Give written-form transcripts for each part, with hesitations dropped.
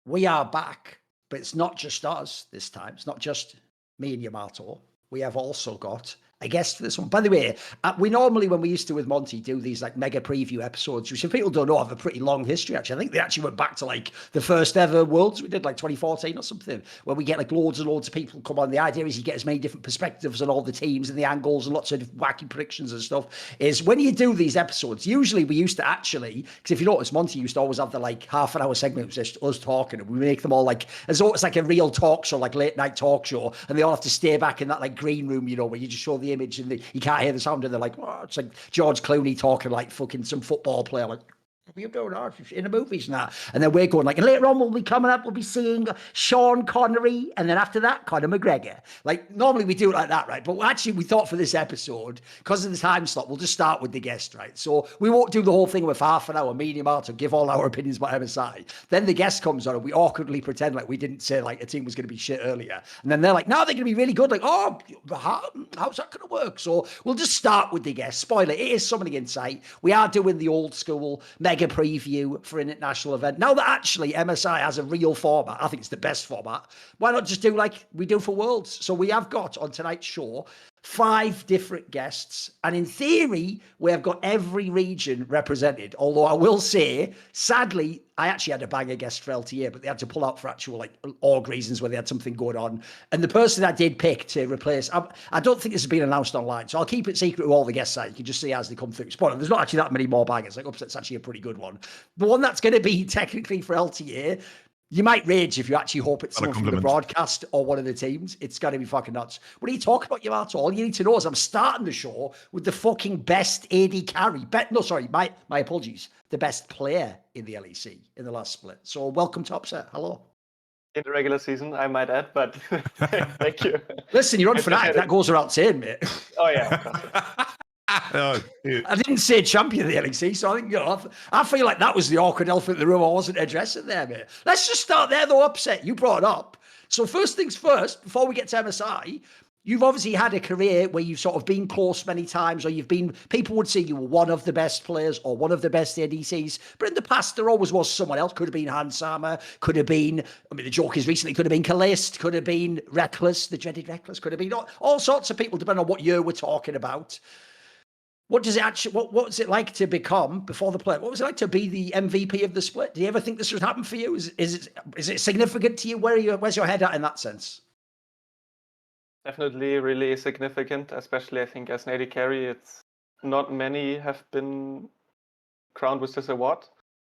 we are back, but it's not just us this time. It's not just me and Yamato. We have also got a guest for this one. By the way, we normally, when we used to with Monty, do these like mega preview episodes, which if people don't know, have a pretty long history, actually. I think they actually went back to like the first ever Worlds we did, like 2014 or something, where we get like loads and loads of people come on. The idea is you get as many different perspectives on all the teams and the angles and lots of wacky predictions and stuff. Is when you do these episodes, usually we used to actually, because if you notice, Monty used to always have the like half an hour segment, which is just us talking, and we make them all like, as though it's like a real talk show, like late night talk show, and they all have to stay back in that like green room, you know, where you just show the image and you can't hear the sound, and they're like, oh, it's like George Clooney talking like fucking some football player, like, what are you doing in the movies and that? And then we're going like, and later on we'll be coming up, we'll be seeing Sean Connery, and then after that, Conor McGregor. Like normally we do it like that, right? But actually we thought for this episode, because of the time slot, we'll just start with the guest, right? So we won't do the whole thing with half an hour, me and Yamato give all our opinions about MSI. Then the guest comes on and we awkwardly pretend like we didn't say like a team was going to be shit earlier. And then they're like, no, they're going to be really good. Like, oh, how's that going to work? So we'll just start with the guest. Spoiler, it is Summoning Insight. We are doing the old school mega preview for an international event. Now that actually MSI has a real format, I think it's the best format, why not just do like we do for Worlds? So we have got on tonight's show 5 different guests, and in theory we have got every region represented, although I will say sadly I actually had a banger guest for LTA, but they had to pull out for actual like org reasons where they had something going on. And the person I did pick to replace, I don't think this has been announced online, so I'll keep it secret with all the guests out. You can just see as they come through. Spoiler, there's not actually that many more bangers. Like Upset's actually a pretty good one. The one that's going to be technically for LTA, you might rage if you actually hope it's someone from the broadcast or one of the teams. It's got to be fucking nuts. What are you talking about, Yamato? All you need to know is I'm starting the show with the fucking best AD carry. My apologies. The best player in the LEC in the last split. So welcome to Upset. Hello. In the regular season, I might add, but thank you. Listen, you're on Fnatic. That goes without saying, mate. Oh, yeah. I didn't say champion of the LEC, so I think, you know, I feel like that was the awkward elephant in the room I wasn't addressing there, mate. Let's just start there, though, Upset. You brought it up. So first things first, before we get to MSI, you've obviously had a career where you've sort of been close many times, or people would say you were one of the best players or one of the best ADCs. But in the past, there always was someone else. Could have been Hansama, could have been, I mean, the joke is recently, could have been Kalist, could have been Reckless, the dreaded Reckless, could have been all sorts of people, depending on what year we're talking about. What does it actually? What was it like to become before the play? What was it like to be the MVP of the split? Do you ever think this would happen for you? Is it significant to you? Where's your head at in that sense? Definitely, really significant. Especially, I think as an AD carry, it's not many have been crowned with this award.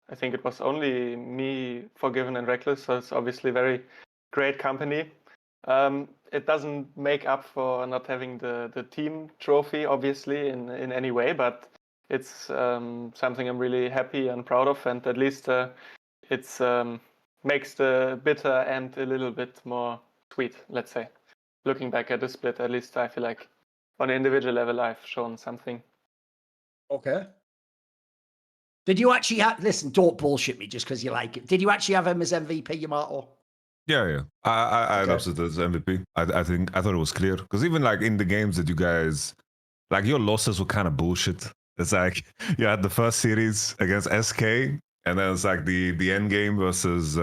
I think it was only me, Forgiven, and Reckless. So it's obviously very great company. It doesn't make up for not having the team trophy, obviously, in any way, but it's something I'm really happy and proud of, and at least it's makes the bitter end a little bit more sweet, let's say. Looking back at the split, at least I feel like on an individual level I've shown something. Okay. Did you actually listen, don't bullshit me just because you like it. Did you actually have him as MVP, Yamato? Yeah. I had Upset as MVP. I thought it was clear, because even like in the games that you guys, like your losses were kind of bullshit. It's like you had the first series against SK, and then it's like the end game versus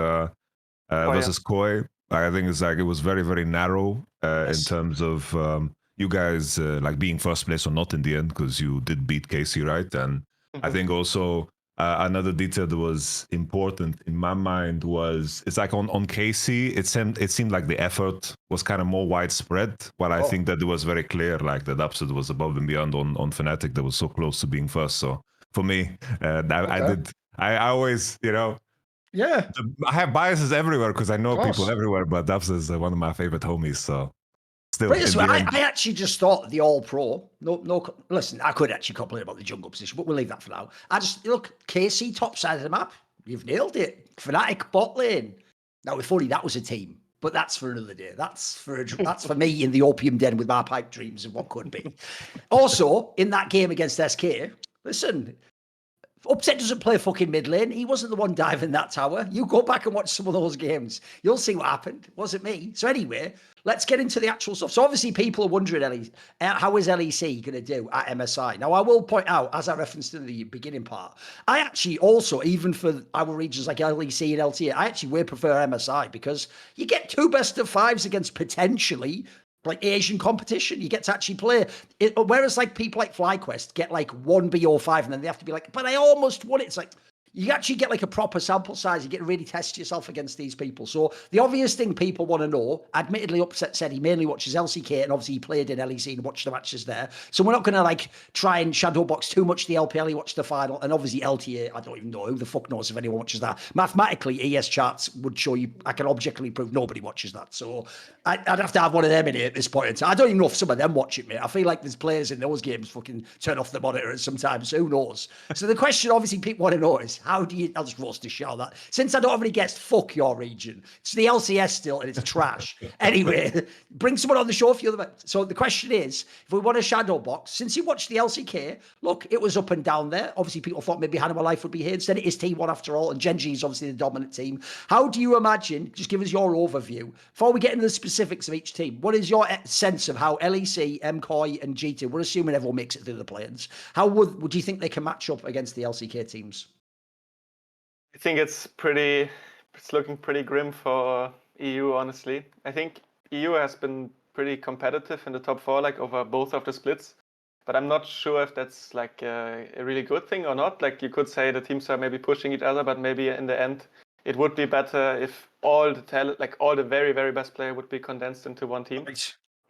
Koi. I think it's like it was very, very narrow in terms of you guys like being first place or not in the end, because you did beat Casey, right? And I think also another detail that was important in my mind was, it's like on Casey, it seemed like the effort was kind of more widespread, while I think that it was very clear, like that Upset was above and beyond on Fnatic, that was so close to being first. So for me, I always, you know, I have biases everywhere because I know people everywhere, but Upset is one of my favorite homies, so. Still, I actually just thought the All-Pro. No. Listen, I could actually complain about the jungle position, but we'll leave that for now. I just look, KC top side of the map. You've nailed it. Fnatic bot lane. Now, if only that was a team, but that's for another day. That's for me in the opium den with my pipe dreams of what could be. Also, in that game against SK, listen, Upset doesn't play fucking mid lane. He wasn't the one diving that tower. You go back and watch some of those games. You'll see what happened. It wasn't me. So anyway, let's get into the actual stuff. So obviously people are wondering, how is LEC going to do at MSI? Now, I will point out, as I referenced in the beginning part, I actually also, even for our regions like LEC and LTA, I actually way prefer MSI because you get 2 best of 5s against potentially like Asian competition. You get to actually play it, whereas like people like FlyQuest get like 1 BO5 and then they have to be like, but I almost won it. It's like, you actually get like a proper sample size. You get to really test yourself against these people. So the obvious thing people want to know, admittedly, Upset said he mainly watches LCK and obviously he played in LEC and watched the matches there. So we're not going to like try and shadowbox too much the LPL. He watched the final, and obviously LTA, I don't even know who the fuck knows if anyone watches that. Mathematically, ES charts would show you, I can objectively prove nobody watches that. So I'd have to have one of them in here at this point in time. I don't even know if some of them watch it, mate. I feel like there's players in those games fucking turn off the monitor sometimes. Who knows? So the question obviously people want to know is, how do you, I'll just roast the shell that, since I don't have any guests, fuck your region. It's the LCS still and it's trash. Anyway, bring someone on the show for you. So the question is, if we want a shadow box, since you watched the LCK, look, it was up and down there. Obviously people thought maybe Hanwha Life would be here. Instead it is T1 after all, and Genji is obviously the dominant team. How do you imagine, just give us your overview, before we get into the specifics of each team, what is your sense of how LEC, MKOI and G2, we're assuming everyone makes it through the play-ins, how would you think they can match up against the LCK teams? I think it's looking pretty grim for EU, honestly. I think EU has been pretty competitive in the top 4, like over both of the splits. But I'm not sure if that's like a really good thing or not. Like you could say the teams are maybe pushing each other, but maybe in the end it would be better if all the talent, like all the very, very best player would be condensed into one team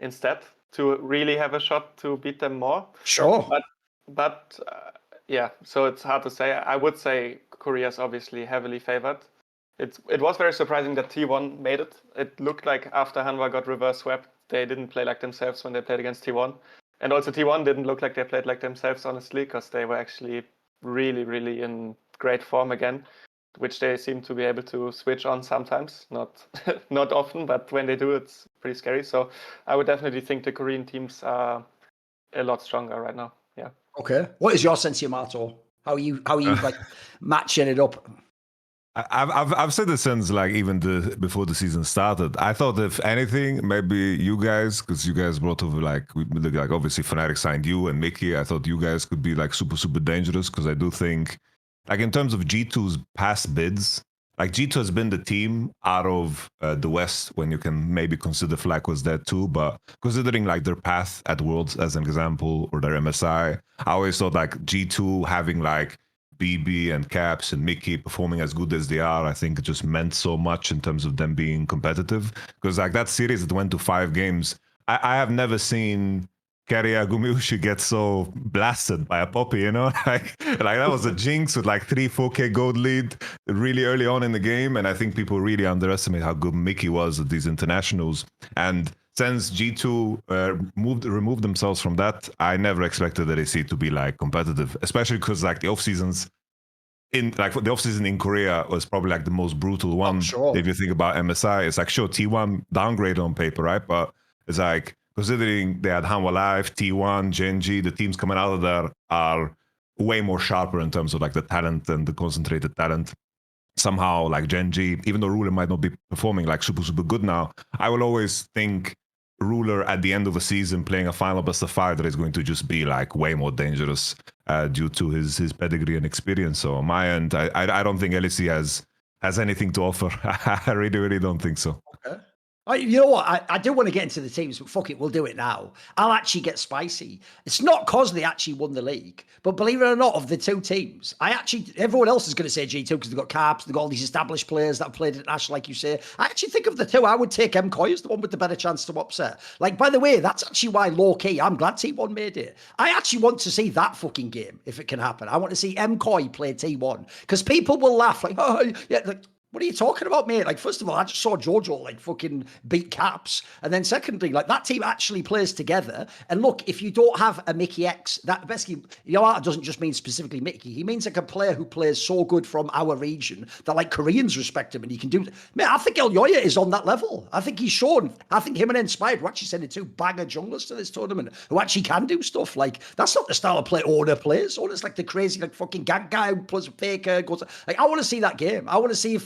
instead to really have a shot to beat them more. Sure. But yeah, so it's hard to say. I would say Korea is obviously heavily favored. It was very surprising that T1 made it. It looked like after Hanwha got reverse swept, they didn't play like themselves when they played against T1. And also T1 didn't look like they played like themselves, honestly, because they were actually really, really in great form again, which they seem to be able to switch on sometimes. Not often, but when they do, it's pretty scary. So I would definitely think the Korean teams are a lot stronger right now. Yeah. Okay. What is your sense, Yamato? How are you like matching it up? I've said this since like even before the season started. I thought if anything, maybe you guys, because you guys brought over like obviously Fnatic signed you and Mickey. I thought you guys could be like super dangerous, because I do think like in terms of G2's past bids, like G2 has been the team out of the West when you can maybe consider Flag was there too, but considering like their path at Worlds as an example, or their MSI, I always thought like G2 having like BB and Caps and Mickey performing as good as they are, I think it just meant so much in terms of them being competitive. Because like that series that went to 5 games, I have never seen Keire Gumiushi get so blasted by a Poppy, you know? like that was a jinx with like 3-4k gold lead really early on in the game. And I think people really underestimate how good Mickey was at these internationals. And since G2 removed themselves from that, I never expected the AC to be like competitive, especially because like the off seasons the off season in Korea was probably like the most brutal one. Sure. If you think about MSI, it's like sure T1 downgraded on paper, right? But it's like considering they had Hanwha Life, T1, Genji, the teams coming out of there are way more sharper in terms of like the talent and the concentrated talent. Somehow like Genji, even though Ruler might not be performing like super good now, I will always think Ruler at the end of a season playing a final best of 5 that is going to just be like way more dangerous due to his pedigree and experience. So on my end, I don't think LEC has anything to offer. I really don't think so. Okay. You know what? I do want to get into the teams, but fuck it, we'll do it now. I'll actually get spicy. It's not because they actually won the league, but believe it or not, of the 2 teams, everyone else is going to say G2 because they've got Carps, they've got all these established players that have played at National, like you say. I actually think of the 2, I would take MKOI as the one with the better chance to upset. Like, by the way, that's actually why low-key, I'm glad T1 made it. I actually want to see that fucking game, if it can happen. I want to see MKOI play T1, because people will laugh like, oh, yeah, like, What are you talking about, mate? Like, first of all, I just saw Jojo like fucking beat Caps. And then secondly, like that team actually plays together. And look, if you don't have a Mickey X, that basically, Yamato doesn't just mean specifically Mickey. He means like a player who plays so good from our region that like Koreans respect him and he can do. Man, I think Elyoya is on that level. I think he's shown. I think him and Inspired were actually sending 2 banger junglers to this tournament who actually can do stuff. Like, that's not the style of play Oda plays. Oda's like the crazy, like fucking gank guy who plays a faker. Goes, like, I want to see that game. I want to see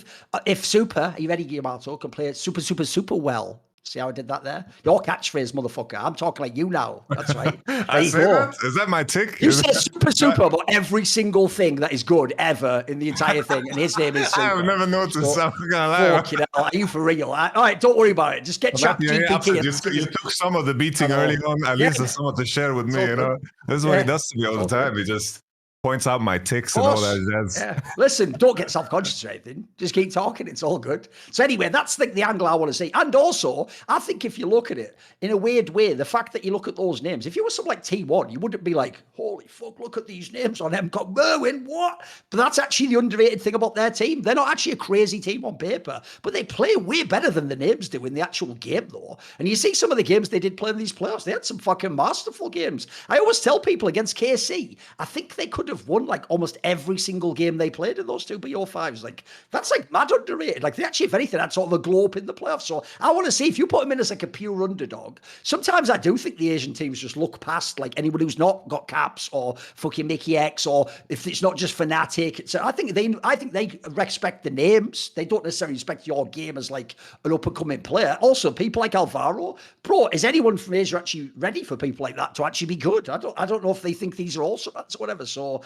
if Super, are you ready, Yamato, can play it super well. See how I did that there? Your catchphrase, motherfucker. I'm talking like you now. That's right. I say that? Is that my tick? You say super about every single thing that is good ever in the entire thing, and his name is Super. I've never noticed. So, I'm gonna lie. Fucking hell, are you for real? All right, don't worry about it. Just get chat GPT. You took some of the beating early on. At least there's someone to share with me, you know? This is what he does to me all the time. He just points out my ticks and all that jazz. Yeah. Listen, don't get self-conscious or anything. Just keep talking. It's all good. So anyway, that's the angle I want to see. And also, I think if you look at it in a weird way, the fact that you look at those names, if you were something like T1, you wouldn't be like, holy fuck, look at these names on MCOG Merwin, what? But that's actually the underrated thing about their team. They're not actually a crazy team on paper, but they play way better than the names do in the actual game, though. And you see some of the games they did play in these playoffs, they had some fucking masterful games. I always tell people against KC, I think they could have won like almost every single game they played in those 2 BO5s. Like, that's like mad underrated. Like, they actually, if anything, had sort of a glow up in the playoffs. So I want to see if you put them in as like a pure underdog. Sometimes I do think the Asian teams just look past like anyone who's not got Caps or fucking Mickey X, or if it's not just Fnatic. So I think they respect the names. They don't necessarily respect your game as like an up and coming player. Also, people like Alvaro, bro, is anyone from Asia actually ready for people like that to actually be good? I don't know if they think these are also whatever. So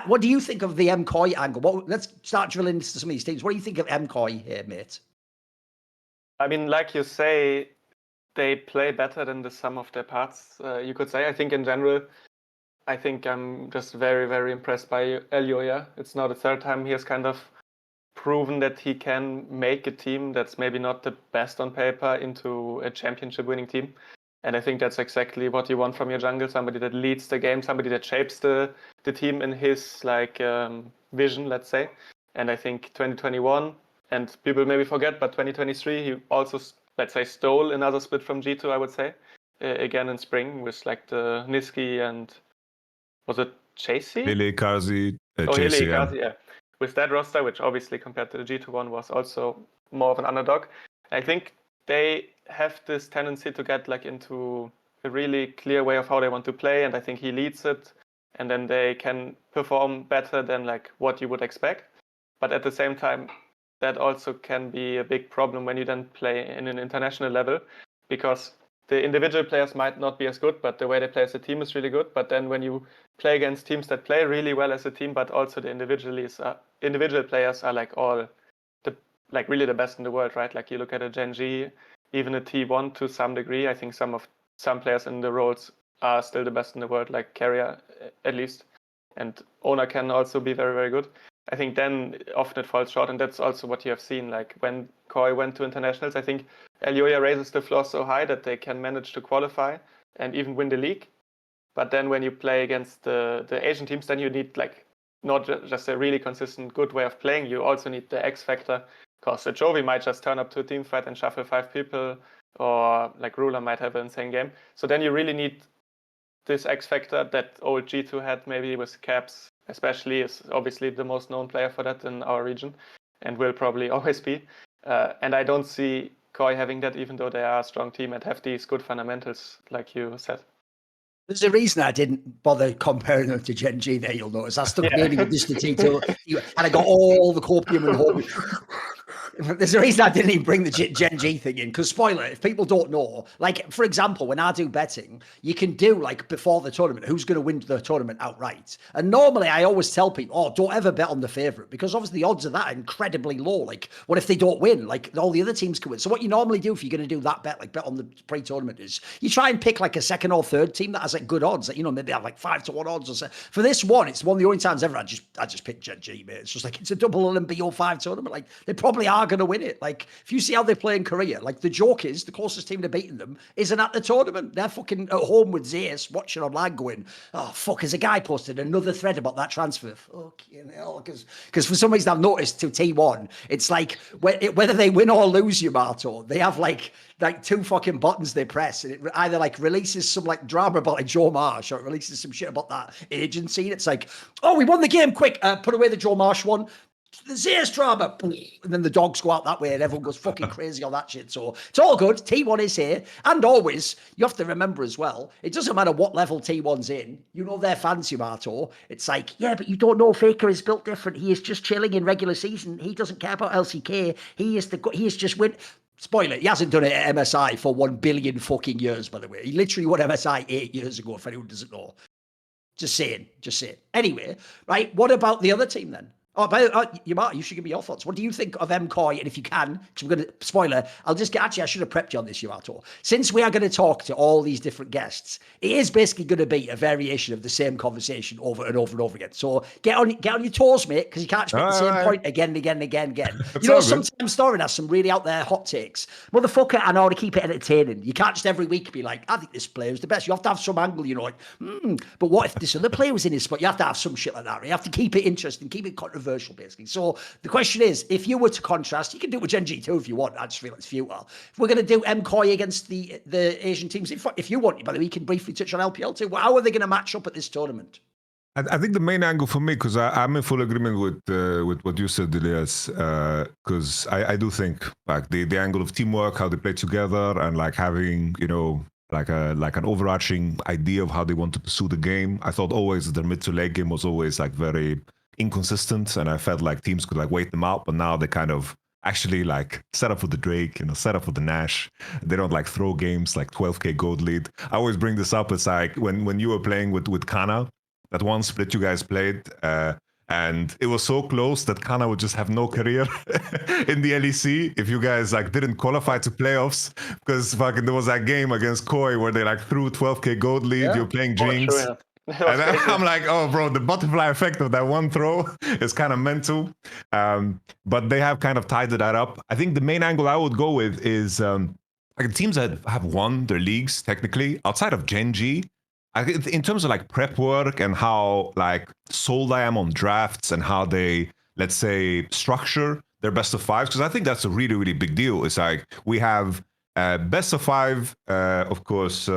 what do you think of the MCOY angle? Let's start drilling into some of these teams. What do you think of MCOY here, mate? I mean, like you say, they play better than the sum of their parts, you could say. I think in general, I think I'm just very, very impressed by Elyoya. It's now the 3rd time he has kind of proven that he can make a team that's maybe not the best on paper into a championship winning team. And I think that's exactly what you want from your jungle, somebody that leads the game, somebody that shapes the team in his vision, let's say. And I think 2021, and people maybe forget, but 2023, he also, let's say, stole another split from G2, I would say, again in spring with like the Niski and, was it Chasey? Lily, Kazi, Chasey, yeah. With that roster, which obviously compared to the G2 one was also more of an underdog. I think they have this tendency to get like into a really clear way of how they want to play, and I think he leads it, and then they can perform better than like what you would expect. But at the same time, that also can be a big problem when you then play in an international level, because the individual players might not be as good, but the way they play as a team is really good. But then when you play against teams that play really well as a team, but also the individual players are like all really the best in the world, right? Like you look at a Gen.G, even a T1 to some degree. I think some players in the roles are still the best in the world, like Keire at least. And Ona can also be very, very good. I think then often it falls short, and that's also what you have seen. Like when Koi went to internationals, I think Elyoya raises the floor so high that they can manage to qualify and even win the league. But then when you play against the Asian teams, then you need like not just a really consistent good way of playing. You also need the X factor, because a Jovi might just turn up to a team fight and shuffle 5 people, or like Ruler might have an insane game. So then you really need this X factor that old G2 had, maybe with Caps, especially, is obviously the most known player for that in our region and will probably always be. And I don't see Koi having that, even though they are a strong team and have these good fundamentals, like you said. There's a reason I didn't bother comparing them to Gen.G there, you'll notice. I stuck mainly with this T2, and I got all the copium and hope. There's a reason I didn't even bring the Gen.G thing in, because spoiler, if people don't know, like, for example, when I do betting, you can do, like, before the tournament, who's going to win the tournament outright. And normally I always tell people, don't ever bet on the favourite, because obviously the odds of that are incredibly low. Like, what if they don't win? Like, all the other teams can win. So what you normally do if you're going to do that bet, like bet on the pre-tournament, is you try and pick, like, a second or third team that has, like, good odds, that, you know, maybe have, like, 5-1 odds or so. For this one, it's one of the only times ever I just picked Gen.G, mate. It's just like, it's a double Olympic 05 tournament. Like, they probably are going to win it. Like, if you see how they play in Korea, like the joke is the closest team to beating them isn't at the tournament. They're fucking at home with Zeus watching online going, oh, fuck, has a guy posted another thread about that transfer? Fucking hell. Because for some reason I've noticed to T1, it's like whether they win or lose Yamato, they have like two fucking buttons they press, and it either like releases some like drama about like Joe Marsh, or it releases some shit about that agency. And it's like, oh, we won the game, quick, put away the Joe Marsh one. The Zeus drama, and then the dogs go out that way and everyone goes fucking crazy on that shit. So it's all good. T1 is here. And always, you have to remember as well, it doesn't matter what level T1's in. You know their fans, Yamato. It's like, yeah, but you don't know Faker is built different. He is just chilling in regular season. He doesn't care about LCK. He is just win. Spoiler, he hasn't done it at MSI for 1 billion fucking years, by the way. He literally won MSI 8 years ago, if anyone doesn't know. Just saying. Anyway, right, what about the other team then? Oh, Yamato, you should give me your thoughts. What do you think of MCoy? And if you can, because we're going to, spoiler, I should have prepped you on this, Yamato. Since we are going to talk to all these different guests, it is basically going to be a variation of the same conversation over and over and over again. So get on your toes, mate, because you can't just make the same point again and again and again and again. You know, sometimes Thorin has some really out there hot takes. Motherfucker, I know how to keep it entertaining. You can't just every week be like, I think this player is the best. You have to have some angle, you know, like, but what if this other player was in his spot? You have to have some shit like that. Right? You have to keep it interesting, keep it controversial, basically. So the question is, if you were to contrast, you can do it with Gen G too if you want. I just feel it's futile. If we're going to do MCoy against the Asian teams, if you want, by the way, we can briefly touch on LPL too. How are they going to match up at this tournament? I think the main angle for me, because I'm in full agreement with what you said, Elias, because I do think like the angle of teamwork, how they play together, and like having, you know, like an overarching idea of how they want to pursue the game. I thought always their mid to late game was always like very inconsistent, and I felt like teams could like wait them out, but now they kind of actually like set up for the Drake, you know, set up for the Nash. They don't like throw games like 12k gold lead. I always bring this up. It's like when you were playing with Kana, that one split you guys played, and it was so close that Kana would just have no career in the LEC if you guys like didn't qualify to playoffs, because fucking there was that game against Koi where they like threw 12k gold lead. Yeah. You're playing Jinx. Sure, yeah. And I'm like, oh, bro, the butterfly effect of that one throw is kind of mental. But they have kind of tied that up. I think the main angle I would go with is like teams that have won their leagues technically outside of Gen G. In terms of like prep work and how like sold I am on drafts and how they, let's say, structure their best of fives, because I think that's a really, really big deal. It's like we have best of five, of course,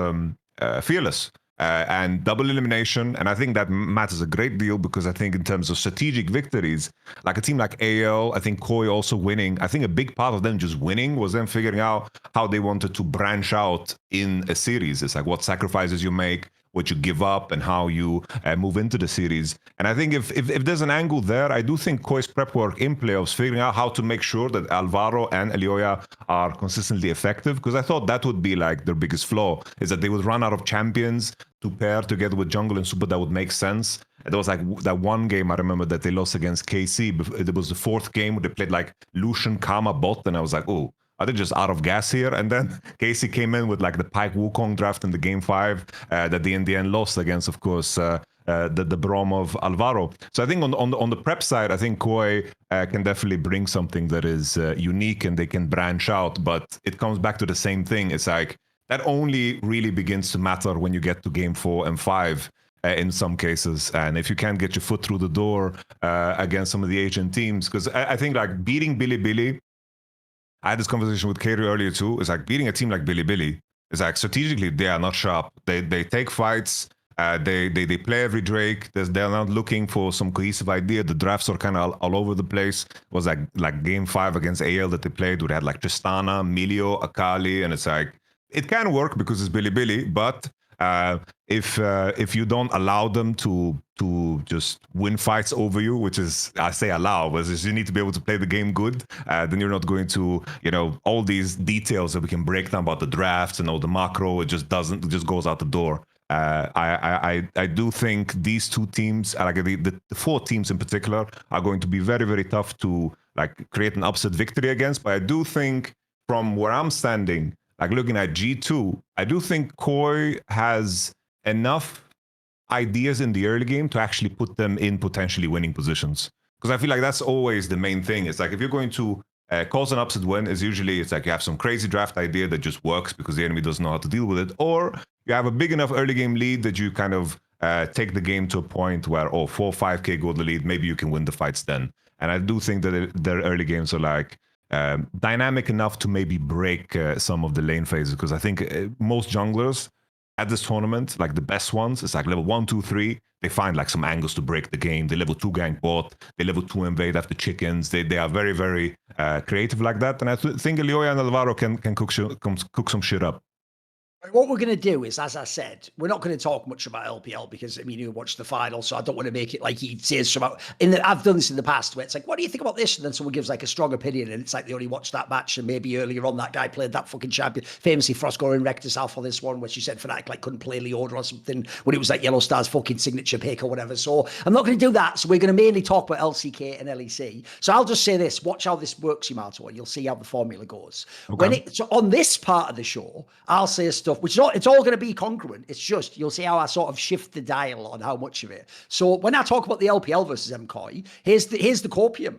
Fearless. And double elimination, and I think that matters a great deal, because I think in terms of strategic victories, like a team like AL, I think Koi also winning, I think a big part of them just winning was them figuring out how they wanted to branch out in a series. It's like what sacrifices you make, what you give up, and how you move into the series. And I think if there's an angle there, I do think Koi's prep work in playoffs, figuring out how to make sure that Alvaro and Elioya are consistently effective, because I thought that would be like their biggest flaw, is that they would run out of champions to pair together with jungle and super that would make sense. And there was like that one game I remember that they lost against KC. It was the fourth game where they played like Lucian, Karma, bot, and I was like, oh, are they just out of gas here? And then Casey came in with like the Pyke Wukong draft in the game 5 that they in the end lost against, of course, the Brom of Alvaro. So I think on the prep side, I think Koi can definitely bring something that is unique, and they can branch out. But it comes back to the same thing. It's like that only really begins to matter when you get to game 4 and 5. In some cases, and if you can't get your foot through the door against some of the Asian teams, because I think like beating Bilibili, I had this conversation with Keire earlier too. It's like beating a team like Bilibili. It's like strategically they are not sharp. They take fights. They play every Drake. They're not looking for some cohesive idea. The drafts are kind of all over the place. It was like game 5 against AL that they played, where they had like Tristana, Milio, Akali, and it's like it can work because it's Bilibili, but if you don't allow them to just win fights over you, which is, I say allow, but you need to be able to play the game good, then you're not going to, you know, all these details that we can break down about the drafts and all the macro, it just goes out the door. I do think these two teams, like the 4 teams in particular, are going to be very, very tough to like create an upset victory against. But I do think from where I'm standing, like looking at G2, I do think Koi has enough ideas in the early game to actually put them in potentially winning positions. Because I feel like that's always the main thing. It's like if you're going to Cause an upset win is usually it's like you have some crazy draft idea that just works because the enemy doesn't know how to deal with it, or you have a big enough early game lead that you kind of take the game to a point where 4 or 5k go the lead, maybe you can win the fights then. And I do think that their early games are like dynamic enough to maybe break some of the lane phases, because I think most junglers at this tournament, like the best ones, it's like level 1, 2, 3. They find like some angles to break the game. They level 2 gank bot. They level 2 invade after chickens. They are very, very creative like that. And I think Elioya and Alvaro can cook some shit up. What we're going to do is, as I said, we're not going to talk much about LPL because, I mean, you watched the final, so I don't want to make it like he says from out. I've done this in the past where it's like, what do you think about this? And then someone gives like a strong opinion, and it's like they only watched that match, and maybe earlier on that guy played that fucking champion. Famously, Frostgore and wrecked us out for this one, where she said Fnatic like couldn't play Leoda or something when it was like Yellow Star's fucking signature pick or whatever. So I'm not going to do that. So we're going to mainly talk about LCK and LEC. So I'll just say this: watch how this works, Yamato, and you'll see how the formula goes. Okay. So on this part of the show, I'll say stuff which it's all going to be congruent. It's just you'll see how I sort of shift the dial on how much of it. So when I talk about the LPL versus MCOY, here's the copium.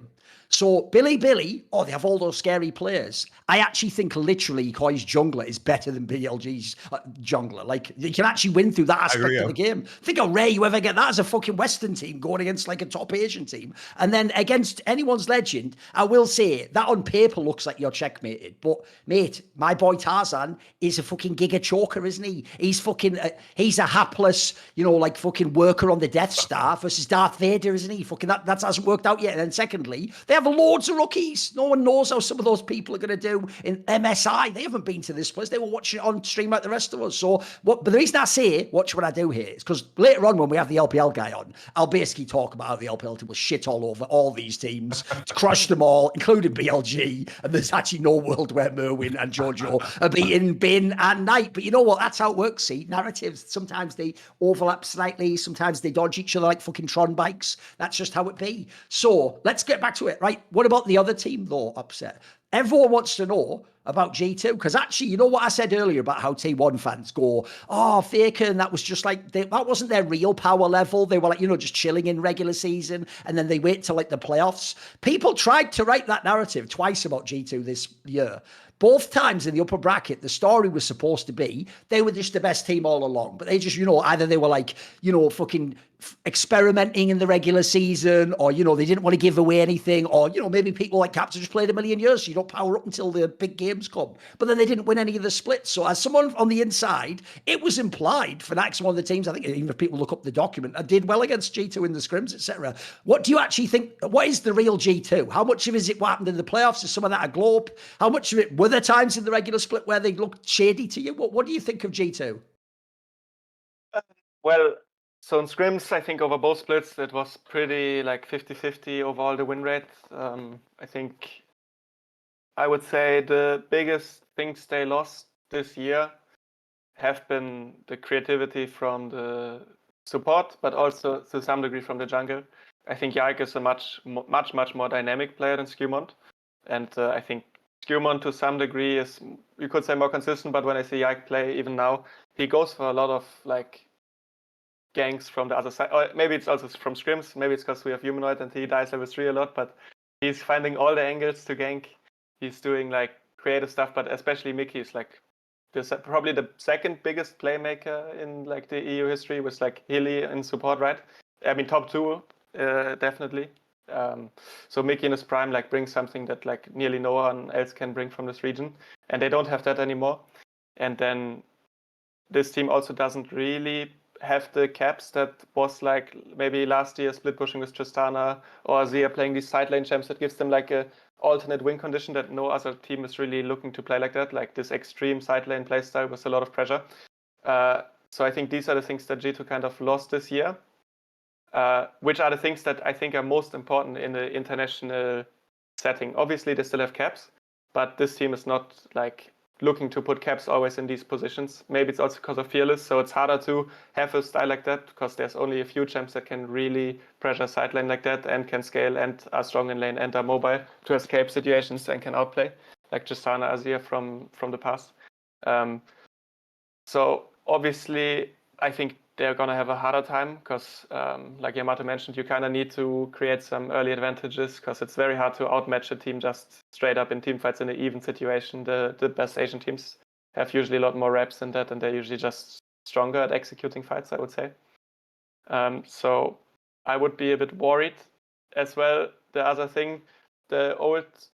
So Billy, they have all those scary players. I actually think literally Koi's jungler is better than BLG's jungler. Like, you can actually win through that aspect of the game. Think how rare you ever get that as a fucking Western team going against like a top Asian team. And then against anyone's legend, I will say that on paper looks like you're checkmated. But mate, my boy Tarzan is a fucking giga choker, isn't he? He's fucking, he's a hapless, like fucking worker on the Death Star versus Darth Vader, isn't he? Fucking that hasn't worked out yet. And then secondly, they have loads of rookies. No one knows how some of those people are going to do in MSI. They haven't been to this place. They were watching it on stream like the rest of us. So, but the reason I say watch what I do here is because later on when we have the LPL guy on, I'll basically talk about how the LPL team was shit all over all these teams, to crush them all, including BLG. And there's actually no world where Merwin and Jojo are beating Bin and Knight. But you know what? That's how it works. See, narratives, sometimes they overlap slightly. Sometimes they dodge each other like fucking Tron bikes. That's just how it be. So let's get back to it, right? What about the other team, though, Upset? Everyone wants to know about G2, because actually, you know what I said earlier about how T1 fans go, oh, Faker, and that was just like, that wasn't their real power level. They were like, just chilling in regular season, and then they wait till like the playoffs. People tried to write that narrative twice about G2 this year. Both times in the upper bracket, the story was supposed to be they were just the best team all along. But they just, either they were like, fucking experimenting in the regular season, or, they didn't want to give away anything, or, maybe people like Captain just played a million years, so you don't power up until the big games come. But then they didn't win any of the splits. So as someone on the inside, it was implied Fnatic's one of the teams, I think even if people look up the document, did well against G2 in the scrims, etc. What do you actually think? What is the real G2? How much of it is it what happened in the playoffs? Is some of that a globe? How much of it were there times in the regular split where they looked shady to you? What do you think of G2? Well, so in scrims, I think over both splits, it was pretty like 50-50 overall the win rate. I think I would say the biggest things they lost this year have been the creativity from the support, but also to some degree from the jungle. I think Yike is a much more dynamic player than Skewmont. And I think Skewmont to some degree is, you could say, more consistent, but when I see Yike play even now, he goes for a lot of like ganks from the other side. Or maybe it's also from scrims, maybe it's because we have Humanoid and he dies level 3 a lot, but he's finding all the angles to gank. He's doing like creative stuff, but especially Mickey is like probably the second biggest playmaker in like the EU history, with like Hilly in support, right? I mean, top 2, definitely. So Mickey in his prime like brings something that like nearly no one else can bring from this region, and they don't have that anymore. And then this team also doesn't really have the caps that was like maybe last year split pushing with Tristana, or Zia playing these side lane champs that gives them like a alternate win condition that no other team is really looking to play like that, like this extreme side lane playstyle with a lot of pressure. So I think these are the things that G2 kind of lost this year, which are the things that I think are most important in the international setting. Obviously, they still have caps, but this team is not like looking to put caps always in these positions. Maybe it's also because of Fearless, so it's harder to have a style like that because there's only a few champs that can really pressure side lane like that and can scale and are strong in lane and are mobile to escape situations and can outplay, like Justana Azir from the past. So obviously, I think they're going to have a harder time because, like Yamato mentioned, you kind of need to create some early advantages because it's very hard to outmatch a team just straight up in team fights in an even situation. The best Asian teams have usually a lot more reps in that, and they're usually just stronger at executing fights, I would say. So I would be a bit worried as well. The other thing, the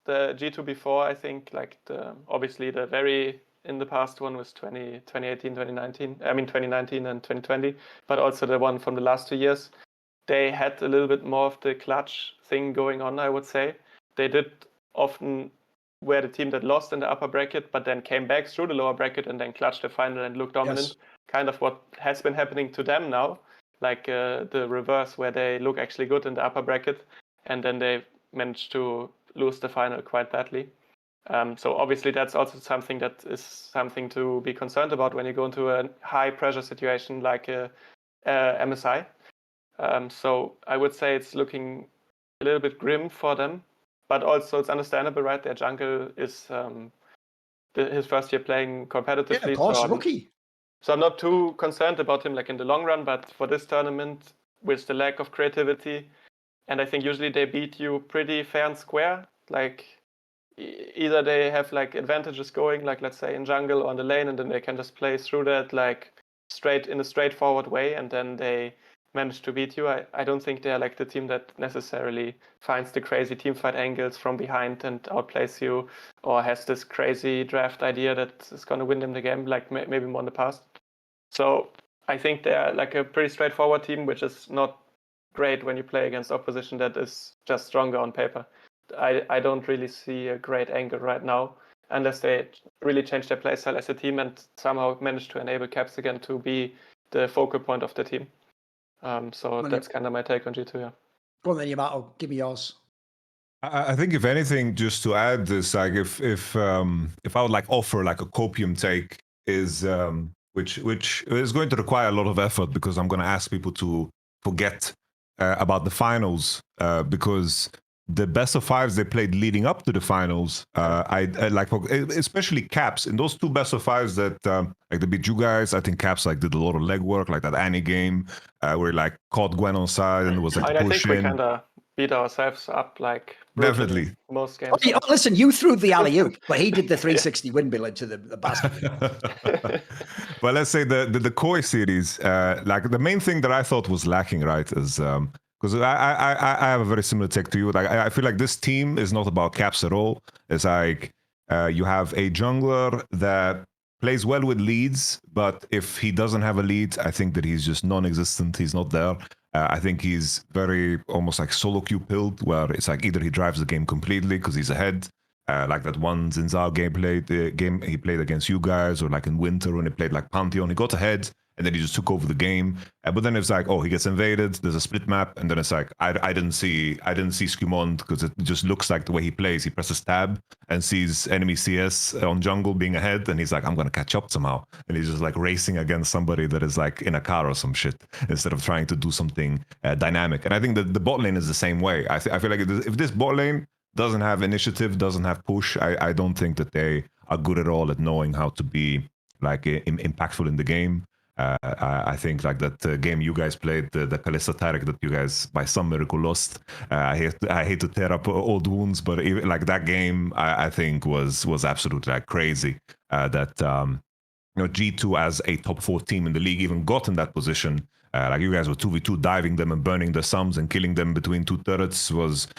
G2 before, I think, like obviously the very in the past one was 2018, 2019. I mean 2019 and 2020, but also the one from the last 2 years. They had a little bit more of the clutch thing going on, I would say. They did often were the team that lost in the upper bracket, but then came back through the lower bracket and then clutched the final and looked dominant. Yes. Kind of what has been happening to them now, like the reverse, where they look actually good in the upper bracket, and then they managed to lose the final quite badly. So obviously that's also something to be concerned about when you go into a high pressure situation like MSI. So I would say it's looking a little bit grim for them, but also it's understandable, right? Their jungle is his first year playing competitively. Yeah, of course, rookie. So I'm not too concerned about him like in the long run, but for this tournament with the lack of creativity, and I think usually they beat you pretty fair and square, like either they have like advantages going, like let's say in jungle or on the lane, and then they can just play through that like in a straightforward way, and then they manage to beat you. I don't think they're like the team that necessarily finds the crazy teamfight angles from behind and outplays you, or has this crazy draft idea that is going to win them the game, like maybe more in the past. So I think they're like a pretty straightforward team, which is not great when you play against opposition that is just stronger on paper. I don't really see a great angle right now, unless they really change their playstyle as a team and somehow manage to enable Caps again to be the focal point of the team. So that's kind of my take on G2, yeah. Go on then, Yamato, give me yours. I think if anything, just to add this, like if I would like offer like a copium take is which is going to require a lot of effort because I'm going to ask people to forget about the finals because the best of fives they played leading up to the finals, I like, especially Caps in those two best of fives that like they beat you guys. I think Caps like did a lot of legwork, like that Annie game where he like caught Gwen on side and was like I think we kind of beat ourselves up like definitely most games. Oh, listen, you threw the alley-oop, but he did the 360 windmill into the basket. But let's say the Koi series, like the main thing that I thought was lacking, right, is because I have a very similar take to you. Like I feel like this team is not about Caps at all. It's like you have a jungler that plays well with leads, but if he doesn't have a lead, I think that he's just non-existent. He's not there. I think he's very almost like solo queue pilled, where it's like either he drives the game completely because he's ahead, like that one Zinzao game he played against you guys, or like in winter when he played like Pantheon, he got ahead and then he just took over the game. But then it's like, oh, he gets invaded. There's a split map, and then it's like I didn't see Scumont because it just looks like the way he plays. He presses tab and sees enemy CS on jungle being ahead, and he's like, I'm gonna catch up somehow, and he's just like racing against somebody that is like in a car or some shit instead of trying to do something dynamic. And I think that the bot lane is the same way. I feel like if this bot lane doesn't have initiative, doesn't have push, I don't think that they are good at all at knowing how to be like impactful in the game. I think like that game you guys played, the Kalista Tarek that you guys by some miracle lost. I hate to tear up old wounds, but even like that game, I think was absolutely like crazy. That G2 as a top 4 team in the league even got in that position. Like you guys were 2v2 diving them and burning the sums and killing them between two turrets was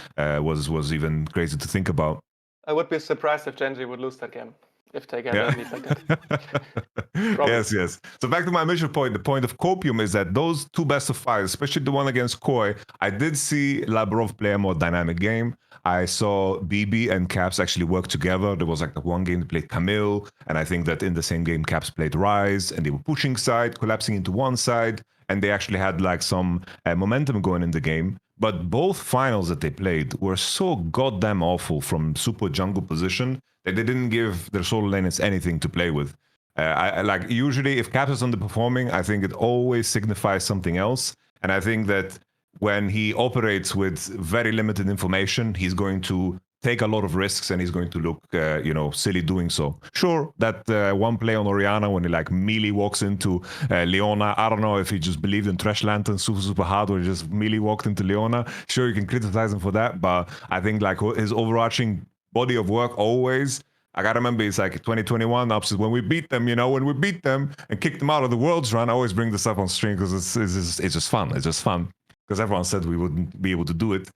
even crazy to think about. I would be surprised if Genji would lose that game. If they get a lead like that. Yes. So back to my initial point, the point of Copium is that those two best of fives, especially the one against Koi, I did see Labrov play a more dynamic game. I saw BB and Caps actually work together. There was like the one game they played Camille, and I think that in the same game Caps played Rise, and they were pushing side, collapsing into one side, and they actually had like some momentum going in the game. But both finals that they played were so goddamn awful from super jungle position that they didn't give their solo laners anything to play with. I like usually if Caps is underperforming, I think it always signifies something else. And I think that when he operates with very limited information, he's going to take a lot of risks, and he's going to look, silly doing so. Sure, that one play on Oriana when he like melee walks into Leona. I don't know if he just believed in Trash Lantern super hard, or he just melee walked into Leona. Sure, you can criticize him for that, but I think like his overarching body of work always. I gotta remember it's like 2021 when we beat them, and kicked them out of the Worlds run. I always bring this up on stream because it's just fun. It's just fun because everyone said we wouldn't be able to do it.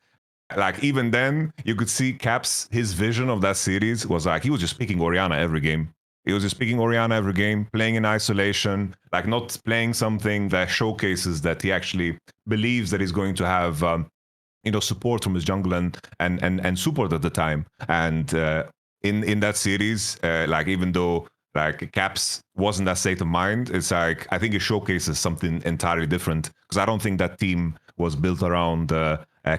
Like even then, you could see Caps, his vision of that series was like he was just picking Oriana every game. He was just picking Oriana every game, playing in isolation, like not playing something that showcases that he actually believes that he's going to have, support from his jungle and support at the time. And in that series, like even though like Caps wasn't that state of mind, it's like I think it showcases something entirely different because I don't think that team was built around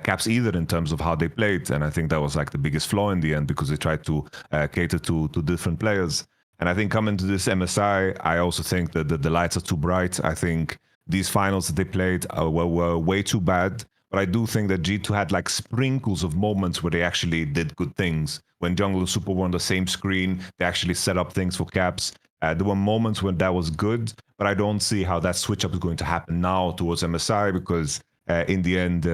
Caps either in terms of how they played, and I think that was like the biggest flaw in the end because they tried to cater to different players. And I think coming to this MSI, I also think that the lights are too bright. I think these finals that they played were way too bad. But I do think that G2 had like sprinkles of moments where they actually did good things. When Jungle and Super were on the same screen, they actually set up things for Caps. There were moments when that was good, but I don't see how that switch up is going to happen now towards MSI because in the end,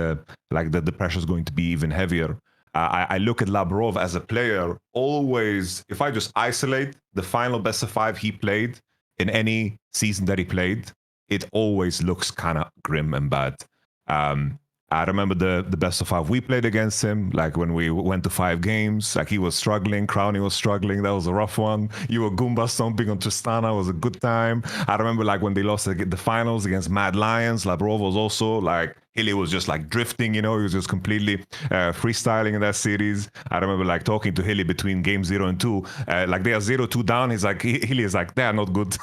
like the pressure is going to be even heavier. I look at Labrov as a player always, if I just isolate the final best of 5 he played in any season that he played, it always looks kind of grim and bad. I remember the best of 5 we played against him, like when we went to 5 games, like he was struggling, Crownie was struggling, that was a rough one. You were Goomba stomping on Tristana, was a good time. I remember like when they lost the finals against Mad Lions, Labrov was also like, Hilly was just like drifting, he was just completely freestyling in that series. I remember like talking to Hilly between game 0 and 2, like they are 0-2 down. He's like, Hilly is like, they are not good.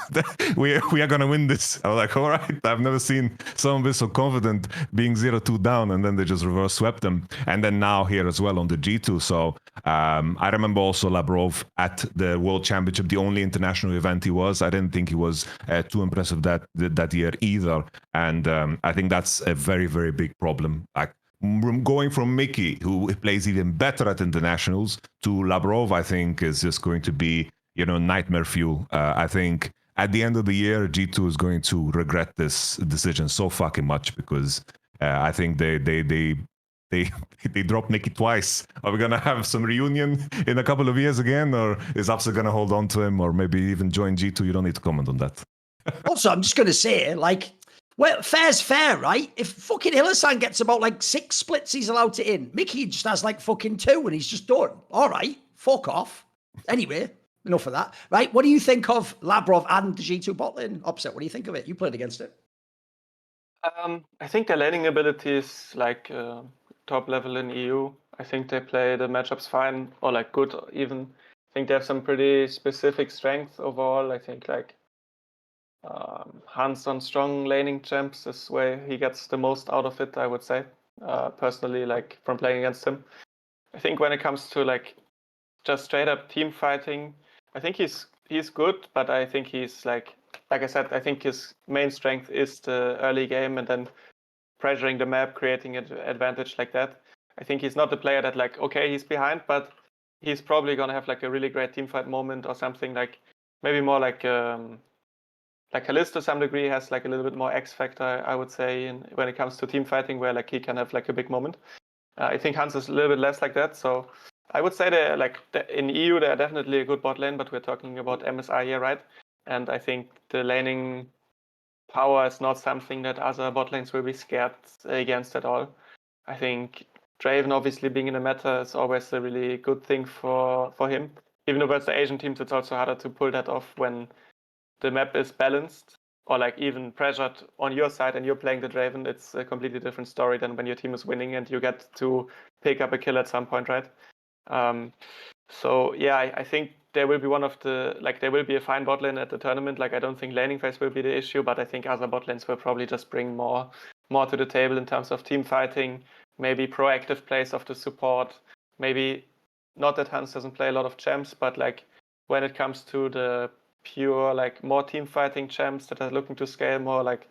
we are gonna win this. I was like, all right, I've never seen someone be so confident being 0-2 down, and then they just reverse swept them. And then now here as well on the G2. So I remember also Labrov at the World Championship, the only international event he was. I didn't think he was too impressive that year either. And I think that's a very, very big problem. Like going from Mickey, who plays even better at internationals, to Labrov, I think is just going to be, nightmare fuel. I think at the end of the year, G2 is going to regret this decision so fucking much because I think they dropped Mickey twice. Are we gonna have some reunion in a couple of years again, or is Upset gonna hold on to him, or maybe even join G2? You don't need to comment on that. Also, I'm just gonna say, like, well, fair's fair, right? If fucking Illisan gets about like 6 splits he's allowed to in, Mickey just has like fucking 2 and he's just done. All right, fuck off. Anyway, enough of that. Right, what do you think of Labrov and the G2 bot lane? Upset, what do you think of it? You played against it. I think their laning ability is like top level in EU. I think they play the matchups fine, or like good even. I think they have some pretty specific strength overall. I think like Hans on strong laning champs is where he gets the most out of it, I would say. Personally, like from playing against him. I think when it comes to like just straight up team fighting, I think he's good, but I think he's like I said, I think his main strength is the early game and then pressuring the map, creating an advantage like that. I think he's not the player that like, okay, he's behind, but he's probably gonna have like a really great teamfight moment or something, like maybe more like Kalist to some degree has like a little bit more X factor, I would say, when it comes to team fighting, where like he can have like a big moment. I think Hans is a little bit less like that, so I would say they're like in EU they're definitely a good bot lane, but we're talking about MSI here, right? And I think the laning power is not something that other bot lanes will be scared against at all. I think Draven obviously being in the meta is always a really good thing for him. Even though versus the Asian teams, it's also harder to pull that off when the map is balanced or like even pressured on your side and you're playing the Draven. It's a completely different story than when your team is winning and you get to pick up a kill at some point, right? So yeah, I think there will be there will be a fine bot lane at the tournament. Like I don't think laning phase will be the issue, but I think other bot lanes will probably just bring more to the table in terms of team fighting, maybe proactive plays of the support, maybe not that Hans doesn't play a lot of champs, but like when it comes to the pure like more team fighting champs that are looking to scale more, like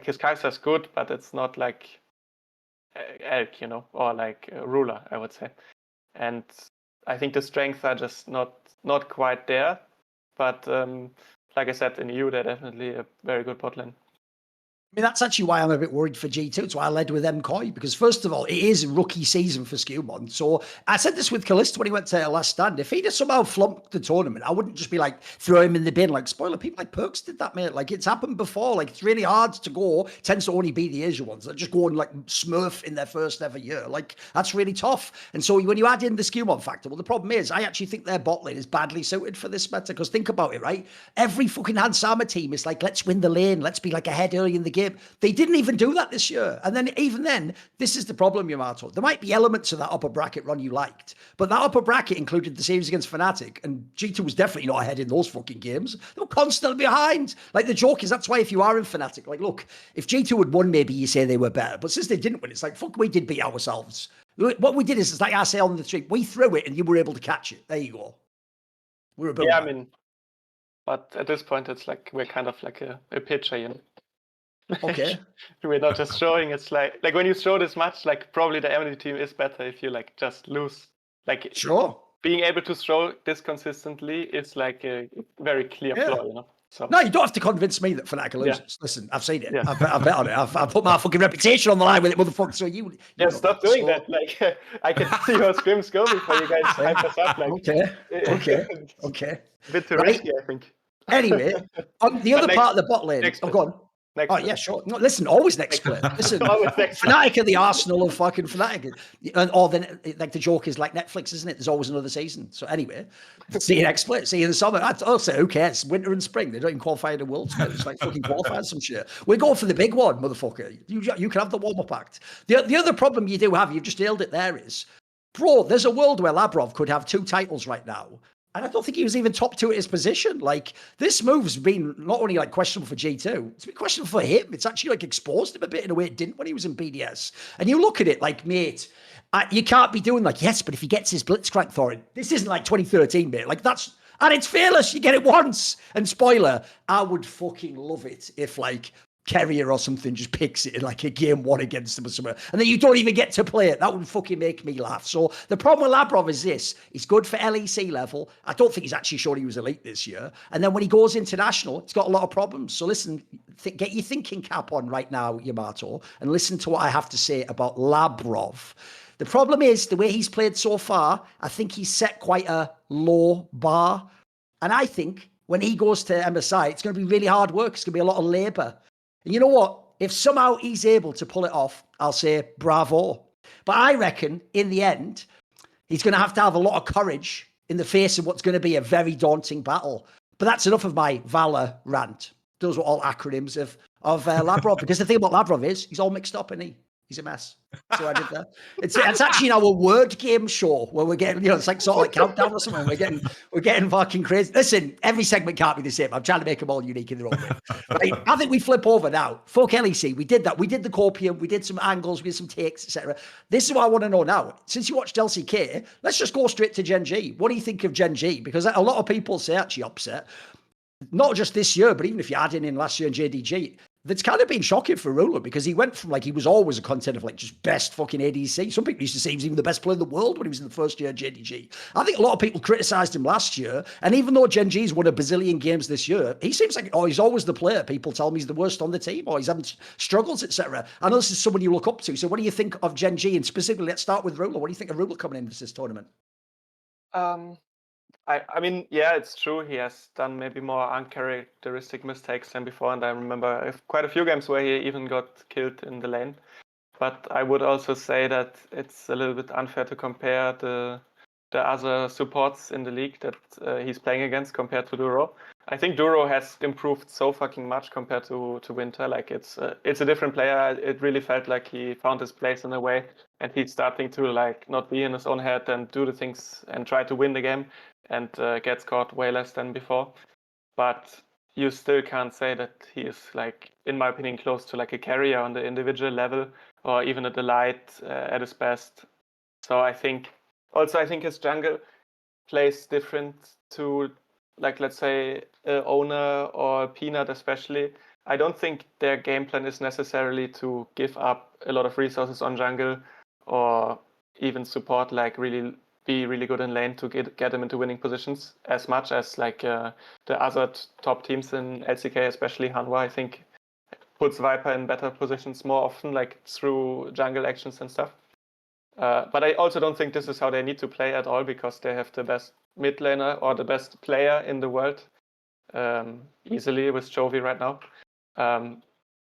his Kaiser is good, but it's not like Elk, or like Ruler, I would say. and I think the strengths are just not quite there. But like I said, in EU, they're definitely a very good bot lane. I mean, that's actually why I'm a bit worried for G2. It's why I led with MCoy, because first of all, it is rookie season for Skewmon. So I said this with Callista when he went to Last Stand. If he'd have somehow flunked the tournament, I wouldn't just be like, throw him in the bin. Like, spoiler, people like Perks did that, mate. Like, it's happened before. Like, it's really hard to go. It tends to only be the Asia ones that just go and like smurf in their first ever year. Like, that's really tough. And so when you add in the Skewmon factor, well, the problem is, I actually think their bot lane is badly suited for this meta. Because think about it, right? Every fucking Hans Sama team is like, let's win the lane. Let's be like ahead early in the game. They didn't even do that this year. And then even then, this is the problem, Yamato. There might be elements of that upper bracket run you liked, but that upper bracket included the series against Fnatic, and G2 was definitely not ahead in those fucking games. They were constantly behind. Like, the joke is, that's why if you are in Fnatic, like, look, if G2 had won, maybe you say they were better. But since they didn't win, it's like, fuck, we did beat ourselves. What we did is, it's like I say on the street, we threw it and you were able to catch it. There you go. We were Yeah, I mean, but at this point, it's like we're kind of like a pitcher, you know. Okay. We're not just showing. It's like when you show this much, like probably the MD team is better if you like just lose. Like, sure. Being able to show this consistently is like a very clear flaw, you know. So no, you don't have to convince me that Fnatic loses. Yeah. Listen, I've seen it. Yeah. I bet on it. I've put my fucking reputation on the line with it, motherfucker. So you stop doing that. Like, I can see your scrims go before you guys hype us up. Like, okay. A bit too risky, I think. Anyway, on the other part of the bot lane. Go on. Yeah, sure. No, listen, always next split. Listen, Fnatic are the Arsenal of fucking Fnatic. Or then, like, the joke is like Netflix, isn't it? There's always another season. So anyway, see you next split. See you in the summer. Also, who cares? Winter and spring. They don't even qualify in the World Split. It's like fucking qualifying some shit. We're going for the big one, motherfucker. You can have the warm-up act. The other problem you do have, you've just nailed it there, is, bro, there's a world where Labrov could have 2 titles right now. And I don't think he was even top 2 at his position. Like, this move's been not only like questionable for G2, it's been questionable for him. It's actually like exposed him a bit in a way it didn't when he was in BDS. And you look at it like, mate, you can't be doing like, yes, but if he gets his Blitzcrank Thorin, this isn't like 2013, mate. Like, and it's fearless. You get it once. And spoiler, I would fucking love it if like Keire or something just picks it in like a game 1 against them or somewhere, and then you don't even get to play it. That would fucking make me laugh. So the problem with Labrov is this: he's good for LEC level. I don't think he's actually shown he was elite this year. And then when he goes international, it's got a lot of problems. So listen, get your thinking cap on right now, Yamato, and listen to what I have to say about Labrov. The problem is the way he's played so far. I think he's set quite a low bar, and I think when he goes to MSI, it's going to be really hard work. It's going to be a lot of labor. And you know what? If somehow he's able to pull it off, I'll say bravo. But I reckon in the end, he's going to have a lot of courage in the face of what's going to be a very daunting battle. But that's enough of my Valor rant. Those were all acronyms of Labrov. Because the thing about Labrov is he's all mixed up, and he's a mess. So I did that. It's actually now a word game show where we're getting, it's like sort of like Countdown or something. We're getting fucking crazy. Listen, every segment can't be the same. I'm trying to make them all unique in their own way. Right? I think we flip over now. Fuck LEC. We did that. We did the Copium. We did some angles. We did some takes, etc. This is what I want to know now. Since you watched LCK, let's just go straight to Gen G. What do you think of Gen G? Because a lot of people say actually upset. Not just this year, but even if you add in last year in JDG, that's kind of been shocking for Ruler, because he went from like, he was always a contender of like just best fucking ADC. Some people used to say he was even the best player in the world when he was in the first year of JDG. I think a lot of people criticized him last year. And even though Gen G's won a bazillion games this year, he seems like, he's always the player. People tell me he's the worst on the team, or he's having struggles, etc. I know this is someone you look up to. So what do you think of Gen G? And specifically, let's start with Ruler. What do you think of Ruler coming into this tournament? I mean, yeah, it's true. He has done maybe more uncharacteristic mistakes than before, and I remember quite a few games where he even got killed in the lane. But I would also say that it's a little bit unfair to compare the other supports in the league that he's playing against compared to Duro. I think Duro has improved so fucking much compared to Winter. Like, it's a different player. It really felt like he found his place in a way, and he's starting to like not be in his own head and do the things and try to win the game, and gets caught way less than before. But you still can't say that he is, like, in my opinion, close to like a carrier on the individual level, or even a delight at his best. So I think his jungle plays different to, like, let's say Owner or Peanut especially. I don't think their game plan is necessarily to give up a lot of resources on jungle or even support like really be really good in lane to get him into winning positions as much as like the other top teams in LCK, especially Hanwha, I think puts Viper in better positions more often, like through jungle actions and stuff. But I also don't think this is how they need to play at all, because they have the best mid laner or the best player in the world easily with Chovy right now.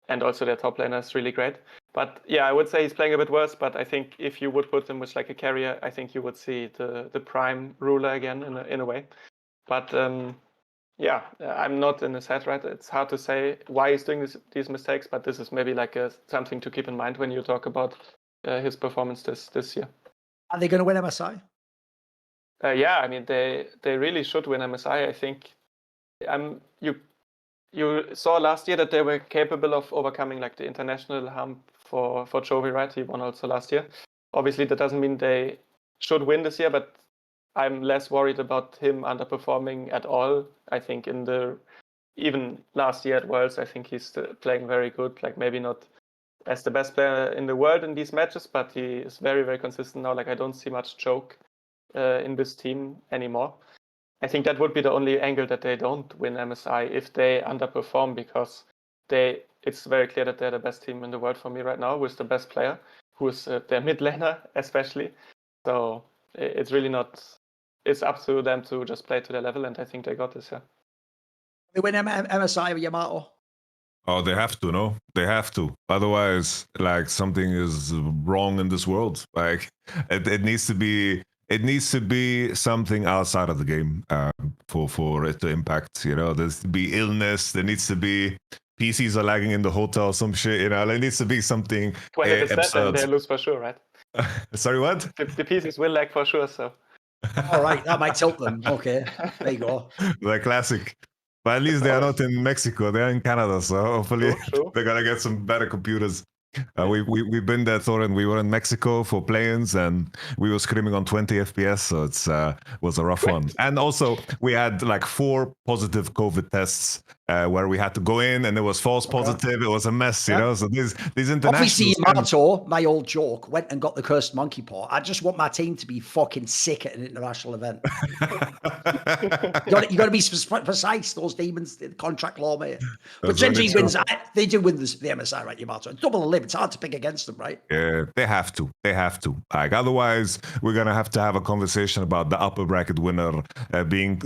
And also their top laner is really great. But yeah, I would say he's playing a bit worse, but I think if you would put him with like a carrier, I think you would see the prime ruler again in a way. But yeah, I'm not in his head, right? It's hard to say why he's doing these mistakes, but this is maybe like something to keep in mind when you talk about his performance this year. Are they going to win MSI? Yeah, I mean they really should win MSI. I think you saw last year that they were capable of overcoming like the international hump for Chovy, right? He won also last year. Obviously, that doesn't mean they should win this year, but I'm less worried about him underperforming at all. I think even last year at Worlds, I think he's playing very good. Like maybe not as the best player in the world in these matches, but he is very, very consistent now. Like I don't see much choke in this team anymore. I think that would be the only angle that they don't win MSI if they underperform, because it's very clear that they're the best team in the world for me right now, with the best player, who is their mid laner especially. So it's really not. It's up to them to just play to their level, and I think they got this. Yeah. They win MSI with Yamato. Oh, they have to, no? They have to. Otherwise, like something is wrong in this world. Like it needs to be. It needs to be something outside of the game for it to impact. You know, there's to be illness. There needs to be PCs are lagging in the hotel, some shit. You know, there needs to be something. When it is that, then they lose for sure, right? Sorry, what? The PCs will lag for sure. So. All right, that might tilt them. Okay, there you go. The classic. But at least they are not in Mexico. They're in Canada, so hopefully True. they're gonna get some better computers. We've been there, Thorin. We were in Mexico for play-ins, and we were screaming on 20 FPS, so it's was a rough one. And also, we had like 4 positive COVID tests where we had to go in, and it was false positive. It was a mess, you know. So these international. Obviously, Yamato, my old joke, went and got the cursed monkey paw. I just want my team to be fucking sick at an international event. you got to be precise. Those demons, the contract law, mate. But Gen G wins. They do win the MSI, right, Yamato? Double the live. It's hard to pick against them, right? Yeah, they have to. They have to. Like otherwise, we're gonna have to have a conversation about the upper bracket winner being.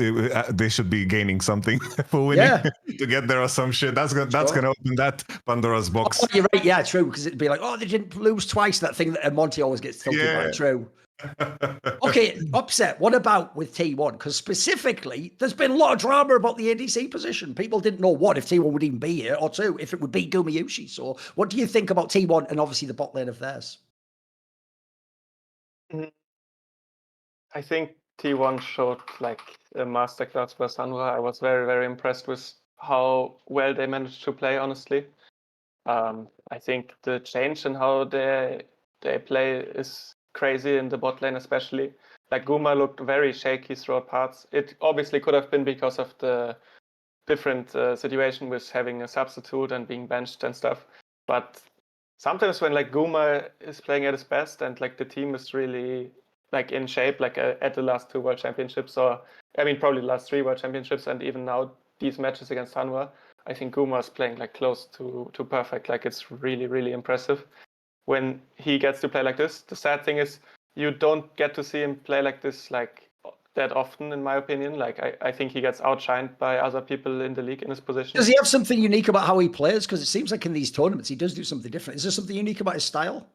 They should be gaining something for winning to get there or some shit. That's gonna open that Pandora's box. Oh, you're right. Yeah, true. Because it'd be like, oh, they didn't lose twice. That thing that Monty always gets tilted by. True. Okay, upset. What about with T1? Because specifically, there's been a lot of drama about the ADC position. People didn't know if T1 would even be here, or 2, if it would be Gumayushi. So what do you think about T1 and obviously the bot lane of theirs? I think T1 showed like a masterclass for Sanhua. I was very, very impressed with how well they managed to play, honestly. I think the change in how they play is crazy in the bot lane, especially. Like Guma looked very shaky throughout parts. It obviously could have been because of the different situation with having a substitute and being benched and stuff. But sometimes when like Guma is playing at his best and like the team is really like in shape, like at the last 2 World Championships, or I mean probably the last 3 World Championships, and even now these matches against Hanwha, I think Guma is playing like close to perfect. Like it's really, really impressive when he gets to play like this. The sad thing is you don't get to see him play like this like that often, in my opinion. Like I think he gets outshined by other people in the league in his position. Does he have something unique about how he plays? Because it seems like in these tournaments he does do something different. Is there something unique about his style?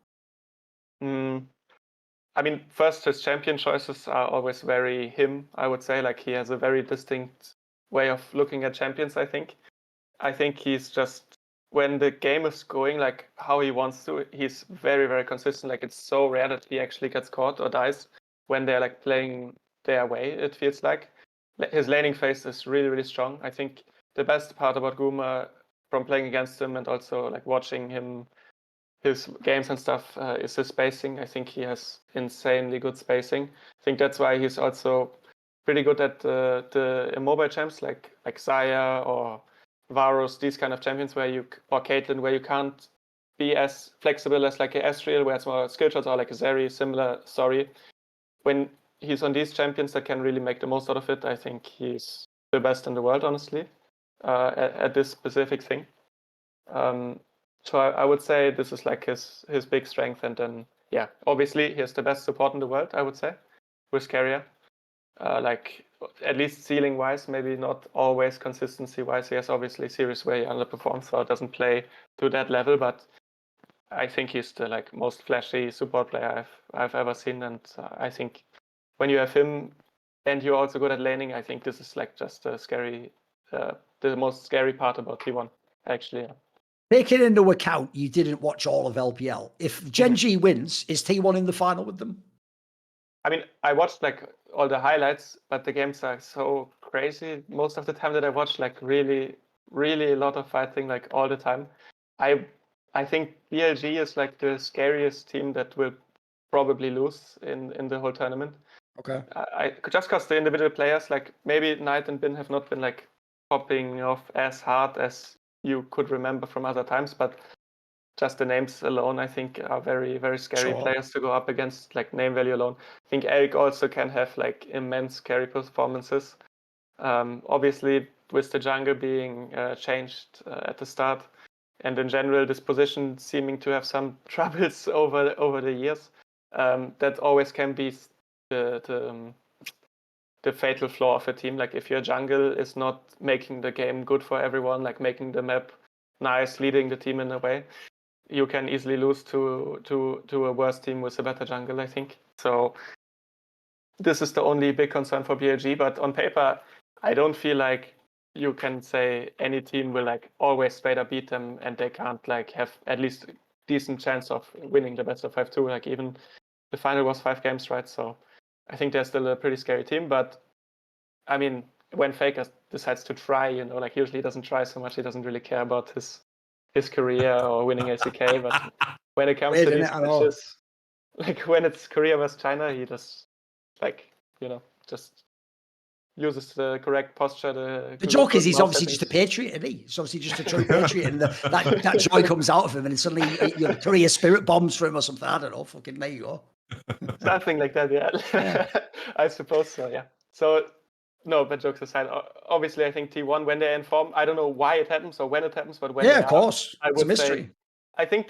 I mean, first, his champion choices are always very him, I would say. Like he has a very distinct way of looking at champions, I think. I think he's just, when the game is going like how he wants to, he's very, very consistent. Like it's so rare that he actually gets caught or dies when they're like playing their way, it feels like. His laning phase is really, really strong. I think the best part about Guma from playing against him and also like watching him, his games and stuff, is his spacing. I think he has insanely good spacing. I think that's why he's also pretty good at the mobile champs like Xayah or Varus, these kind of champions or Caitlyn, where you can't be as flexible as like a Ezreal, where it's more skill shots, or like a very similar story. When he's on these champions that can really make the most out of it. I think he's the best in the world, honestly, at this specific thing. So I would say this is like his big strength. And then, yeah, obviously he has the best support in the world, I would say, with Keire. Like, at least ceiling-wise, maybe not always consistency-wise. He has obviously series where he underperforms, so it doesn't play to that level. But I think he's the like most flashy support player I've ever seen. And I think when you have him and you're also good at laning, I think this is like just a scary, the most scary part about T1, actually. Yeah. Taking into account you didn't watch all of LPL, if Gen G wins, is T1 in the final with them? I mean, I watched like all the highlights, but the games are so crazy most of the time that I watch, like really, really a lot of fighting, like all the time. I think BLG is like the scariest team that will probably lose in the whole tournament. Okay. I just because the individual players, like maybe Knight and Bin have not been like popping off as hard as you could remember from other times, but just the names alone, I think, are very, very scary players to go up against, like name value alone. I think Eric also can have like immense carry performances. Obviously, with the jungle being changed at the start, and in general, this position seeming to have some troubles over the years, that always can be the fatal flaw of a team. Like if your jungle is not making the game good for everyone, like making the map nice, leading the team in a way, you can easily lose to a worse team with a better jungle, I think. So this is the only big concern for BLG, but on paper, I don't feel like you can say any team will like always straight up beat them and they can't like have at least a decent chance of winning the best of 5 too. Like even the final was 5 games, right? So I think they're still a pretty scary team, but I mean, when Faker decides to try, like usually he doesn't try so much. He doesn't really care about his career or winning LCK. But when it comes to these matches, like when it's Korea versus China, he just like, just uses the correct posture. The joke is he's obviously just a patriot, isn't he? He's obviously just a true patriot, and that joy comes out of him, and suddenly the Korea spirit bombs for him or something. I don't know. Fucking there you go. Something like that, yeah. I suppose so, yeah. So, no, but jokes aside, obviously I think T1, when they're in form, I don't know why it happens or when it happens, but when of course. It's a mystery. I think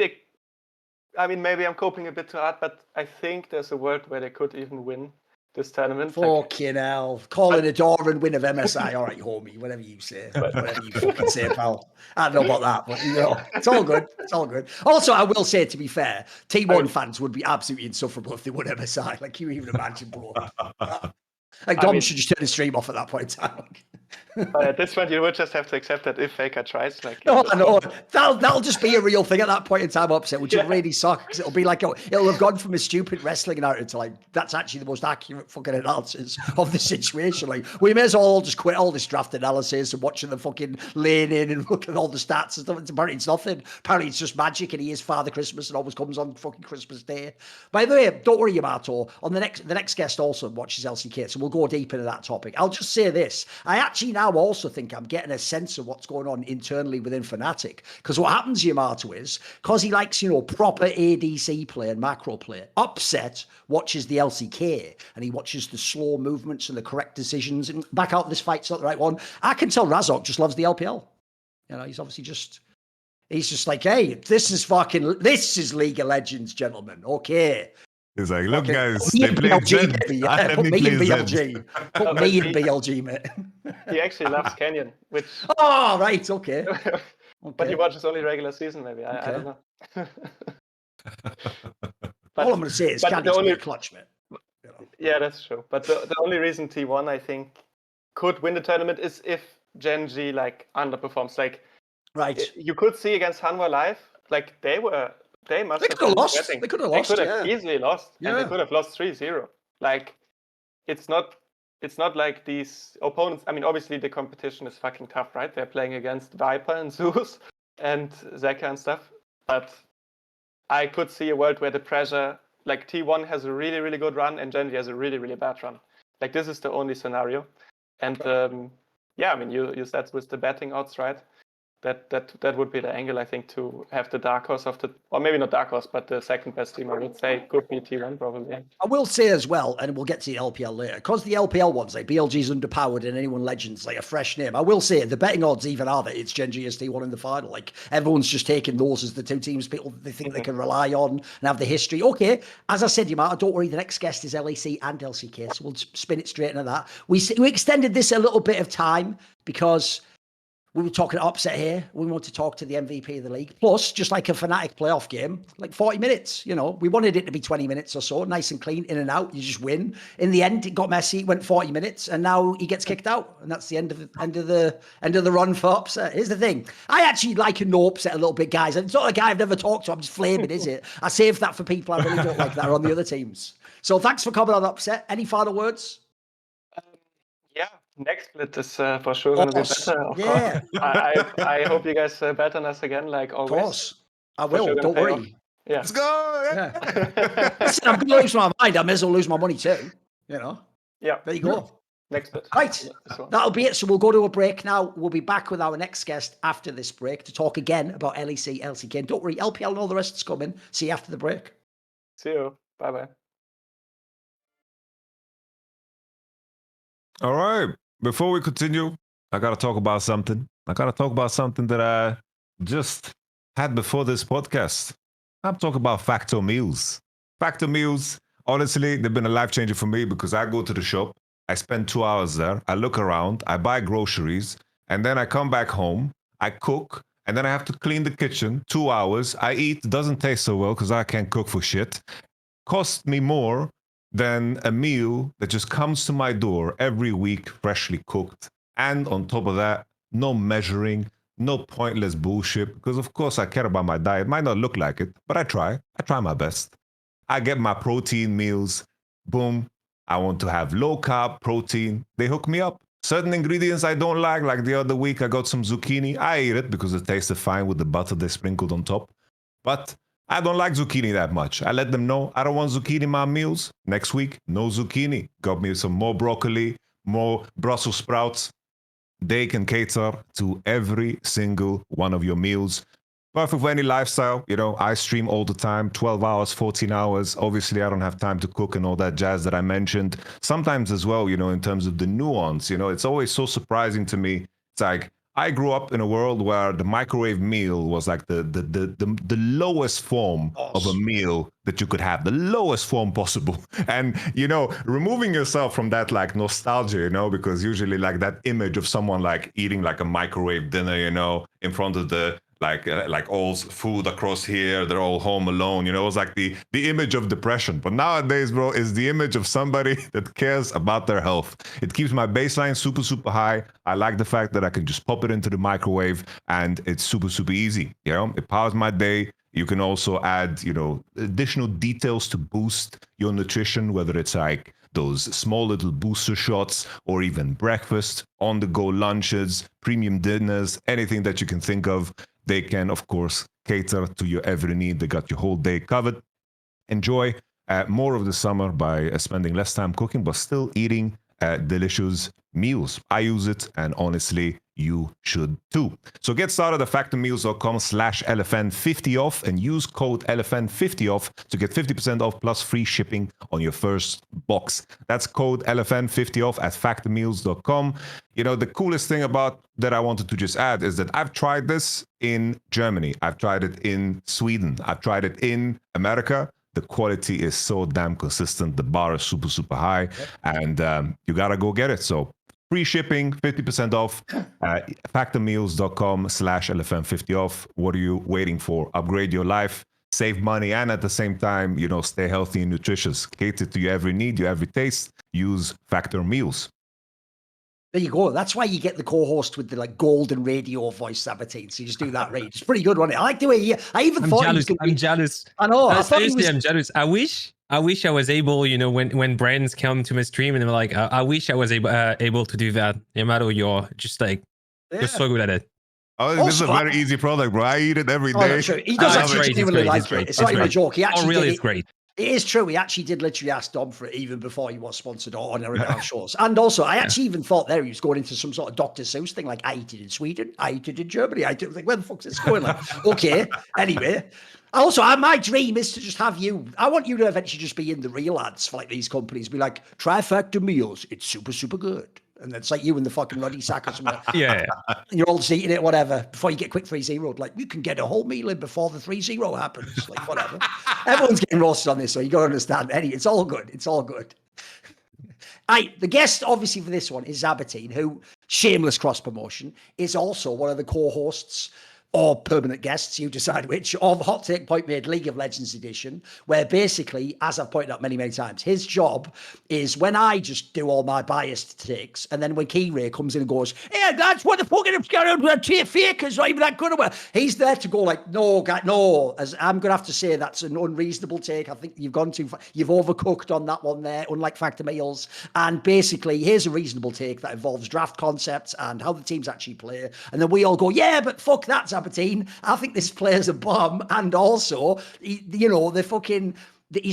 maybe I'm coping a bit too hard, but I think there's a world where they could even win this tournament. Fucking hell. Calling a door and win of MSI. All right, homie, whatever you say. Whatever you fucking say, pal. I don't know about that, but it's all good. It's all good. Also, I will say, to be fair, T1 fans would be absolutely insufferable if they won MSI. Like, you even imagine, bro. Like, Dom should just turn the stream off at that point in time. But at this point, you would just have to accept that if Faker tries. Like, no, I know. That'll just be a real thing at that point in time, Upset, which will really suck, because it'll be like, it'll have gone from a stupid wrestling narrative to like, that's actually the most accurate fucking analysis of the situation. Like, we may as well all just quit all this draft analysis and watching the fucking lane in and looking at all the stats and stuff. Apparently it's nothing. Apparently it's just magic, and he is Father Christmas and always comes on fucking Christmas Day. By the way, don't worry, Yamato. On the next guest also watches LCK, so we'll go deep into that topic. I'll just say this. I actually now also think I'm getting a sense of what's going on internally within Fnatic, because what happens, Yamato, is because he likes proper ADC play and macro play, Upset watches the LCK and he watches the slow movements and the correct decisions and back out, this fight's not the right one. I can tell Razok just loves the LPL. He's obviously he's just like, hey, this is League of Legends, gentlemen. Okay. He's like, look, guys, they play BLG. Put me in BLG. Put me in BLG, mate. He actually loves Canyon, which... Oh, right, okay. But he watches only regular season, maybe. I don't know. All I'm going to say is Canyon's only clutch, mate. Yeah, that's true. But the only reason T1, I think, could win the tournament is if Gen G, like, underperforms. Like, right. You could see against Hanwha Live, like, they could have lost. They could have lost. They could have easily lost. Yeah. And they could have lost 3-0. Like, it's not like these opponents. I mean, obviously the competition is fucking tough, right? They're playing against Viper and Zeus and Zeka and stuff. But I could see a world where the pressure, like T1 has a really, really good run and Gen G has a really, really bad run. Like, this is the only scenario. And I mean, you said with the betting odds, right? that would be the angle, I think, to have the dark horse of the, or maybe not dark horse, but the second best team, I would say, could be T1 probably. I will say as well, and we'll get to the LPL later, because the LPL ones, like BLG's underpowered and anyone Legends, like a fresh name. I will say the betting odds even are that it's Gen G as T1 in the final. Like everyone's just taking those as the two teams people they think they can rely on and have the history. Okay, as I said, Yamato, don't worry, the next guest is LEC and LCK, so we'll spin it straight into that. We extended this a little bit of time because we were talking upset here. We want to talk to the MVP of the league. Plus, just like a Fnatic playoff game, like 40 minutes. You know, we wanted it to be 20 minutes or so, nice and clean, in and out. You just win. In the end, it got messy. It went 40 minutes, and now he gets kicked out, and that's the end of the run for upset. Here's the thing: I actually like a no upset a little bit, guys. It's not a guy I've never talked to. I'm just flaming, is it? I saved that for people I really don't like that are on the other teams. So thanks for coming on upset. Any final words? Yeah. Next split is for sure going to be better. Of course. I hope you guys bet on us again, like always. Of course. I will. Don't worry. Off. Yeah. Let's go. Yeah. Listen, I'm going to lose my mind. I may as well lose my money too. You know? Yeah. There you go. Next split. Right. That'll be it. So we'll go to a break now. We'll be back with our next guest after this break to talk again about LEC, LCK. And don't worry, LPL and all the rest is coming. See you after the break. See you. Bye-bye. All right. Before we continue, I got to talk about something. I got to talk about something that I just had before this podcast. I'm talking about Factor Meals. Factor Meals, honestly, they've been a life changer for me because I go to the shop, I spend 2 hours there, I look around, I buy groceries, and then I come back home, I cook, and then I have to clean the kitchen, 2 hours. I eat, doesn't taste so well because I can't cook for shit. Cost me more than a meal that just comes to my door every week, freshly cooked. And on top of that, no measuring, no pointless bullshit. Because of course I care about my diet. Might not look like it, but I try my best. I get my protein meals. Boom. I want to have low carb protein. They hook me up. Certain ingredients I don't like the other week I got some zucchini. I ate it because it tasted fine with the butter they sprinkled on top. But I don't like zucchini that much. I let them know I don't want zucchini in my meals. Next week, no zucchini. Got me some more broccoli, more Brussels sprouts. They can cater to every single one of your meals. Perfect for any lifestyle. You know, I stream all the time, 12 hours, 14 hours. Obviously, I don't have time to cook and all that jazz that I mentioned. Sometimes as well, you know, in terms of the nuance, you know, it's always so surprising to me. It's like, I grew up in a world where the microwave meal was like the lowest form of a meal that you could have, the lowest form possible. And, you know, removing yourself from that like nostalgia, you know, because usually like that image of someone like eating like a microwave dinner, you know, in front of the like all food across here, they're all home alone, you know, it was like the image of depression. But nowadays, bro, is the image of somebody that cares about their health. It keeps my baseline super high. I like the fact that I can just pop it into the microwave and it's super easy, you know, it powers my day. You can also add, you know, additional details to boost your nutrition, whether it's like those small little booster shots or even breakfast, on-the-go lunches, premium dinners, anything that you can think of. They can, of course, cater to your every need. They got your whole day covered. Enjoy more of the summer by spending less time cooking, but still eating delicious meals. I use it, and honestly, you should too. So get started at factormeals.com/LFN50off and use code LFN50off to get 50% off plus free shipping on your first box. That's code LFN50off at factormeals.com. You know, the coolest thing about that I wanted to just add is that I've tried this in Germany. I've tried it in Sweden. I've tried it in America. The quality is so damn consistent. The bar is super high, and you gotta go get it. So free shipping, 50% off, factormeals.com/LFN50off. What are you waiting for? Upgrade your life, save money, and at the same time, you know, stay healthy and nutritious. Cater to your every need, your every taste. Use Factor Meals. There you go. That's why you get the co-host with the like golden radio voice, Zaboutine. So you just do that right. It's pretty good, wasn't it? I like the way he. I even thought jealous. he was I'm jealous. I know. I thought seriously, I'm jealous. I wish I was able, you know, when brands come to my stream and they're like, I wish I was able to do that. Yamato, you're just like, you're so good at it. Oh, this is a very easy product, bro. I eat it every day. Sure. He does actually genuinely like it. It's not even a joke. He actually really, it's great. It is true. He actually did literally ask Dom for it even before he was sponsored on our shows. And also, I actually even thought there he was going into some sort of Dr. Seuss thing, like I eat it in Sweden, I eat it in Germany. I did like, where the fuck's this going? Like, okay. Anyway. Also, my dream is to just have you. I want you to eventually just be in the real ads for like these companies. Be like, Trifecta meals. It's super, super good. And it's like you and the fucking Roddy Sack or something. Yeah. And you're all just eating it, whatever, before you get quick 3-0. Like, you can get a whole meal in before the 3-0 happens. Like, whatever. Everyone's getting roasted on this, so you got to understand. It's all good. It's all good. The guest, obviously, for this one is Zaboutine, who, shameless cross-promotion, is also one of the co-hosts or permanent guests, you decide which, of Hot Take Point Made League of Legends edition, where basically, as I've pointed out many, many times, his job is when I just do all my biased takes, and then when Keire comes in and goes, "Yeah, that's what the fucking fakers not even that good about," he's there to go like, "No, guy, no," as I'm going to have to say that's an unreasonable take. I think you've gone too far. You've overcooked on that one there, unlike Factor Meals. And basically, here's a reasonable take that involves draft concepts and how the teams actually play. And then we all go, "Yeah, but fuck that, Zaboutine. I think this player's a bomb." And also, he's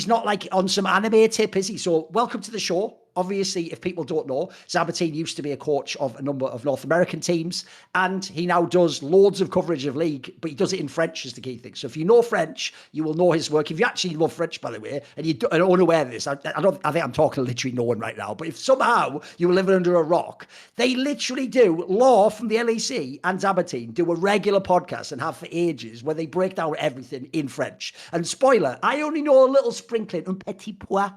not like on some anime tip, is he? So welcome to the show. Obviously, if people don't know, Zaboutine used to be a coach of a number of North American teams, and he now does loads of coverage of league, but he does it in French is the key thing. So if you know French, you will know his work. If you actually love French, by the way, and you're unaware of this, I think I'm talking to literally no one right now, but if somehow you were living under a rock, they literally do, Law from the LEC and Zaboutine do a regular podcast and have for ages where they break down everything in French. And spoiler, I only know a little sprinkling, un petit pois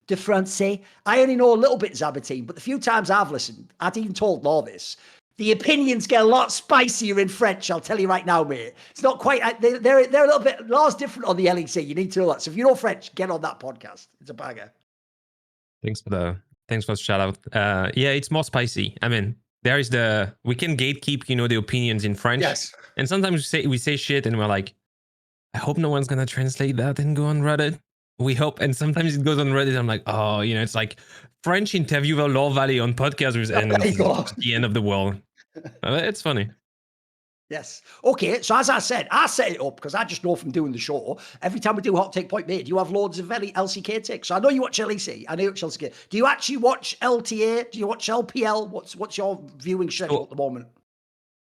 de français. I only know a little bit Zaboutine, but the few times I've listened, I'd even told Law this. The opinions get a lot spicier in French, I'll tell you right now, mate. It's not quite, they're a little bit, Law's different on the LEC. You need to know that. So if you know French, get on that podcast. It's a banger. Thanks for the shout out. Yeah, it's more spicy. I mean, we can gatekeep, the opinions in French. Yes. And sometimes we say shit and we're like, I hope no one's gonna translate that and go on Reddit. We hope. And sometimes it goes on Reddit. I'm like, oh, it's like French interviewer Law Valley on podcast, and it's the end of the world. It's funny. Yes. Okay. So as I said, I set it up because I just know from doing the show. Every time we do Hot Take Point Made, you have loads of LCK takes. So I know you watch LEC. I know you watch LCK. Do you actually watch LTA? Do you watch LPL? What's your viewing schedule at the moment?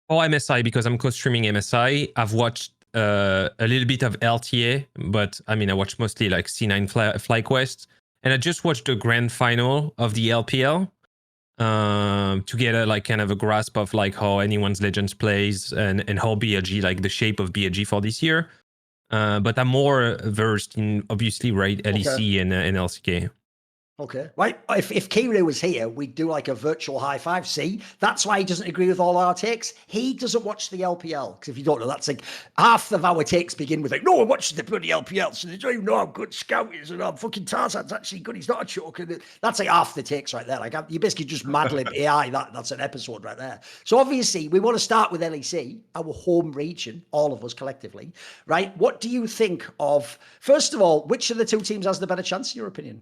Oh, MSI, because I'm co-streaming MSI. I've watched a little bit of LTA, but I mean, I watch mostly like C9 FlyQuest, and I just watched the grand final of the LPL to get a kind of a grasp of like how anyone's Legends plays and how BLG, like the shape of BLG for this year. But I'm more versed in obviously LEC and LCK. Okay. Right. If Keire was here, we'd do like a virtual high five. See, that's why he doesn't agree with all our takes. He doesn't watch the LPL. Because if you don't know, that's like half of our takes begin with like, no one watches the bloody LPL. So they don't even know how good Scout is and how fucking Tarzan's actually good. He's not a choke. And that's like half the takes right there. Like you basically just madlib AI. That's an episode right there. So obviously we want to start with LEC, our home region, all of us collectively, right? What do you think of, first of all, which of the two teams has the better chance in your opinion?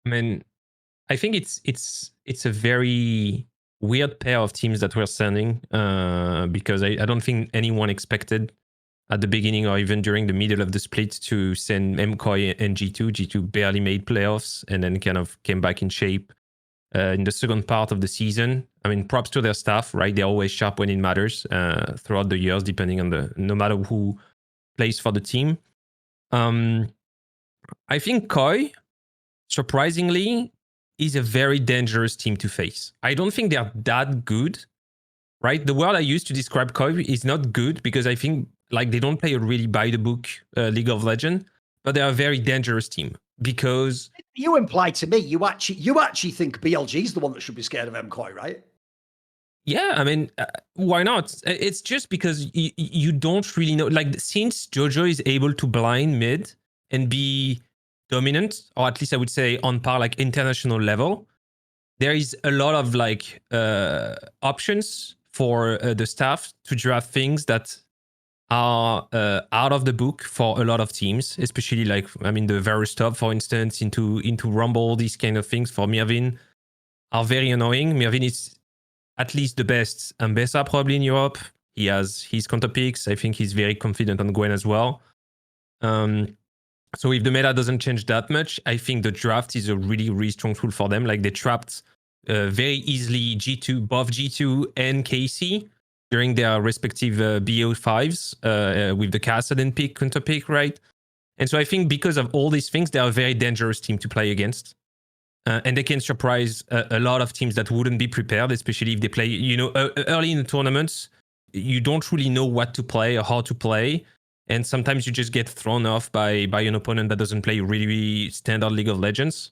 I mean, I think it's a very weird pair of teams that we're sending because I don't think anyone expected at the beginning or even during the middle of the split to send MKOI and G2. G2 barely made playoffs and then kind of came back in shape in the second part of the season. I mean, props to their staff, right? They're always sharp when it matters throughout the years, depending on no matter who plays for the team. I think KOI, surprisingly, is a very dangerous team to face. I don't think they're that good, right? The word I used to describe KOI is not good because I think like they don't play a really by the book League of Legends, but they're a very dangerous team because you implied to me you actually think BLG is the one that should be scared of MKOI, right? Yeah, I mean, why not? It's just because you don't really know. Like since JoJo is able to blind mid and be dominant, or at least I would say on par, like international level, there is a lot of like options for the staff to draft things that are out of the book for a lot of teams, especially like, I mean, the Varus top, for instance, into Rumble, these kind of things for Myrvin are very annoying. Myrvin is at least the best Ambessa probably in Europe. He has his counter picks. I think he's very confident on Gwen as well. So if the meta doesn't change that much, I think the draft is a really, really strong tool for them. Like they trapped very easily G2, both G2 and KC during their respective BO5s with the Kassadin pick, counter pick, right? And so I think because of all these things, they are a very dangerous team to play against. And they can surprise a lot of teams that wouldn't be prepared, especially if they play, early in the tournaments, you don't really know what to play or how to play. And sometimes you just get thrown off by an opponent that doesn't play really standard League of Legends.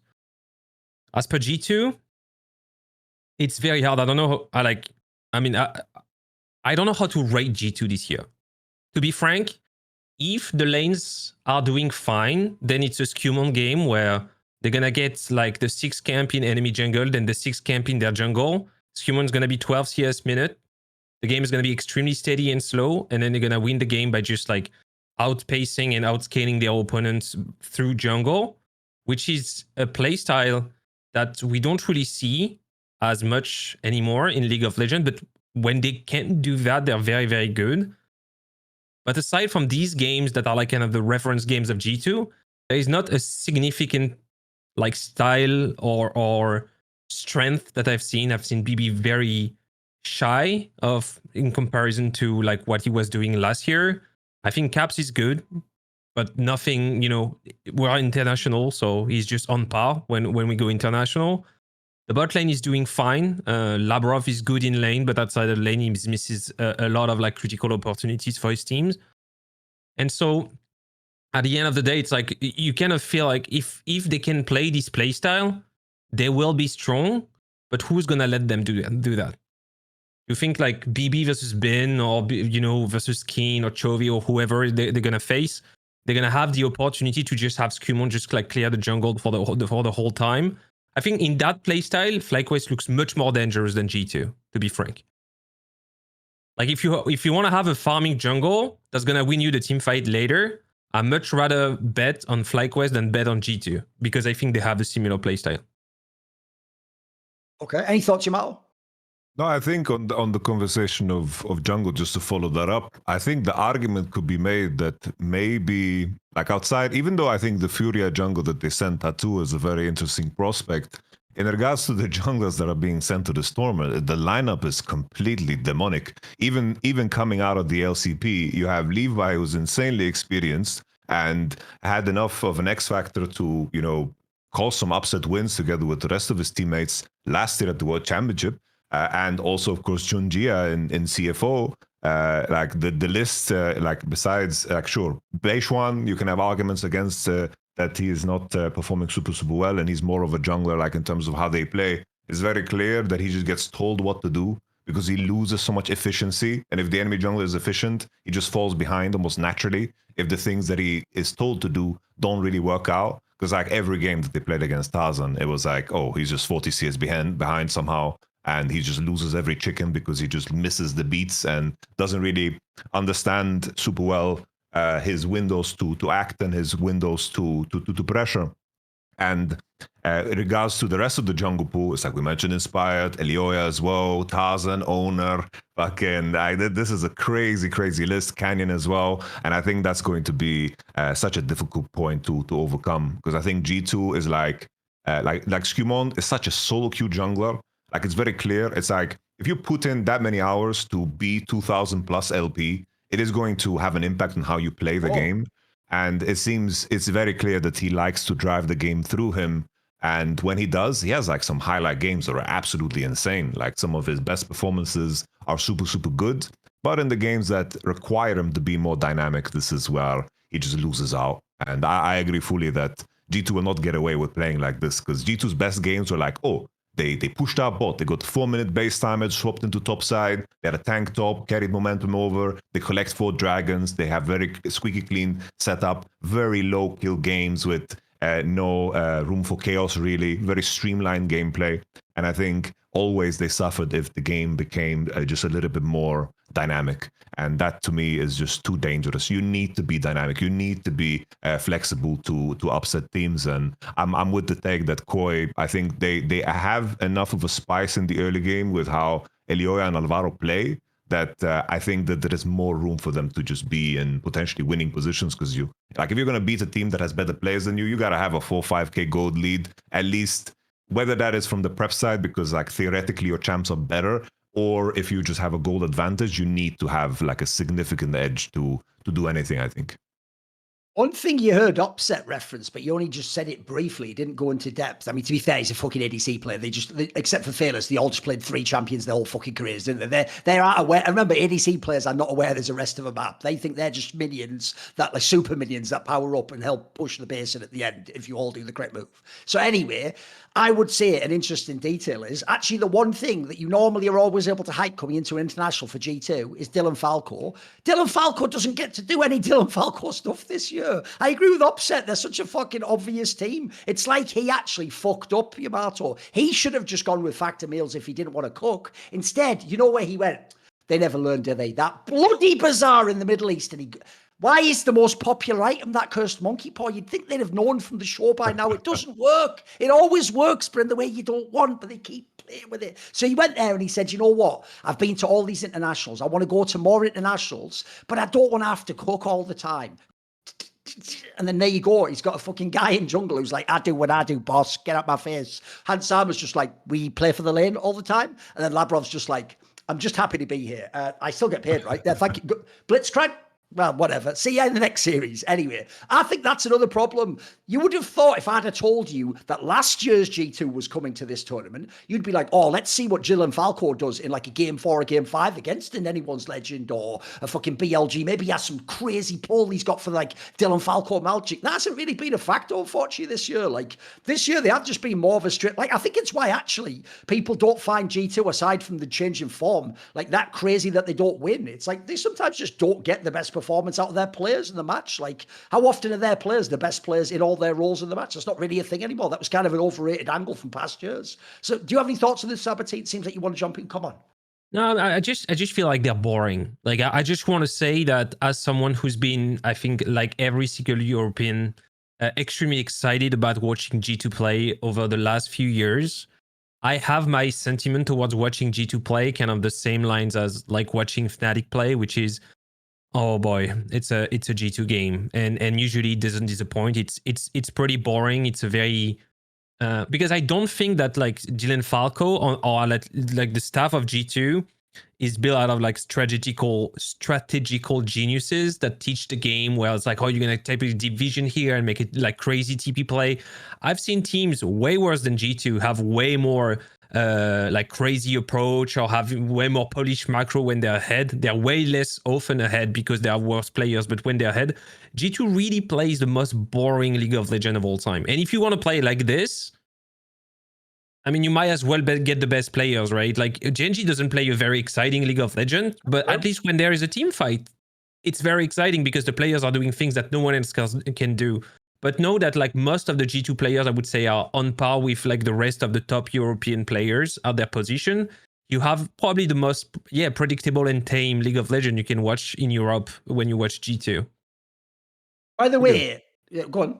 As per G2, it's very hard. I don't know. I don't know how to rate G2 this year. To be frank, if the lanes are doing fine, then it's a Skumon game where they're going to get like the 6 camp in enemy jungle, then the 6 camp in their jungle. Skumon's going to be 12 CS minute. The game is going to be extremely steady and slow, and then they're going to win the game by just like outpacing and outscaling their opponents through jungle, which is a playstyle that we don't really see as much anymore in League of Legends. But when they can do that, they're very, very good. But aside from these games that are like kind of the reference games of G2, there is not a significant like style or strength that I've seen. I've seen BB very shy of in comparison to like what he was doing last year. I think Caps is good, but nothing, we're international, so he's just on par when we go international. The bot lane is doing fine. Labrov is good in lane, but outside the lane, he misses a lot of like critical opportunities for his teams. And so at the end of the day, it's like you kind of feel like if they can play this playstyle, they will be strong, but who's going to let them do that? You think like BB versus Bin or, versus Keen or Chovy or whoever they're going to face, they're going to have the opportunity to just have Skumon just like clear the jungle for the whole time. I think in that playstyle, FlyQuest looks much more dangerous than G2, to be frank. Like if you want to have a farming jungle that's going to win you the team fight later, I'd much rather bet on FlyQuest than bet on G2 because I think they have a similar playstyle. Okay. Any thoughts, Yamato? No, I think on the conversation of jungle, just to follow that up, I think the argument could be made that maybe like outside, even though I think the Furia jungle that they sent Tattoo is a very interesting prospect, in regards to the junglers that are being sent to this tournament, the lineup is completely demonic. Even coming out of the LCP, you have Levi, who's insanely experienced and had enough of an X factor to, call some upset wins together with the rest of his teammates last year at the World Championship. And also, of course, Junjia in CFO, like the list, like besides, like sure, Beishuan, you can have arguments against that he is not performing super well, and he's more of a jungler, like in terms of how they play. It's very clear that he just gets told what to do because he loses so much efficiency. And if the enemy jungler is efficient, he just falls behind almost naturally if the things that he is told to do don't really work out. Because like every game that they played against Tarzan, it was like, oh, he's just 40 CS behind somehow. And he just loses every chicken because he just misses the beats and doesn't really understand super well his windows to act and his windows to pressure. And in regards to the rest of the jungle pool, it's like we mentioned Inspired, Elioya as well, Tarzan, Owner, fucking, this is a crazy, crazy list, Canyon as well. And I think that's going to be such a difficult point to overcome because I think G2 is like Skumon is such a solo queue jungler. Like it's very clear. It's like if you put in that many hours to be 2000 plus LP, it is going to have an impact on how you play the game. And it seems it's very clear that he likes to drive the game through him. And when he does, he has like some highlight games that are absolutely insane. Like some of his best performances are super, super good. But in the games that require him to be more dynamic, this is where he just loses out. And I agree fully that G2 will not get away with playing like this because G2's best games were like, oh, They pushed out bot. They got 4-minute base damage, swapped into top side. They had a tank top, carried momentum over. They collect 4 dragons. They have very squeaky clean setup, very low kill games with no room for chaos, really. Very streamlined gameplay. And I think always they suffered if the game became just a little bit more dynamic. And that to me is just too dangerous. You need to be dynamic. You need to be flexible to upset teams. And I'm with the take that Koi, I think they have enough of a spice in the early game with how Elioya and Alvaro play, that I think that there is more room for them to just be in potentially winning positions, because you, like, if you're going to beat a team that has better players than you got to have a 4-5k gold lead, at least, whether that is from the prep side, because like theoretically your champs are better, or if you just have a gold advantage, you need to have like a significant edge to do anything, I think. One thing you heard Upset reference, but you only just said it briefly. You didn't go into depth. I mean, to be fair, he's a fucking ADC player. Except for Fearless, they all just played 3 champions their whole fucking careers, didn't they? They aren't aware. I remember ADC players are not aware there's a rest of a map. They think they're just minions, that like super minions that power up and help push the base in at the end if you all do the correct move. So anyway, I would say an interesting detail is actually the one thing that you normally are always able to hype coming into an international for G2 is Dylan Falco. Dylan Falco doesn't get to do any Dylan Falco stuff this year. I agree with Upset. They're such a fucking obvious team. It's like he actually fucked up Yamato. He should have just gone with factor meals if he didn't want to cook. Instead, you know where he went? They never learned, do they? That bloody bazaar in the Middle East. And why is the most popular item that cursed monkey paw? You'd think they'd have known from the show by now. It doesn't work. It always works, but in the way you don't want, but they keep playing with it. So he went there and he said, you know what? I've been to all these internationals. I want to go to more internationals, but I don't want to have to cook all the time. And then there you go. He's got a fucking guy in jungle who's like, I do what I do, boss. Get out my face. Hans Sama's just like, we play for the lane all the time. And then Labrov's just like, I'm just happy to be here. I still get paid, right? Yeah, thank you. Blitzcrank. Well, whatever. See you in the next series. Anyway, I think that's another problem. You would have thought if I'd have told you that last year's G2 was coming to this tournament, you'd be like, oh, let's see what Dylan Falco does in like a game 4 or game 5 against an anyone's legend or a fucking BLG. Maybe he has some crazy pull he's got for like Dylan Falco magic. That hasn't really been a factor, unfortunately, this year. Like this year, they have just been more of a strip. Like I think it's why actually people don't find G2, aside from the change in form, like that crazy that they don't win. It's like they sometimes just don't get the best performance out of their players in the match. Like how often are their players the best players in all their roles in the match? That's not really a thing anymore. That was kind of an overrated angle from past years. So do you have any thoughts on this, Zaboutine? It seems like you want to jump in. Come on. No, I just feel like they're boring. Like I just want to say that as someone who's been, I think, like every single European, extremely excited about watching G2 play over the last few years, I have my sentiment towards watching G2 play kind of the same lines as like watching Fnatic play, which is, oh boy, it's a G2 game, and usually it doesn't disappoint. It's pretty boring. It's a very because I don't think that like Dylan Falco or like the staff of G2 is built out of like strategical geniuses that teach the game, where it's like, oh, you're gonna type a deep vision here and make it like crazy TP play. I've seen teams way worse than G2 have way more like crazy approach or have way more polished macro when they're ahead. They're way less often ahead because they are worse players, but when they're ahead, G2 really plays the most boring League of Legends of all time. And if you want to play like this, I mean, you might as well get the best players, right? Like Genji doesn't play a very exciting League of Legends, but at least when there is a team fight, it's very exciting because the players are doing things that no one else can do. But know that like most of the G2 players, I would say, are on par with like the rest of the top European players at their position. You have probably the most predictable and tame League of Legends you can watch in Europe when you watch G2. By the way, go on.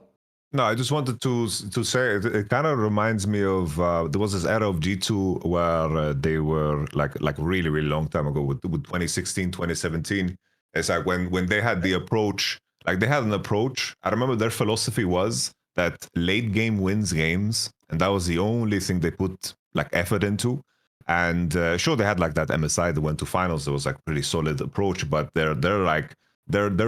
No, I just wanted to say it kind of reminds me of there was this era of G2 where they were like really long time ago with 2016, 2017. It's like when they had the approach. Like they had an approach. I remember their philosophy was that late game wins games, and that was the only thing they put like effort into. And sure, they had like that MSI that went to finals. There was like pretty solid approach, but their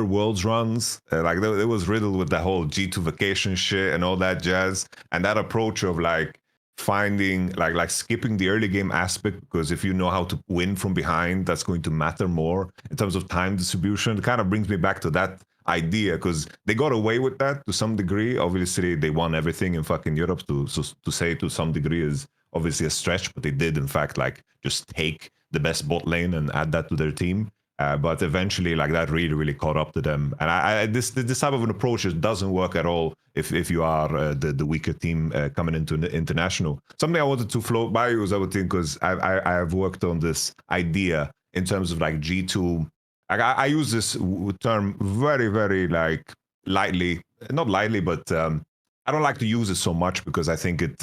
worlds runs like it was riddled with the whole G2 vacation shit and all that jazz. And that approach of like finding like skipping the early game aspect, because if you know how to win from behind, that's going to matter more in terms of time distribution. It kind of brings me back to that idea, because they got away with that to some degree. Obviously they won everything in fucking Europe, to say to some degree is obviously a stretch, but they did in fact like just take the best bot lane and add that to their team. But eventually like that really caught up to them. And this type of an approach doesn't work at all if you are the weaker team coming into the international. Something I wanted to float by you, Zaboutine, because I have worked on this idea in terms of like G2. I use this term very like lightly, not lightly, but I don't like to use it so much because I think it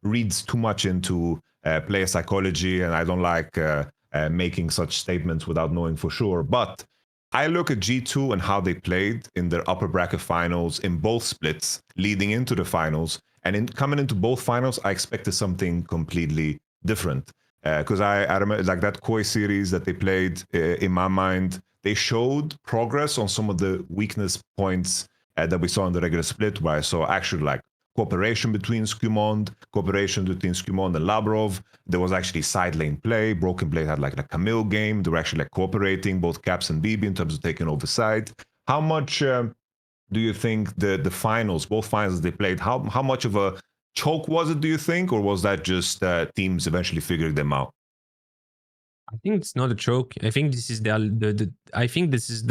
reads too much into player psychology, and I don't like making such statements without knowing for sure. But I look at G2 and how they played in their upper bracket finals in both splits leading into the finals. And in coming into both finals, I expected something completely different. Because I remember like that Koi series that they played, in my mind, they showed progress on some of the weakness points that we saw in the regular split, where I saw actually like cooperation between Skumond, cooperation between Skumond and Labrov. There was actually side lane play. Broken Blade had like a Camille game. They were actually like cooperating, both Caps and BB, in terms of taking over side. How much do you think the finals, both finals they played, how much of a choke was it, do you think? Or was that just teams eventually figuring them out? I think it's not a choke. I think this is I think this is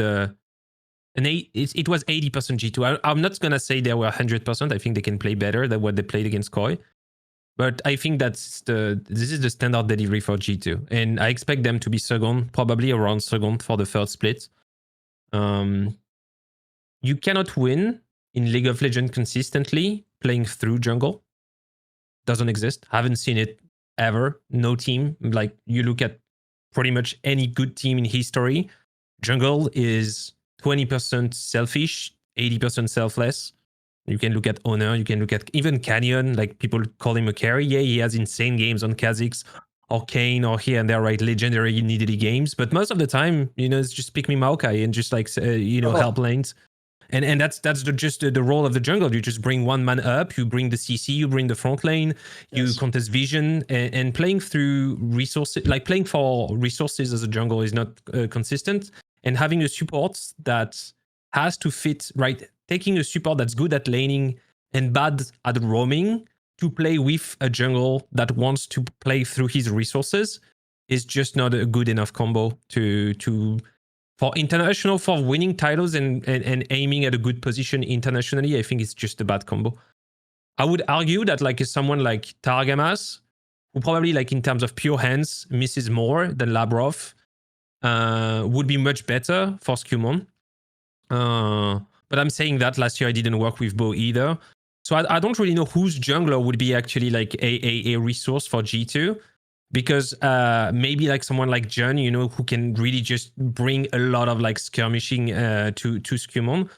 it was 80% G2. I'm not gonna say they were 100%. I think they can play better than what they played against Koi. But I think this is the standard delivery for G2. And I expect them to be second, probably around second for the third split. You cannot win in League of Legends consistently playing through jungle. Doesn't exist. Haven't seen it ever. No team. Like, you look at pretty much any good team in history, jungle is 20% selfish, 80% selfless. You can look at Honor, you can look at even Canyon, like people call him a carry. Yeah, he has insane games on Kha'Zix or Kane or here and there, right? Legendary needly games. But most of the time, it's just pick me Maokai and just like, help lanes. And that's just the role of the jungle. You just bring one man up, you bring the CC, you bring the front lane, you contest vision, and playing through resources, like playing for resources as a jungle is not consistent. And having a support that has to fit, right? Taking a support that's good at laning and bad at roaming to play with a jungle that wants to play through his resources is just not a good enough combo for international, for winning titles and aiming at a good position internationally. I think it's just a bad combo. I would argue that like someone like Targamas, who probably like in terms of pure hands misses more than Labrov, would be much better for Skumon. But I'm saying that last year I didn't work with Bo either. So I don't really know whose jungler would be actually like a resource for G2. Because maybe like someone like Jun, who can really just bring a lot of like skirmishing to Skumon.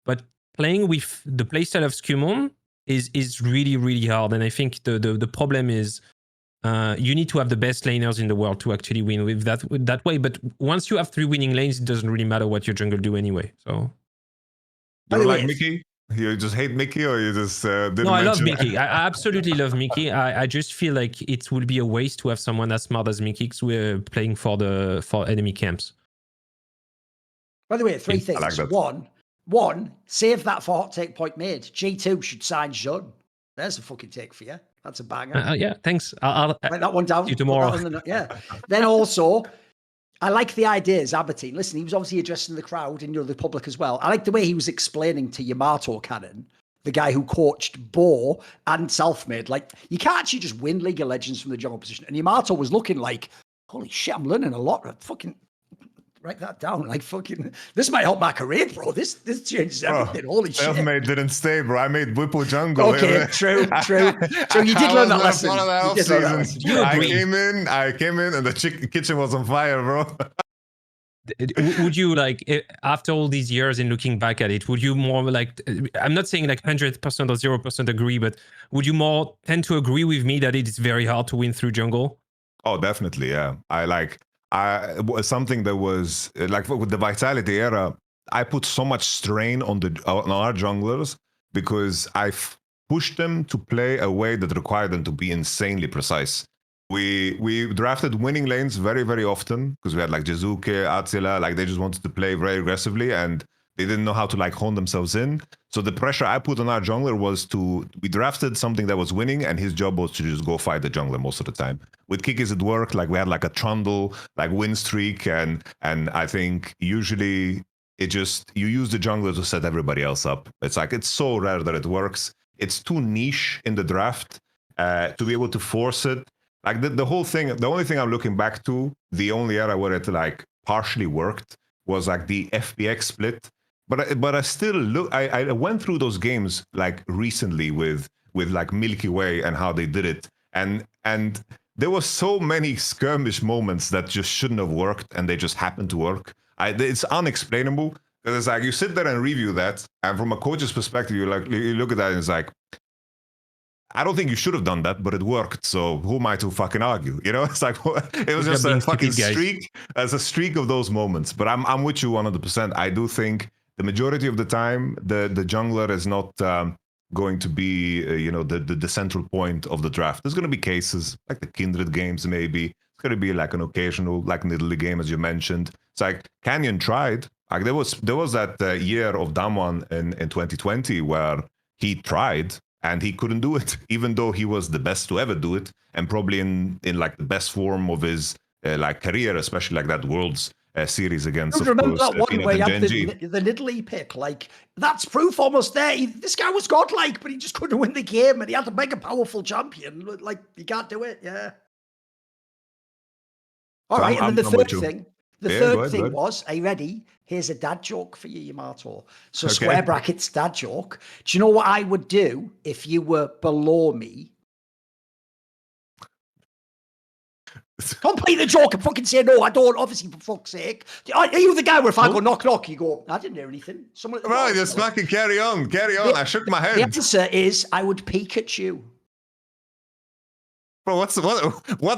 But playing with the playstyle of Skumon is really, really hard. And I think the problem is you need to have the best laners in the world to actually win with that way. But once you have 3 winning lanes, it doesn't really matter what your jungle do anyway. So you don't like Mickey? You just hate Mickey, or you just didn't No, I love mention Mickey. I absolutely love Mickey. I just feel like it would be a waste to have someone as smart as Mickey because we're playing for enemy camps. By the way, 3 things. like that. One, save that for hot take point made. G2 should sign Jun. There's a fucking take for you. That's a banger. Yeah, thanks. I'll write that one down. See you tomorrow. Then also, I like the idea, Zaboutine. Listen, he was obviously addressing the crowd and the public as well. I like the way he was explaining to Yamato Cannon, the guy who coached Bo and Selfmade. Like, you can't actually just win League of Legends from the jungle position. And Yamato was looking like, holy shit, I'm learning a lot. Fucking write that down. Like, fucking, this might help my career, bro. This changes everything. Holy shit. Selfmade didn't stay, bro. I made Whipple jungle. Okay, true. So you did learn that lesson. I came in and the kitchen was on fire, bro. Would you like, after all these years and looking back at it, would you more like, I'm not saying like 100% or 0% agree, but would you more tend to agree with me that it is very hard to win through jungle? Oh, definitely, yeah. Something that was like with the Vitality era, I put so much strain on our junglers because I pushed them to play a way that required them to be insanely precise. We drafted winning lanes very, very often because we had like Jizuke, Atsila, like they just wanted to play very aggressively and they didn't know how to like hone themselves in. So the pressure I put on our jungler was we drafted something that was winning and his job was to just go fight the jungler most of the time. With Kikis it worked, like we had like a Trundle, like win streak and I think usually you use the jungler to set everybody else up. It's like, it's so rare that it works. It's too niche in the draft to be able to force it. Like the whole thing, the only thing I'm looking back to, the only era where it like partially worked was like the FPX split. But I still look, I went through those games like recently with like Milky Way and how they did it. And there were so many skirmish moments that just shouldn't have worked, and they just happened to work. It's unexplainable. Because it's like you sit there and review that, and from a coach's perspective, you look at that and it's like, I don't think you should have done that, but it worked. So who am I to fucking argue? You know, it's like it was just a fucking streak. As a streak of those moments. But I'm with you 100%. I do think the majority of the time, the jungler is not going to be the central point of the draft. There's going to be cases like the Kindred games, maybe. It's going to be like an occasional like Nidalee game, as you mentioned. It's like Canyon tried. Like there was that year of Damwon in 2020 where he tried and he couldn't do it, even though he was the best to ever do it, and probably in like the best form of his like career, especially like that Worlds series against. I remember that one where you had the Nidalee pick. Like that's proof almost there. This guy was godlike, but he just couldn't win the game, and he had a mega powerful champion. Like you can't do it. Yeah. All right, and then the third thing. The third thing was, are you ready? Here's a dad joke for you, Yamato. So square brackets dad joke. Do you know what I would do if you were below me? Complete the joke and fucking say no, I don't, obviously, for fuck's sake. Are you the guy where if I go knock knock, you go, I didn't hear anything? Right, just fucking carry on. I shook my head. The answer is I would peek at you. Bro, what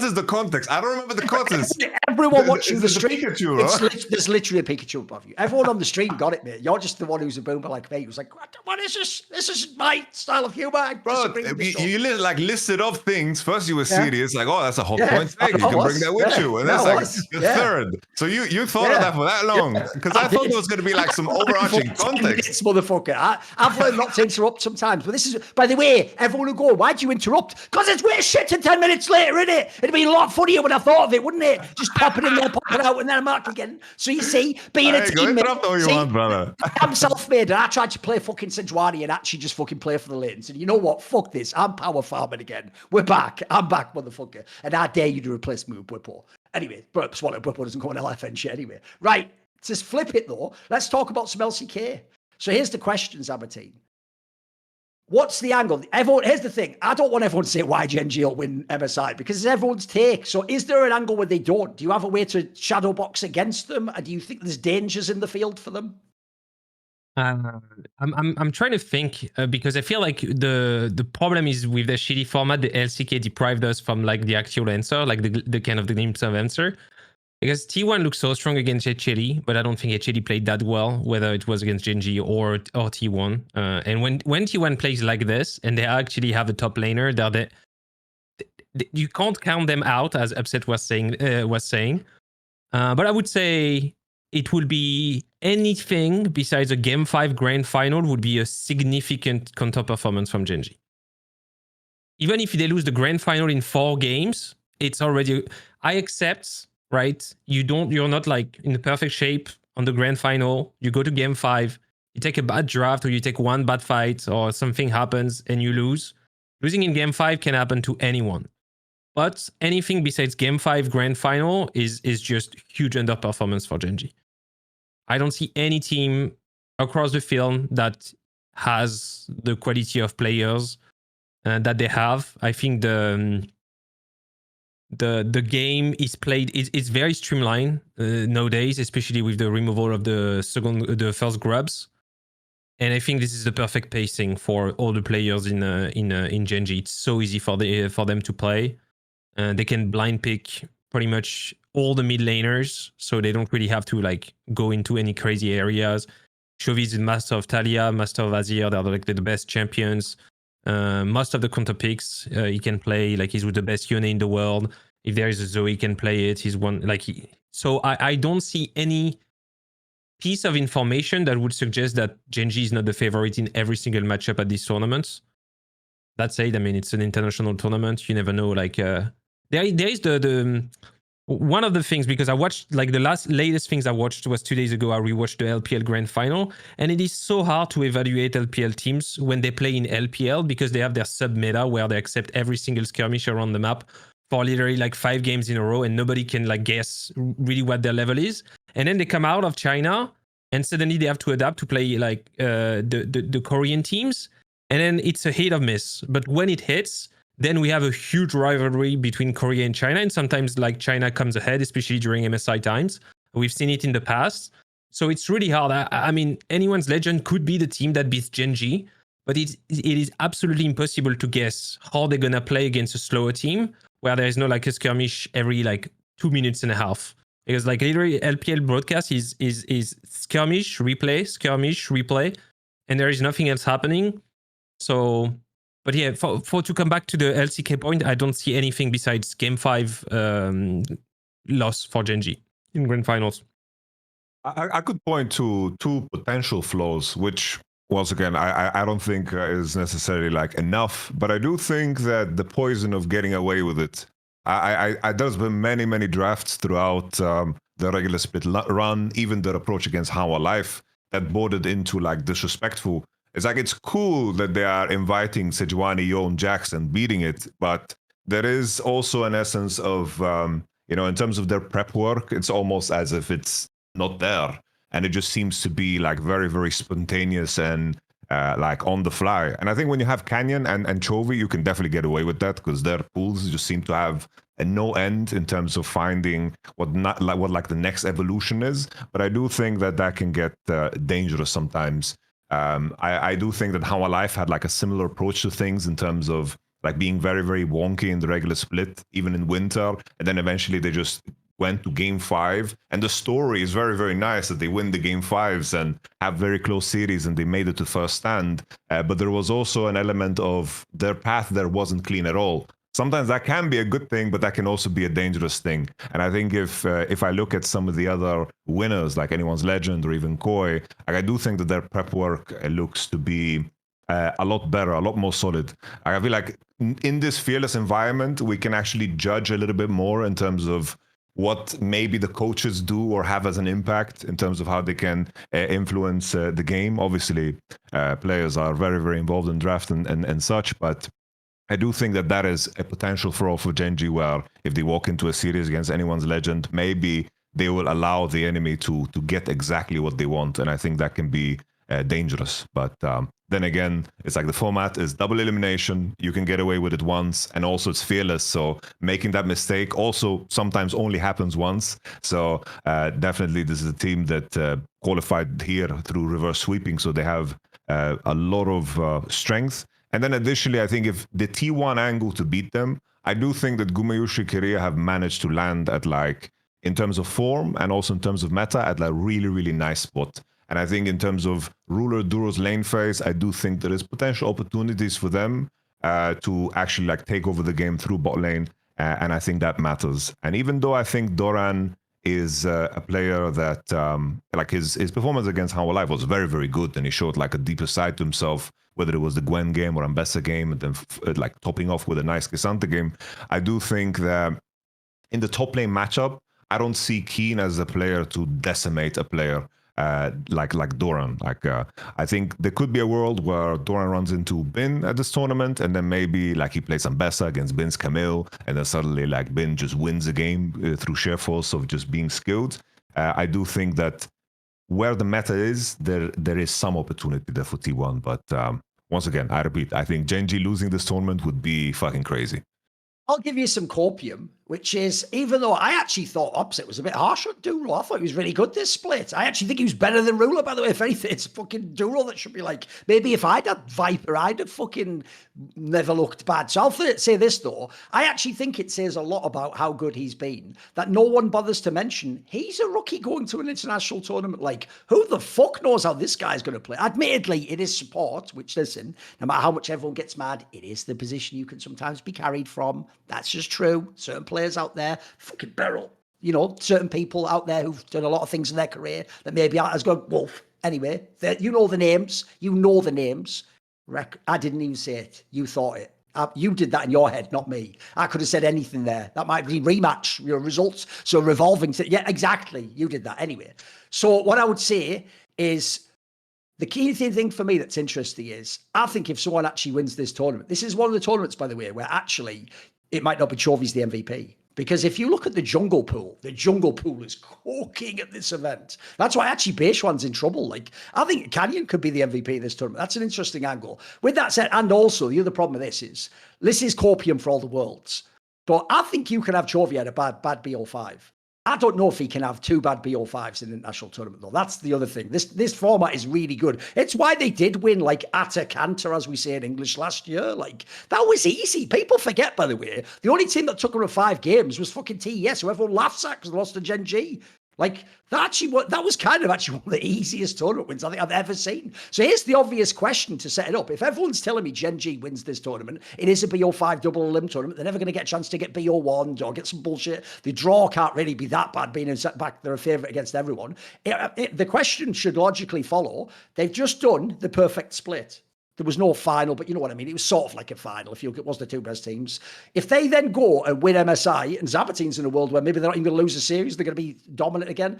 is the context? I don't remember the context. Everyone watching the stream, Pikachu, right? There's literally a Pikachu above you. Everyone on the stream got it, mate. You're just the one who's a boomer like me. Who's like, what is this? This is my style of humor. Bro, you listed off things. First you were serious, like, oh, that's a hot point. Hey, you can bring that with you. And that's like the third. So you thought of that for that long? Because I thought there was going to be like some overarching context. Motherfucker. I've learned not to interrupt sometimes. But this is, by the way, everyone will go, why'd you interrupt? Because it's weird shit to 10 minutes later, innit? It'd be a lot funnier when I thought of it, wouldn't it? Just popping in there, popping out, and then I'm out again. So you see, being a teammate, I'm self-made, and I tried to play fucking Sejuani and actually just fucking play for the lanes. And you know what? Fuck this. I'm power farming again. We're back. I'm back, motherfucker. And I dare you to replace me with Whippo. Anyway, Swallow Whippo doesn't go on LFN shit anyway. Right. To flip it though, let's talk about some LCK. So here's the question, Zaboutine. What's the angle? Here's the thing. I don't want everyone to say why Gen.G will win MSI because it's everyone's take. So is there an angle where they don't? Do you have a way to shadow box against them? And do you think there's dangers in the field for them? I'm trying to think because I feel like the problem is with the shitty format, the LCK deprived us from like the actual answer, like the kind of the glimpse of answer. Because T1 looks so strong against HLE, but I don't think HLE played that well, whether it was against Gen.G or T1. And when T1 plays like this, and they actually have a top laner, you can't count them out, as Upset was saying. But I would say it will be anything besides a Game 5 Grand Final would be a significant counter performance from Gen.G. Even if they lose the Grand Final in 4 games, it's already... I accept... Right? You're not like in the perfect shape on the grand final. You go to game 5, you take a bad draft or you take one bad fight or something happens and you lose. Losing in game 5 can happen to anyone. But anything besides game 5 grand final is just huge underperformance for Gen.G. I don't see any team across the field that has the quality of players that they have. I think the game is played. It's very streamlined nowadays, especially with the removal of the first grubs. And I think this is the perfect pacing for all the players in Gen.G. It's so easy for them to play. They can blind pick pretty much all the mid laners, so they don't really have to like go into any crazy areas. Chovy is master of Talia, master of Azir. They're like the best champions. Most of the counter picks he can play, like he's with the best Yone in the world. If there is a Zoe, he can play it. He's one so I don't see any piece of information that would suggest that Gen.G is not the favorite in every single matchup at these tournaments. That said, I mean it's an international tournament. You never know. Like there is the one of the things, because I watched like the latest things I watched was 2 days ago. I rewatched the LPL Grand Final, and it is so hard to evaluate LPL teams when they play in LPL because they have their sub meta where they accept every single skirmish around the map for literally like 5 games in a row, and nobody can like guess really what their level is. And then they come out of China, and suddenly they have to adapt to play like the Korean teams, and then it's a hit or miss. But when it hits, Then we have a huge rivalry between Korea and China, and sometimes like China comes ahead, especially during MSI times. We've seen it in the past. So it's really hard. I mean, anyone's legend could be the team that beats Gen.G, but it is absolutely impossible to guess how they're gonna play against a slower team where there is no like a skirmish every like 2 minutes and a half. Because like literally LPL broadcast is skirmish, replay, and there is nothing else happening. So, but yeah, for to come back to the LCK point, I don't see anything besides Game 5 loss for Gen.G in Grand Finals. I could point to two potential flaws, which once again I don't think is necessarily like enough, but I do think that the poison of getting away with it. There's been many drafts throughout the regular split run, even their approach against How Life that bordered into like disrespectful. It's like it's cool that they are inviting Sejuani, Yon, Jackson, beating it, but there is also an essence of in terms of their prep work, it's almost as if it's not there, and it just seems to be like very spontaneous and like on the fly. And I think when you have Canyon and Chovy, you can definitely get away with that because their pools just seem to have a no end in terms of finding what the next evolution is. But I do think that can get dangerous sometimes. I do think that How Life had like a similar approach to things in terms of like being very wonky in the regular split, even in winter, and then eventually they just went to Game 5, and the story is very nice that they win the Game 5s and have very close series and they made it to first stand, but there was also an element of their path there wasn't clean at all. Sometimes that can be a good thing, but that can also be a dangerous thing. And I think if I look at some of the other winners, like Anyone's Legend or even Koi, I do think that their prep work looks to be a lot better, a lot more solid. I feel like in this fearless environment, we can actually judge a little bit more in terms of what maybe the coaches do or have as an impact in terms of how they can influence the game. Obviously, players are very involved in draft and such, but I do think that is a potential for Gen.G, where if they walk into a series against Anyone's Legend, maybe they will allow the enemy to get exactly what they want, and I think that can be dangerous. But then again, it's like the format is double elimination. You can get away with it once, and also it's fearless. So making that mistake also sometimes only happens once. So definitely this is a team that qualified here through reverse sweeping. So they have a lot of strength. And then additionally, I think if the T1 angle to beat them, I do think that Gumayushi Keire have managed to land at like, in terms of form and also in terms of meta, at a really nice spot. And I think in terms of Ruler Duro's lane phase, I do think there is potential opportunities for them to actually like take over the game through bot lane. And I think that matters. And even though I think Doran is a player that like his performance against How Alive was very good, and he showed like a deeper side to himself, whether it was the Gwen game or Ambessa game, and then like topping off with a nice K'Sante game. I do think that in the top lane matchup, I don't see Keen as a player to decimate a player like Doran. Like I think there could be a world where Doran runs into Bin at this tournament, and then maybe like he plays Ambessa against Bin's Camille, and then suddenly like Bin just wins the game through sheer force of just being skilled. I do think that where the meta is, there is some opportunity there for T1. But once again, I repeat, I think Gen.G losing this tournament would be fucking crazy. I'll give you some copium, which is, even though I actually thought opposite was a bit harsh on Duro, I thought he was really good this split. I actually think he was better than Ruler, by the way. If anything, it's fucking Duro that should be like, maybe if I'd had Viper, I'd have fucking never looked bad. So I'll say this, though. I actually think it says a lot about how good he's been, that no one bothers to mention he's a rookie going to an international tournament. Like, who the fuck knows how this guy's going to play? Admittedly, it is support, which, listen, no matter how much everyone gets mad, it is the position you can sometimes be carried from. That's just true. Certain players out there, fucking barrel. You know, certain people out there who've done a lot of things in their career that maybe aren't as good. Wolf. Anyway, you know the names. You know the names. I didn't even say it. You thought it. You did that in your head, not me. I could have said anything there. That might be rematch, your results. So revolving. Yeah, exactly. You did that anyway. So what I would say is, the key thing for me that's interesting is, I think if someone actually wins this tournament, this is one of the tournaments, by the way, where actually it might not be Chovy's the MVP. Because if you look at the jungle pool is cooking at this event. That's why actually Beishuan's in trouble. Like, I think Canyon could be the MVP of this tournament. That's an interesting angle. With that said, and also the other problem with this is Corpium for all the worlds. But I think you can have Chovy at a bad BO5. I don't know if he can have 2 bad BO5s in the national tournament, though. That's the other thing. This format is really good. It's why they did win, like, at a canter, as we say in English, last year. Like, that was easy. People forget, by the way, the only team that took around 5 games was fucking TES, who everyone laughs at because they lost to Gen G. Like, that was kind of actually one of the easiest tournament wins I think I've ever seen. So here's the obvious question to set it up. If everyone's telling me Gen G wins this tournament, it is a BO5 double elim tournament. They're never going to get a chance to get BO1 or get some bullshit. The draw can't really be that bad, being in setback. They're a favourite against everyone. The question should logically follow. They've just done the perfect split. There was no final, but you know what I mean? It was sort of like a final if you look at what's the 2 best teams. If they then go and win MSI, and Zaboutine's in a world where maybe they're not even going to lose a series, they're going to be dominant again.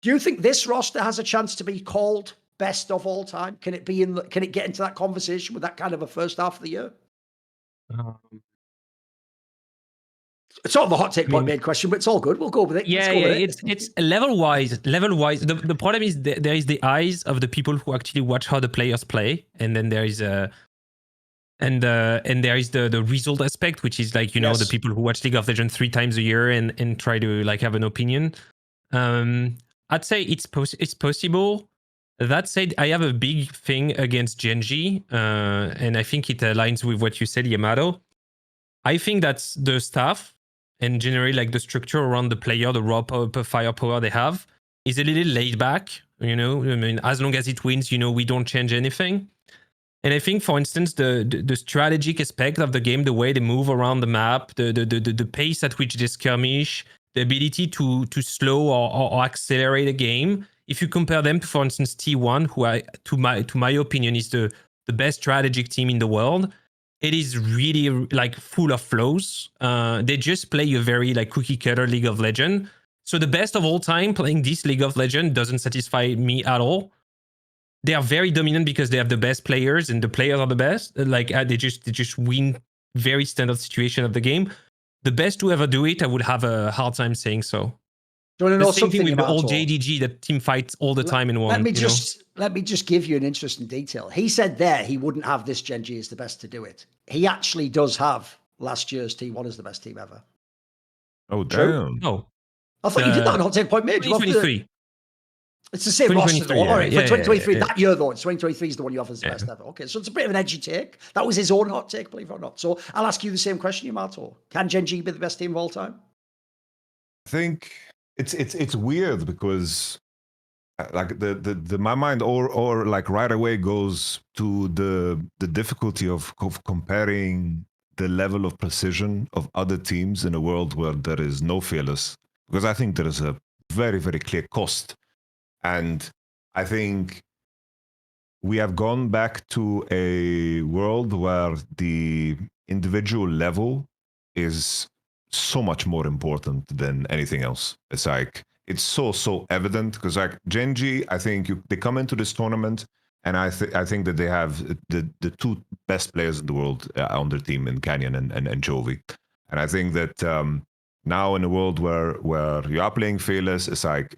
Do you think this roster has a chance to be called best of all time? Can it get into that conversation with that kind of a first half of the year? It's sort of a hot take point made question, but it's all good. We'll go with it. Yeah, it's level wise. The problem is there is the eyes of the people who actually watch how the players play, and then there is there is the result aspect, which is like Yes. the people who watch League of Legends 3 times a year and try to like have an opinion. I'd say it's possible. That said, I have a big thing against Gen G, and I think it aligns with what you said, Yamato. I think that's the staff and generally like the structure around the player, the raw firepower they have is a little laid back. I mean, as long as it wins, we don't change anything. And I think, for instance, the strategic aspect of the game, the way they move around the map, the pace at which they skirmish, the ability to slow or accelerate a game. If you compare them to, for instance, T1, who to my opinion is the best strategic team in the world, it is really like full of flaws. They just play a very like cookie cutter League of Legends. So the best of all time playing this League of Legends doesn't satisfy me at all. They are very dominant because they have the best players and the players are the best. Like they just win very standard situation of the game. The best to ever do it, I would have a hard time saying so. Do you want to know the same thing with the about old JDG that team fights all the time in one. Let me just give you an interesting detail. He said there he wouldn't have this Gen G as the best to do it. He actually does have last year's T1 as the best team ever. Oh, True? damn. No. I thought you did that on Hot Take Point Mid. 2023. It's the same roster though. All right, for 2023, yeah. That year though, it's 2023 is the one you have as the best ever. Okay, so it's a bit of an edgy take. That was his own hot take, believe it or not. So I'll ask you the same question, Yamato. Can Gen G be the best team of all time? I think it's weird because like the my mind or like right away goes to the difficulty of comparing the level of precision of other teams in a world where there is no fearless, because I think there is a very, very clear cost. And I think we have gone back to a world where the individual level is so much more important than anything else. It's like, it's so evident because like Gen G, I think they come into this tournament and I think that they have the 2 best players in the world on their team in Canyon and Chovy. And I think that now in a world where you are playing fearless, it's like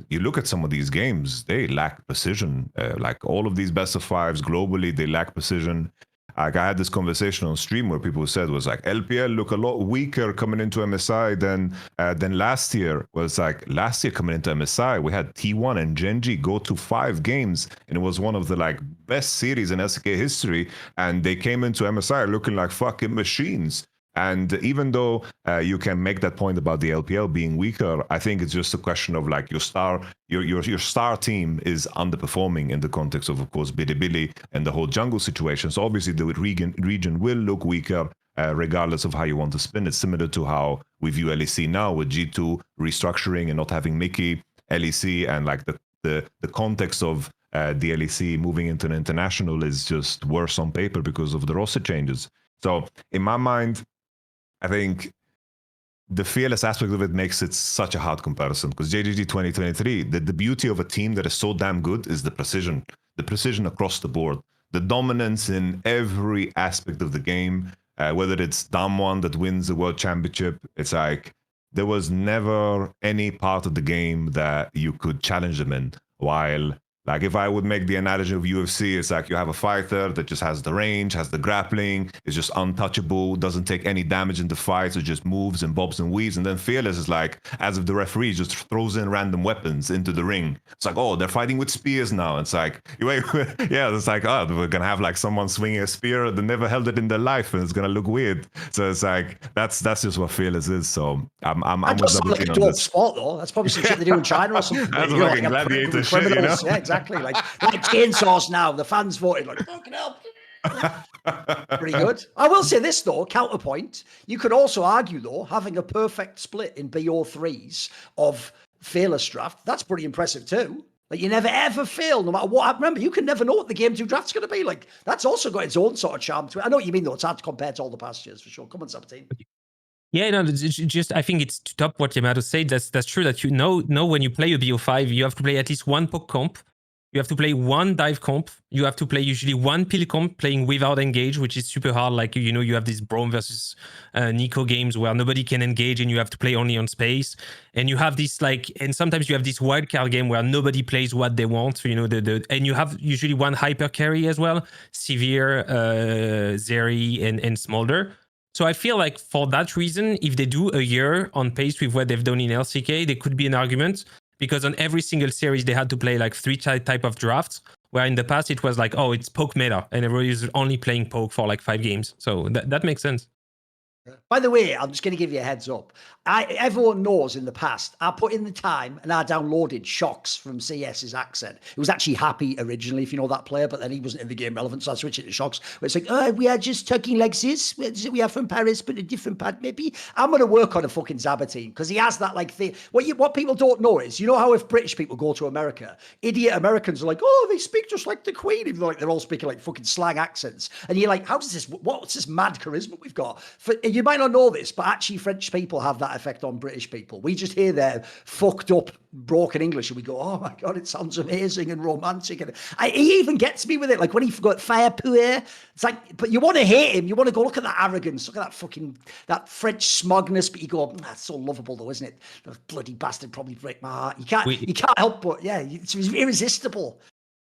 you look at some of these games, they lack precision. Like all of these best of 5s globally, they lack precision. Like I had this conversation on stream where people said was like LPL look a lot weaker coming into MSI than last year. Well, it's like last year coming into MSI, we had T1 and Gen G go to 5 games, and it was one of the like best series in SK history. And they came into MSI looking like fucking machines. And even though you can make that point about the LPL being weaker, I think it's just a question of like your star team is underperforming in the context of course, Bilibili and the whole jungle situation. So obviously the region will look weaker regardless of how you want to spin it. Similar to how we view LEC now with G2 restructuring and not having Mickey, LEC, and like the context of the LEC moving into an international is just worse on paper because of the roster changes. So in my mind, I think the fearless aspect of it makes it such a hard comparison because JDG 2023, the beauty of a team that is so damn good is the precision across the board, the dominance in every aspect of the game, whether it's Damwon that wins the world championship, it's like there was never any part of the game that you could challenge them in. While, like, if I would make the analogy of UFC, it's like you have a fighter that just has the range, has the grappling, is just untouchable, doesn't take any damage in the fight, so just moves and bobs and weaves. And then Fearless is like, as if the referee just throws in random weapons into the ring. It's like, oh, they're fighting with spears now. It's like, wait, yeah, it's like, oh, we're gonna have like someone swinging a spear that never held it in their life, and it's gonna look weird. So it's like that's just what Fearless is. So I'm That with does sound like a Zaboutine on dope this. sport, though. That's probably some shit they do in China or something. That's You know, fucking a gladiator program with shit, you know? criminals. Yeah, exactly. Like chainsaws now. The fans voted like, fucking hell. Pretty good. I will say this, though, counterpoint. You could also argue, though, having a perfect split in BO3s of Fearless draft, that's pretty impressive, too. Like, you never ever fail, no matter what. Remember, you can never know what the game 2 draft's going to be. Like, that's also got its own sort of charm to it. I know what you mean, though. It's hard to compare to all the past years, for sure. Come on, Zaboutine. Yeah, no, it's just I think it's to top what Yamato said. That's true that you know when you play a BO5, you have to play at least one poke comp. You have to play one dive comp. You have to play usually one pill comp playing without engage, which is super hard. Like, you know, you have these Braum versus Nico games where nobody can engage and you have to play only on space. And you have this like, and sometimes you have this wildcard game where nobody plays what they want. So, you know, and you have usually one hyper carry as well, Severe, Zeri, and Smolder. So I feel like for that reason, if they do a year on pace with what they've done in LCK, there could be an argument, because on every single series they had to play like 3 type of drafts, where in the past it was like, oh, it's poke meta, and everybody is only playing poke for like 5 games. So that makes sense. By the way, I'm just going to give you a heads up. Everyone knows in the past, I put in the time and I downloaded Shocks from CS's accent. It was actually Happy originally, if you know that player, but then he wasn't in the game relevant, so I switched it to Shocks. Where it's like, oh, we are just talking like this. We are from Paris, but a different part maybe. I'm going to work on a fucking Zaboutine, because he has that like thing. What people don't know is, you know how if British people go to America, idiot Americans are like, oh, they speak just like the Queen, even though like they're all speaking like fucking slang accents. And you're like, what's this mad charisma we've got? You might not know this, but actually French people have that effect on British people. We just hear their fucked up broken English and we go, oh my God, it sounds amazing and romantic. And he even gets me with it. Like when he forgot fire puer, it's like, but you want to hate him. You want to go, look at that arrogance, look at that fucking, that French smugness, but you go, that's so lovable though, isn't it? The bloody bastard probably break my heart. You can't help but, yeah, it's irresistible.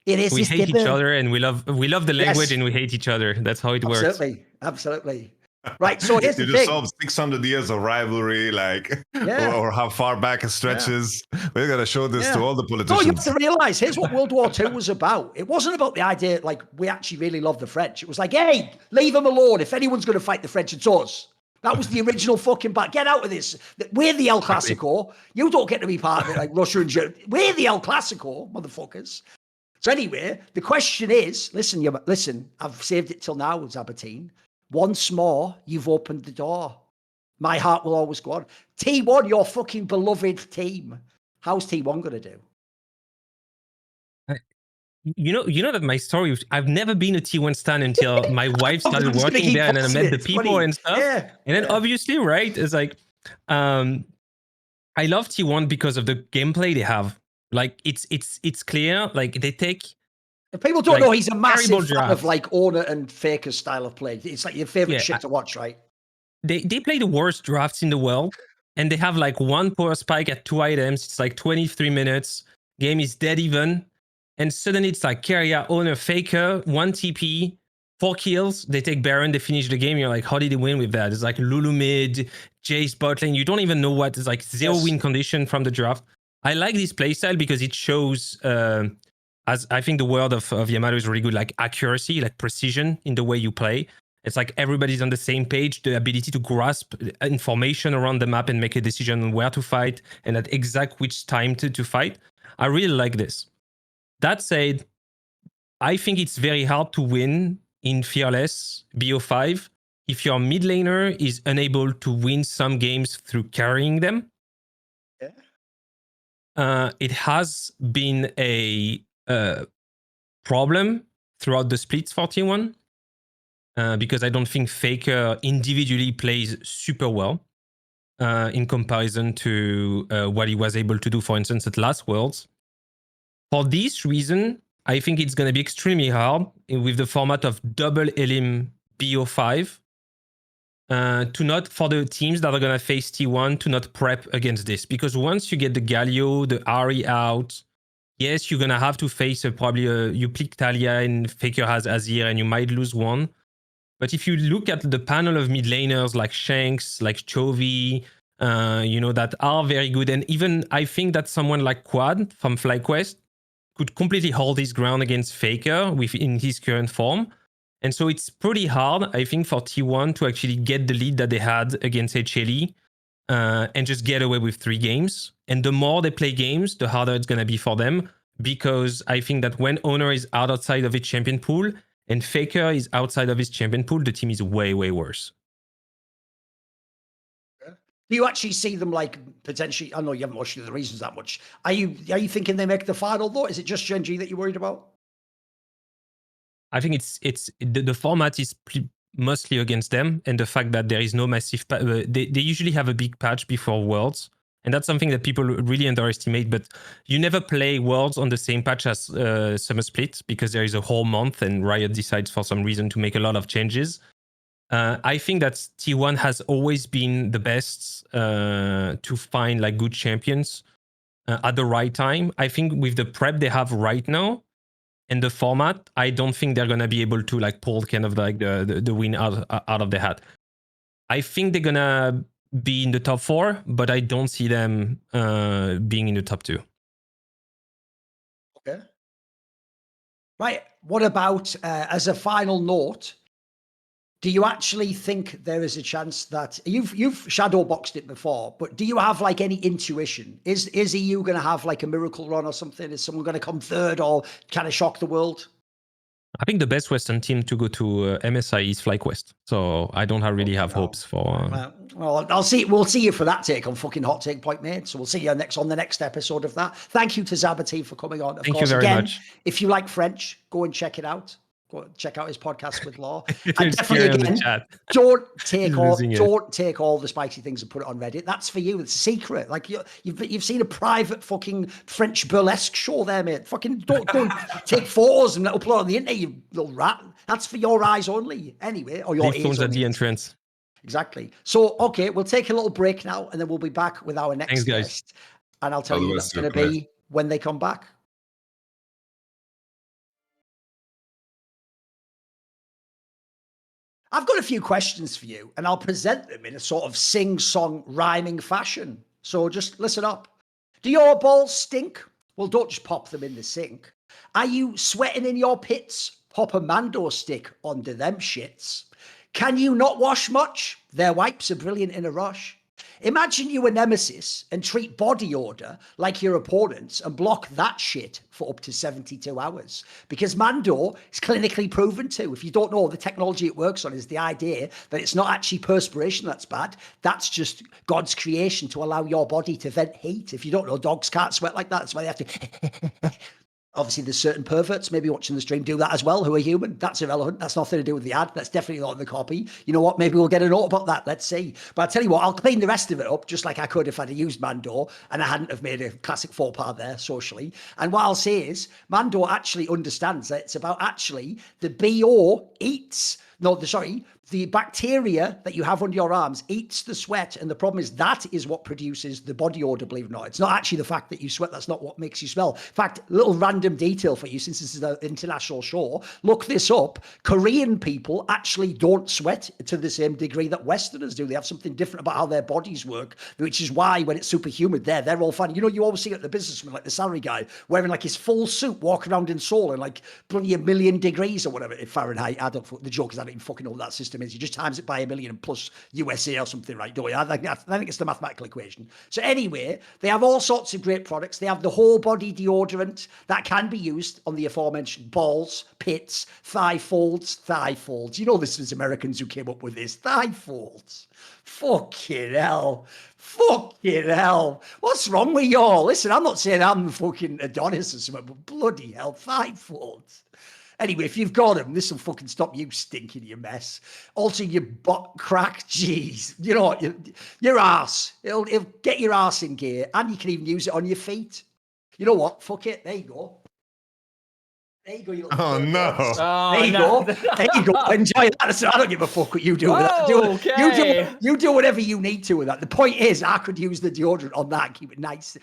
We hate each other and we love the language, and we hate each other. That's how it works. Absolutely. Right, so here's the you thing. just solve 600 years of rivalry, like, or how far back it stretches. We're going to show this to all the politicians. No, you have to realise, here's what World War II was about. It wasn't about the idea, like, we actually really love the French. It was like, hey, leave them alone. If anyone's going to fight the French, it's us. That was the original fucking back. Get out of this. We're the El Clasico. You don't get to be part of it like Russia and Germany. We're the El Clasico, motherfuckers. So anyway, the question is, listen, I've saved it till now, Zaboutine. Once more, you've opened the door. My heart will always go on. T1, your fucking beloved team. How's T1 going to do? You know that my story, I've never been a T1 stan until my wife started working there, and then I met the people and stuff. Yeah, and then obviously, right, it's like, I love T1 because of the gameplay they have. Like, it's clear. Like, they take... If people don't know, he's a massive fan of like Owner and Faker's style of play. It's like your favorite shit to watch, right? They play the worst drafts in the world, and they have like 1 power spike at 2 items. It's like 23 minutes. Game is dead even. And suddenly it's like Keire, Owner, Faker, 1 TP, 4 kills. They take Baron, they finish the game. You're like, how did they win with that? It's like Lulu mid, Jace bot lane. You don't even know what. It's like 0 win condition from the draft. I like this playstyle because it shows... as I think the word of Yamato is really good, like accuracy, like precision in the way you play. It's like everybody's on the same page, the ability to grasp information around the map and make a decision on where to fight and at exact which time to fight. I really like this. That said, I think it's very hard to win in Fearless BO5 if your mid laner is unable to win some games through carrying them. Yeah. It has been a problem throughout the splits for T1 because I don't think Faker individually plays super well in comparison to what he was able to do, for instance, at last Worlds. For this reason, I think it's going to be extremely hard with the format of double elim BO5 to not, for the teams that are going to face T1, to not prep against this. Because once you get the Galio, the Ari out, yes, you're going to have to face you pick Talia and Faker has Azir and you might lose one. But if you look at the panel of mid laners like Shanks, like Chovy, that are very good. And even I think that someone like Quad from FlyQuest could completely hold his ground against Faker in his current form. And so it's pretty hard, I think, for T1 to actually get the lead that they had against HLE and just get away with 3 games. And the more they play games, the harder it's going to be for them. Because I think that when Honor is outside of its champion pool and Faker is outside of his champion pool, the team is way, way worse. Do you actually see them like potentially? I know you haven't watched the reasons that much. Are you thinking they make the final though? Is it just Gen G that you're worried about? I think the format is mostly against them, and the fact that there is no massive. They usually have a big patch before Worlds, and that's something that people really underestimate. But you never play Worlds on the same patch as Summer Split because there is a whole month, and Riot decides for some reason to make a lot of changes. I think that T1 has always been the best to find like good champions at the right time. I think with the prep they have right now and the format, I don't think they're gonna be able to like pull kind of like the win out of the hat. I think they're gonna be in the top 4, but I don't see them being in the top 2. Okay. Right. What about as a final note? Do you actually think there is a chance that you've shadow boxed it before, but do you have like any intuition? Is EU going to have like a miracle run or something? Is someone going to come third or kind of shock the world? I think the best Western team to go to MSI is FlyQuest, so I don't really have hopes for. Well, I'll see. We'll see you for that take on fucking Hot Take Point Made. So we'll see you on the next episode of that. Thank you to Zaboutine for coming on. Thank you very much. If you like French, go and check it out. Go check out his podcast with Law. And definitely again, don't take all the spicy things and put it on Reddit. That's for you. It's a secret. Like you've seen a private fucking French burlesque show there, mate. Fucking don't take photos and upload on the internet, you little rat. That's for your eyes only, anyway, or your ears phones only. at the entrance. Exactly. So okay, we'll take a little break now, and then we'll be back with our next guest. And I'll tell you what's going to be when they come back. I've got a few questions for you, and I'll present them in a sort of sing-song rhyming fashion. So just listen up. Do your balls stink? Well, don't just pop them in the sink. Are you sweating in your pits? Pop a Mando stick under them shits. Can you not wash much? Their wipes are brilliant in a rush. Imagine you a nemesis and treat body odor like your opponents and block that shit for up to 72 hours. Because Mando is clinically proven to. If you don't know, the technology it works on is the idea that it's not actually perspiration that's bad. That's just God's creation to allow your body to vent heat. If you don't know, dogs can't sweat like that. That's why they have to... Obviously, there's certain perverts maybe watching the stream do that as well, who are human. That's irrelevant. That's nothing to do with the ad. That's definitely not in the copy. You know what? Maybe we'll get a note about that. Let's see. But I'll tell you what, I'll clean the rest of it up just like I could if I'd have used Mando and I hadn't have made a classic faux pas there socially. And what I'll say is Mando actually understands that it's about actually the BO eats... the bacteria that you have under your arms eats the sweat. And the problem is that is what produces the body odor, believe it or not. It's not actually the fact that you sweat. That's not what makes you smell. In fact, little random detail for you, since this is an international show, look this up. Korean people actually don't sweat to the same degree that Westerners do. They have something different about how their bodies work, which is why when it's super humid they're all fine. You know, you always see it at the businessman, like the salary guy, wearing like his full suit, walking around in Seoul in like bloody 1,000,000 degrees or whatever in Fahrenheit. I don't, the joke is I don't even fucking know what that system is. You just times it by 1,000,000 plus USA or something, right? Don't you? I think it's the mathematical equation. So anyway, they have all sorts of great products. They have the whole body deodorant that can be used on the aforementioned balls, pits, thigh folds. You know, this was Americans who came up with this. Thigh folds. Fucking hell. What's wrong with y'all? Listen, I'm not saying I'm fucking Adonis or something, but bloody hell, thigh folds. Anyway, if you've got them, this will fucking stop you stinking your mess. Also, your butt crack, jeez. You know what? Your ass. It'll get your ass in gear, and you can even use it on your feet. You know what? Fuck it. There you go. There you go, you little Oh, turd no. bots. Oh, There you no. go. There you go. Enjoy that. So I don't give a fuck what you do with that. Okay. You do whatever you need to with that. The point is, I could use the deodorant on that, keep it nice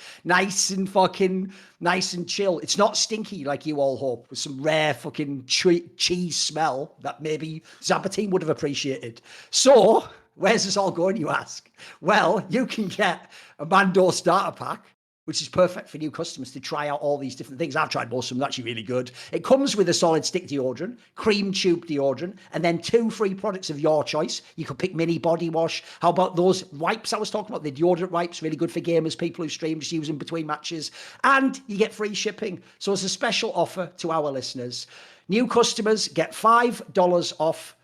and fucking nice and chill. It's not stinky like you all hope, with some rare fucking cheese smell that maybe Zaboutine would have appreciated. So, where's this all going, you ask? Well, you can get a Mando starter pack, which is perfect for new customers to try out all these different things. I've tried most of them, actually really good. It comes with a solid stick deodorant, cream tube deodorant, and then 2 free products of your choice. You could pick mini body wash. How about those wipes I was talking about? The deodorant wipes, really good for gamers, people who stream, just use them between matches. And you get free shipping. So it's a special offer to our listeners. New customers get $5 off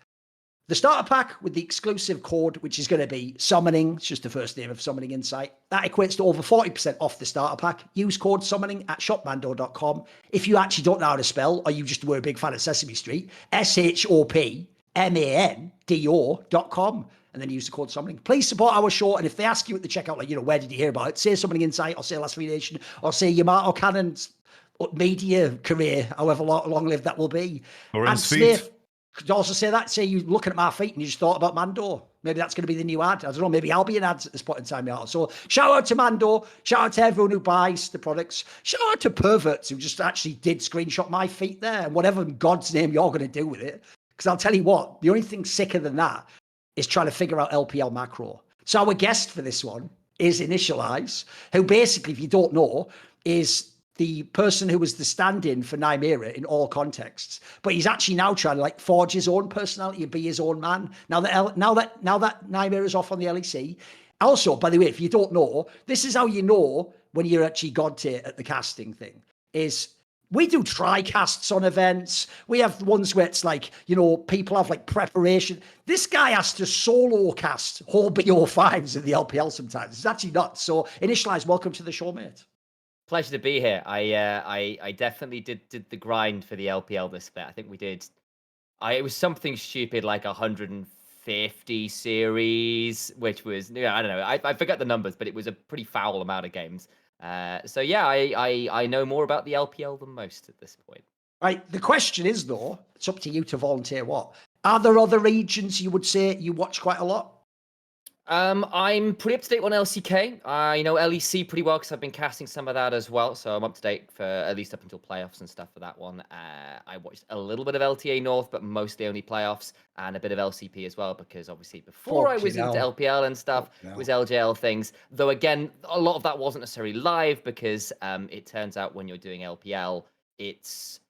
the starter pack with the exclusive code, which is going to be Summoning. It's just the first name of Summoning Insight. That equates to over 40% off the starter pack. Use code Summoning at shopmando.com. If you actually don't know how to spell, or you just were a big fan of Sesame Street, shopmando.com. And then use the code Summoning. Please support our show. And if they ask you at the checkout, like, where did you hear about it? Say Summoning Insight, or say Last Free Nation, or say Yamato Cannon's media career, however long-lived that will be. Or and his feet. Could also say that, say you're looking at my feet and you just thought about Mando. Maybe that's going to be the new ad. I don't know. Maybe I'll be in ads at this point in time. So shout out to Mando. Shout out to everyone who buys the products. Shout out to perverts who just actually did screenshot my feet there, and whatever in God's name you're going to do with it. Because I'll tell you what, the only thing sicker than that is trying to figure out LPL macro. So our guest for this one is Initialise, who basically, if you don't know, is the person who was the stand-in for Nymeria in all contexts, but he's actually now trying to like forge his own personality and be his own man. Now that Nymeria is off on the LEC. Also, by the way, if you don't know, this is how you know when you're actually god tier at the casting thing. Is we do tri-casts on events. We have ones where it's like, people have like preparation. This guy has to solo cast whole BO5s in the LPL sometimes. It's actually nuts. So Initialise, welcome to the show, mate. Pleasure to be here. I definitely did the grind for the LPL this bit. I think we did. It was something stupid like 150 series, which was I don't know. I forget the numbers, but it was a pretty foul amount of games. So yeah, I know more about the LPL than most at this point. Right. The question is though, it's up to you to volunteer. What are there other regions you would say you watch quite a lot? I'm pretty up to date on LCK. I know LEC pretty well because I've been casting some of that as well. So I'm up to date for at least up until playoffs and stuff for that one. I watched a little bit of LTA North, but mostly only playoffs, and a bit of LCP as well, because obviously before I was into LPL and stuff, it was LJL things. Though again, a lot of that wasn't necessarily live because it turns out when you're doing LPL, it's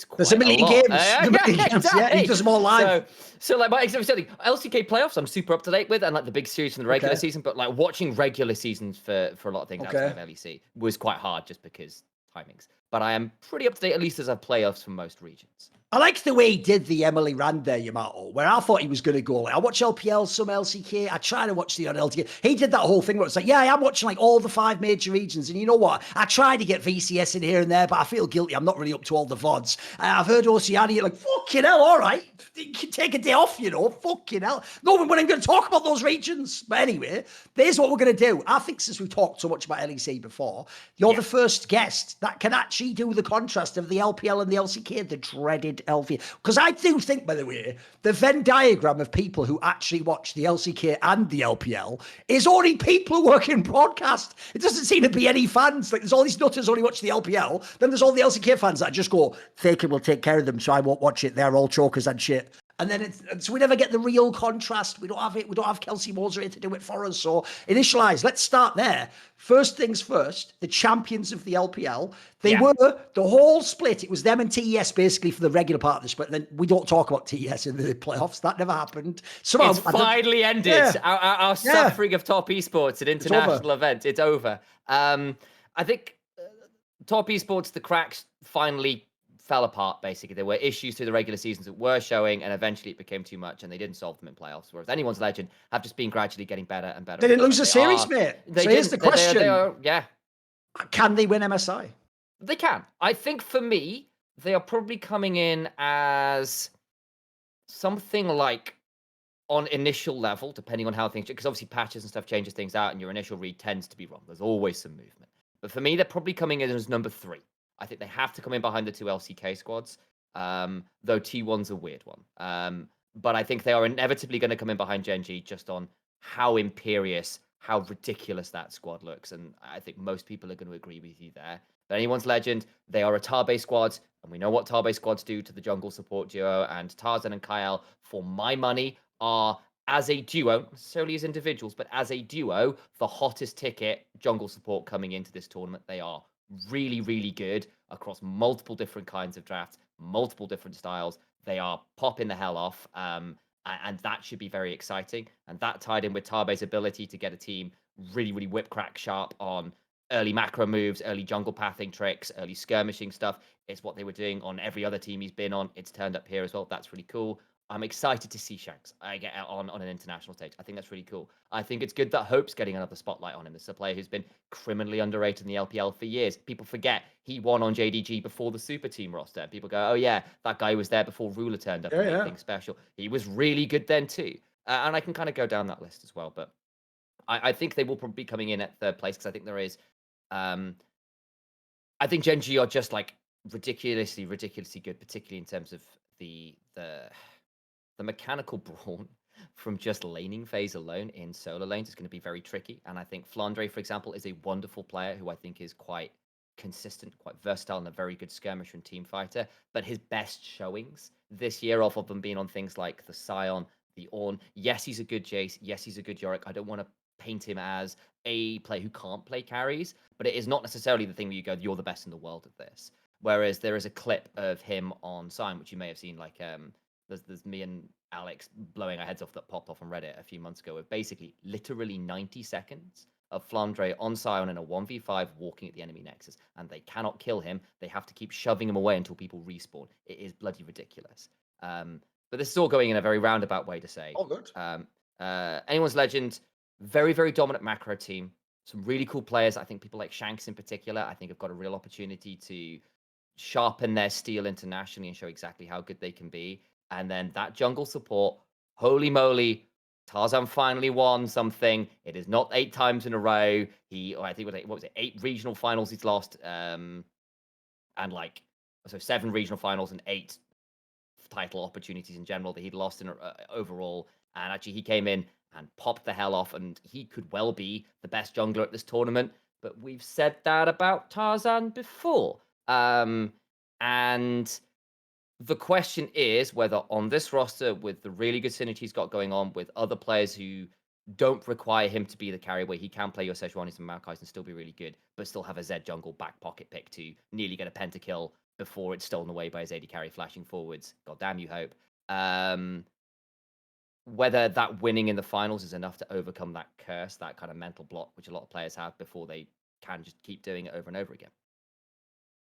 quite there's a million games. Yeah, he does them all live. So like my LCK playoffs, I'm super up to date with, and like the big series from the regular season. But like watching regular seasons for a lot of things outside of LEC was quite hard just because timings. But I am pretty up to date, at least as I've playoffs from most regions. I like the way he did the Emily Rand there, Yamato, where I thought he was going to go. Like, I watch LPL, some LCK. I try to watch the odd LTK. He did that whole thing where it's like, yeah, I'm watching like all the 5 major regions. And you know what? I try to get VCS in here and there, but I feel guilty. I'm not really up to all the VODs. I've heard Oceania like, fucking hell, all right. You can take a day off, fucking hell. No, we're not going to talk about those regions. But anyway, here's what we're going to do. I think since we've talked so much about LEC before, you're the first guest that can actually do the contrast of the LPL and the LCK, the dreaded LV. Because I do think, by the way, the Venn diagram of people who actually watch the LCK and the LPL is only people who work in broadcast. It doesn't seem to be any fans. Like, there's all these nutters who only watch the LPL. Then there's all the LCK fans that just go, Faker will take care of them, so I won't watch it. They're all chokers and shit. And then so we never get the real contrast. We don't have it. We don't have Kelsey Moser here to do it for us. So Initialise, let's start there. First things first, the champions of the LPL. They were the whole split. It was them and TES basically for the regular part of the split. And then we don't talk about TES in the playoffs. That never happened. Somehow, it's finally ended. Yeah. Our suffering of top esports at international events. It's over. I think top esports, the cracks finally fell apart, basically. There were issues through the regular seasons that were showing, and eventually it became too much, and they didn't solve them in playoffs. Whereas Anyone's Legend have just been gradually getting better and better. They didn't lose the series, mate. So here's the question. Can they win MSI? They can. I think for me, they are probably coming in as something like on initial level, depending on how things, because obviously patches and stuff changes things out, and your initial read tends to be wrong. There's always some movement. But for me, they're probably coming in as number 3. I think they have to come in behind the two LCK squads, though T1's a weird one. But I think they are inevitably going to come in behind Gen.G just on how imperious, how ridiculous that squad looks. And I think most people are going to agree with you there. But Anyone's Legend, they are a Tar-based squad, and we know what Tar-based squads do to the jungle support duo, and Tarzan and Keire, for my money, are, as a duo, not necessarily as individuals, but as a duo, the hottest ticket jungle support coming into this tournament. They are really, really good across multiple different kinds of drafts, multiple different styles. They are popping the hell off, and that should be very exciting. And that tied in with Tabe's ability to get a team really, really whip crack sharp on early macro moves, early jungle pathing tricks, early skirmishing stuff. It's what they were doing on every other team he's been on. It's turned up here as well. That's really cool. I'm excited to see Shanks get on an international stage. I think that's really cool. I think it's good that Hope's getting another spotlight on him. This is a player who's been criminally underrated in the LPL for years. People forget he won on JDG before the super team roster. People go, oh yeah, that guy was there before Ruler turned up and made things special. He was really good then too. And I can kind of go down that list as well. But I think they will probably be coming in at third place because I think there is... I think Gen.G are just like ridiculously good, particularly in terms of the mechanical brawn from just laning phase alone in solo lanes is going to be very tricky. And I think Flandre, for example, is a wonderful player who I think is quite consistent, quite versatile, and a very good skirmisher and team fighter. But his best showings this year, off of them being on things like the Scion, the Ornn. Yes, he's a good Jace. Yes, he's a good Yorick. I don't want to paint him as a player who can't play carries, but it is not necessarily the thing where you go, you're the best in the world at this. Whereas there is a clip of him on Scion, which you may have seen, like there's me and Alex blowing our heads off that popped off on Reddit a few months ago, of basically literally 90 seconds of Flandre on Scion in a 1v5 walking at the enemy nexus, and they cannot kill him. They have to keep shoving him away until people respawn. It is bloody ridiculous. But this is all going in a very roundabout way to say. Oh, good. Anyone's Legend, very, very dominant macro team. Some really cool players. I think people like Shanks in particular, I think have got a real opportunity to sharpen their steel internationally and show exactly how good they can be. And then that jungle support, holy moly, Tarzan finally won something. It is not 8 times in a row. I think, what was it, 8 regional finals he's lost, and like, so 7 regional finals and 8 title opportunities in general that he'd lost in overall. And actually, he came in and popped the hell off, and he could well be the best jungler at this tournament. But we've said that about Tarzan before. And the question is whether on this roster, with the really good synergy he's got going on with other players who don't require him to be the carry, where he can play your Sejuanis and Maokais and still be really good, but still have a Zed jungle back pocket pick to nearly get a pentakill before it's stolen away by his AD carry flashing forwards. God damn you, Hope. Whether that winning in the finals is enough to overcome that curse, that kind of mental block, which a lot of players have before they can just keep doing it over and over again.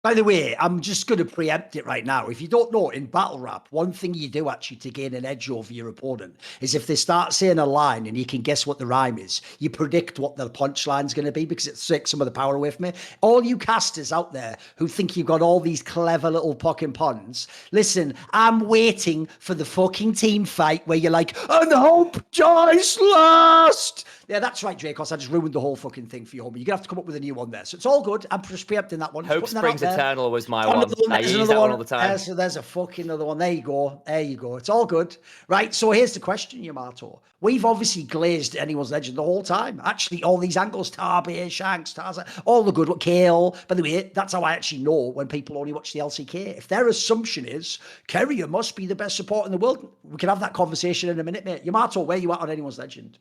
By the way, I'm just going to preempt it right now. If you don't know, in battle rap, one thing you do actually to gain an edge over your opponent is if they start saying a line and you can guess what the rhyme is, you predict what the punchline's going to be because it takes some of the power away from it. All you casters out there who think you've got all these clever little fucking puns, listen, I'm waiting for the fucking team fight where you're like, and hope dies last. Yeah, that's right, Dracos. I just ruined the whole fucking thing for you, homie. You're going to have to come up with a new one there. So it's all good. I'm just preempting that one. Hope Springs Eternal was my one. I There's use that one all the time. So there's a fucking other one. There you go. There you go. It's all good. Right, so here's the question, Yamato. We've obviously glazed Anyone's Legend the whole time. Actually, all these angles, Tarby, Shanks, Tarzan, all the good, Keire. By the way, that's how I actually know when people only watch the LCK. If their assumption is, Keire must be the best support in the world, we can have that conversation in a minute, mate. Yamato, where you at on Anyone's Legend?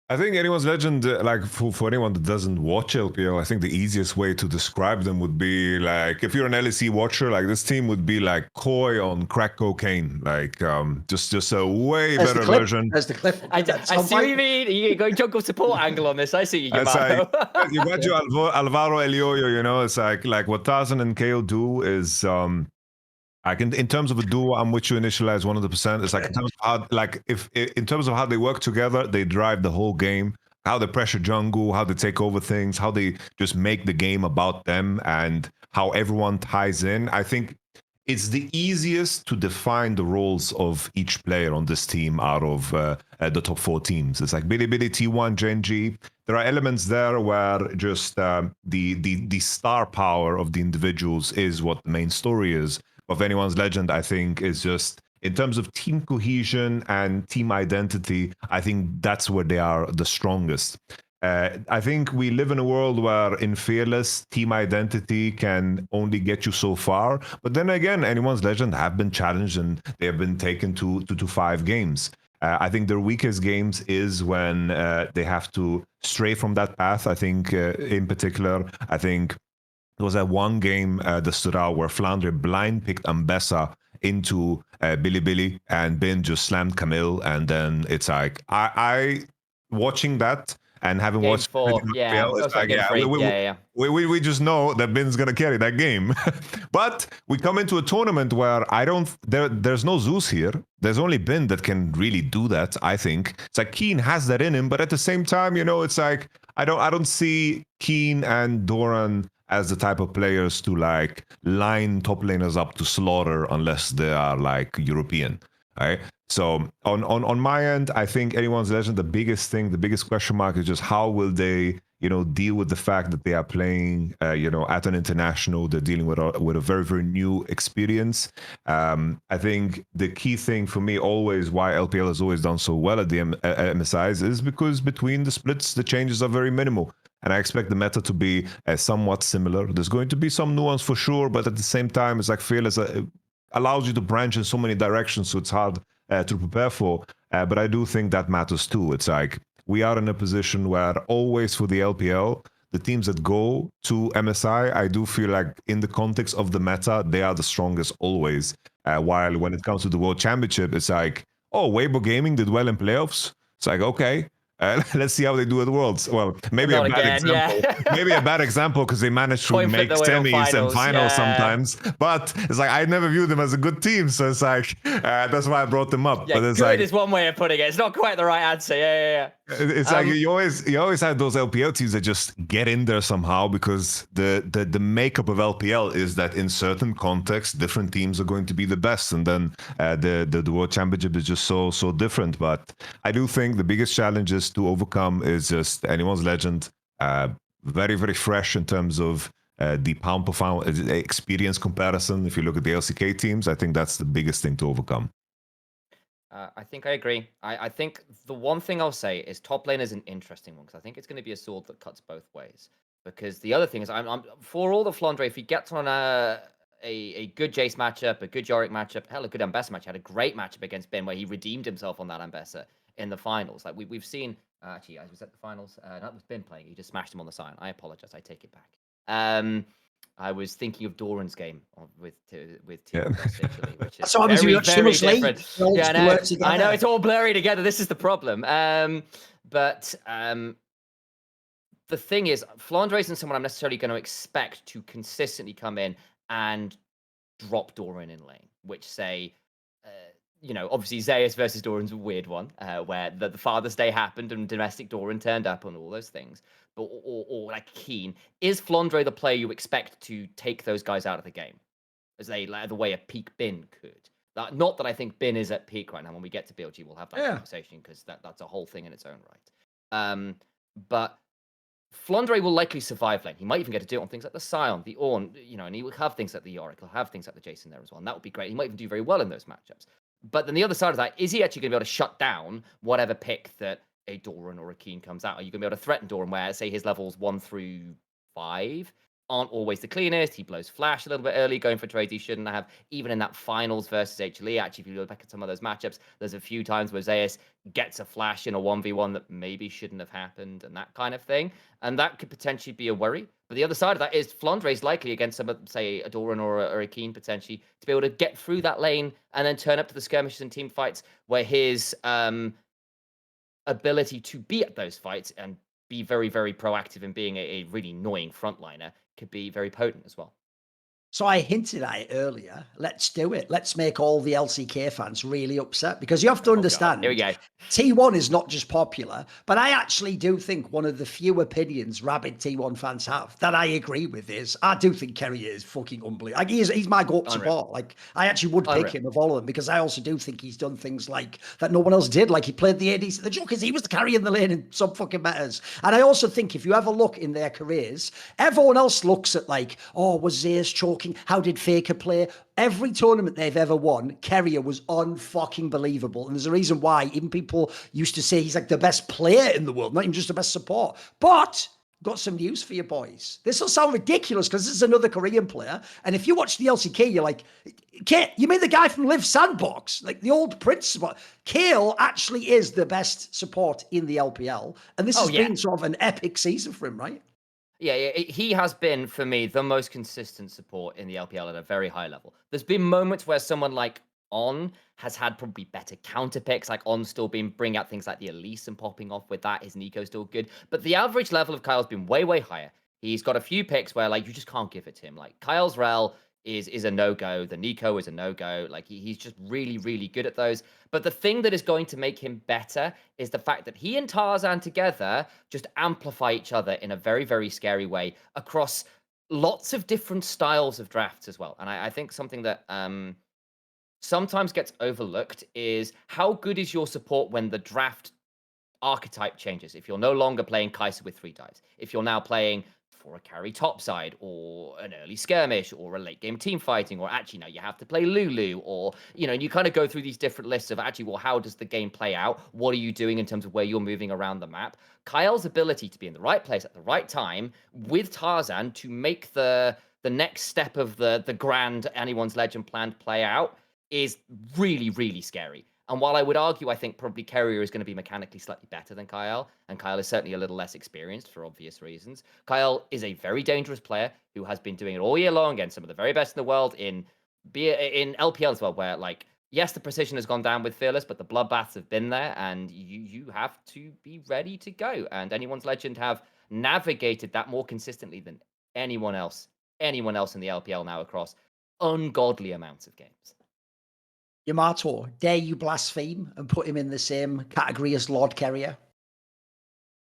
I think Anyone's Legend, like for anyone that doesn't watch LPL, I think the easiest way to describe them would be like, if you're an LEC watcher, like this team would be like Koi on crack cocaine, like just a way better version. There's the clip. I see what you mean. You're going jungle support angle on this. I see you, Yamato. Like, you got your Alvaro Elioyo, you know, it's like what Tarzan and Keire do is like in terms of a duo, I'm with you, Initialise 100%. It's like in terms of how, like in terms of how they work together, they drive the whole game. How they pressure jungle, how they take over things, how they just make the game about them, and how everyone ties in. I think it's the easiest to define the roles of each player on this team out of the top 4 teams. It's like Bilibili, T1, Genji. There are elements there where just the star power of the individuals is what the main story is. Of Anyone's Legend, I think, is just in terms of team cohesion and team identity, I think that's where they are the strongest. I think we live in a world where in Fearless, team identity can only get you so far. But then again, Anyone's Legend have been challenged and they have been taken to 5 games. I think their weakest games is when they have to stray from that path. I think in particular, I think there was that one game that stood out where Flandre blind picked Ambessa into Bilibili and Bin just slammed Camille. And then it's like, I watching that and having Game watched 4, it, yeah. it's like, Game yeah, 3, we just know that Bin's gonna carry that game. But we come into a tournament where there's no Zeus here. There's only Bin that can really do that. I think it's like Keane has that in him, but at the same time, it's like I don't see Keane and Doran as the type of players to like line top laners up to slaughter unless they are like European. Right. So on my end, I think Anyone's Legend, the biggest question mark is just how will they, deal with the fact that they are playing, at an international. They're dealing with a very, very new experience. I think the key thing for me always why LPL has always done so well at the MSIs is because between the splits, the changes are very minimal. And I expect the meta to be somewhat similar. There's going to be some nuance for sure, but at the same time, it's like Fearless allows you to branch in so many directions, so it's hard to prepare for. But I do think that matters too. It's like we are in a position where always for the LPL, the teams that go to MSI, I do feel like in the context of the meta, they are the strongest always. While when it comes to the World Championship, it's like, oh, Weibo Gaming did well in playoffs. It's like, okay. Let's see how they do at Worlds. Well, maybe a bad example. Maybe a bad example because they managed to make semis and finals sometimes. But it's like I never viewed them as a good team, so it's like that's why I brought them up. Yeah, but it's good like, is one way of putting it. It's not quite the right answer. Yeah. It's like you always have those LPL teams that just get in there somehow because the makeup of LPL is that in certain contexts, different teams are going to be the best, and then the World Championship is just so different. But I do think the biggest challenges to overcome is just Anyone's Legend, very, very fresh in terms of the pound per pound experience comparison. If you look at the LCK teams, I think that's the biggest thing to overcome. I think I agree. I think the one thing I'll say is top lane is an interesting one because I think it's going to be a sword that cuts both ways. Because the other thing is, I'm for all the Flandre, if he gets on a good Jace matchup, a good Yorick matchup, hell, a good Ambessa match. He had a great matchup against Ben where he redeemed himself on that Ambessa in the finals. Like we've seen, actually, I was at the finals. That was Ben playing. He just smashed him on the side. I apologize. I take it back. I was thinking of Doran's game with Team Italy, which is very different. Yeah, I know it's all blurry together. This is the problem. But the thing is, Flandre isn't someone I'm necessarily going to expect to consistently come in and drop Doran in lane, which say, obviously Zeus versus Doran's a weird one, where the Father's Day happened and domestic Doran turned up and all those things. But or like Keane, is Flandre the player you expect to take those guys out of the game, as the way a peak Bin could? Not that I think Bin is at peak right now. When we get to BLG, we'll have that conversation because that's a whole thing in its own right. But Flandre will likely survive lane. He might even get to do it on things like the Sion, the Ornn, and he will have things like the Yorick. He'll have things like the Jason there as well, and that would be great. He might even do very well in those matchups. But then the other side of that, is he actually going to be able to shut down whatever pick that a Doran or a Keane comes out? Are you going to be able to threaten Doran where, say, his levels 1 through 5 aren't always the cleanest? He blows flash a little bit early, going for trades he shouldn't have. Even in that finals versus HLE, actually, if you look back at some of those matchups, there's a few times where Zeus gets a flash in a 1v1 that maybe shouldn't have happened and that kind of thing. And that could potentially be a worry. But the other side of that is Flandre is likely against some, say, a Doran or a Keane potentially to be able to get through that lane and then turn up to the skirmishes and team fights where his ability to be at those fights and be very, very proactive in being a really annoying frontliner could be very potent as well. So I hinted at it earlier. Let's do it. Let's make all the LCK fans really upset, because you have to understand. Here we go. T1 is not just popular, but I actually do think one of the few opinions rabid T1 fans have that I agree with is I do think Keire is fucking unbelievable. Like he's my go-up support. Like I actually would pick him of all of them, because I also do think he's done things like that no one else did. Like he played the ADC. The joke is he was the carry in the lane in some fucking metas. And I also think if you ever look in their careers, everyone else looks at like, oh, was Zeus choking? How did Faker play? Every tournament they've ever won, Keire was unfucking believable. And there's a reason why even people used to say he's like the best player in the world, not even just the best support. But got some news for you boys. This will sound ridiculous because this is another Korean player. And if you watch the LCK, you're like, you mean the guy from Live Sandbox, like the old Prince? Keire actually is the best support in the LPL. And this has been sort of an epic season for him, right? Yeah, he has been, for me, the most consistent support in the LPL at a very high level. There's been moments where someone like On has had probably better counter picks, like On still been bringing out things like the Elise and popping off with that. His Nico's still good. But the average level of Kyle's been way, way higher. He's got a few picks where like you just can't give it to him. Like Kyle's Rel is a no-go. The Nico is a no-go. Like he's just really, really good at those. But the thing that is going to make him better is the fact that he and Tarzan together just amplify each other in a very, very scary way across lots of different styles of drafts as well. And I think something that sometimes gets overlooked is how good is your support when the draft archetype changes. If you're no longer playing Kai'Sa with 3 dives, if you're now playing for a carry topside or an early skirmish or a late game team fighting, or actually now you have to play Lulu, or, you know, and you kind of go through these different lists of actually, well, how does the game play out? What are you doing in terms of where you're moving around the map? Kyle's ability to be in the right place at the right time with Tarzan to make the next step of the grand Anyone's Legend plan play out is really, really scary. And while I would argue, I think probably Keire is going to be mechanically slightly better than Kyle, and Kyle is certainly a little less experienced for obvious reasons. Kyle is a very dangerous player who has been doing it all year long against some of the very best in the world in LPL as well, where like, yes, the precision has gone down with Fearless, but the bloodbaths have been there, and you have to be ready to go. And Anyone's Legend have navigated that more consistently than anyone else in the LPL now across ungodly amounts of games. Yamato, dare you blaspheme and put him in the same category as Lord Keire?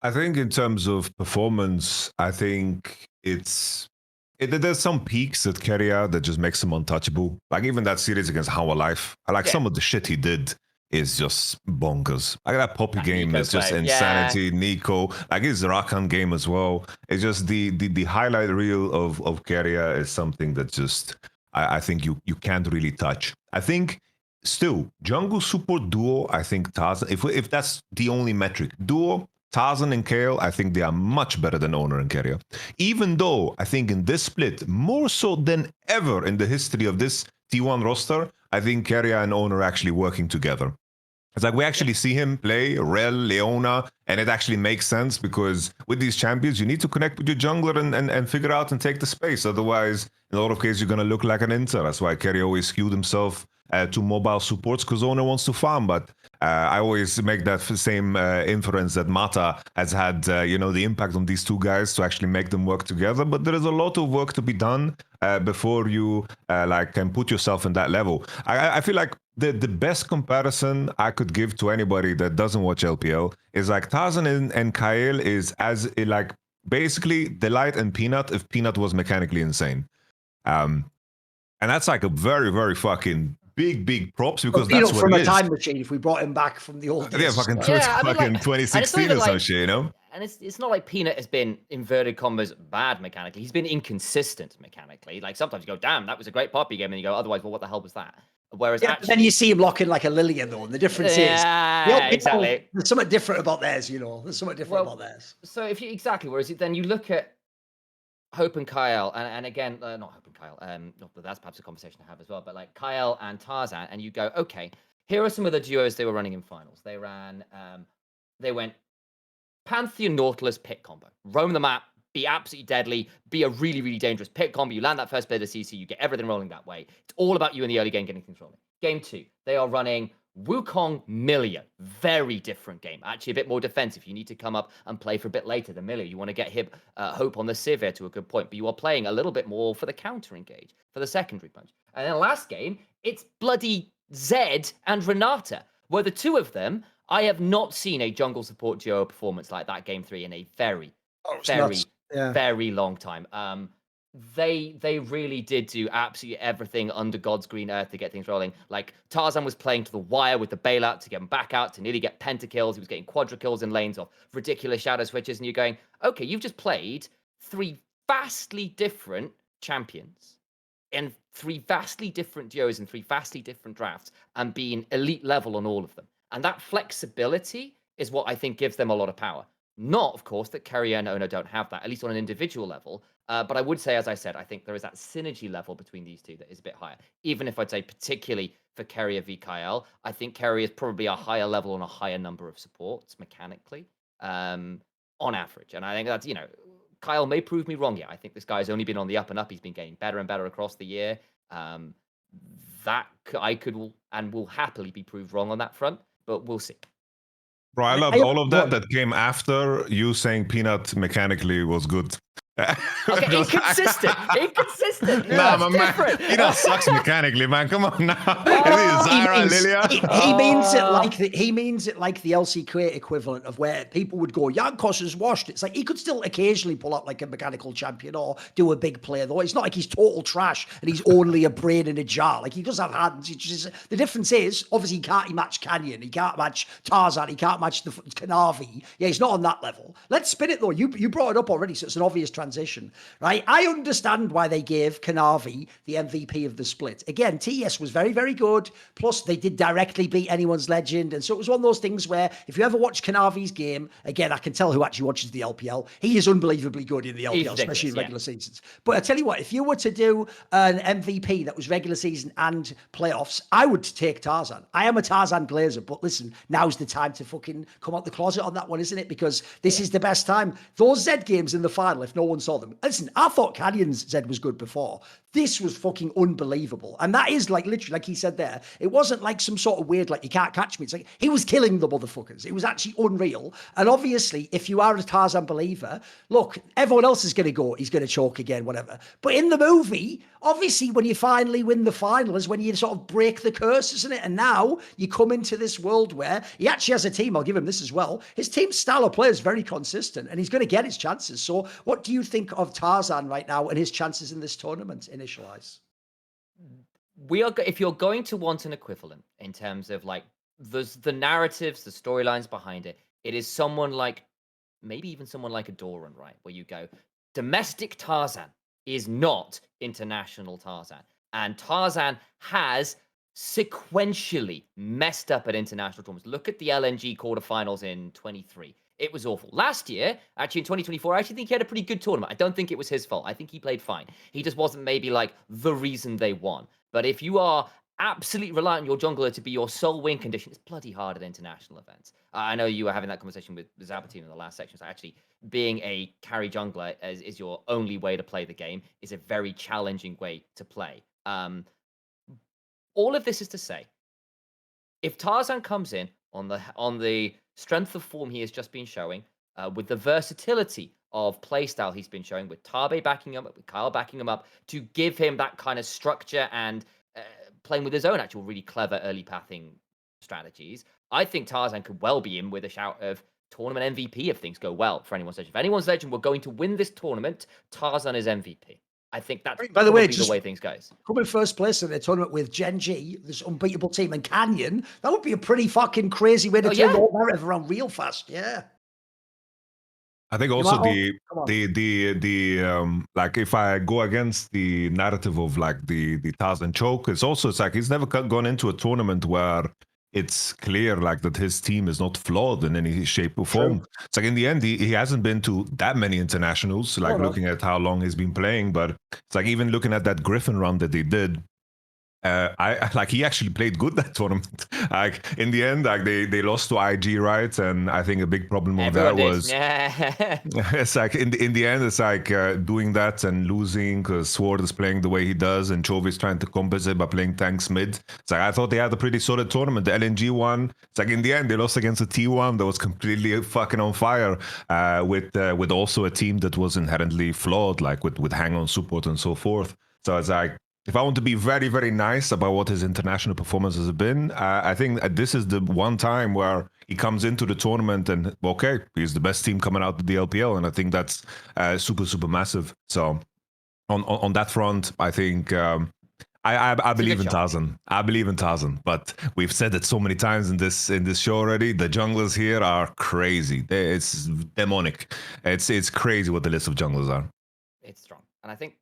I think in terms of performance, I think there's some peaks at Keire that just makes him untouchable. Like even that series against How Alive, I like some of the shit he did is just bonkers. Like that Poppy game is just insanity. Yeah. Nico, like his Rakan game as well. It's just the highlight reel of Keire is something that just I think you can't really touch. I think still jungle support duo, I think Tarzan, if that's the only metric, duo Tarzan and Kale, I think they are much better than Owner and Keire. Even though I think in this split, more so than ever in the history of this T1 roster, I think Keire and Owner are actually working together. It's like we actually see him play Rel, Leona, and it actually makes sense because with these champions, you need to connect with your jungler and figure out and take the space. Otherwise, in a lot of cases, you're going to look like an Inter. That's why Keire always skewed himself to mobile supports because Owner wants to farm. But I always make that same inference that Mata has had, the impact on these two guys to actually make them work together. But there is a lot of work to be done before you can put yourself in that level. I feel like the best comparison I could give to anybody that doesn't watch LPL is like Tarzan and Kyle is as like basically Delight and Peanut if Peanut was mechanically insane. And that's like a very, very fucking big props because that's what from it a is. time machine if we brought him back from the old days. Yeah, fucking 2016 or some shit, you know? And it's not like Peanut has been, inverted commas, bad mechanically. He's been inconsistent mechanically. Like sometimes you go, damn, that was a great Poppy game. And you go, otherwise, well, what the hell was that? Whereas actually, then you see him locking like a Lillian though. And the difference is exactly. There's something different about theirs, you know. There's something different about theirs. So if you whereas then you look at Hope and Kyle, and again, not Hope and Kyle, that's perhaps a conversation to have as well, but like Kyle and Tarzan, and you go, okay, here are some of the duos they were running in finals. They went Pantheon Nautilus pick combo, roam the map, be absolutely deadly, be a really, really dangerous pick combo. You land that first bit of CC, you get everything rolling that way. It's all about you in the early game getting things rolling. Game 2, they are running Wukong, Millia, very different game. Actually, a bit more defensive. You need to come up and play for a bit later than Millia. You want to get Hope on the Sivir to a good point, but you are playing a little bit more for the counter engage, for the secondary punch. And then last game, it's bloody Zed and Renata, where the two of them, I have not seen a jungle support duo performance like that game 3 in a very long time. They really did do absolutely everything under God's green earth to get things rolling. Like Tarzan was playing to the wire with the bailout to get him back out to nearly get pentakills. He was getting quadra kills in lanes off ridiculous shadow switches, and you're going, okay, you've just played 3 vastly different champions and 3 vastly different duos and 3 vastly different drafts, and being elite level on all of them. And that flexibility is what I think gives them a lot of power. Not, of course, that Keire and Ono don't have that, at least on an individual level. But I would say, as I said, I think there is that synergy level between these two that is a bit higher. Even if I'd say particularly for Keire v Kyle, I think Keire is probably a higher level on a higher number of supports mechanically on average. And I think that's, Kyle may prove me wrong yet. I think this guy's only been on the up and up. He's been getting better and better across the year. That I could and will happily be proved wrong on that front, but we'll see. Bro, I loved all of that came after you saying Peanut mechanically was good. Okay, inconsistent. Nah, my man, Peanut sucks mechanically, man. Come on now. He means it like the LCK equivalent of where people would go, Jankos is washed. It's like he could still occasionally pull up like a mechanical champion or do a big play, though. It's not like he's total trash and he's only a brain in a jar. Like, he does have hands. The difference is, obviously, he can't match Canyon. He can't match Tarzan. He can't match the Kanavi. Yeah, he's not on that level. Let's spin it, though. You brought it up already, so it's an obvious transition, right? I understand why they gave Kanavi the MVP of the split. Again, TS was very, very good. Plus, they did directly beat anyone's legend. And so it was one of those things where if you ever watch Kanavi's game, again, I can tell who actually watches the LPL. He is unbelievably good in the LPL, especially in regular seasons. But I tell you what, if you were to do an MVP that was regular season and playoffs, I would take Tarzan. I am a Tarzan glazer, but listen, now's the time to fucking come out the closet on that one, isn't it? Because this is the best time. Those Zed games in the final, if no one saw them. Listen, I thought Canyon's Zed was good before. This was fucking unbelievable. And that is like literally, like he said there, it wasn't like some sort of weird, like you can't catch me. It's like he was killing the motherfuckers. It was actually unreal. And obviously, if you are a Tarzan believer, look, everyone else is going to go, he's going to choke again, whatever. But in the movie, obviously, when you finally win the final is when you sort of break the curse, isn't it? And now you come into this world where he actually has a team. I'll give him this as well. His team's style of play is very consistent and he's going to get his chances. So what do you think of Tarzan right now and his chances in this tournament? Initialise. If you're going to want an equivalent in terms of like the narratives, the storylines behind it, it is someone like, maybe even someone like a Doran, right? Where you go, domestic Tarzan is not international Tarzan. And Tarzan has sequentially messed up at international tournaments. Look at the LNG quarterfinals in 23. It was awful. Last year, actually in 2024, I actually think he had a pretty good tournament. I don't think it was his fault. I think he played fine. He just wasn't maybe like the reason they won. But if you are absolutely reliant on your jungler to be your sole win condition, it's bloody hard at international events. I know you were having that conversation with Zaboutine in the last section. So actually, being a carry jungler is your only way to play the game is a very challenging way to play. All of this is to say, if Tarzan comes in on the strength of form he has just been showing, with the versatility of playstyle he's been showing, with Tabe backing him up, with Kyle backing him up, to give him that kind of structure and playing with his own actual really clever early pathing strategies, I think Tarzan could well be in with a shout of tournament MVP if things go well for anyone's legend. If anyone's legend were going to win this tournament, Tarzan is MVP. I think that's by the way, the way things goes. Coming first place in the tournament with Gen G, this unbeatable team, and Canyon, that would be a pretty fucking crazy way to turn the whole narrative around real fast. Yeah. I think also the like if I go against the narrative of like the Tarzan choke, it's like he's never gone into a tournament where it's clear like that his team is not flawed in any shape or form. True. It's like in the end, he hasn't been to that many internationals, like looking at how long he's been playing. But it's like even looking at that Griffin run that they did, he actually played good that tournament. Like in the end, like they lost to IG, right? And I think a big problem of Everyone that did. was Yeah. it's like in the end, it's like doing that and losing because Sword is playing the way he does, and Chovy is trying to compensate by playing tanks mid. It's like I thought they had a pretty solid tournament. The LNG one, it's like in the end they lost against a T1 that was completely fucking on fire, with also a team that was inherently flawed, like with hang on support and so forth. So it's like, if I want to be very, very nice about what his international performances have been, I think this is the one time where he comes into the tournament and, okay, he's the best team coming out of the LPL. And I think that's super, super massive. So on that front, I think I believe in Tarzan. I believe in Tarzan. But we've said it so many times in this show already. The junglers here are crazy. It's demonic. It's crazy what the list of junglers are. It's strong. And I think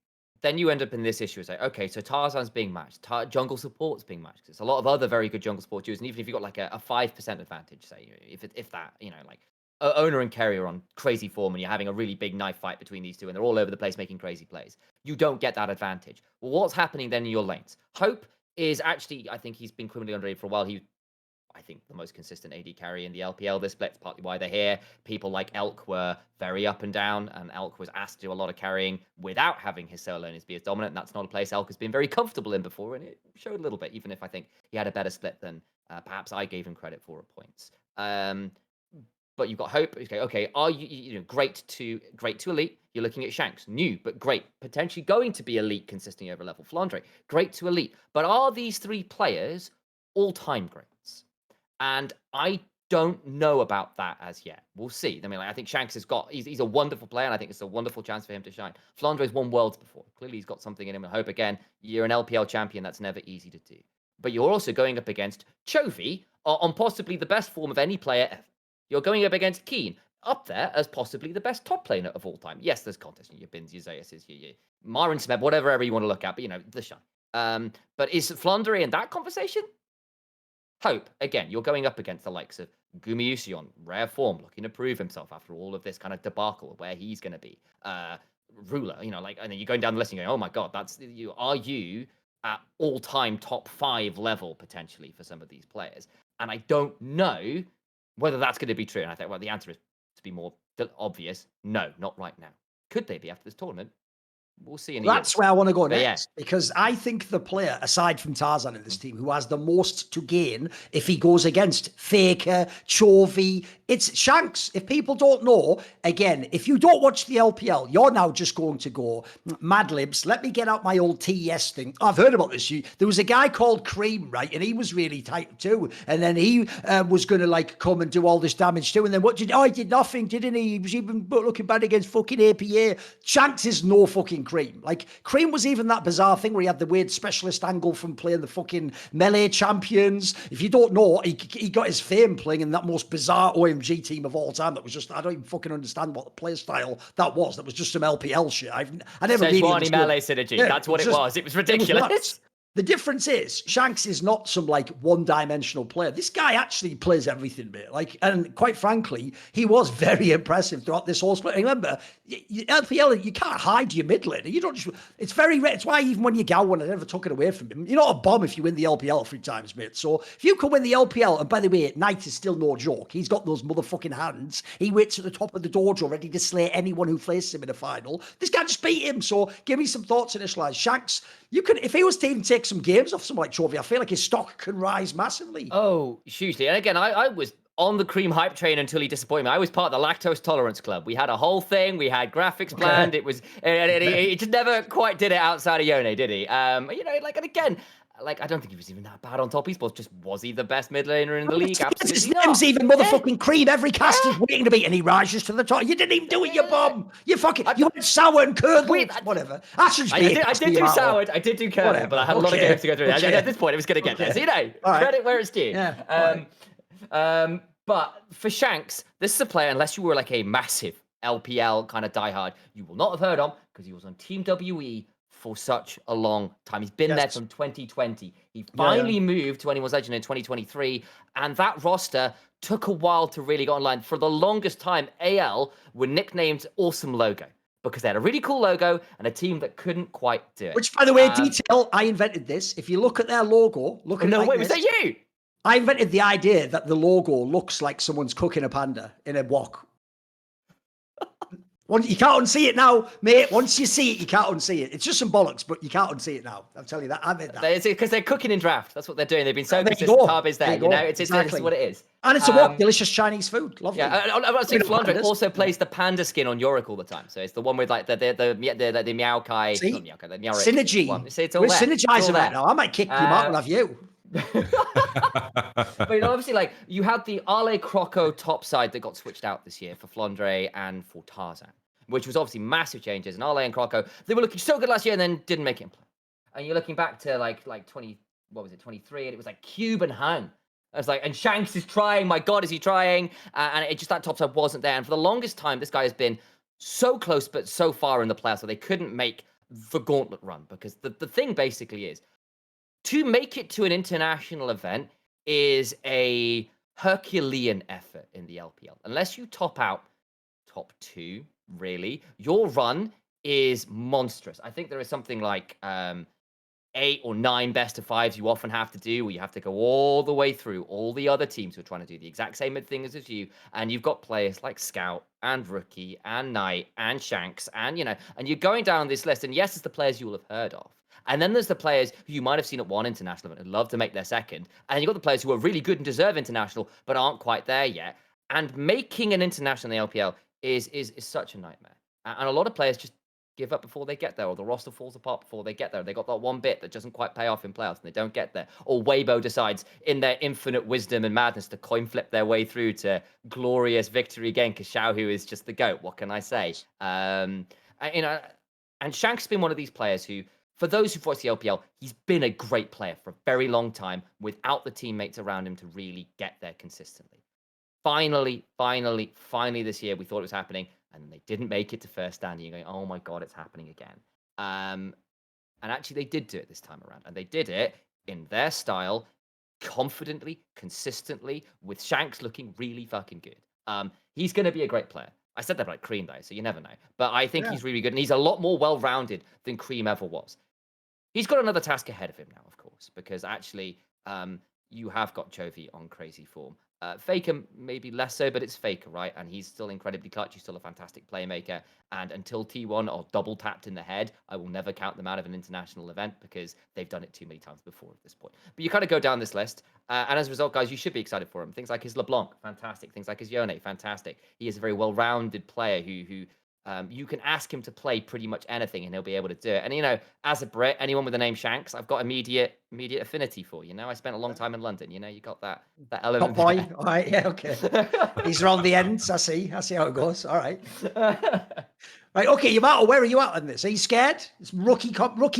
then you end up in this issue. It's like, okay, so Tarzan's being matched. Jungle support's being matched. There's a lot of other very good jungle support duos. And even if you've got like a 5% advantage, say, if that, like Owner and Keire are on crazy form and you're having a really big knife fight between these two and they're all over the place making crazy plays, you don't get that advantage. Well, what's happening then in your lanes? Hope is actually, I think he's been criminally underrated for a while. I think the most consistent AD carry in the LPL this split. It's partly why they're here. People like Elk were very up and down, and Elk was asked to do a lot of carrying without having his solo lanes be as dominant. And that's not a place Elk has been very comfortable in before, and it showed a little bit, even if I think he had a better split than perhaps I gave him credit for at points. But you've got Hope. Okay, are you great to elite? You're looking at Shanks, new but great, potentially going to be elite consistently over level. Flandre, great to elite. But are these three players all-time greats? And I don't know about that as yet. We'll see. I mean, I think Shanks he's a wonderful player, and I think it's a wonderful chance for him to shine. Flandre's won Worlds before. Clearly, he's got something in him. And Hope, again, you're an LPL champion. That's never easy to do. But you're also going up against Chovy on possibly the best form of any player ever. You're going up against Keire, up there as possibly the best top laner of all time. Yes, there's contests. Your Bins, your Zayas, your Marin Smeb, whatever you want to look at. But, the shine. But is Flandre in that conversation? Hope, again, you're going up against the likes of Gumiusi on rare form, looking to prove himself after all of this kind of debacle of where he's going to be. Ruler, and then you're going down the list and going, oh my God, are you at all-time top 5 level potentially for some of these players? And I don't know whether that's going to be true. And I think, well, the answer is, to be more obvious, no, not right now. Could they be after this tournament? We'll see. That's where I want to go next, because I think the player, aside from Tarzan in this team, who has the most to gain if he goes against Faker, Chovy, it's Shanks. If people don't know, again, if you don't watch the LPL, you're now just going to go, Mad Libs, let me get out my old TES thing. I've heard about this. There was a guy called Cream, right? And he was really tight too. And then he was going to come and do all this damage too. And then he did nothing, didn't he? He was even looking bad against fucking APA. Shanks is no fucking Cream. Cream was even that bizarre thing where he had the weird specialist angle from playing the fucking Melee champions. If you don't know, he got his fame playing in that most bizarre OMG team of all time. That was just, I don't even fucking understand what the play style that was. That was just some LPL shit. I never really understood. Melee synergy. Yeah, that's what it was. It was ridiculous. The difference is Shanks is not some one-dimensional player. This guy actually plays everything, mate. And quite frankly, he was very impressive throughout this whole split. And remember, LPL, you can't hide your mid lane. You don't just. It's very rare. It's why even when you go one, I never took it away from him. You're not a bomb if you win the LPL 3 times, mate. So if you can win the LPL, and by the way, Knight is still no joke. He's got those motherfucking hands. He waits at the top of the dojo, ready to slay anyone who faces him in a final. This guy just beat him. So give me some thoughts, Initialise. Shanks, you could, if he was to even take some games off someone like Chovy, I feel like his stock can rise massively. Oh, hugely. And again, I was on the Cream hype train until he disappointed me. I was part of the lactose tolerance club. We had a whole thing. We had graphics planned. It was, he just never quite did it outside of Yone, did he? And again, I don't think he was even that bad on top esports. Just was he the best mid laner in the league? Absolutely his name's even motherfucking Cream. Every caster's waiting to beat, and he rises to the top. You didn't even do it, you bomb. You went sour and curdled. Whatever. I did do soured. I did do curdled, but I had a lot of games to go through. At this point, it was going to get there. So, credit where it's due. Yeah. But for Shanks, this is a player, unless you were a massive LPL kind of diehard, you will not have heard of because he was on Team WE for such a long time. He's been there from 2020. He finally moved to Anyone's Legend in 2023, and that roster took a while to really get online. For the longest time, AL were nicknamed Awesome Logo because they had a really cool logo and a team that couldn't quite do it. Which, by the way, detail, I invented this. If you look at their logo, look at it like wait, this. was that you? I invented the idea that the logo looks like someone's cooking a panda in a wok. You can't unsee it now, mate. Once you see it, you can't unsee it. It's just some bollocks, but you can't unsee it now. I'm telling you that. I made that. It's because they're cooking in draft. That's what they're doing. They've been so There you consistent. go. Carb is there. There you You know, go. it's Exactly. what it is. And it's a wok, delicious Chinese food. Lovely. Yeah, I'm not saying Bit of Flandre pandas. also plays the panda skin on Yorick all the time. So it's the one with like the Meow Kai. See? Not Meow Kai, the Meowrick Synergy. one. See, it's all We're there. It's all synergizing right there. now. I might kick you out and have you. But you know, obviously, like you had the Ale Croco top side that got switched out this year for Flandre and for Tarzan, which was obviously massive changes. And Ale and Croco, they were looking so good last year and then didn't make it in play. And you're looking back to like 23, and it was like Cube and Han. I was like, and Shanks is trying. My God, is he trying? And it just that top side wasn't there. And for the longest time, this guy has been so close, but so far in the playoffs that they couldn't make the gauntlet run. Because the thing basically is, to make it to an international event is a Herculean effort in the LPL. Unless you top out top 2, really, your run is monstrous. I think there is something like 8 or 9 best of 5s you often have to do, where you have to go all the way through all the other teams who are trying to do the exact same thing as you, and you've got players like Scout and Rookie and Knight and Shanks, and and you're going down this list, and yes, it's the players you will have heard of. And then there's the players who you might have seen at one international event and love to make their second. And you've got the players who are really good and deserve international, but aren't quite there yet. And making an international in the LPL is such a nightmare. And a lot of players just give up before they get there, or the roster falls apart before they get there. They got that one bit that doesn't quite pay off in playoffs and they don't get there. Or Weibo decides in their infinite wisdom and madness to coin flip their way through to glorious victory again, because Xiaohu is just the GOAT. What can I say? And Shanks has been one of these players who, for those who've watched the LPL, he's been a great player for a very long time without the teammates around him to really get there consistently. Finally this year, we thought it was happening, and they didn't make it to first stand. You're going, oh my God, it's happening again. And actually, they did do it this time around, and they did it in their style, confidently, consistently, with Shanks looking really fucking good. He's going to be a great player. I said that about Cream, though, so you never know. But I think he's really good, and he's a lot more well-rounded than Cream ever was. He's got another task ahead of him now, of course, because actually you have got Chovy on crazy form. Faker maybe less so, but it's Faker, right? And he's still incredibly clutch. He's still a fantastic playmaker. And until T1 are double tapped in the head, I will never count them out of an international event because they've done it too many times before at this point. But you kind of go down this list. And as a result, guys, you should be excited for him. Things like his LeBlanc, fantastic. Things like his Yone, fantastic. He is a very well-rounded player who you can ask him to play pretty much anything and he'll be able to do it. And, as a Brit, anyone with the name Shanks, I've got immediate affinity for. I spent a long time in London. You got that element. Top boy. All right. Yeah. Okay. He's around the ends. I see how it goes. All right. Right. Okay. Yamato, where are you at on this? Are you scared? It's rookie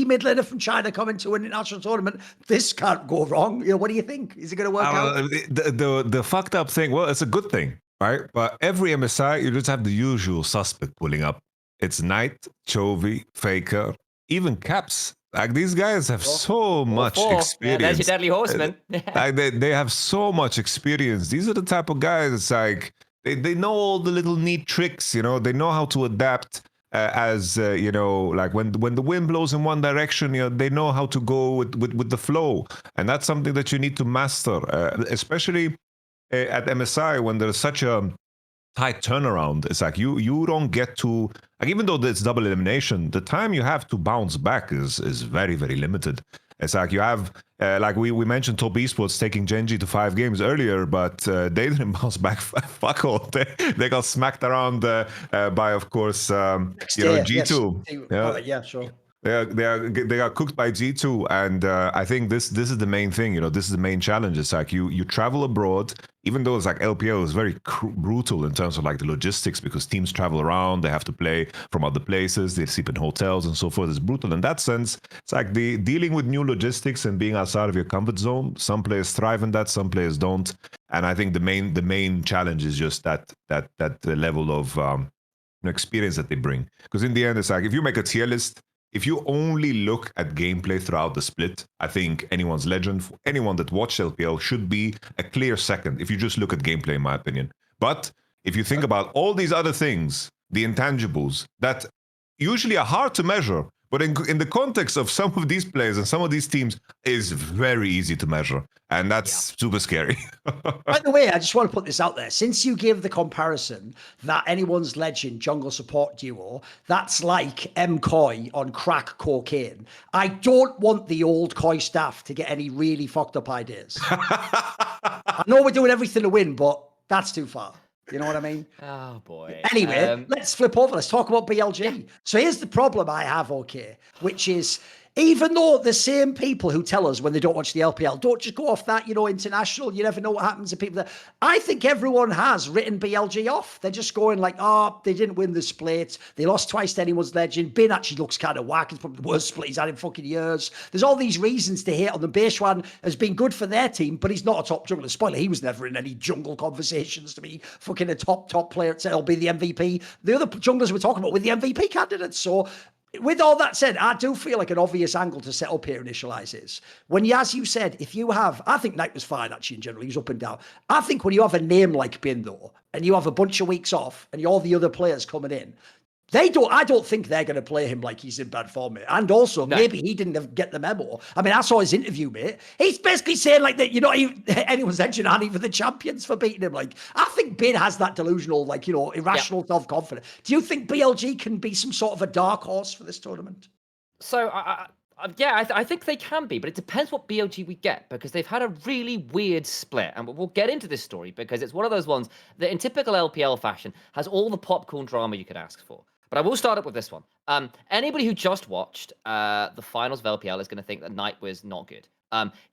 mid laner from China coming to an international tournament. This can't go wrong. What do you think? Is it going to work out? The fucked up thing. Well, it's a good thing. Right, but every MSI, you just have the usual suspect pulling up. It's Knight, Chovy, Faker, even Caps. Like these guys have so much experience. Yeah, there's your deadly horseman. Like they have so much experience. These are the type of guys. It's like they know all the little neat tricks. They know how to adapt. Like when the wind blows in one direction, they know how to go with the flow, and that's something that you need to master, especially at MSI when there's such a tight turnaround. It's like you don't get to, like, even though it's double elimination, the time you have to bounce back is very, very limited. It's like you have like we mentioned top esports taking Genji to 5 games earlier, but they didn't bounce back fuck all. They got smacked around by, of course, G2. Yes. Yeah, sure. They are cooked by G2, and I think this is the main thing. This is the main challenge. It's like you travel abroad, even though it's like LPL is very brutal in terms of like the logistics, because teams travel around, they have to play from other places, they sleep in hotels and so forth. It's brutal in that sense. It's like dealing with new logistics and being outside of your comfort zone. Some players thrive in that, some players don't. And I think the main challenge is just that level of experience that they bring. Because in the end, it's like if you make a tier list, if you only look at gameplay throughout the split, I think anyone's legend, anyone that watched LPL should be a clear second if you just look at gameplay, in my opinion. But if you think about all these other things, the intangibles, that usually are hard to measure. But in the context of some of these players and some of these teams, is very easy to measure. And that's super scary. By the way, I just want to put this out there. Since you give the comparison that anyone's legend jungle support duo, that's like MCoy on crack cocaine. I don't want the old Koi staff to get any really fucked up ideas. I know we're doing everything to win, but that's too far. You know what I mean? Oh boy. Anyway, let's flip over. Let's talk about BLG. Yeah. So here's the problem I have, okay, which is even though the same people who tell us when they don't watch the LPL, don't just go off that, international, you never know what happens to people there. I think everyone has written BLG off. They're just going like, oh, they didn't win the split. They lost twice to anyone's legend. Bin actually looks kind of whack. It's probably the worst split he's had in fucking years. There's all these reasons to hate on them. Beishuan has been good for their team, but he's not a top jungler. Spoiler, he was never in any jungle conversations to be fucking a top player to be the MVP. The other junglers we're talking about were the MVP candidates. So with all that said, I do feel like an obvious angle to set up here Initialise is when you, as you said, if you have, I think Knight was fine actually in general, he was up and down. I think when you have a name like Bin though, and you have a bunch of weeks off and all the other players coming in, I don't think they're going to play him like he's in bad form, mate. And also, maybe he didn't get the memo. I mean, I saw his interview, mate. He's basically saying like that, anyone's engine aren't even the champions for beating him. Like, I think Bin has that delusional, irrational self-confidence. Do you think BLG can be some sort of a dark horse for this tournament? So, I think they can be, but it depends what BLG we get, because they've had a really weird split. And we'll get into this story because it's one of those ones that in typical LPL fashion has all the popcorn drama you could ask for. But I will start up with this one. Anybody who just watched the finals of LPL is going to think that Knight was not good.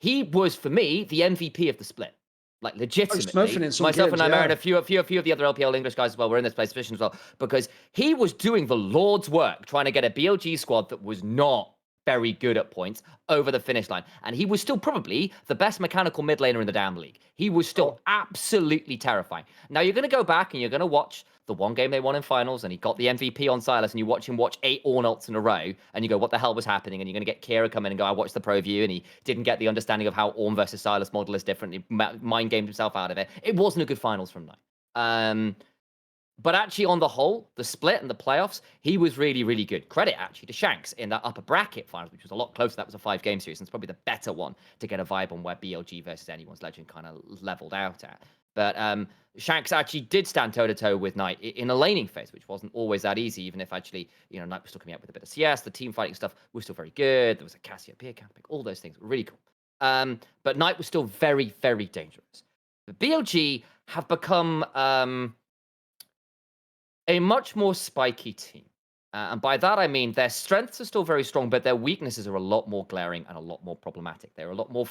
He was, for me, the MVP of the split. Like, legitimately. Myself and Nightmare and a few of the other LPL English guys as well were in this place position as well, because he was doing the Lord's work trying to get a BLG squad that was not very good at points over the finish line. And he was still probably the best mechanical mid laner in the damn league. He was still absolutely terrifying. Now, you're going to go back and you're going to watch the one game they won in finals and he got the MVP on Silas, and you watch him watch 8 Ornults in a row and you go, what the hell was happening? And you're going to get Keire come in and go, I watched the pro view and he didn't get the understanding of how Ornn versus Silas model is different. He mind gamed himself out of it. It wasn't a good finals from Knight. But actually, on the whole, the split and the playoffs, he was really, really good. Credit, actually, to Shanks in that upper bracket finals, which was a lot closer. That was a 5-game series, and it's probably the better one to get a vibe on where BLG versus anyone's legend kind of leveled out at. But Shanks actually did stand toe-to-toe with Knight in a laning phase, which wasn't always that easy, even if actually, Knight was still coming out with a bit of CS. The team fighting stuff was still very good. There was a Cassiopeia camping. All those things were really cool. But Knight was still very, very dangerous. The BLG have become a much more spiky team. And by that, I mean their strengths are still very strong, but their weaknesses are a lot more glaring and a lot more problematic. They're a lot more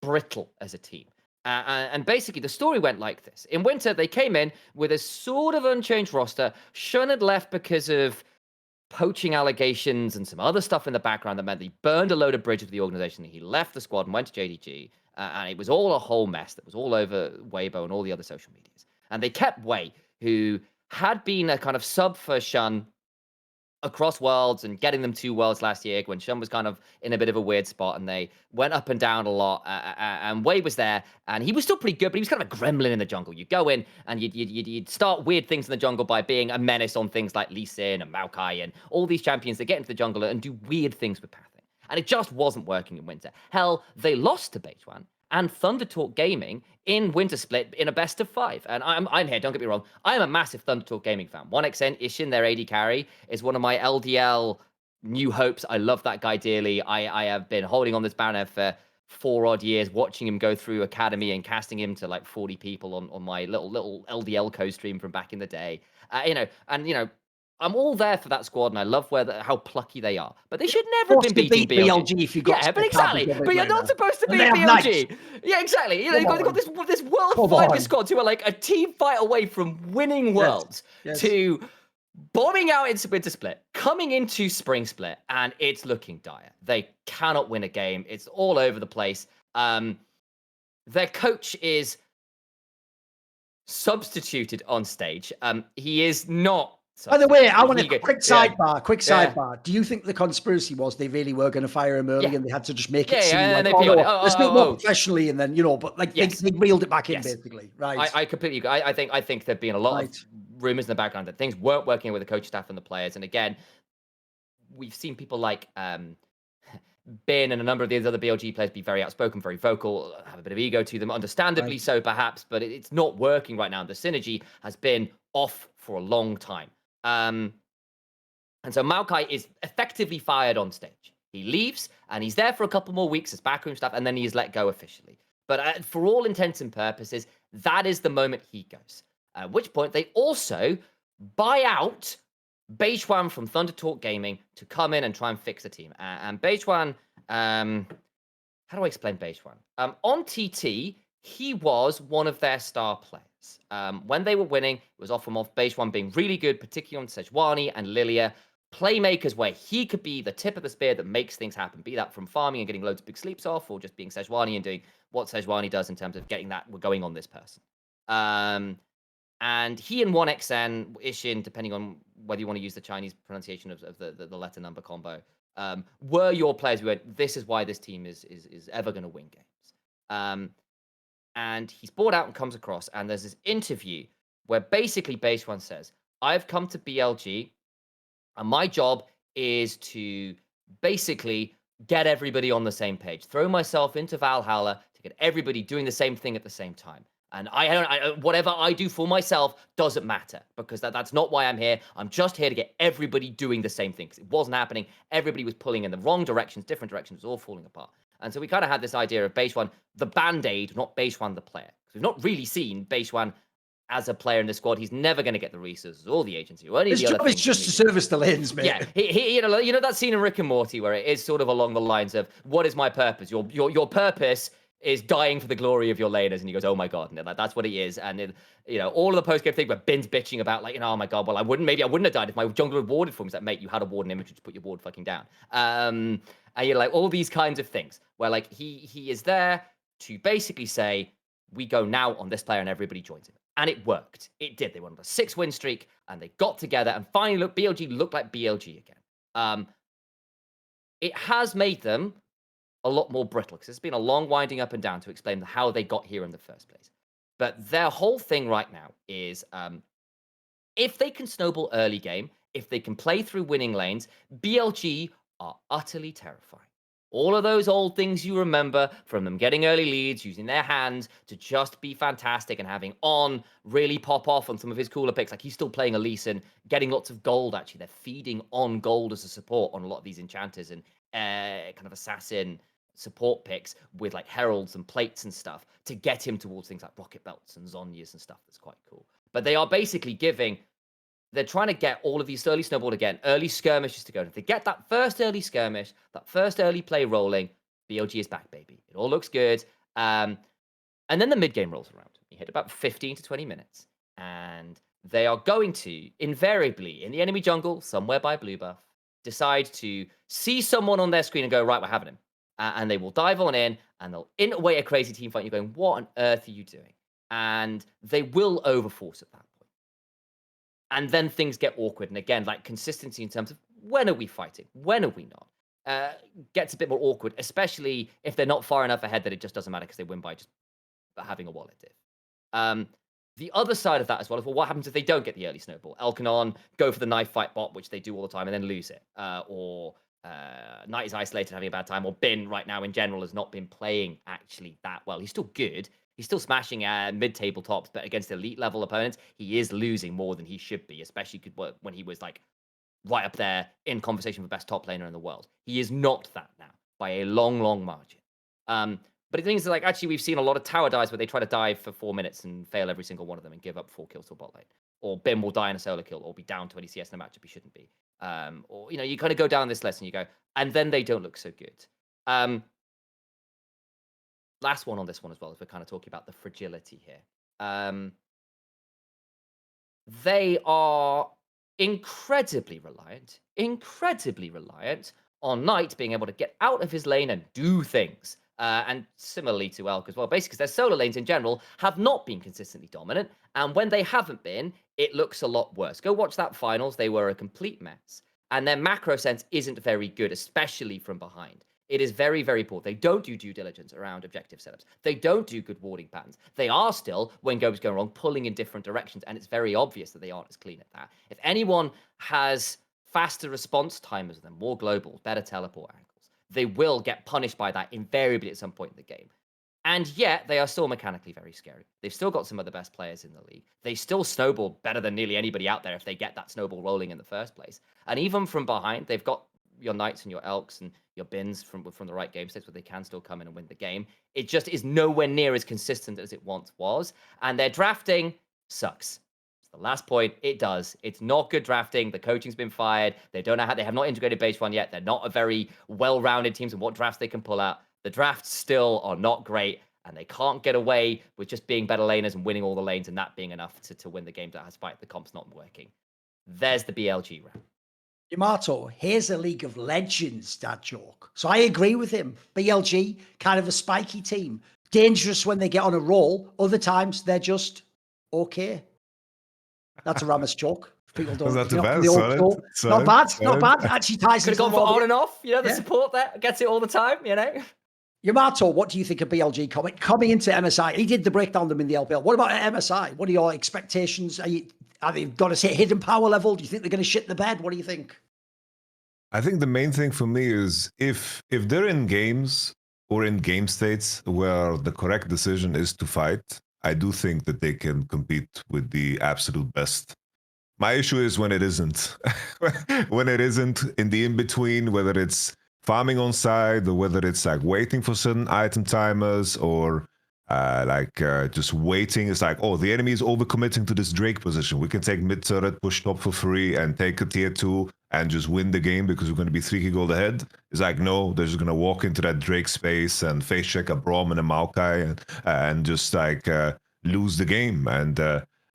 brittle as a team. And basically, the story went like this. In winter, they came in with a sort of unchanged roster. Shun had left because of poaching allegations and some other stuff in the background that meant he burned a load of bridges with the organization. He left the squad and went to JDG. And it was all a whole mess that was all over Weibo and all the other social medias. And they kept Wei, who had been a kind of sub for Shun across worlds and getting them 2 worlds last year when Shun was kind of in a bit of a weird spot and they went up and down a lot. And Wei was there and he was still pretty good, but he was kind of a gremlin in the jungle. You go in and you'd start weird things in the jungle by being a menace on things like Lee Sin and Maokai and all these champions that get into the jungle and do weird things with pathing. And it just wasn't working in winter. Hell, they lost to Beishuan and Thunder Talk Gaming in Winter Split in a best of 5. And I'm here, don't get me wrong. I'm a massive Thunder Talk Gaming fan. 1xN Ishin, their AD carry, is one of my LDL new hopes. I love that guy dearly. I have been holding on this banner for 4 odd years, watching him go through Academy and casting him to like 40 people on my little LDL co-stream from back in the day. I'm all there for that squad, and I love how plucky they are. But they should never have been beating BLG. If you got but exactly. But you're not supposed to beat BLG. Yeah, exactly. You've got this world finest squad who are like a team fight away from winning worlds to bombing out into Winter Split, coming into Spring Split, and it's looking dire. They cannot win a game. It's all over the place. Their coach is substituted on stage. He is not. By the way, I want a quick sidebar. Do you think the conspiracy was they really were going to fire him early and they had to just make it seem let's do it more professionally and then, but like they reeled it back in basically, right? I completely agree. I think there'd been a lot of rumors in the background that things weren't working with the coach staff and the players. And again, we've seen people like Bin and a number of these other BLG players be very outspoken, very vocal, have a bit of ego to them, understandably so perhaps, but it's not working right now. The synergy has been off for a long time. And so Maokai is effectively fired on stage. He leaves, and he's there for a couple more weeks as backroom stuff, and then he's let go officially. But for all intents and purposes, that is the moment he goes. At which point, they also buy out Beishuan from Thunder Talk Gaming to come in and try and fix the team. And Beishuan, how do I explain Beishuan? On TT, he was one of their star players. When they were winning, it was off Beishuan being really good, particularly on Sejuani and Lilia. Playmakers where he could be the tip of the spear that makes things happen, be that from farming and getting loads of big sleeps off, or just being Sejuani and doing what Sejuani does in terms of getting that we're going on this person. And he and 1xN, Ishin, depending on whether you want to use the Chinese pronunciation of the letter number combo, were your players who went, this is why this team is ever going to win games. And he's brought out and comes across, and there's this interview where basically Beishuan says, I've come to BLG, and my job is to basically get everybody on the same page, throw myself into Valhalla to get everybody doing the same thing at the same time. And whatever I do for myself doesn't matter, because that's not why I'm here. I'm just here to get everybody doing the same thing, because it wasn't happening. Everybody was pulling in the wrong directions, different directions, it was all falling apart. And so we kind of had this idea of Beishuan, the Band-Aid, not Beishuan the player. Because we've not really seen Beishuan as a player in the squad. He's never going to get the resources or the agency or any of the other things. His job is just to service the lanes, mate. Yeah, you know that scene in Rick and Morty where it is sort of along the lines of, what is my purpose? Your purpose is dying for the glory of your laners. And he goes, oh my God, no, that's what it is. And all of the post-game thing where Bin's bitching about like, oh my God, well, maybe I wouldn't have died if my jungler had warded for me. It's like, mate, you had a ward in image, just put your ward fucking down. And you're like, all these kinds of things where like he is there to basically say, we go now on this player and everybody joins him. And it worked. It did. They went on a 6-win streak and they got together and finally BLG looked like BLG again. It has made them a lot more brittle because it's been a long winding up and down to explain how they got here in the first place. But their whole thing right now is if they can snowball early game, if they can play through winning lanes, BLG are utterly terrifying. All of those old things you remember from them getting early leads, using their hands to just be fantastic and having On really pop off on some of his cooler picks. Like he's still playing Elise and getting lots of gold, actually. They're feeding On gold as a support on a lot of these enchanters and kind of assassin support picks with like heralds and plates and stuff to get him towards things like rocket belts and Zonyas and stuff. That's quite cool. But they are basically they're trying to get all of these early snowball again, early skirmishes to go. If they get that first early skirmish, that first early play rolling, BLG is back, baby. It all looks good. And then the mid-game rolls around. You hit about 15 to 20 minutes. And they are going to, invariably, in the enemy jungle, somewhere by blue buff, decide to see someone on their screen and go, right, we're having him. And they will dive on in, and they'll int away a crazy team fight. You're going, what on earth are you doing? And they will overforce at that point. And then things get awkward. And again, like consistency in terms of when are we fighting? When are we not? Gets a bit more awkward, especially if they're not far enough ahead that it just doesn't matter because they win by just having a wallet diff. The other side of that as well is, well, what happens if they don't get the early snowball? Elkanon go for the knife fight bot, which they do all the time, and then lose it. Or Knight is isolated, having a bad time. Or Bin right now in general has not been playing actually that well. He's still good. He's still smashing mid-table tops, but against elite level opponents, he is losing more than he should be, especially when he was like right up there in conversation for best top laner in the world. He is not that now by a long, long margin. But the thing is, like, actually, we've seen a lot of tower dives where they try to dive for 4 minutes and fail every single one of them and give up 4 kills to a bot lane. Or Bin will die in a solo kill or be down 20 CS in a matchup he shouldn't be. Or, you kind of go down this list and you go, and then they don't look so good. Last one on this one as well, as we're kind of talking about the fragility here. They are incredibly reliant on Knight being able to get out of his lane and do things. And similarly to Elk as well, basically because their solo lanes in general have not been consistently dominant. And when they haven't been, it looks a lot worse. Go watch that finals. They were a complete mess. And their macro sense isn't very good, especially from behind. It is very, very poor. They don't do due diligence around objective setups. They don't do good warding patterns. They are still, when goes going wrong, pulling in different directions, and it's very obvious that they aren't as clean at that. If anyone has faster response timers than more global, better teleport angles, they will get punished by that invariably at some point in the game. And yet, they are still mechanically very scary. They've still got some of the best players in the league. They still snowball better than nearly anybody out there if they get that snowball rolling in the first place. And even from behind, they've got your Knights and your Elks and your Bins from the right game states where they can still come in and win the game. It just is nowhere near as consistent as it once was. And their drafting sucks. It's the last point. It does. It's not good drafting. The coaching's been fired. They don't know how, they have not integrated base one yet. They're not a very well-rounded team and what drafts they can pull out. The drafts still are not great, and they can't get away with just being better laners and winning all the lanes and that being enough to win the game despite the comps not working. There's the BLG round. Yamato, here's a League of Legends dad joke. So I agree with him. BLG, kind of a spiky team. Dangerous when they get on a roll. Other times, they're just okay. That's a Ramos joke. People don't. Was that too you know, bad? the old Solid, school. solid, Not bad. solid. Not bad. Actually ties Could have into gone the for model. on and off. You know, the Yeah. support there gets it all the time, you know? Yamato, what do you think of BLG coming into MSI? He did the breakdown them in the LPL. What about at MSI? What are your expectations? Are they going to say hidden power level? Do you think they're going to shit the bed? What do you think? I think the main thing for me is if they're in games or in game states where the correct decision is to fight, I do think that they can compete with the absolute best. My issue is when it isn't. When it isn't in the in-between, whether it's farming on side or whether it's like waiting for certain item timers or just waiting. It's like, oh, the enemy is overcommitting to this Drake position. We can take mid turret, push top for free, and take a tier 2 and just win the game because we're going to be 3k gold ahead. It's like, no, they're just going to walk into that Drake space and face check a Braum and a Maokai and just like lose the game. And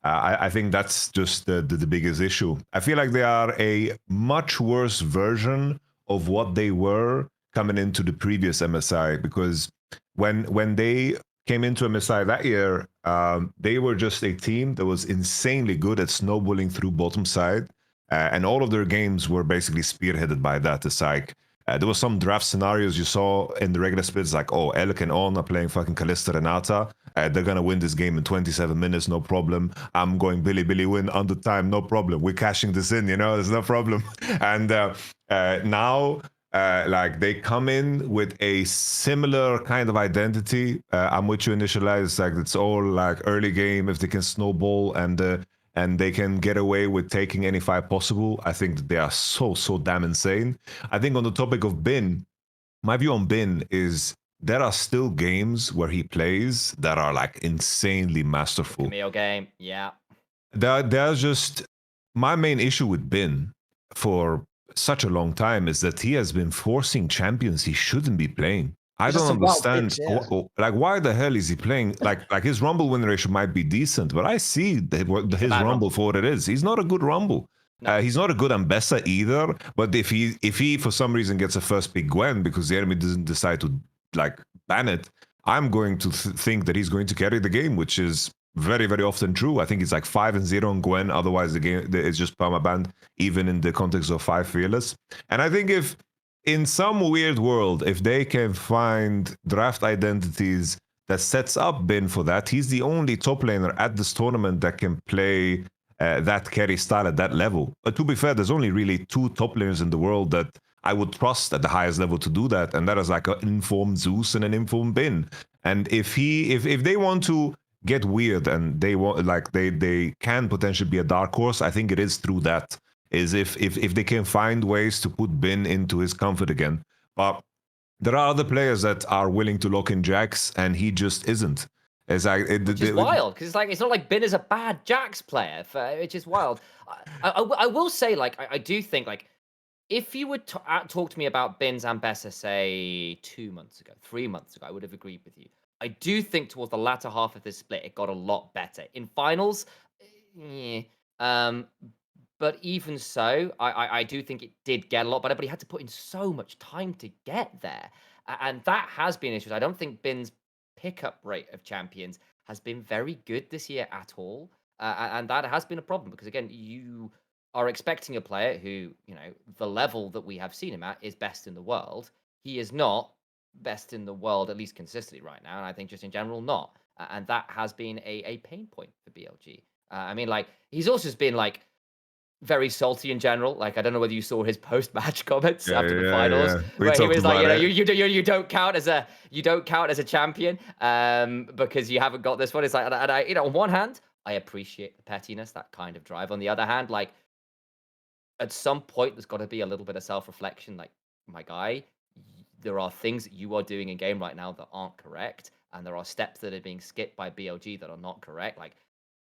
I think that's just the biggest issue. I feel like they are a much worse version of what they were coming into the previous MSI, because when they came into MSI that year, they were just a team that was insanely good at snowballing through bottom side, and all of their games were basically spearheaded by that. It's like there were some draft scenarios you saw in the regular splits, like, oh, Elk and On are playing fucking Kalista Renata. They're going to win this game in 27 minutes, no problem. I'm going Billy win under time, no problem. We're cashing this in, there's no problem. And now, like, they come in with a similar kind of identity. I'm with you, Initialise. Like, it's all like early game. If they can snowball and they can get away with taking any fight possible, I think that they are so damn insane. I think on the topic of Bin, my view on Bin is there are still games where he plays that are like insanely masterful. Camille game, yeah. There's just my main issue with Bin for such a long time is that he has been forcing champions he shouldn't be playing. I don't understand. Like, why the hell is he playing? Like his Rumble win ratio might be decent, but I see his Rumble for what it is. He's not a good Rumble. No. He's not a good Ambessa either. But if he for some reason gets a first pick Gwen because the enemy doesn't decide to like ban it, I'm going to think that he's going to carry the game, which is very, very often true. I think it's like 5-0 on Gwen. Otherwise, the game is just permabanned, even in the context of 5 fearless. And I think if in some weird world, if they can find draft identities that sets up Bin for that, he's the only top laner at this tournament that can play that carry style at that level. But to be fair, there's only really 2 top laners in the world that I would trust at the highest level to do that, and that is like an informed Zeus and an informed Bin. And if they want to get weird and they want, like, they can potentially be a dark horse, I think it is through that. Is if they can find ways to put Bin into his comfort again. But there are other players that are willing to lock in Jax, and he just isn't. It's like which is wild, because it's not like Bin is a bad Jax player. Which is wild. I will say, like, I do think, like, if you would talk to me about Bin's Ambessa, say 2 months ago, 3 months ago, I would have agreed with you. I do think towards the latter half of this split, it got a lot better. In finals, yeah. But even so, I do think it did get a lot better, but he had to put in so much time to get there. And that has been issues. I don't think Bin's pickup rate of champions has been very good this year at all. And that has been a problem because, again, you are expecting a player who, the level that we have seen him at is best in the world. he is not best in the world, at least consistently right now. And I think just in general, not. And that has been a pain point for BLG. I mean, like, he's also just been like very salty in general. Like, I don't know whether you saw his post-match comments after the finals, where he was like, you don't count as a champion because you haven't got this one. It's like, and I, on one hand, I appreciate the pettiness, that kind of drive. On the other hand, like, at some point, there's got to be a little bit of self-reflection. Like, my guy, there are things that you are doing in game right now that aren't correct, and there are steps that are being skipped by BLG that are not correct. Like,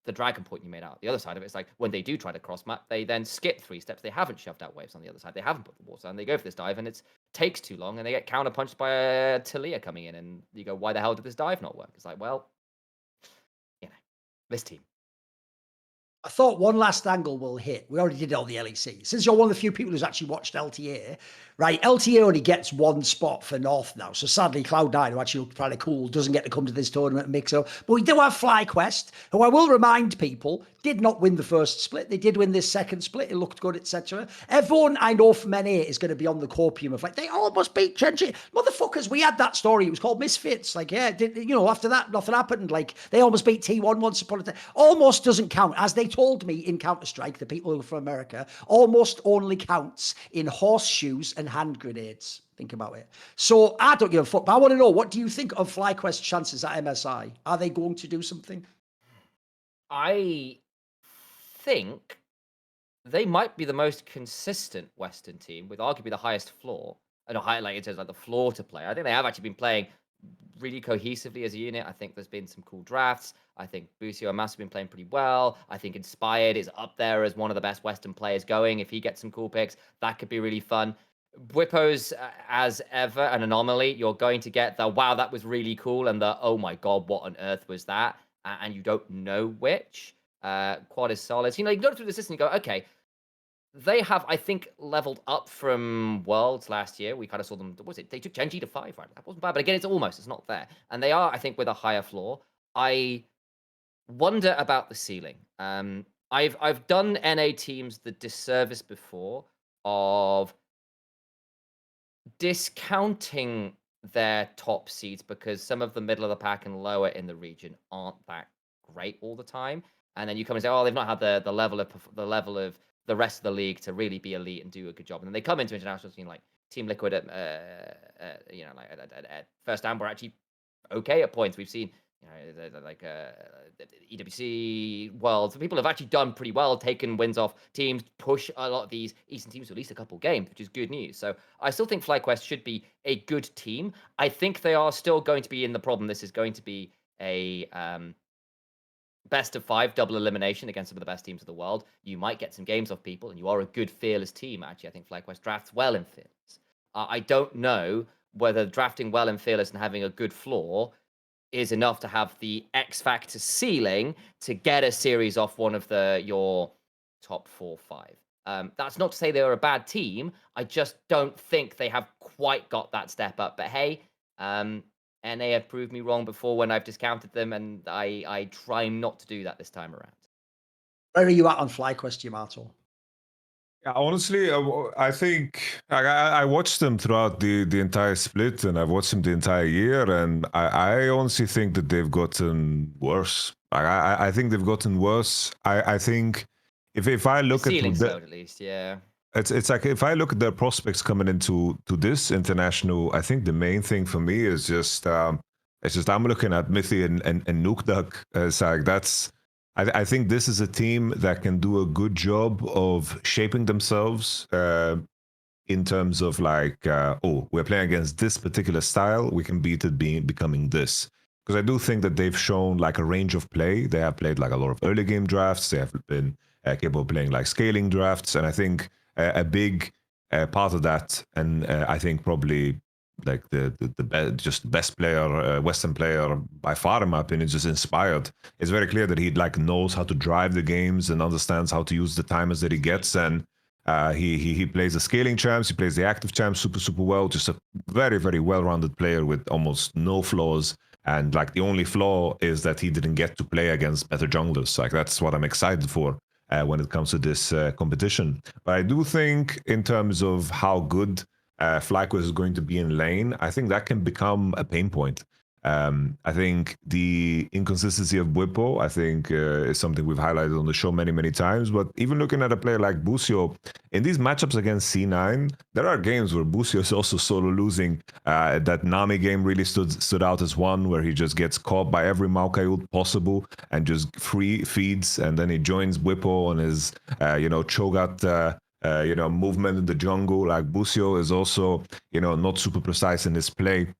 the dragon point you made out. The other side of it is like when they do try to cross map, they then skip 3 steps. They haven't shoved out waves on the other side. They haven't put the water, and they go for this dive, and it takes too long, and they get counterpunched by a Talia coming in, and you go, why the hell did this dive not work? It's like, well, you know, this team. I thought one last angle we'll hit. We already did all the LEC. Since you're one of the few people who's actually watched LTA, right? LTA only gets 1 spot for North now. So sadly, Cloud9, who actually looked pretty cool, doesn't get to come to this tournament and mix up. But we do have FlyQuest, who I will remind people did not win the first split. They did win this second split. It looked good, etc. Everyone I know from NA is going to be on the corpium of like, they almost beat Genji. Motherfuckers, we had that story. It was called Misfits. Like, yeah, after that, nothing happened. Like, they almost beat T1 once upon a time. Almost doesn't count. As they told me in Counter-Strike, the people who are from America, almost only counts in horseshoes and hand grenades. Think about it. So I don't give a fuck, but I want to know, what do you think of FlyQuest's chances at MSI? Are they going to do something? I think they might be the most consistent Western team with arguably the highest floor, and a high, like, in terms of like the floor to play. I think they have actually been playing really cohesively as a unit. I think there's been some cool drafts. I think Busio and Mass have been playing pretty well. I think Inspired is up there as one of the best Western players going. If he gets some cool picks, that could be really fun. Bwipo's, as ever, an anomaly. You're going to get the, wow, that was really cool, and the, oh my god, what on earth was that? And you don't know which. Quad is solid. So, you go through the system and you go, okay, they have, I think, leveled up from Worlds last year. We kind of saw them, what was it? They took Genji to 5, right? That wasn't bad, but again, it's not there. And they are, I think, with a higher floor. I wonder about the ceiling. I've done NA teams the disservice before of discounting their top seeds because some of the middle of the pack and lower in the region aren't that great all the time. And then you come and say, oh, they've not had the level of the rest of the league to really be elite and do a good job. And then they come into internationals, like Team Liquid at First Amber actually okay at points. We've seen, EWC Worlds. People have actually done pretty well, taken wins off teams, push a lot of these Eastern teams to at least a couple games, which is good news. So I still think FlyQuest should be a good team. I think they are still going to be in the problem. This is going to be a best of 5 double elimination against some of the best teams of the world. You might get some games off people, and you are a good fearless team. Actually, I think FlyQuest drafts well in fearless. I don't know whether drafting well in fearless and having a good floor is enough to have the X factor ceiling to get a series off one of your top 4-5. That's not to say they're a bad team. I just don't think they have quite got that step up. But hey, NA have proved me wrong before when I've discounted them, and I try not to do that this time around. Where are you at on FlyQuest, Yamato? Yeah, honestly, I think I watched them throughout the entire split, and I've watched them the entire year, and I honestly think that they've gotten worse. I think they've gotten worse. I think if I look at at least, yeah. It's like if I look at their prospects coming into this international, I think the main thing for me is just I'm looking at Mythi and Nukeduck. It's like I think this is a team that can do a good job of shaping themselves in terms of like, we're playing against this particular style, we can beat it becoming this. Because I do think that they've shown like a range of play. They have played like a lot of early game drafts. They have been capable of playing like scaling drafts. And I think a big part of that, and I think probably like the best player, Western player by far in my opinion, is just Inspired. It's very clear that he like knows how to drive the games and understands how to use the timers that he gets, and he plays the scaling champs, he plays the active champs super well. Just a very, very well-rounded player with almost no flaws. And like the only flaw is that he didn't get to play against better junglers. Like that's what I'm excited for when it comes to this competition. But I do think in terms of how good FlyQuest is going to be in lane, I think that can become a pain point. I think the inconsistency of Bwipo, I think, is something we've highlighted on the show many, many times. But even looking at a player like Busio, in these matchups against C9, there are games where Busio is also solo losing. That Nami game really stood out as one, where he just gets caught by every Maokai ult possible and just free feeds, and then he joins Bwipo on his, Cho'Gath movement in the jungle. Like Busio is also, not super precise in his play.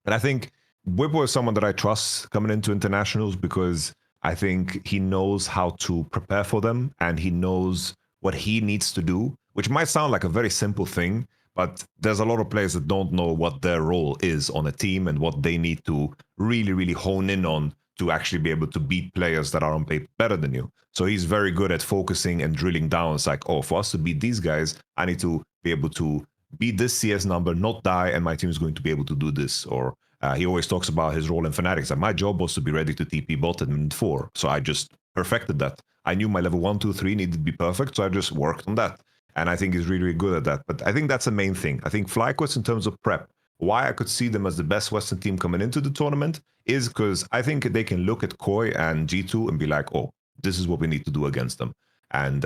And I think Bwipo is someone that I trust coming into internationals because I think he knows how to prepare for them and he knows what he needs to do, which might sound like a very simple thing, but there's a lot of players that don't know what their role is on a team and what they need to really, really hone in on to actually be able to beat players that are on paper better than you. So he's very good at focusing and drilling down. It's like, oh, for us to beat these guys, I need to be able to beat this CS number, not die, and my team is going to be able to do this. Or he always talks about his role in Fnatic. Like, my job was to be ready to TP bot in minute 4. So I just perfected that. I knew my level 1, 2, 3 needed to be perfect, so I just worked on that. And I think he's really, really good at that. But I think that's the main thing. I think FlyQuest, in terms of prep, why I could see them as the best Western team coming into the tournament is because I think they can look at Koi and G2 and be like, oh, this is what we need to do against them. And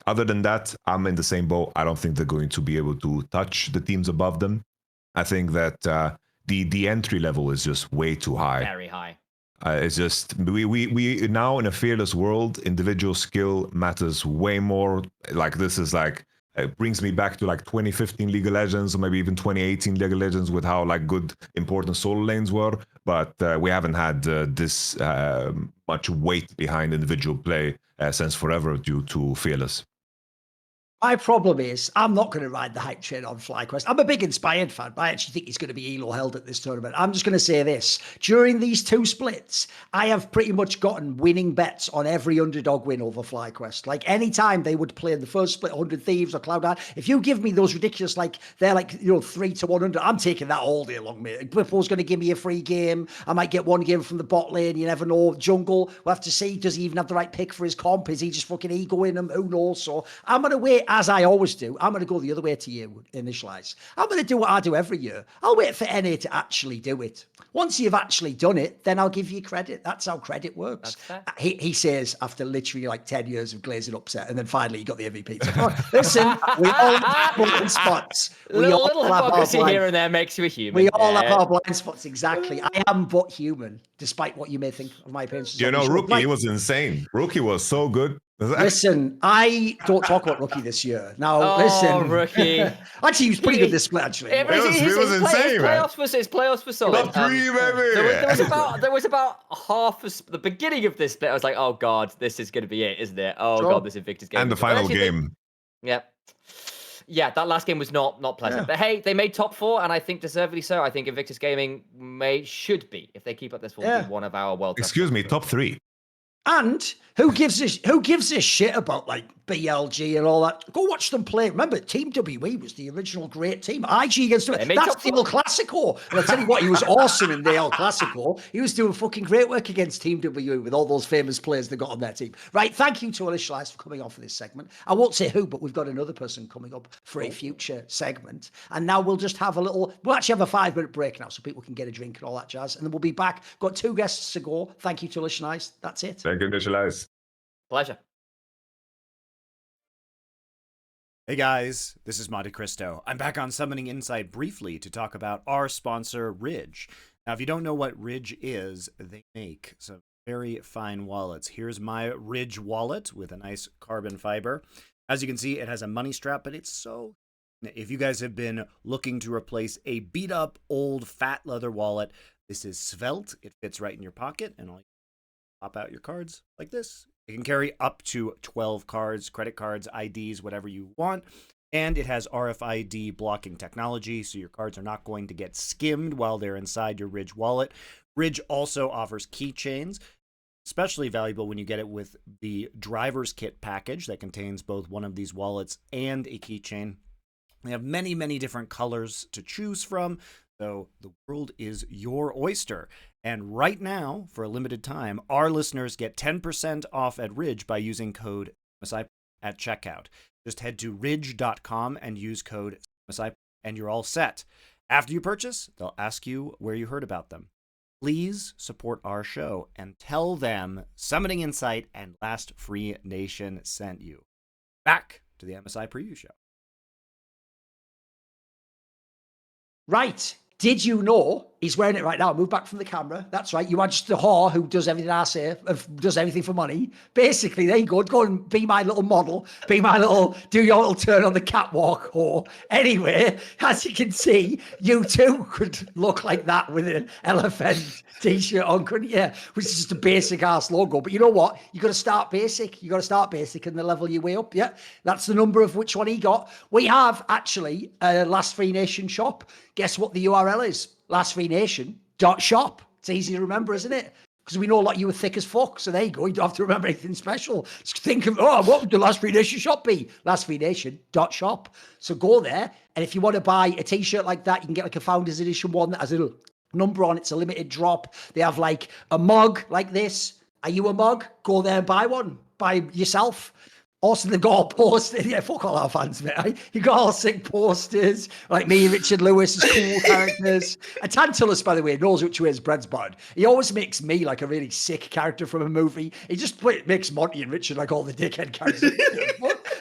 other than that, I'm in the same boat. I don't think they're going to be able to touch the teams above them. I think that the entry level is just way too high. Very high. It's just we now in a fearless world, individual skill matters way more. Like this is like it brings me back to like 2015 League of Legends or maybe even 2018 League of Legends with how like good important solo lanes were. But we haven't had this much weight behind individual play since forever due to fearless. My problem is, I'm not going to ride the hype train on FlyQuest. I'm a big Inspired fan, but I actually think he's going to be ELO held at this tournament. I'm just going to say this. During these 2 splits, I have pretty much gotten winning bets on every underdog win over FlyQuest. Like, any time they would play in the first split, 100 Thieves or Cloud9, if you give me those ridiculous, like, they're like, 3 to 100, I'm taking that all day long, mate. Blippo's going to give me a free game. I might get one game from the bot lane. You never know. Jungle, we'll have to see. Does he even have the right pick for his comp? Is he just fucking egoing him? Who knows? So I'm going to wait, as I always do. I'm going to go the other way to you, Initialise. I'm going to do what I do every year. I'll wait for NA to actually do it. Once you've actually done it, then I'll give you credit. That's how credit works. He says, after literally like 10 years of glazing upset, and then finally he got the MVP. So, listen, we all have blind spots. Little hypocrisy here and there makes you a human. We all have our blind spots, exactly. I am but human, despite what you may think of my appearances. Rookie, he was insane. Rookie was so good. Listen, I don't talk about Rookie this year. Now, listen. Rookie. Actually, he was pretty good this split, actually. It was insane, man. His playoffs were solid. Top 3, baby. There was about half of the beginning of this split. I was like, oh, God, this is going to be it, isn't it? Oh, God, this Invictus game. And the final game. Yeah, that last game was not pleasant. Yeah. But hey, they made top 4, and I think deservedly so. I think Invictus Gaming should be, if they keep up this form, one of our world. Excuse me, top 3. And who gives a shit about like BLG and all that? Go watch them play. Remember, Team WE was the original great team. IG against them. That's the El Clasico. And I'll tell you what, he was awesome in the El Clasico. He was doing fucking great work against Team WE with all those famous players they got on their team. Right, thank you to Initialise for coming on for this segment. I won't say who, but we've got another person coming up for a future segment. And now we'll just have we'll actually have a 5-minute break now so people can get a drink and all that jazz. And then we'll be back. Got 2 guests to go. Thank you to Initialise. That's it. Thank you, Initialise. Pleasure. Hey guys, this is Monte Cristo. I'm back on Summoning Insight briefly to talk about our sponsor, Ridge. Now, if you don't know what Ridge is, they make some very fine wallets. Here's my Ridge wallet with a nice carbon fiber. As you can see, it has a money strap, but it's so... If you guys have been looking to replace a beat-up, old, fat leather wallet, this is svelte. It fits right in your pocket, and all you pop out your cards like this. It can carry up to 12 cards, credit cards, IDs, whatever you want. And it has RFID blocking technology, so your cards are not going to get skimmed while they're inside your Ridge wallet. Ridge also offers keychains, especially valuable when you get it with the driver's kit package that contains both one of these wallets and a keychain. They have many, many different colors to choose from, so the world is your oyster. And right now, for a limited time, our listeners get 10% off at Ridge by using code MSI at checkout. Just head to ridge.com and use code MSI and you're all set. After you purchase, they'll ask you where you heard about them. Please support our show and tell them Summoning Insight and Last Free Nation sent you. Back to the MSI Preview Show. Right. Did you know he's wearing it right now? Move back from the camera. That's right. You are just the whore who does everything I say, does everything for money. Basically, there you go. Go and be my little model. Be my little, do your little turn on the catwalk whore. Anyway, as you can see, you too could look like that with an elephant t-shirt on, couldn't you? Which is just a basic ass logo. But you know what? You got to start basic. You got to start basic and the level your way up. Yeah, that's the number of which one he got. We have actually a Last Free Nation shop. Guess what the URL is? lastfreenation.shop. It's easy to remember, isn't it? Because we know a lot of you are thick as fuck. So there you go. You don't have to remember anything special. Just think of, what would the Last Free Nation shop be? lastfreenation.shop. So go there. And if you want to buy a t-shirt like that, you can get like a Founders Edition one that has a little number on. It's a limited drop. They have like a mug like this. Are you a mug? Go there and buy one. Buy yourself. Also, they've got all posters. Yeah, fuck all our fans, mate. You got all sick posters, like me, Richard Lewis, as cool characters. And Tantalus, by the way, knows which way his bread's buttered. He always makes me like a really sick character from a movie. He just makes Monty and Richard like all the dickhead characters.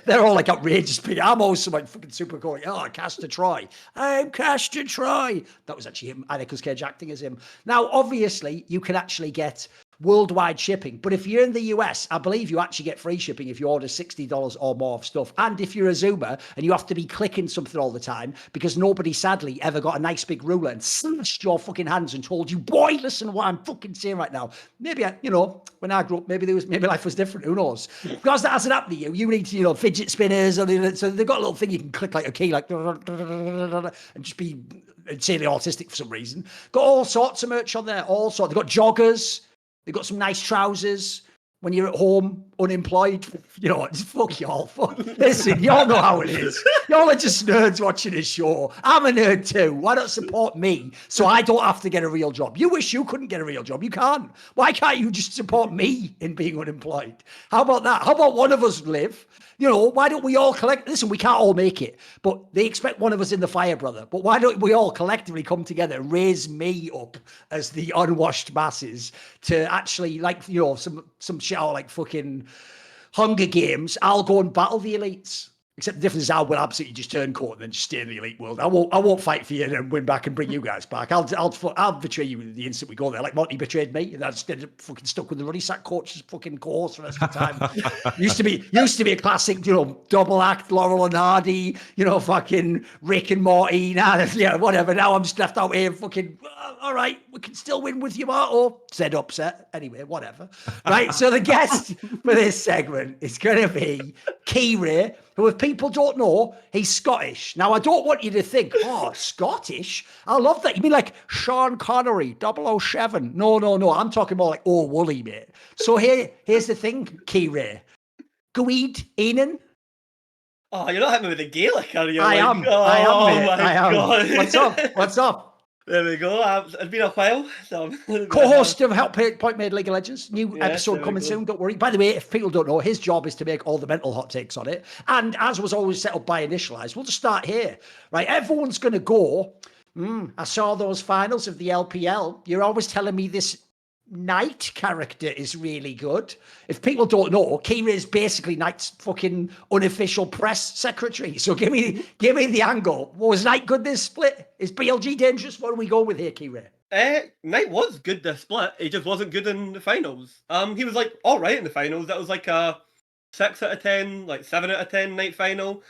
They're all like outrageous people. I'm always like fucking super cool. Oh, Castor Troy. I'm Castor Troy. That was actually him. I think Nicolas Cage acting as him. Now, obviously, you can actually get worldwide shipping. But if you're in the US, I believe you actually get free shipping if you order $60 or more of stuff. And if you're a Zoomer and you have to be clicking something all the time because nobody sadly ever got a nice big ruler and slashed your fucking hands and told you, boy, listen to what I'm fucking saying right now. Maybe, when I grew up, maybe life was different. Who knows? Because that hasn't happened to you. You need, fidget spinners. So they've got a little thing you can click like a key, like, and just be insanely autistic for some reason. Got all sorts of merch on there. All sorts. They've got joggers. They've got some nice trousers when you're at home, unemployed. You know what? Fuck y'all. Listen, y'all know how it is. Y'all are just nerds watching this show. I'm a nerd too. Why not support me so I don't have to get a real job? You wish you couldn't get a real job. You can't. Why can't you just support me in being unemployed? How about that? How about one of us live? Why don't we all listen, we can't all make it, but they expect one of us in the fire, brother. But why don't we all collectively come together and raise me up as the unwashed masses to actually, some shit out like fucking Hunger Games. I'll go and battle the elites. Except the difference is I will absolutely just turn court and then just stay in the elite world. I won't fight for you and then win back and bring you guys back. I'll betray you the instant we go there. Like Monty betrayed me, and I just ended up fucking stuck with the Ruddy Sack coach's fucking course for the rest of the time. used to be a classic, double act, Laurel and Hardy, fucking Rick and Morty. Whatever. Now I'm just left out here fucking, all right, we can still win with Yamato. Said upset. Anyway, whatever. Right, so the guest for this segment is going to be Keire, who, if people don't know, he's Scottish. Now, I don't want you to think, Scottish? I love that. You mean like Sean Connery, 007? No. I'm talking more like Woolly, mate. So here's the thing, Keire. Gweed, Enan? Oh, you're not hitting me with the Gaelic, are you? I am, mate. I am. God. What's up? There we go. It's been a while. So Co-host of Help Point Made League of Legends. New episode coming go. soon. Don't worry. By the way, if people don't know, his job is to make all the mental hot takes on it. And as was always set up by Initialise, we'll just start here. Right? Everyone's going to go, I saw those finals of the LPL. You're always telling me this Knight character is really good. If people don't know, Keire is basically Knight's fucking unofficial press secretary. So give me the angle. Was Knight good this split? Is BLG dangerous? What are we going with here, Keire? Knight was good this split. He just wasn't good in the finals. He was like all right in the finals. That was like a 6 out of 10, like 7 out of 10 Knight final.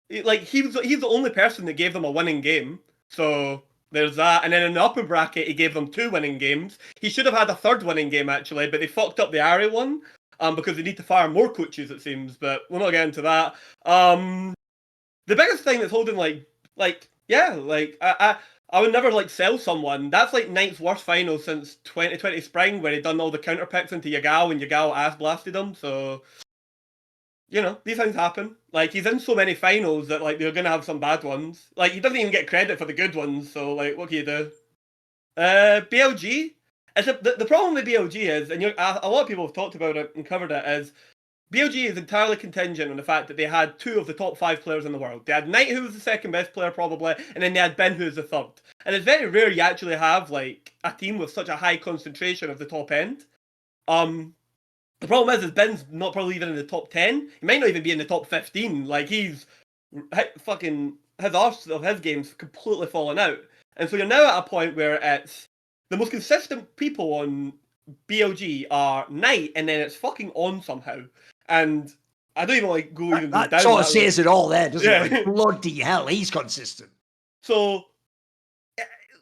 He's the only person that gave them a winning game. So there's that. And then in the upper bracket, he gave them 2 winning games. He should have had a 3rd winning game, actually, but they fucked up the Ari one because they need to fire more coaches, it seems. But we'll not get into that. The biggest thing that's holding, I would never, sell someone. That's, Knight's worst final since 2020 spring, where he done all the counter picks into Yagao, and Yagao ass-blasted him, so these things happen. He's in so many finals that, they're going to have some bad ones. He doesn't even get credit for the good ones, so, what can you do? BLG? The problem with BLG is, and a lot of people have talked about it and covered it, is BLG is entirely contingent on the fact that they had 2 of the top 5 players in the world. They had Knight, who was the second best player probably, and then they had Ben, who was the third. And it's very rare you actually have like a team with such a high concentration of the top end. The problem is Ben's not probably even in the top 10. He might not even be in the top 15. Like he's fucking his arse of his game's completely fallen out. And so you're now at a point where it's the most consistent people on BLG are Knight, and then it's fucking on somehow. And I don't even like go even that down. sort of that says it all there, doesn't Yeah. it? Like, bloody hell, he's consistent. So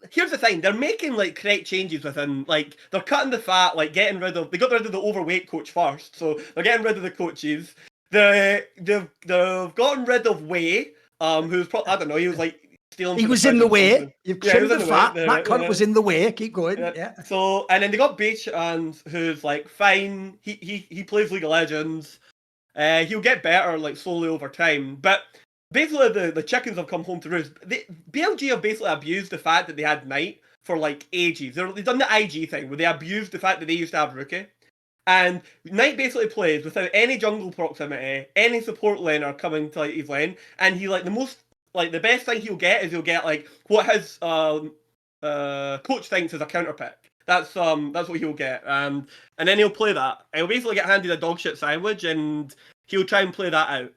here's the thing: they're making like correct changes within, like they're cutting the fat, like getting rid of. They got rid of the overweight coach first, so they're getting rid of the coaches. They've gotten rid of Wei, who's probably, I don't know, he was like stealing. He from was in the fridge or way. something. You've Yeah, he trimmed was the in the way. fat. There, That cunt yeah. was in the way. Keep going. Yeah. So and then they got Beach, and who's like fine. He plays League of Legends. He'll get better like slowly over time, but basically the chickens have come home to roost. BLG have basically abused the fact that they had Knight for like ages. They've done the IG thing where they abused the fact that they used to have Rookie. And Knight basically plays without any jungle proximity, any support laner coming to like his lane, and he like the best thing he'll get is he'll get like what his coach thinks is a counter pick. That's what he'll get, and then he'll play that. He'll basically get handed a dog shit sandwich, and he'll try and play that out.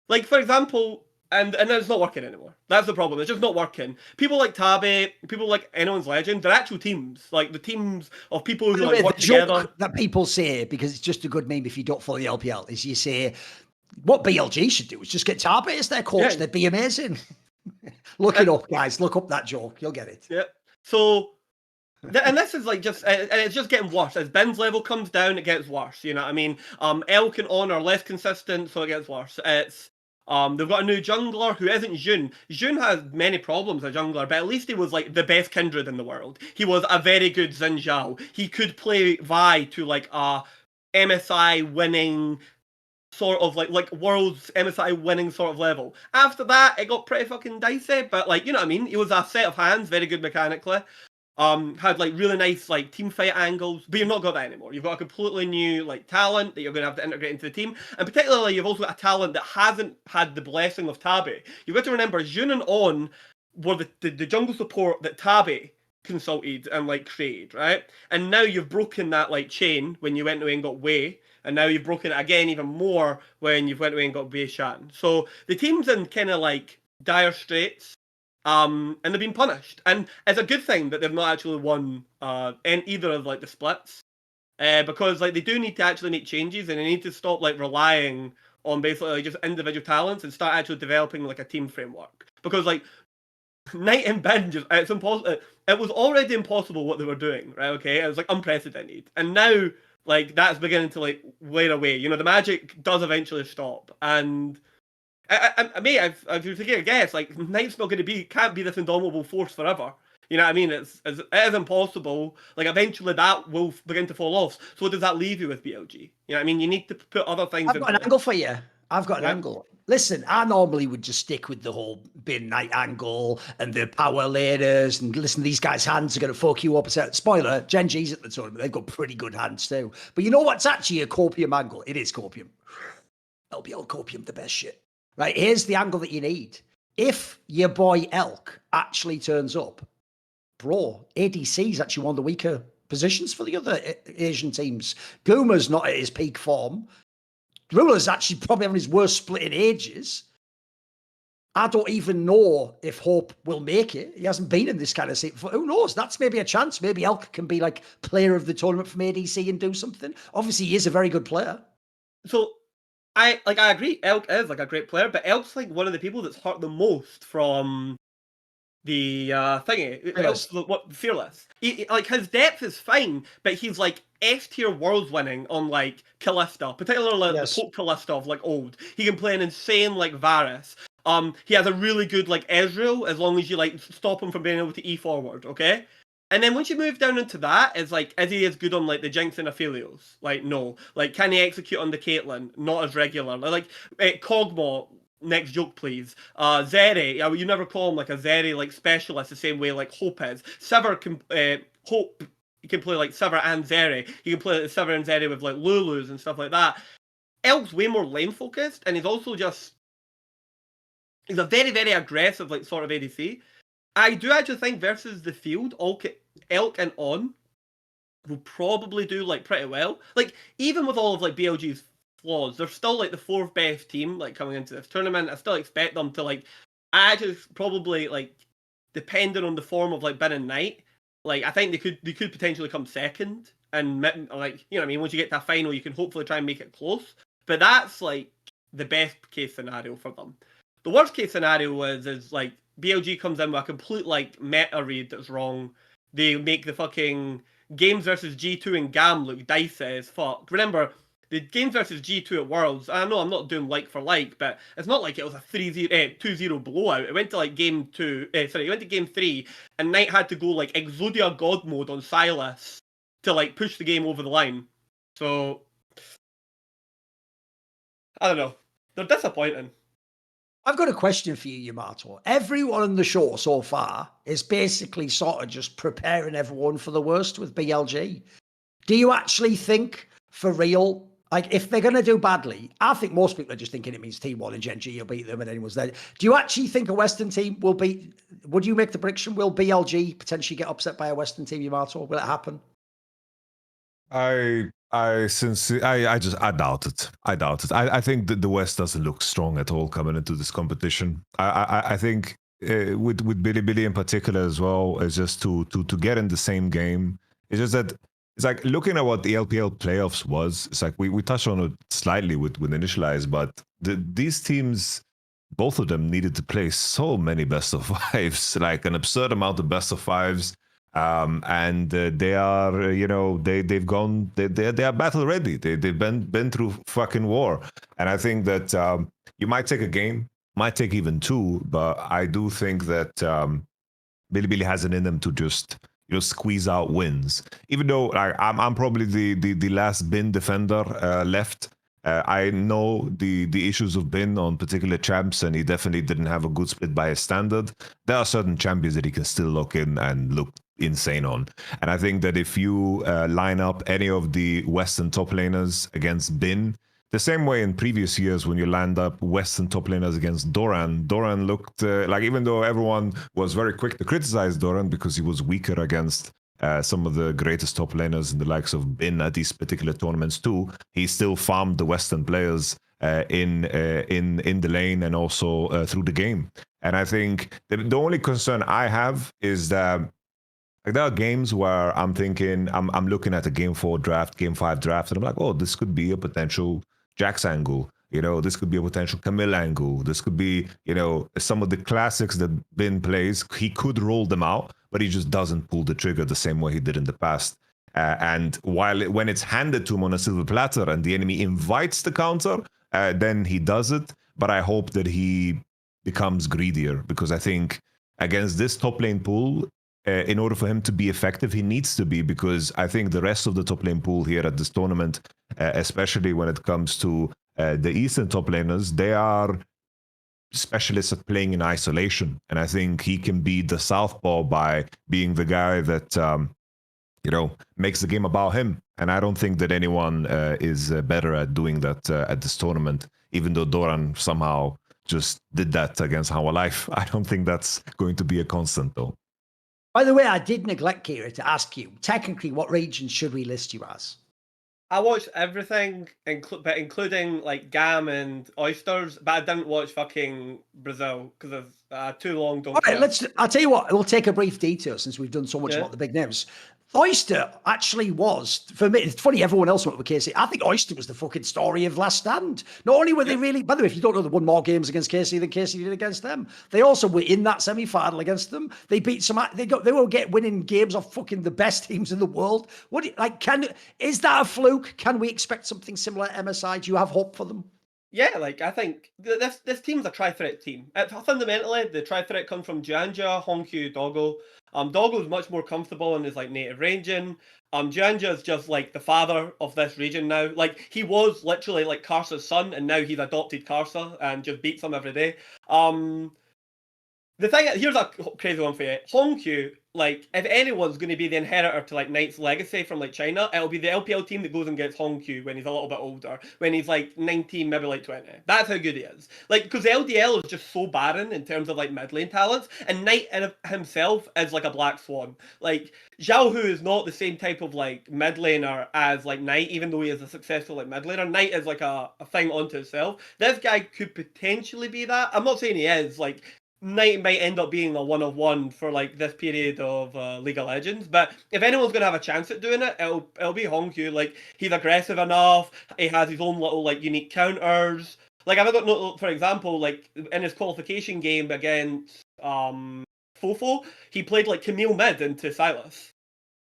Like for example, and it's not working anymore. That's the problem. It's just not working. People like Tabby, people like Anyone's Legend, they're actual teams. Like the teams of people who like work together. That people say, because it's just a good meme if you don't follow the LPL, is you say what BLG should do is just get Tabby as their coach. Yeah. They'd be amazing. Look it up, guys. Look up that joke. You'll get it. Yeah. So. And this is like just, and it's just getting worse. As Ben's level comes down, it gets worse. You know what I mean? Elk and On are less consistent, so it gets worse. It's they've got a new jungler who isn't Jun. Jun has many problems as jungler, but at least he was like the best Kindred in the world. He was a very good Xin Zhao. He could play Vi to like a MSI winning sort of like world's MSI winning sort of level. After that, it got pretty fucking dicey, but like, you know what I mean? He was a set of hands, very good mechanically. Had like really nice like team fight angles, but you've not got that anymore. You've got a completely new like talent that you're going to have to integrate into the team, and particularly you've also got a talent that hasn't had the blessing of Tabby. You've got to remember, Jun and On were the jungle support that Tabby consulted and like created, right? And now you've broken that like chain when you went away and got Wei, and now you've broken it again even more when you've went away and got Wei Shan. So the team's in kind of like dire straits. And they've been punished, and it's a good thing that they've not actually won in either of like the splits, because like they do need to actually make changes, and they need to stop like relying on basically like, just individual talents and start actually developing like a team framework. Because like Knight and Ben just it's impossible. It was already impossible what they were doing, right? Okay, it was like unprecedented, and now like that's beginning to like wear away. You know, the magic does eventually stop, and. I mean, if you take a guess, like Knight's not going to can't be this indomitable force forever. You know what I mean? It is impossible. Like eventually that will begin to fall off. So what does that leave you with BLG? You know what I mean? You need to put other things. I've got an angle for you. I've got an angle. Listen, I normally would just stick with the whole bin Knight angle and the power layers, and listen, these guys' hands are going to fuck you up. Spoiler, Gen G's at the tournament, they've got pretty good hands too. But you know what's actually a copium angle? It is copium. LBL copium, the best shit. Right, here's the angle that you need. If your boy Elk actually turns up, bro, ADC is actually one of the weaker positions for the other Asian teams. Guma's not at his peak form. Ruler's actually probably having his worst split in ages. I don't even know if Hope will make it. He hasn't been in this kind of scene. Who knows? That's maybe a chance. Maybe Elk can be like player of the tournament from ADC and do something. Obviously, he is a very good player. So I agree. Elk is like a great player, but Elk's like one of the people that's hurt the most from the thingy. Elk's Fearless. He, like his depth is fine, but he's like S tier worlds winning on like Kalista, particularly like the Pope Kalista of like old. He can play an insane like Varus. He has a really good like Ezreal as long as you like stop him from being able to E forward. Okay. And then once you move down into that, it's like, is he as good on like the Jinx and Aphelios? Like, no. Like, can he execute on the Caitlyn? Not as regular. Like Kog'Maw, next joke please. Zeri, you never call him like a Zeri like specialist the same way like Hope is. Sivir can Hope, he can play like Sivir and Zeri. He can play like Sivir and Zeri with like Lulus and stuff like that. Elk's way more lane focused, and he's also just he's a very, very aggressive like sort of ADC. I do actually think versus the field, Elk and On will probably do like pretty well. Like even with all of like BLG's flaws, they're still like the 4th best team like coming into this tournament. I still expect them to like. I actually probably like, depending on the form of like Ben and Knight, like I think they could potentially come second, and like you know what I mean. Once you get to a final, you can hopefully try and make it close. But that's like the best case scenario for them. The worst case scenario is like BLG comes in with a complete like meta read that's wrong. They make the fucking games versus G2 and GAM look dicey as fuck. Remember, the games versus G2 at Worlds, I know I'm not doing like for like, but it's not like it was a 2-0 blowout. It went to like game 2, it went to game 3, and Knight had to go like Exodia God mode on Sylas to like push the game over the line. So, I don't know. They're disappointing. I've got a question for you, Yamato. Everyone on the show so far is basically sort of just preparing everyone for the worst with BLG. Do you actually think, for real, like if they're going to do badly, I think most people are just thinking it means Team 1 and Gen G will beat them and anyone's there. Do you actually think a Western team will beat, would you make the prediction, will BLG potentially get upset by a Western team, Yamato? Will it happen? I doubt it. I doubt it. I think that the West doesn't look strong at all coming into this competition. I think with Billy in particular as well, is just to get in the same game. It's just that it's like looking at what the LPL playoffs was. It's like we touched on it slightly with Initialise, but these teams, both of them needed to play so many best of fives, like an absurd amount of best of fives. And they are, you know, they are battle ready. They've been through fucking war, and I think that you might take a game, might take even 2, but I do think that Billy has it in them to just squeeze out wins. Even though I'm probably the last bin defender left. I know the issues of Bin on particular champs, and he definitely didn't have a good split by his standard. There are certain champions that he can still lock in and look insane on. And I think that if you line up any of the Western top laners against Bin, the same way in previous years when you land up Western top laners against Doran looked like, even though everyone was very quick to criticize Doran because he was weaker against some of the greatest top laners in the likes of Bin at these particular tournaments too, he still farmed the Western players in the lane and also through the game. And I think the only concern I have is that like there are games where I'm thinking, I'm looking at a game 4 draft, game 5 draft, and I'm like, oh, this could be a potential Jax angle. This could be a potential Camille angle. This could be, some of the classics that Bin plays. He could roll them out, but he just doesn't pull the trigger the same way he did in the past. And when it's handed to him on a silver platter and the enemy invites the counter, then he does it. But I hope that he becomes greedier, because I think against this top lane pool, in order for him to be effective, he needs to be, because I think the rest of the top lane pool here at this tournament, especially when it comes to the Eastern top laners, they are specialists at playing in isolation. And I think he can be the southpaw by being the guy that, makes the game about him. And I don't think that anyone is better at doing that at this tournament, even though Doran somehow just did that against Our Life. I don't think that's going to be a constant, though. By the way, I did neglect, Keire, to ask you, technically, what regions should we list you as? I watched everything, including like GAM and Oysters, but I didn't watch fucking Brazil because of too long. All right, I'll tell you what, we'll take a brief detour since we've done so much about the big names. Oyster actually was, for me, it's funny, everyone else went with KC. I think Oyster was the fucking story of Last Stand. Not only were they really, by the way, if you don't know, they won more games against KC than KC did against them. They also were in that semi-final against them. They beat some, they will get winning games off fucking the best teams in the world. Is that a fluke? Can we expect something similar at MSI? Do you have hope for them? Yeah, I think this team's a tri-threat team. Fundamentally, the tri-threat comes from Janja, Honghu, Doggo. Doggo's much more comfortable in his native ranging. Janja's just the father of this region now. He was literally Karsa's son, and now he's adopted Karsa and just beats him every day. The thing, here's a crazy one for you. Hongqiu, like, if anyone's going to be the inheritor to, like, Knight's legacy from, like, China, it'll be the LPL team that goes and gets Hongqiu when he's a little bit older, when he's, like, 19, maybe, like, 20. That's how good he is. Like, because LDL is just so barren in terms of, like, mid lane talents, and Knight himself is, like, a black swan. Like, Zhao Hu is not the same type of, like, mid laner as, like, Knight, even though he is a successful, like, mid laner. Knight is, like, a thing unto itself. This guy could potentially be that. I'm not saying he is, like, Knight might end up being a one-of-one for like this period of League of Legends, but if anyone's gonna have a chance at doing it, it'll be Hongqiu. Like, he's aggressive enough. He has his own little like unique counters. Like, I don't know, for example, like in his qualification game against Fofo, he played like Camille mid into Silas.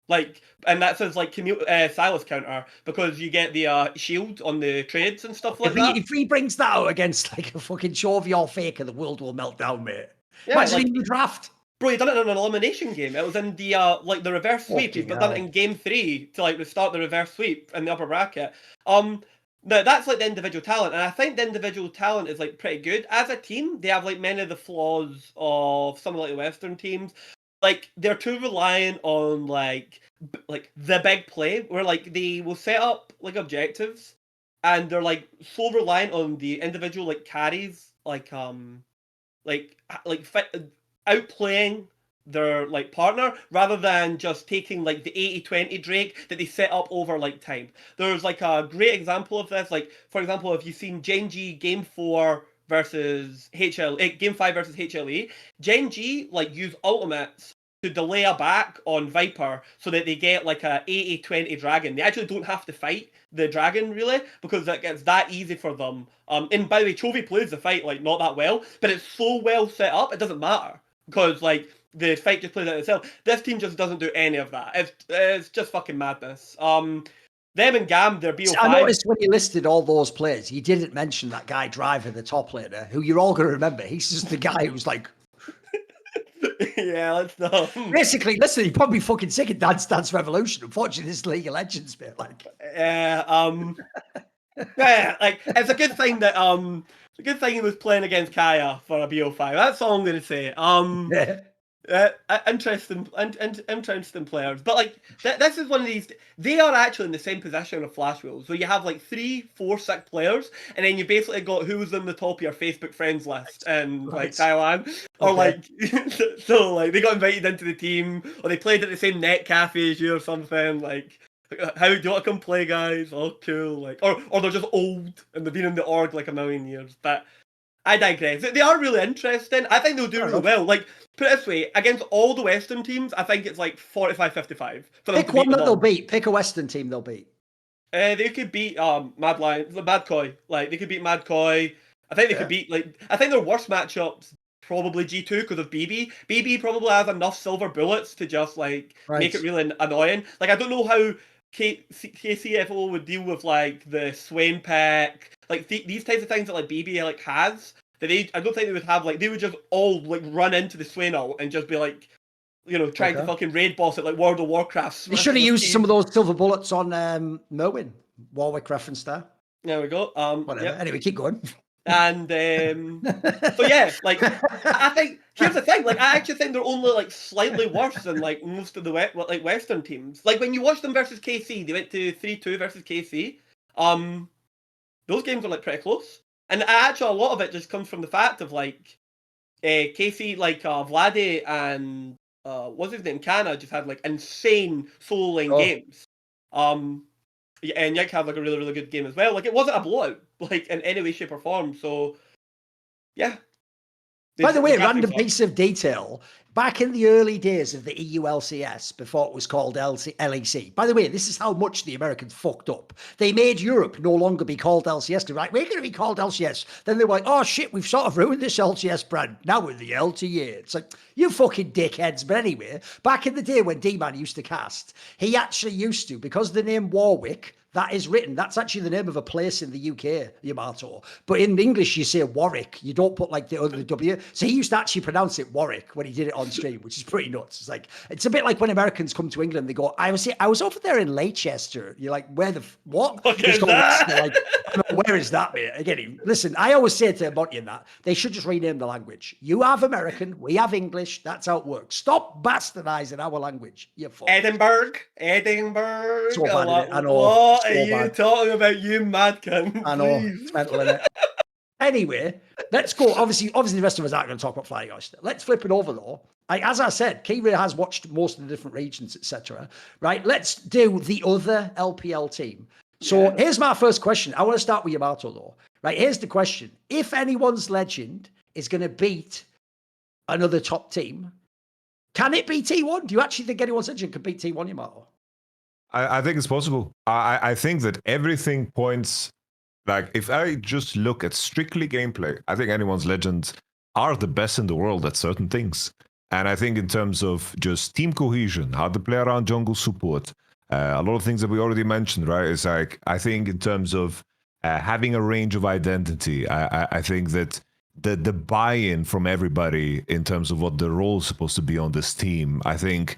Like, and that's his like Silas counter, because you get the shield on the trades and stuff like that. If he brings that out against like a fucking jovial faker, the world will melt down, mate. Yeah, Imagine like, in the draft. Bro, he done it in an elimination game. It was in the like the reverse sweep. He's done it in game 3 to like start the reverse sweep in the upper bracket. Now that's like the individual talent, and I think the individual talent is like pretty good. As a team, they have like many of the flaws of some of like the Western teams. Like, they're too reliant on like the big play, where like they will set up like objectives, and they're like so reliant on the individual like carries, like outplaying their like partner, rather than just taking like the 80-20 Drake that they set up over like time. There's like a great example of this. Like, for example, if you've seen Genji game 4 versus game 5 versus HLE, Genji like use ultimates to delay a back on Viper so that they get like a 80-20 dragon. They actually don't have to fight the dragon really, because it's that easy for them. And by the way, Chovy plays the fight like not that well, but it's so well set up it doesn't matter, because like the fight just plays out itself. This team just doesn't do any of that. It's just fucking madness. Them and Gam, they're BO5. I noticed when you listed all those players, you didn't mention that guy Driver, the top laner, who you're all going to remember. He's just the guy who's like... Yeah, let's know. Basically, listen, he's probably fucking sick of Dance Dance Revolution. Unfortunately, this League of Legends bit, like... Yeah, like, it's a good thing that, it's a good thing he was playing against Keire for a BO5. That's all I'm going to say. Interesting players, but like this is one of these. They are actually in the same position of Flash Wheels, where you have like 3, 4 sick players, and then you basically got who's in the top of your Facebook friends list in like Taiwan, or like so like they got invited into the team, or they played at the same net cafe as you or something. Like, how do you want to come play, guys? Oh, cool. Like, or they're just old and they've been in the org like a million years. But I digress. They are really interesting. I think they'll do really well. Like, put it this way, against all the Western teams, I think it's like 45-55. Pick one that they'll beat. Pick a Western team they'll beat. They could beat Mad Koi. Like, they could beat Mad Koi. I think they could beat, like, I think their worst matchups probably G2 because of BB. BB probably has enough silver bullets to just, like, make it really annoying. Like, I don't know how KCFO would deal with like the Swain pack, like these types of things that like BB like has. That I don't think they would have. Like, they would just all like run into the Swain ult and just be like, you know, trying to fucking raid boss it like World of Warcraft. They should have used some of those silver bullets on Merwin. Warwick reference there. There we go. Whatever. Yep. Anyway, keep going. And so yeah, like I think here's the thing, like I actually think they're only like slightly worse than like most of the Western teams. Like when you watch them versus KC, they went to 3-2 versus KC. Those games are like pretty close, and actually a lot of it just comes from the fact of like KC, like Vladi and what's his name, Kana, just had like insane solo lane games. Yeah, and Yik had like a really, really good game as well. Like, it wasn't a blowout, like in any way, shape, or form. So, yeah. By the way, random piece of detail. Back in the early days of the EU LCS, before it was called LEC, by the way, this is how much the Americans fucked up. They made Europe no longer be called LCS. They're like, we're going to be called LCS. Then they were like, oh shit, we've sort of ruined this LCS brand. Now we're the LTA. It's like, you fucking dickheads. But anyway, back in the day when D-Man used to cast, he actually used to, because the name Warwick, that is written. That's actually the name of a place in the UK, Yamato. But in English, you say Warwick. You don't put like the other W. So he used to actually pronounce it Warwick when he did it on stream, which is pretty nuts. It's like, it's a bit like when Americans come to England, they go, I was over there in Leicester. You're like, where the, what? What Just is go, that? They're like, where is that, mate? Again, listen, I always say to Monty and that, they should just rename the language. You have American, we have English. That's how it works. Stop bastardizing our language. You fuck. Edinburgh. So bad, innit? I know. What So are you bad. talking about, you mad cunt? I know. Please. It's mental, innit? Anyway, let's go. Obviously, the rest of us aren't going to talk about Flying Oyster. Let's flip it over, though. As I said, Keire has watched most of the different regions, etc. Right? Let's do the other LPL team. So here's my first question. I want to start with Yamato, though. Right? Here's the question. If anyone's legend is going to beat another top team, can it be T1? Do you actually think anyone's legend can beat T1, Yamato? I think it's possible. I think that everything points, like, if I just look at strictly gameplay, I think anyone's legends are the best in the world at certain things. And I think in terms of just team cohesion, how to play around jungle support, a lot of things that we already mentioned, right? It's like, I think in terms of having a range of identity, I think that the buy-in from everybody in terms of what the role is supposed to be on this team, I think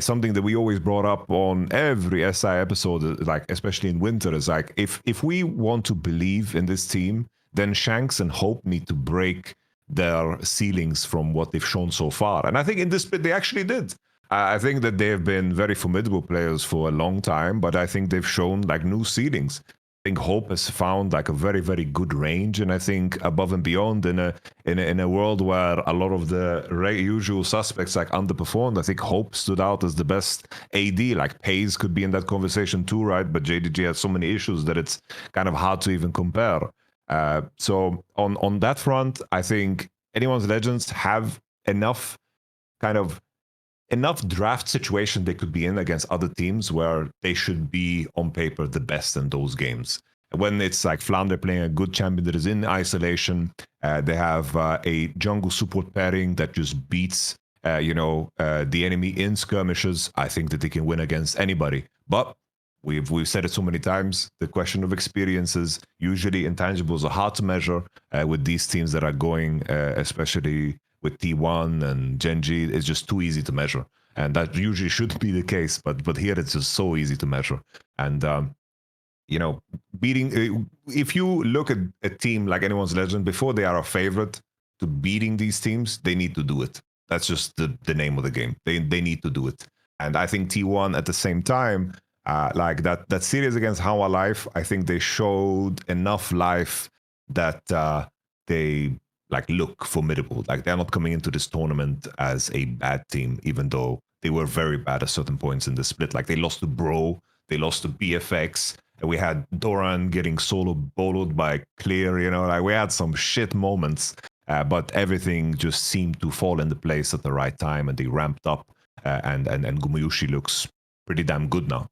something that we always brought up on every SI episode, like especially in winter, is like, if we want to believe in this team, then Shanks and Hope need to break their ceilings from what they've shown so far. And I think in this bit, they actually did. I think that they have been very formidable players for a long time, but I think they've shown like new ceilings. I think Hope has found like a very, very good range, and I think above and beyond in a world where a lot of the usual suspects like underperformed, I think Hope stood out as the best AD. Like Pace could be in that conversation too, right? But JDG has so many issues that it's kind of hard to even compare. So on that front, I think anyone's legends have enough draft situation they could be in against other teams where they should be on paper the best in those games. When it's like Flounder playing a good champion that is in isolation, they have a jungle support pairing that just beats the enemy in skirmishes. I think that they can win against anybody. But we've said it so many times, the question of experiences, usually intangibles are hard to measure with these teams that are going, especially with T1 and Gen.G, it's just too easy to measure. And that usually should be the case, but here it's just so easy to measure. And, if you look at a team like anyone's legend, before they are a favorite to beating these teams, they need to do it. That's just the name of the game. They need to do it. And I think T1 at the same time, like that series against How Life, I think they showed enough life that they like look formidable. Like they're not coming into this tournament as a bad team, even though they were very bad at certain points in the split. Like they lost to Bro, they lost to BFX, and we had Thorin getting solo boloed by Keire, like we had some shit moments, but everything just seemed to fall into place at the right time, and they ramped up, and Gumuyushi looks pretty damn good now.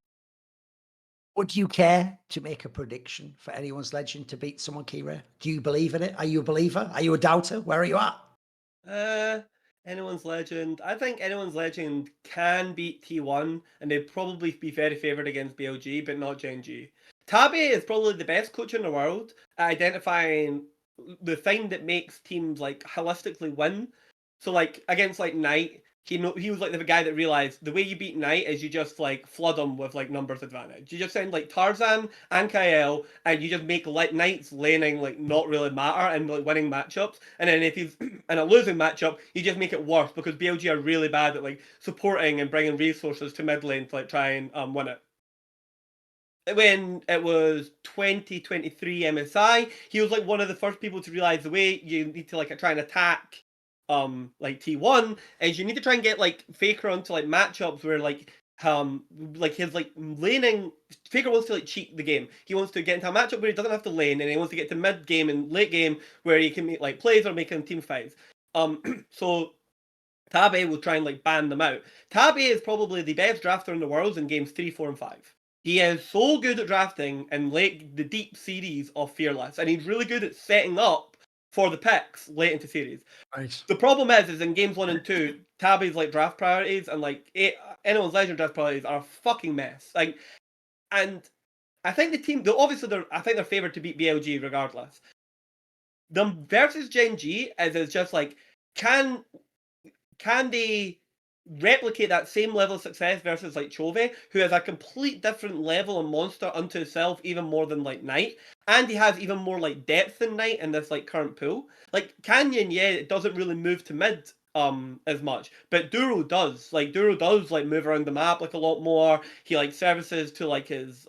Would you care to make a prediction for anyone's legend to beat someone, Keire? Do you believe in it? Are you a believer? Are you a doubter? Where are you at? Anyone's legend. I think anyone's legend can beat T1, and they'd probably be very favoured against BLG, but not Gen.G. Tabi is probably the best coach in the world at identifying the thing that makes teams like holistically win. So like against like Knight, he was like the guy that realized the way you beat Knight is you just like flood them with like numbers advantage. You just send like Tarzan and Kael, and you just make like Knight's laning like not really matter and like winning matchups. And then if he's in a losing matchup, you just make it worse because BLG are really bad at like supporting and bringing resources to mid lane to like try and win it. When it was 2023 MSI, he was like one of the first people to realize the way you need to like try and attack like T1 is you need to try and get like Faker onto like matchups where like his like laning. Faker wants to like cheat the game. He wants to get into a matchup where he doesn't have to lane, and he wants to get to mid game and late game where he can make like plays or make him team fights. So Tabi will try and like ban them out. Tabi is probably the best drafter in the world in games 3, 4, and 5. He is so good at drafting in like the deep series of Fearless, and he's really good at setting up for the picks late into series. Right. The problem is in games 1 and 2, Tabi's like draft priorities and like anyone's legend draft priorities are a fucking mess. Like, and I think the team, I think they're favored to beat BLG regardless. Them versus Gen.G is just like, can can they replicate that same level of success versus like Chove, who has a complete different level and monster unto himself, even more than like Knight, and he has even more like depth than Knight in this like current pool. Like Canyon, yeah, it doesn't really move to mid as much, but Duro does. Like Duro does like move around the map like a lot more. He like services to like his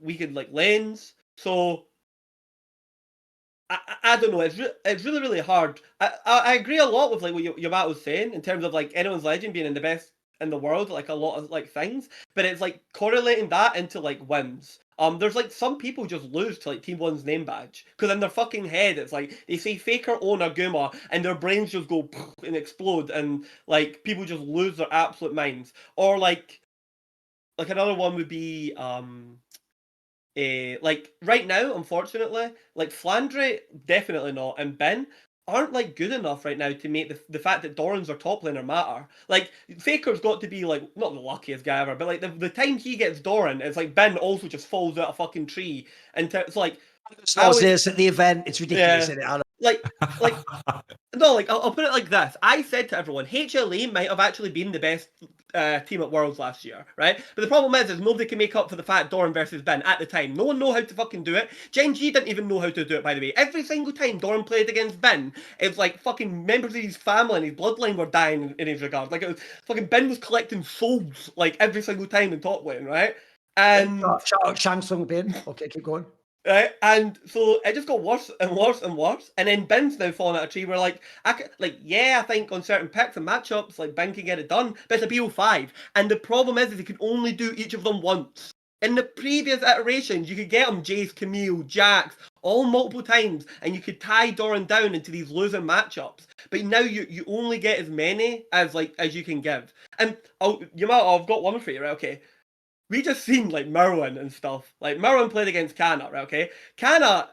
weakened like lanes. So I don't know. It's really hard. I agree a lot with like what Yamato was saying in terms of like anyone's legend being in the best in the world, like a lot of like things. But it's like correlating that into like wins. There's like some people just lose to like Team One's name badge because in their fucking head it's like they say Faker own a Guma and their brains just go and explode and like people just lose their absolute minds. Or like another one would be like right now, unfortunately, like Flandre definitely not, and Ben aren't like good enough right now to make the fact that Doran's our top laner matter. Like Faker's got to be like not the luckiest guy ever, but like the time he gets Doran, it's like Ben also just falls out a fucking tree, and it's like this at the event. It's ridiculous, isn't it? Like no, like I'll put it like this. I said to everyone, HLA might have actually been the best team at Worlds last year, right? But the problem is nobody can make up for the fact Doran versus Ben at the time. No one know how to fucking do it. Gen G didn't even know how to do it, by the way. Every single time Doran played against Ben, it's like fucking members of his family and his bloodline were dying in his regard. Like it was fucking Ben was collecting souls like every single time in top lane, right? And shout out Shang Tsung Bin. Okay, keep going. Right, and so it just got worse and worse and worse, and then Ben's now falling out of a tree. Where like, I think on certain picks and matchups, like Ben can get it done, but it's a BO5, and the problem is he can only do each of them once. In the previous iterations, you could get him Jace, Camille, Jax, all multiple times, and you could tie Doran down into these losing matchups. But now you only get as many as you can give. And I've got one for you, right? Okay. We just seen like Merwin and stuff. Like Merwin played against Kana, right? Okay, Kana,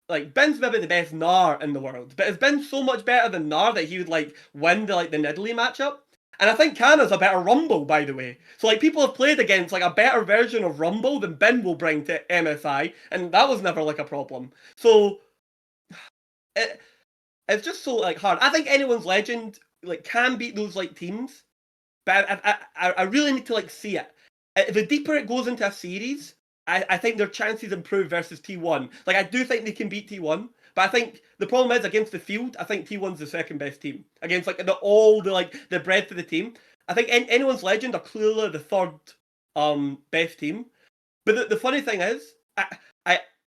like Ben's maybe the best Gnar in the world, but has been so much better than Gnar that he would like win the Nidalee matchup. And I think Kana's a better Rumble, by the way. So like people have played against like a better version of Rumble than Ben will bring to MSI, and that was never like a problem. So it's just so like hard. I think anyone's legend like can beat those like teams, but I really need to like see it. The deeper it goes into a series, I think their chances improve versus T1. Like, I do think they can beat T1, but I think the problem is against the field, I think T1's the second best team. Against, like, the breadth of the team. I think anyone's legend are clearly the third best team. But the funny thing is,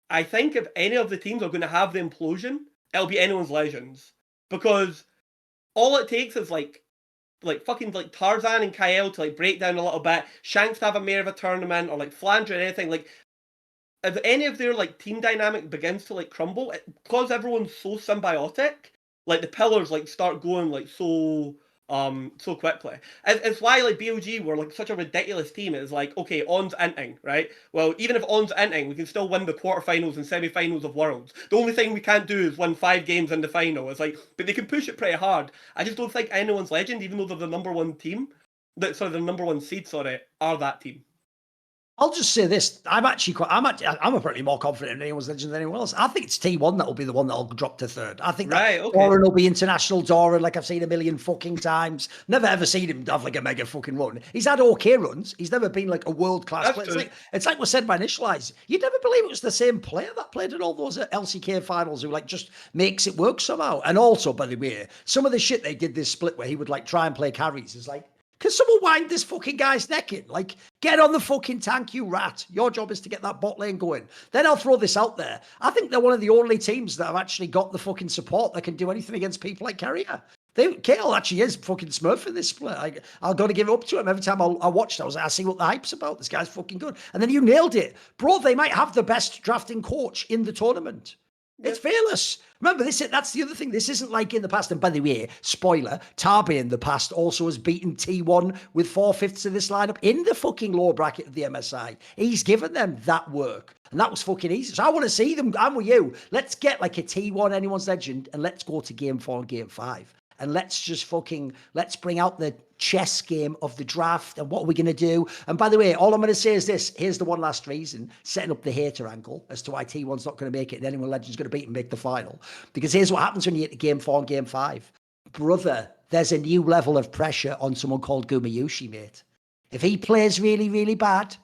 I think if any of the teams are going to have the implosion, it'll be anyone's legends. Because all it takes is, like fucking like Tarzan and Keire to like break down a little bit, Shanks to have a mayor of a tournament, or like Flandre or anything. Like if any of their like team dynamic begins to like crumble, because everyone's so symbiotic, like the pillars like start going like so quickly. It's why like BLG were like such a ridiculous team. It's like, okay, On's inting, right? Well, even if On's inting, we can still win the quarterfinals and semi-finals of Worlds. The only thing we can't do is win 5 games in the final. It's like, but they can push it pretty hard. I just don't think anyone's legend, even though they're the number one team, the number one seed, are that team. I'll just say this: I'm apparently more confident in anyone's legend than anyone else. I think it's T1 that will be the one that will drop to third. I think Doran will be international Doran, like I've seen a million fucking times. Never ever seen him have like a mega fucking run. He's had okay runs. He's never been like a world class player. It's like was said by Initialise. You'd never believe it was the same player that played in all those LCK finals who like just makes it work somehow. And also, by the way, some of the shit they did this split where he would like try and play carries is like, can someone wind this fucking guy's neck in? Like, get on the fucking tank, you rat. Your job is to get that bot lane going. Then I'll throw this out there. I think they're one of the only teams that have actually got the fucking support that can do anything against people like Keire. Keire actually is fucking smurfing this split. I've got to give it up to him. Every time I watched, I was like, I see what the hype's about. This guy's fucking good. And then you nailed it. Bro, they might have the best drafting coach in the tournament. It's fearless. Remember, that's the other thing. This isn't like in the past. And by the way, spoiler, Tabi in the past also has beaten T1 with 4/5 of this lineup in the fucking lower bracket of the MSI. He's given them that work. And that was fucking easy. So I want to see them. I'm with you. Let's get like a T1 anyone's legend and let's go to game 4 and game 5. And let's bring out the chess game of the draft and what are we going to do. And by the way, all I'm going to say is this. Here's the one last reason, setting up the hater angle as to why T1's not going to make it and anyone legend's going to beat and make the final. Because here's what happens when you get to game 4 and game 5. brother, there's a new level of pressure on someone called Gumayushi, mate. If he plays really, really bad,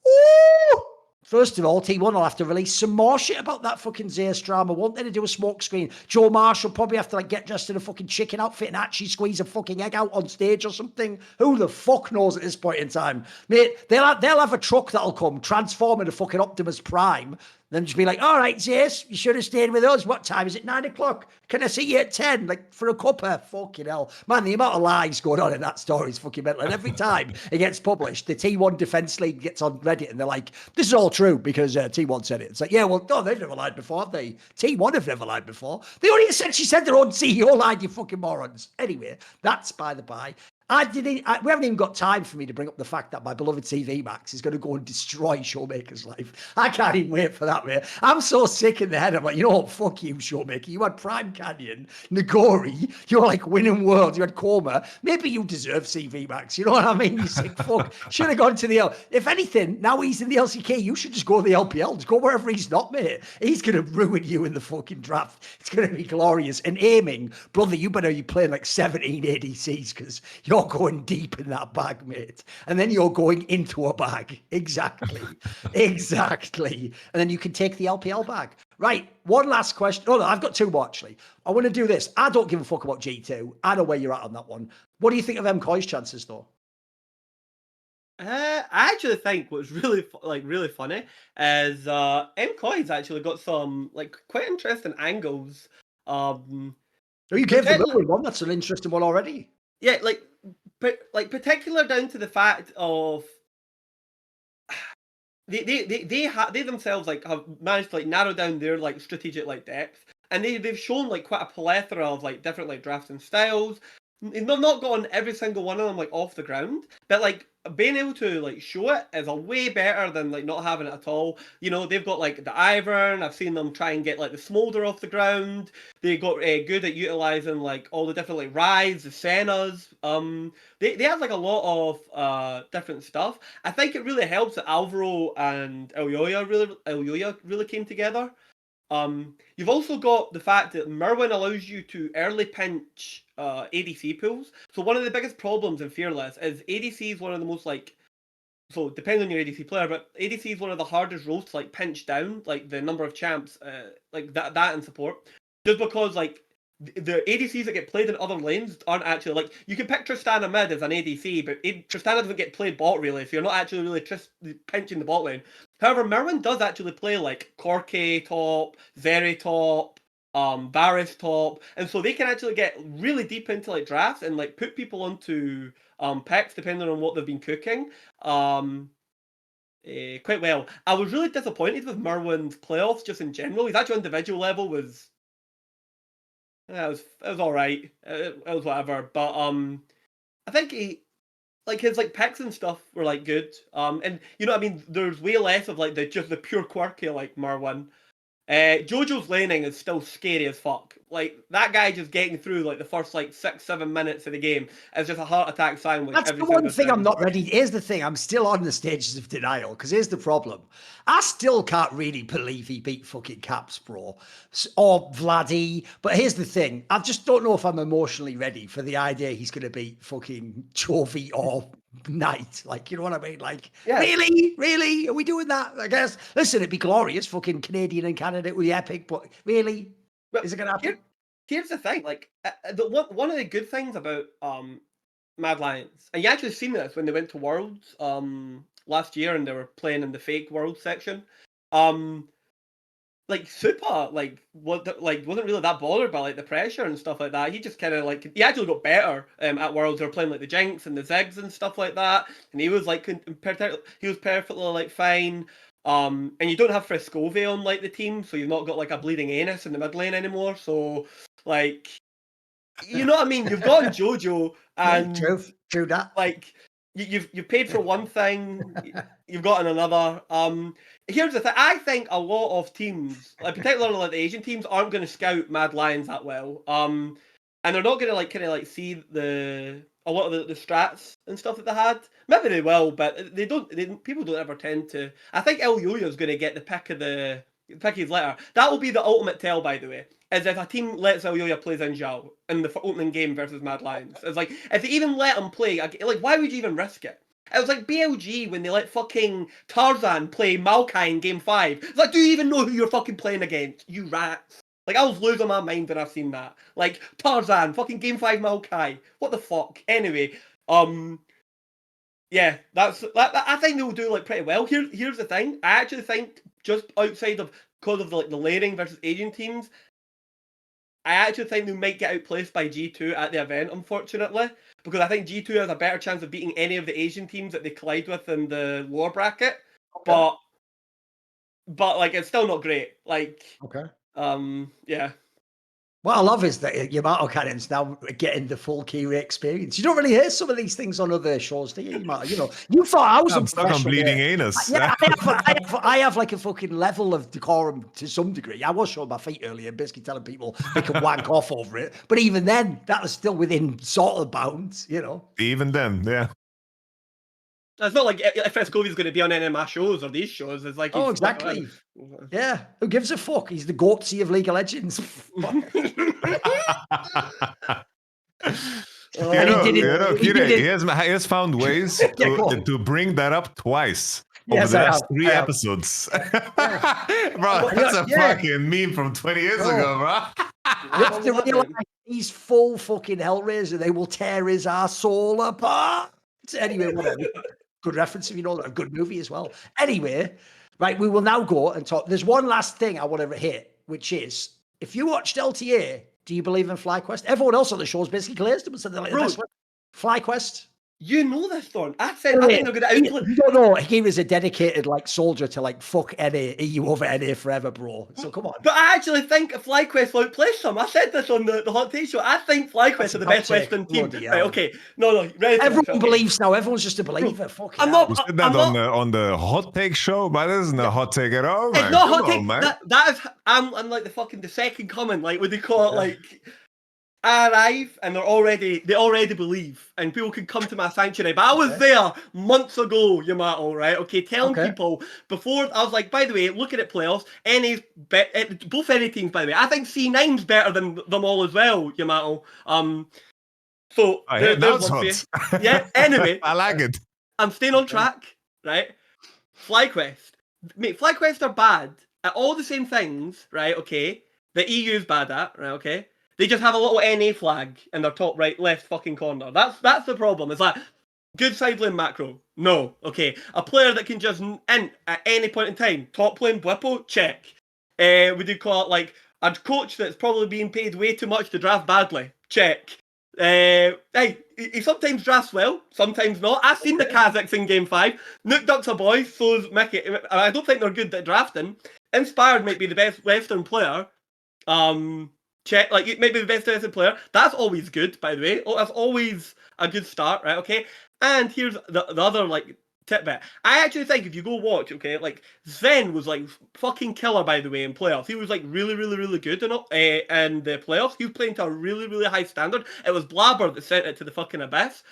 ooh, first of all, T1 will have to release some more shit about that fucking Zeus drama. Won't they, to do a smoke screen? Joe Marsh will probably have to like get dressed in a fucking chicken outfit and actually squeeze a fucking egg out on stage or something. Who the fuck knows at this point in time? Mate, they'll have a truck that'll come, transform into fucking Optimus Prime, then just be like, all right, Zeus, you should have stayed with us. What time is it? 9 o'clock. Can I see you at 10? Like, for a cuppa? Fucking hell. Man, the amount of lies going on in that story is fucking mental. And every time it gets published, the T1 Defense League gets on Reddit and they're like, this is all true because T1 said it. It's like, yeah, well, no, they've never lied before, have they? T1 have never lied before. They only essentially said their own CEO lied, you fucking morons. Anyway, that's by the by. We haven't even got time for me to bring up the fact that my beloved TV Max is going to go and destroy Showmaker's life. I can't even wait for that, mate. I'm so sick in the head. I'm like, you know what? Fuck you, Showmaker. You had Prime Canyon, Nagori. You're like winning worlds. You had Coma. Maybe you deserve CV Max. You know what I mean? You sick fuck. Should have gone to the L. If anything, now he's in the LCK, you should just go to the LPL. Just go wherever he's not, mate. He's going to ruin you in the fucking draft. It's going to be glorious. And aiming, brother, you better be playing like 17 ADCs because you're going deep in that bag, mate. And then you're going into a bag. Exactly. Exactly. And then you can take the LPL bag. Right. One last question. Oh, no, I've got two more, actually. I want to do this. I don't give a fuck about G2. I know where you're at on that one. What do you think of MKOI's chances, though? I actually think what's really funny is MKOI's actually got some like quite interesting angles. Oh, you gave the Millwall one. That's an interesting one already. Yeah, particular down to the fact of they themselves like have managed to like narrow down their like strategic like depth, and they've shown like quite a plethora of like different like drafting styles. They've not gotten every single one of them like off the ground, but like being able to like show it is a way better than like not having it at all. You know, they've got like the Ivern. I've seen them try and get like the Smolder off the ground. They got good at utilizing like all the different like Ryze, the Sennas. They have like a lot of different stuff. I think it really helps that Alvaro and Elyoya really came together. You've also got the fact that Merwin allows you to early pinch ADC pools. So one of the biggest problems in Fearless is ADC is one of the most like, so depending on your ADC player, but ADC is one of the hardest roles to like pinch down, like the number of champs, like that and support. Just because like the ADCs that get played in other lanes aren't actually like, you can pick Tristana mid as an ADC, but Tristana doesn't get played bot really, so you're not actually really pinching the bot lane. However, Merwin does actually play like Corki top, Zeri top, Varus top, and so they can actually get really deep into like drafts and like put people onto picks depending on what they've been cooking. Quite well. I was really disappointed with Merwin's playoffs just in general. His actual individual level was it was all right. It was whatever, but I think he like his like picks and stuff were like good. And you know what I mean. There's way less of like the pure quirky like Merwin. Jojo's laning is still scary as fuck. Like that guy just getting through like the first like 6-7 minutes of the game is just a heart attack sandwich. That's the one thing I'm not ready. Here's the thing. I'm still on the stages of denial because here's the problem. I still can't really believe he beat fucking Caps Pro or Vladdy. But here's the thing. I just don't know if I'm emotionally ready for the idea he's going to beat fucking Chovy or Knight. Like, you know what I mean? Like, yeah. Really? Are we doing that? I guess. Listen, it'd be glorious. Fucking Canadian and Canada would be epic. But really? Well, is it going to happen? Here's the thing. Like, one of the good things about Mad Lions, and you actually seen this when they went to Worlds last year and they were playing in the fake World section. Like Supa, wasn't really that bothered by like the pressure and stuff like that. He just kind of like he actually got better at Worlds. They were playing like the Jinx and the Ziggs and stuff like that, and he was like he was perfectly like fine. And you don't have Frescove on like the team, so you've not got like a bleeding anus in the mid lane anymore. So like, you know what I mean? You've got Jojo and true that. Like you've paid for one thing, you've gotten another. Here's the thing. I think a lot of teams, like particularly like the Asian teams, aren't going to scout Mad Lions that well. And they're not going to like kind of like see a lot of the strats and stuff that they had. Maybe they will, but they don't. People don't ever tend to. I think Elyoya is going to get the pick of the pick his letter. That will be the ultimate tell, by the way. Is if a team lets Aoya play Xin Zhao in the opening game versus Mad Lions. It's like, if they even let him play, like, why would you even risk it? It was like BLG when they let fucking Tarzan play Maokai in Game 5. It's like, do you even know who you're fucking playing against? You rats. Like, I was losing my mind when I've seen that. Like, Tarzan, fucking Game 5 Maokai. What the fuck? Anyway, yeah, I think they'll do, like, pretty well. Here's the thing. I actually think, just outside of, because of, like, the layering versus Asian teams, I actually think they might get outplaced by G2 at the event, unfortunately, because I think G2 has a better chance of beating any of the Asian teams that they collide with in the lower bracket. Okay. But like, it's still not great. Like, okay, yeah. What I love is that Yamato Cannon's now getting the full Keire experience. You don't really hear some of these things on other shows, do you? You know, you thought I was I'm stuck on bleeding anus. Yeah, I have like a fucking level of decorum to some degree. I was showing my feet earlier, basically telling people they can wank off over it. But even then, that was still within sort of bounds, you know. Even then, yeah. It's not like if Escovi's going to be on any of my shows or these shows. It's like, oh, exactly. Yeah, who gives a fuck? He's the Goatsy of League of Legends. Keire, he has found ways to bring that up twice over the last 3 episodes. Bro, that's a fucking meme from 20 years ago, bro. You have to realize he's full fucking Hellraiser. They will tear his soul apart. Anyway, whatever. Good reference if you know that. A good movie as well. Anyway, right, we will now go and talk. There's one last thing I want to hit, which is, if you watched LTA, do you believe in FlyQuest? Everyone else on the show is basically glazed them and said they're like, FlyQuest. You know this, Thorn. I said I think they're going to outplay. You don't know. He was a dedicated like soldier to like fuck NA, EU over NA forever, bro. So come on. But I actually think FlyQuest will outplace them. I said this on the Hot Take Show. I think FlyQuest are the best Western team. Right, okay. No. Everyone believes now. Everyone's just a believer. Fuck it. You said that on the Hot Take Show, but that isn't a hot take at all, man. It's not hot take. That is, I'm like the second coming. Like, what they call it, like, I arrive and they already believe, and people can come to my sanctuary. But I was there months ago, Yamato, right? Okay, telling people before. I was like, by the way, looking at playoffs, both NA teams, by the way. I think C9's better than them all as well, Yamato. So there's one for you. Yeah. Anyway, I like it. I'm staying on track, right? FlyQuest, mate. FlyQuest are bad at all the same things, right? Okay, the EU's bad at, right? Okay. They just have a little NA flag in their top right, left fucking corner. That's the problem. It's like, good side lane macro. No. Okay. A player that can just int at any point in time. Top lane Blippo? Check. Would you call it like a coach that's probably being paid way too much to draft badly? Check. Hey, he sometimes drafts well, sometimes not. I've seen the Kazakhs in Game 5. Nuke Duck's a boy, so's Mickey. I don't think they're good at drafting. Inspired might be the best Western player. Check, like, maybe the best Western player. That's always good, by the way. Oh, that's always a good start, right? Okay. And here's the other, like, tidbit. I actually think if you go watch, okay, like, Zen was, like, fucking killer, by the way, in playoffs. He was, like, really, really, really good in the playoffs. He was playing to a really, really high standard. It was Blabber that sent it to the fucking abyss.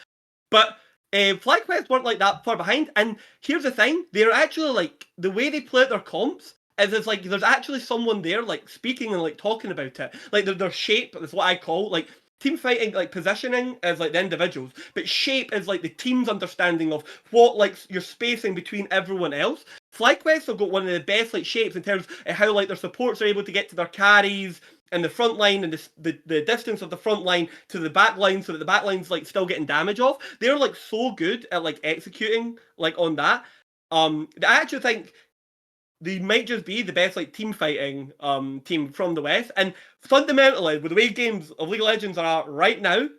But FlyQuest weren't, like, that far behind. And here's the thing. They're actually, like, the way they play their comps is it's like there's actually someone there, like, speaking and, like, talking about it. Like, their shape is what I call, like, team fighting, like, positioning is, like, the individuals, but shape is, like, the team's understanding of what, like, your spacing between everyone else. FlyQuest have got one of the best, like, shapes in terms of how, like, their supports are able to get to their carries and the front line and the distance of the front line to the back line so that the back line's, like, still getting damage off. They're, like, so good at, like, executing, like, on that. I actually think they might just be the best, like, team fighting team from the West. And fundamentally, with the way games of League of Legends are right now,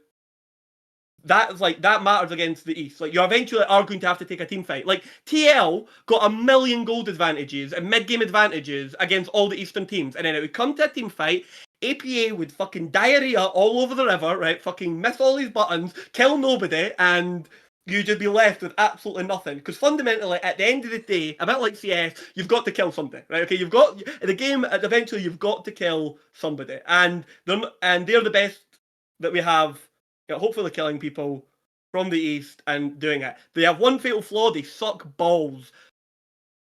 that matters against the East. Like, you eventually are going to have to take a team fight. Like, TL got 1 million gold advantages and mid-game advantages against all the Eastern teams. And then it would come to a team fight, APA would fucking diarrhea all over the river, right? Fucking miss all these buttons, kill nobody, and you'd just be left with absolutely nothing. Because fundamentally, at the end of the day, a bit like CS, you've got to kill somebody, right? Okay, you've got in the game. Eventually, you've got to kill somebody, and they're the best that we have. You know, hopefully, killing people from the East and doing it. They have one fatal flaw: they suck balls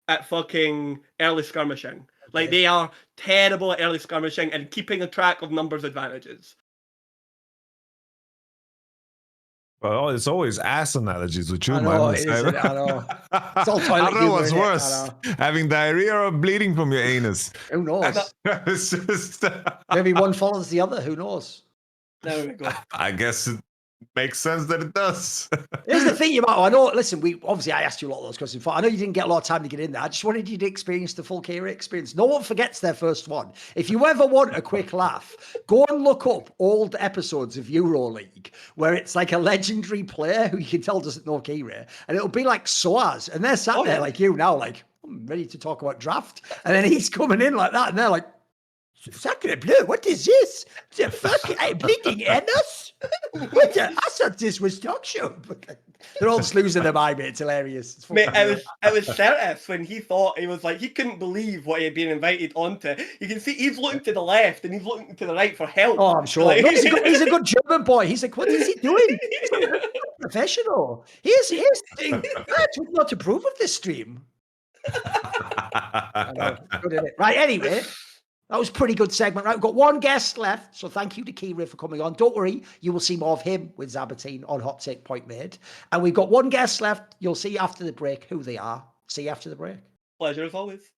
at fucking early skirmishing. Like, they are terrible at early skirmishing and keeping a track of numbers advantages. Well, it's always ass analogies with you, I know, man. it is, isn't it? I know. It's all I toilet don't know humor, what's innit? I worse, know. having diarrhea or bleeding from your anus. Who knows? It's just, Maybe one follows the other. Who knows? There we go. I guess it makes sense that it does. Here's the thing, Yamato. I know, listen, I asked you a lot of those questions before. I know you didn't get a lot of time to get in there. I just wanted you to experience the full Keire experience. No one forgets their first one. If you ever want a quick laugh, go and look up old episodes of EuroLeague where it's like a legendary player who you can tell doesn't know Keire, and it'll be like Soaz, and they're sat there like you now, like, I'm ready to talk about draft. And then he's coming in like that, and they're like, Sacre bleu, what is this? The fuck, bleeding anus? What the, I thought this was talk show. They're all just losing their mind, mate. It's hilarious. It's Mate, it was Certis when he thought, he was like, he couldn't believe what he had been invited onto. You can see he's looking to the left and he's looking to the right for help. Oh, I'm sure. Like, No, he's a good German boy. He's like, what is he doing? He's a professional. Here's the thing. What's not to prove of this stream? I know. Good, isn't it? Right, anyway. That was a pretty good segment, right? We've got one guest left, so thank you to Keire for coming on. Don't worry, you will see more of him with Zaboutine on Hot Take Point Made. And we've got one guest left. You'll see after the break who they are. See you after the break. Pleasure as always.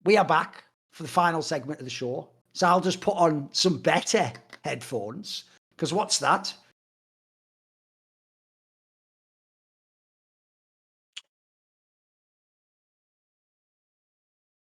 We are back for the final segment of the show. So I'll just put on some better headphones, because what's that?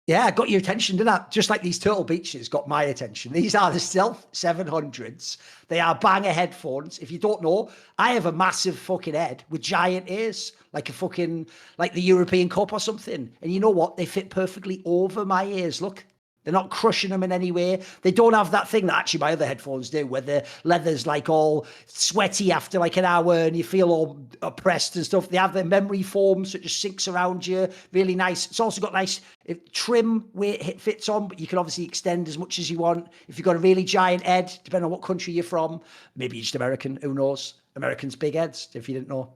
Yeah, I got your attention, didn't I? Just like these Turtle Beaches got my attention. These are the Stealth 700s. They are banger headphones. If you don't know, I have a massive fucking head with giant ears, like a fucking, like the European Cup or something. And you know what? They fit perfectly over my ears. Look. They're not crushing them in any way. They don't have that thing that actually my other headphones do, where the leather's like all sweaty after like an hour and you feel all oppressed and stuff. They have their memory foam, so it just sinks around you. Really nice. It's also got nice trim where it fits on, but you can obviously extend as much as you want. If you've got a really giant head, depending on what country you're from, maybe you're just American, who knows? Americans' big heads, if you didn't know.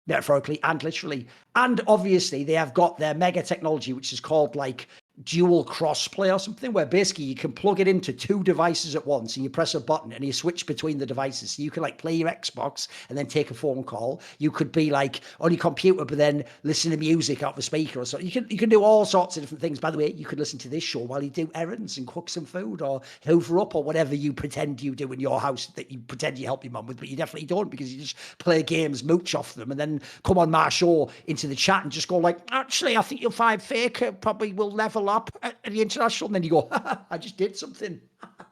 Metaphorically and literally. And obviously they have got their mega technology, which is called like dual crossplay or something, where basically you can plug it into two devices at once and you press a button and you switch between the devices. So you can like play your Xbox and then take a phone call. You could be like on your computer, but then listen to music out the speaker or something. You can do all sorts of different things. By the way, you could listen to this show while you do errands and cook some food or hoover up or whatever you pretend you do in your house that you pretend you help your mum with, but you definitely don't, because you just play games, mooch off them, and then come on my show into the chat and just go like, actually, I think you'll find Faker probably will level up at the international. And then you go, I just did something.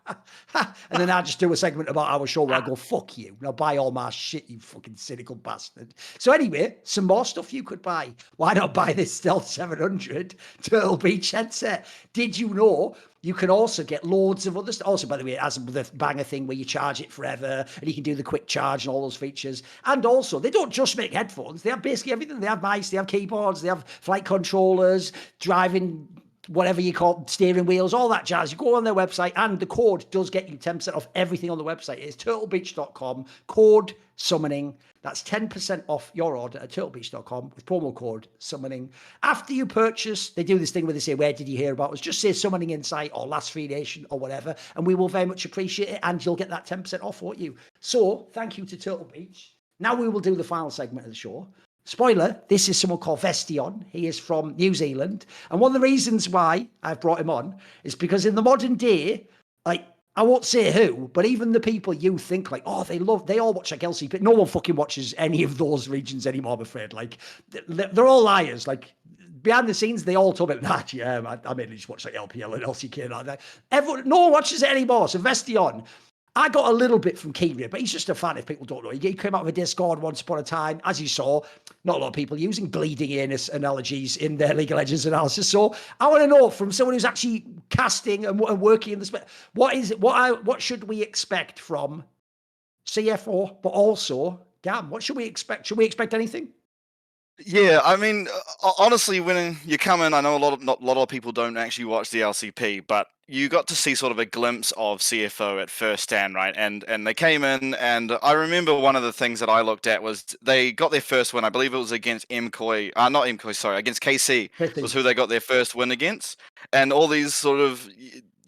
And then I just do a segment about our show where I go, fuck you. Now buy all my shit, you fucking cynical bastard. So anyway, some more stuff you could buy. Why not buy this Stealth 700 Turtle Beach headset? Did you know you can also get loads of other stuff? Also, by the way, it has the banger thing where you charge it forever and you can do the quick charge and all those features. And also, they don't just make headphones. They have basically everything. They have mice, they have keyboards, they have flight controllers, driving, whatever you call steering wheels, all that jazz. You go on their website and the code does get you 10% off everything on the website. It's turtlebeach.com, code summoning. That's 10% off your order at turtlebeach.com with promo code summoning. After you purchase, they do this thing where they say, where did you hear about us? Just say Summoning Insight or Last Free Nation or whatever, and we will very much appreciate it, and you'll get that 10% off, won't you? So thank you to Turtle Beach. Now we will do the final segment of the show. Spoiler, this is someone called Vestion. He is from New Zealand. And one of the reasons why I've brought him on is because in the modern day, like, I won't say who, but even the people you think like, oh, they all watch like LCP, but no one fucking watches any of those regions anymore, I'm afraid. Like, they're all liars. Like, behind the scenes, they all talk about that. Yeah, I mainly just watch like LPL and LCK and like that. No one watches it anymore. So Vestion, I got a little bit from Keire, but he's just a fan if people don't know. He came out of a Discord once upon a time. As you saw, not a lot of people using bleeding anus analogies in their League of Legends analysis. So I want to know from someone who's actually casting and working in the space, what should we expect from CFO, but also, damn, what should we expect? Should we expect anything? Yeah, I mean, honestly, when you come in, I know not a lot of people don't actually watch the LCP, but you got to see sort of a glimpse of CFO at first stand, right? And they came in, and I remember one of the things that I looked at was they got their first win. I believe it was against not MKOI, sorry, against KC was who they got their first win against, and all these sort of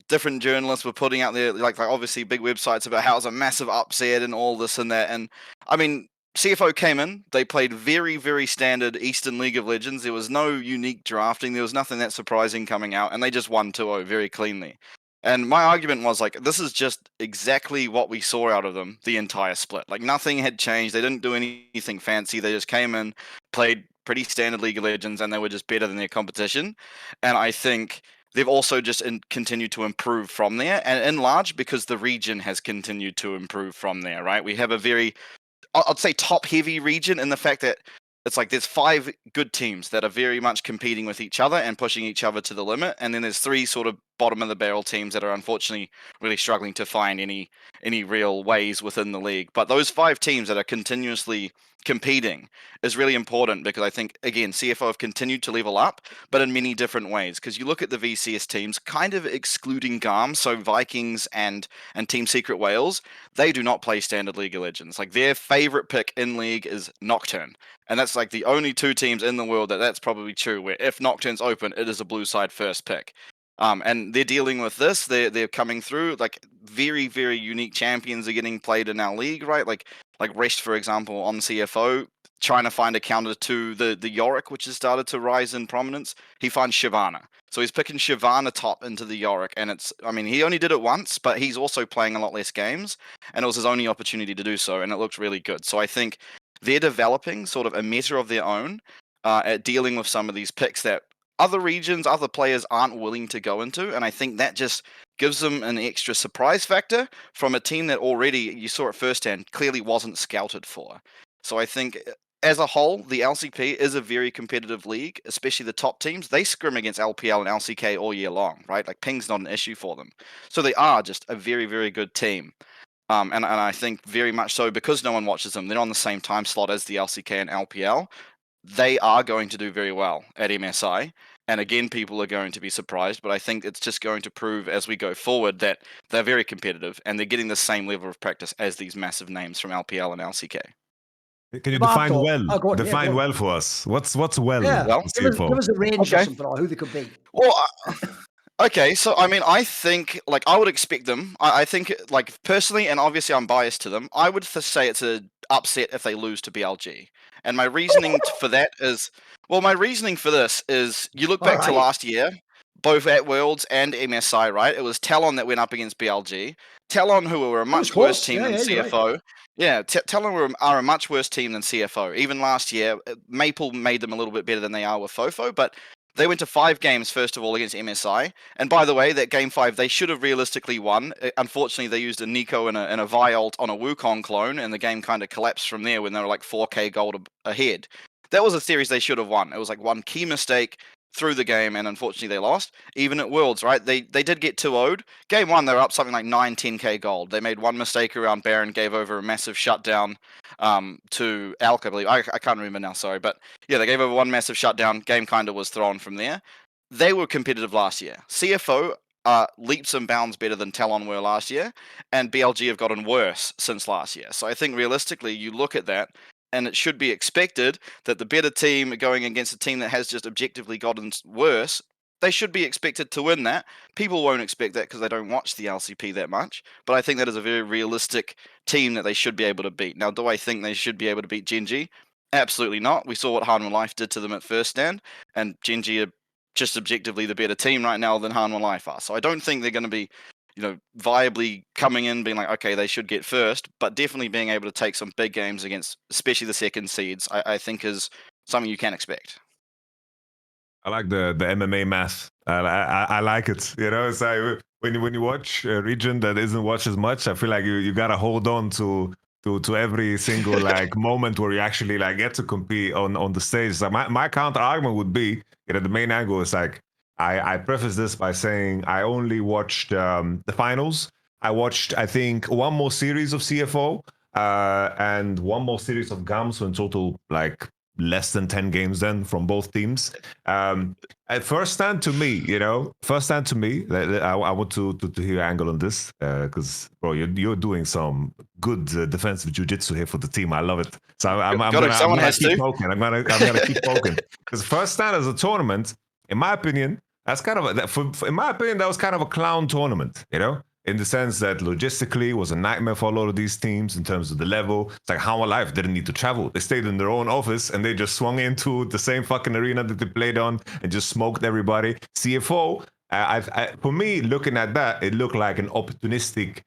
different journalists were putting out there, like obviously big websites about how it was a massive upset and all this and that, and I mean. CFO came in, they played very, very standard Eastern League of Legends. There was no unique drafting, there was nothing that surprising coming out, and they just won 2-0 very cleanly. And my argument was like, this is just exactly what we saw out of them the entire split. Like nothing had changed, they didn't do anything fancy, they just came in, played pretty standard League of Legends, and they were just better than their competition. And I think they've also just continued to improve from there, and in large because the region has continued to improve from there, right? We have a very I'd say top-heavy region in the fact that it's like there's 5 good teams that are very much competing with each other and pushing each other to the limit, and then there's 3 sort of bottom-of-the-barrel teams that are unfortunately really struggling to find any real ways within the league. But those 5 teams that are continuously competing is really important because I think, again, CFO have continued to level up, but in many different ways. Because you look at the VCS teams, kind of excluding GARM, so Vikings and Team Secret Wales, they do not play standard League of Legends. Like their favorite pick in league is Nocturne. And that's like the only 2 teams in the world that's probably true, where if Nocturne's open, it is a blue side first pick. And they're dealing with this. They're coming through. Like very, very unique champions are getting played in our league, right? Like Rest, for example, on CFO, trying to find a counter to the Yorick, which has started to rise in prominence. He finds Shyvana. So he's picking Shyvana top into the Yorick, and he only did it once, but he's also playing a lot less games, and it was his only opportunity to do so, and it looked really good. So I think they're developing sort of a meta of their own at dealing with some of these picks that other regions, other players aren't willing to go into, and I think that just gives them an extra surprise factor from a team that already, you saw it firsthand, clearly wasn't scouted for. So I think as a whole, the LCP is a very competitive league, especially the top teams. They scrim against LPL and LCK all year long, right? Like ping's not an issue for them. So they are just a very, very good team. And I think very much so because no one watches them. They're on the same time slot as the LCK and LPL. They are going to do very well at MSI. And again, people are going to be surprised, but I think it's just going to prove as we go forward that they're very competitive and they're getting the same level of practice as these massive names from LPL and LCK. Can you define Yamato. well? Oh, go on, define go on. well for us. What's well? Yeah, Well, give us a range or something, or who they could be. Well, okay, so I mean, I think like I would expect them. I think like personally, and obviously I'm biased to them. I would say it's a upset if they lose to BLG. And my reasoning for that is, well, my reasoning for this is you look back to last year, both at Worlds and MSI, right? It was Talon that went up against BLG. Talon, who were a much worse team than CFO. Right. Yeah, Talon are a much worse team than CFO. Even last year, Maple made them a little bit better than they are with Fofo, but they went to 5 games, first of all, against MSI. And by the way, that game 5, they should have realistically won. Unfortunately, they used a Nico and a Vi ult on a Wukong clone, and the game kind of collapsed from there when they were like 4k gold ahead. That was a series they should have won. It was like one key mistake through the game, and unfortunately they lost. Even at Worlds, right? They did get 2-0'd. Game 1, they were up something like 9-10k gold. They made one mistake around Baron, gave over a massive shutdown to Alk, I believe. I can't remember now, sorry. But yeah, they gave over one massive shutdown. Game kind of was thrown from there. They were competitive last year. CFO leaps and bounds better than Talon were last year, and BLG have gotten worse since last year. So I think realistically, you look at that, and it should be expected that the better team going against a team that has just objectively gotten worse, they should be expected to win that. People won't expect that because they don't watch the LCP that much, but I think that is a very realistic team that they should be able to beat. Now, do I think they should be able to beat Genji? Absolutely not. We saw what Hanwha Life did to them at first stand, and Genji are just objectively the better team right now than Hanwha Life are. So I don't think they're going to be viably coming in being like, okay, they should get first, but definitely being able to take some big games against, especially the second seeds, I think is something you can expect. I like the MMA math. I like it. It's like when you watch a region that isn't watched as much, I feel like you gotta hold on to every single like moment where you actually like get to compete on the stage. So my counter argument would be, the main angle is like, I preface this by saying I only watched the finals. I watched, I think, one more series of CFO and one more series of GAM, so in total, like less than 10 games then from both teams. At first stand to me, I want to hear your angle on this, because bro, you're doing some good defensive jiu-jitsu here for the team. I love it. So I'm gonna keep poking. I'm gonna keep poking, because first stand as a tournament, in my opinion, that's kind of in my opinion, that was kind of a clown tournament, in the sense that logistically it was a nightmare for a lot of these teams in terms of the level. It's like How Alive didn't need to travel. They stayed in their own office and they just swung into the same fucking arena that they played on and just smoked everybody. CFO, for me, looking at that, it looked like an opportunistic,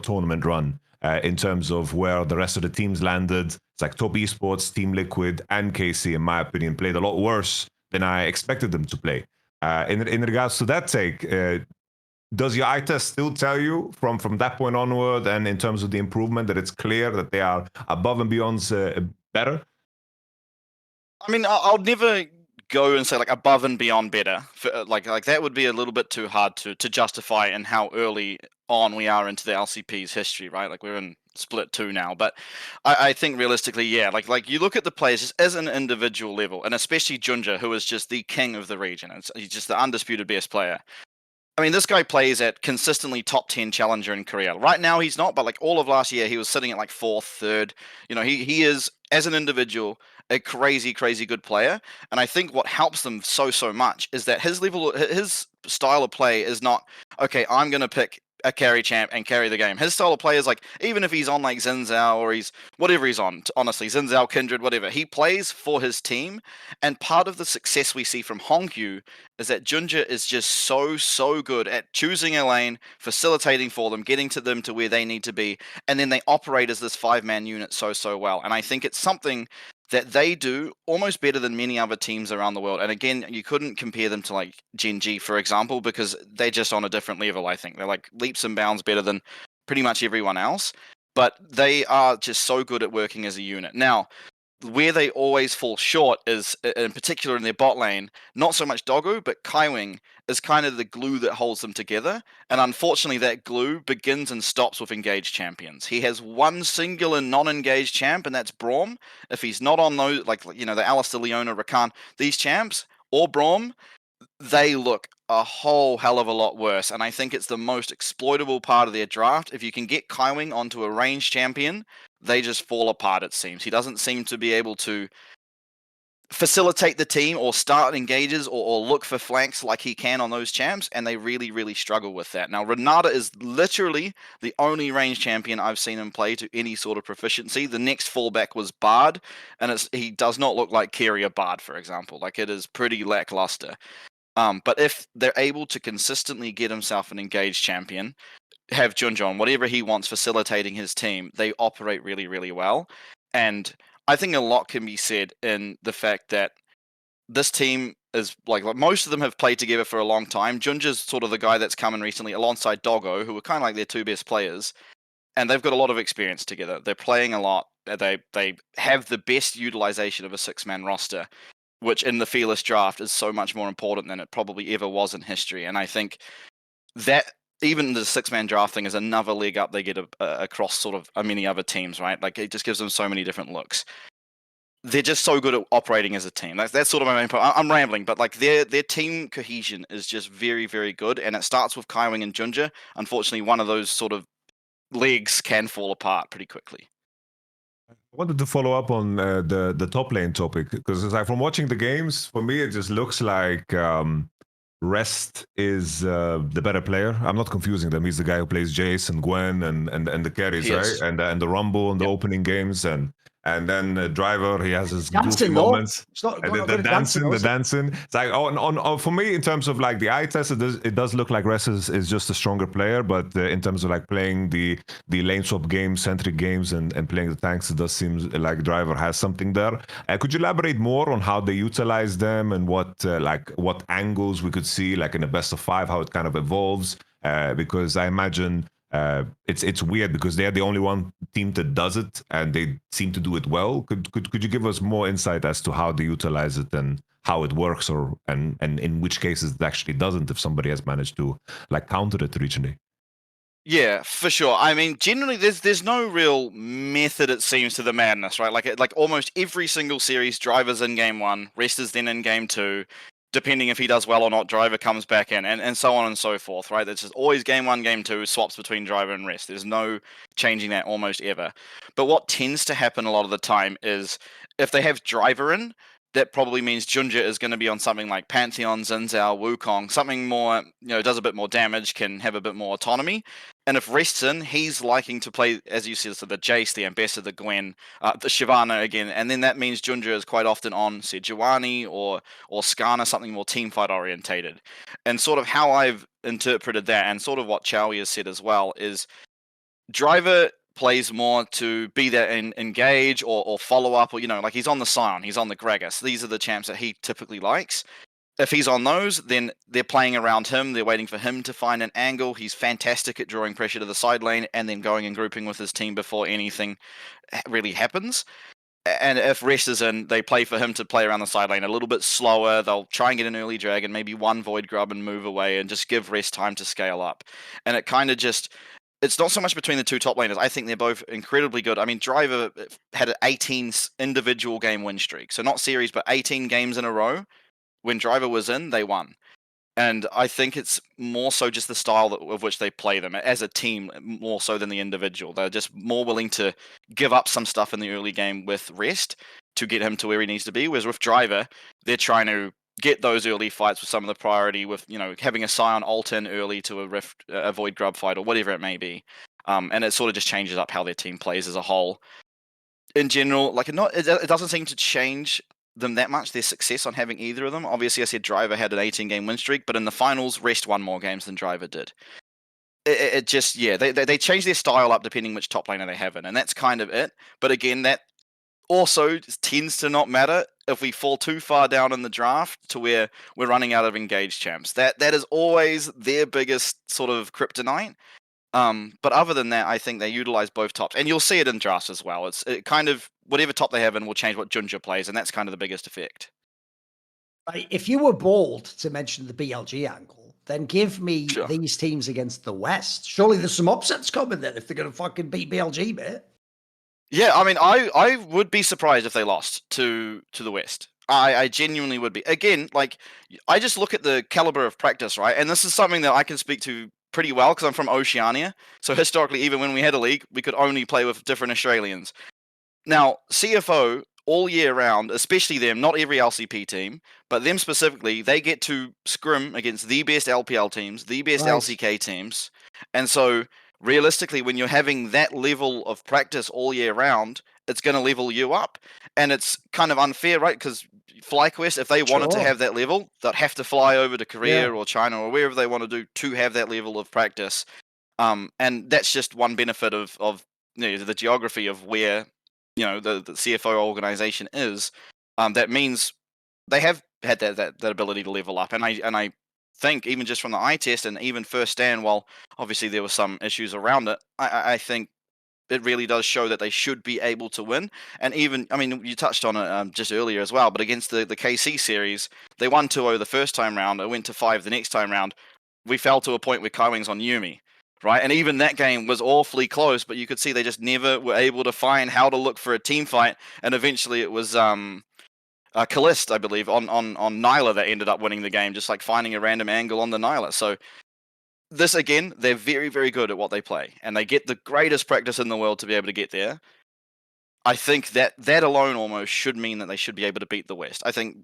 tournament run in terms of where the rest of the teams landed. It's like Top Esports, Team Liquid, and KC, in my opinion, played a lot worse than I expected them to play. In regards to that take, does your eye test still tell you from that point onward, and in terms of the improvement, that it's clear that they are above and beyond better? I mean, I'll never go and say like above and beyond better. Like that would be a little bit too hard to justify in how early on we are into the LCP's history, right? Like we're in split 2 now, but I think realistically, yeah, like you look at the players just as an individual level, and especially Junja, who is just the king of the region. He's just the undisputed best player. I mean, this guy plays at consistently top 10 challenger in Korea. Right now, he's not, but like all of last year, he was sitting at like 4th, 3rd. He is, as an individual, a crazy, crazy good player. And I think what helps them so much is that his style of play is not, okay, I'm going to pick a carry champ and carry the game. His style of play is like, even if he's on like Xin Zhao or he's whatever he's on, honestly, Xin Zhao, Kindred, whatever, he plays for his team. And part of the success we see from Hongyu is that Junja is just so good at choosing a lane, facilitating for them, getting to them to where they need to be, and then they operate as this 5-man unit so well. And I think it's something that they do almost better than many other teams around the world. And again, you couldn't compare them to like Gen G, for example, because they're just on a different level, I think. They're like leaps and bounds better than pretty much everyone else. But they are just so good at working as a unit. Now, where they always fall short is, in particular in their bot lane, not so much Doggo, but Kaiwing is kind of the glue that holds them together. And unfortunately, that glue begins and stops with engaged champions. He has one singular non-engaged champ, and that's Braum. If he's not on those, like, the Alistair, Leona, Rakan, these champs, or Braum, they look a whole hell of a lot worse. And I think it's the most exploitable part of their draft. If you can get Kaiwing onto a ranged champion, they just fall apart, it seems. He doesn't seem to be able to facilitate the team or start engages or look for flanks like he can on those champs, and they really struggle with that. Now, Renata is literally the only ranged champion I've seen him play to any sort of proficiency. The next fallback was Bard, and he does not look like Keire Bard, for example. Like, it is pretty lackluster. But if they're able to consistently get himself an engaged champion, have Junja on whatever he wants facilitating his team, they operate really well. And I think a lot can be said in the fact that this team is like most of them have played together for a long time. Junja's sort of the guy that's come in recently alongside Doggo, who are kind of like their 2 best players, and they've got a lot of experience together. They're playing a lot. They have the best utilization of a 6-man roster, which in the Fearless draft is so much more important than it probably ever was in history. And I think that even the 6-man drafting is another leg up they get across sort of many other teams, right? Like, it just gives them so many different looks. They're just so good at operating as a team. That's sort of my main point. I'm rambling, but like their team cohesion is just very good, and it starts with Kaiwing and Junja. Unfortunately, one of those sort of legs can fall apart pretty quickly. I wanted to follow up on the top lane topic, because it's like, from watching the games, for me it just looks like Rest is the better player. I'm not confusing them. He's the guy who plays Jace and Gwen and the carries, right? And the Rumble and the opening games, and then Driver, he has his goofy moments. The dancing. It's like, on for me, in terms of like the eye test, it does look like Rest is just a stronger player. But in terms of like playing the lane swap games, centric games, and playing the tanks, it does seem like Driver has something there. Could you elaborate more on how they utilize them and what angles we could see, like in a best of 5, how it kind of evolves? Because I imagine it's weird because they're the only one team that does it, and they seem to do it well. Could you give us more insight as to how they utilize it and how it works, and in which cases it actually doesn't, if somebody has managed to like counter it regionally? Yeah, for sure. I mean, generally, there's no real method, it seems, to the madness, right? Like almost every single series, Driver's in game 1, Rest is then in game 2. Depending if he does well or not, Driver comes back in, and so on and so forth, right? It's just always game 1, game 2, swaps between Driver and Rest. There's no changing that almost ever. But what tends to happen a lot of the time is if they have Driver in, that probably means Junja is going to be on something like Pantheon, Xin Zhao, Wukong, something more, does a bit more damage, can have a bit more autonomy. And if Rest's in, he's liking to play, as you said, so the Jace, the Ambassador, the Gwen, the Shyvana again, and then that means Junja is quite often on Sejuani or Skarner, something more teamfight orientated. And sort of how I've interpreted that, and sort of what Chowie has said as well, is Driver plays more to be there and engage or follow up, or like he's on the Scion, he's on the Gragas. These are the champs that he typically likes. If he's on those, then they're playing around him. They're waiting for him to find an angle. He's fantastic at drawing pressure to the side lane and then going and grouping with his team before anything really happens. And if Rest is in, they play for him to play around the side lane a little bit slower. They'll try and get an early dragon, maybe one Void Grub and move away and just give Rest time to scale up. And it kind of just... It's not so much between the two top laners. I think they're both incredibly good. I mean, Driver had an 18 individual game win streak. So not series, but 18 games in a row. When Driver was in, they won. And I think it's more so just the style of which they play them as a team, more so than the individual. They're just more willing to give up some stuff in the early game with Rest to get him to where he needs to be. Whereas with Driver, they're trying to get those early fights with some of the priority with, having a Scion ult in early to a Void Grub fight or whatever it may be. And it sort of just changes up how their team plays as a whole. In general, it doesn't seem to change them that much, their success on having either of them. Obviously, I said Driver had an 18-game win streak, but in the finals, Rest won more games than Driver did. It just, they change their style up depending which top laner they have in, and that's kind of it. But again, that also tends to not matter if we fall too far down in the draft to where we're running out of engaged champs. That is always their biggest sort of kryptonite. But other than that, I think they utilize both tops, and you'll see it in drafts as well. It kind of whatever top they have in will change what Junja plays, and that's kind of the biggest effect. If you were bold to mention the BLG angle, then give me these teams against the West. Surely there's some upsets coming then if they're going to fucking beat BLG, mate. Yeah, I mean, I would be surprised if they lost to the West. I genuinely would be. Again, I just look at the caliber of practice, right? And this is something that I can speak to pretty well because I'm from Oceania. So historically, even when we had a league, we could only play with different Australians. Now, CFO, all year round, especially them, not every LCP team, but them specifically, they get to scrim against the best LPL teams, the best LCK teams. And so, realistically, when you're having that level of practice all year round, it's going to level you up. And it's kind of unfair, right? Because FlyQuest, if they wanted to have that level, they'd have to fly over to Korea or China or wherever they want to do to have that level of practice. And that's just one benefit of the geography of where the CFO organization is. That means they have had that ability to level up. And I think even just from the eye test and even first stand, while obviously there were some issues around it, I think it really does show that they should be able to win. And even, I mean, you touched on it just earlier as well, but against the KC series, they won 2-0 the first time round. It went to 5 the next time round. We fell to a point with Kaiwing's on Yumi, right? And even that game was awfully close, but you could see they just never were able to find how to look for a team fight. And eventually it was Kalist, I believe, on Nyla that ended up winning the game, just like finding a random angle on the Nyla. So this, again, they're very, very good at what they play, and they get the greatest practice in the world to be able to get there. I think that alone almost should mean that they should be able to beat the West. I think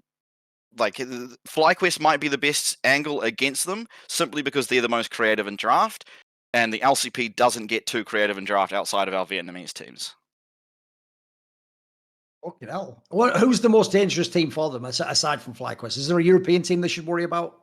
FlyQuest might be the best angle against them simply because they're the most creative in draft, and the LCP doesn't get too creative in draft outside of our Vietnamese teams. Fucking hell. Who's the most dangerous team for them aside from FlyQuest? Is there a European team they should worry about?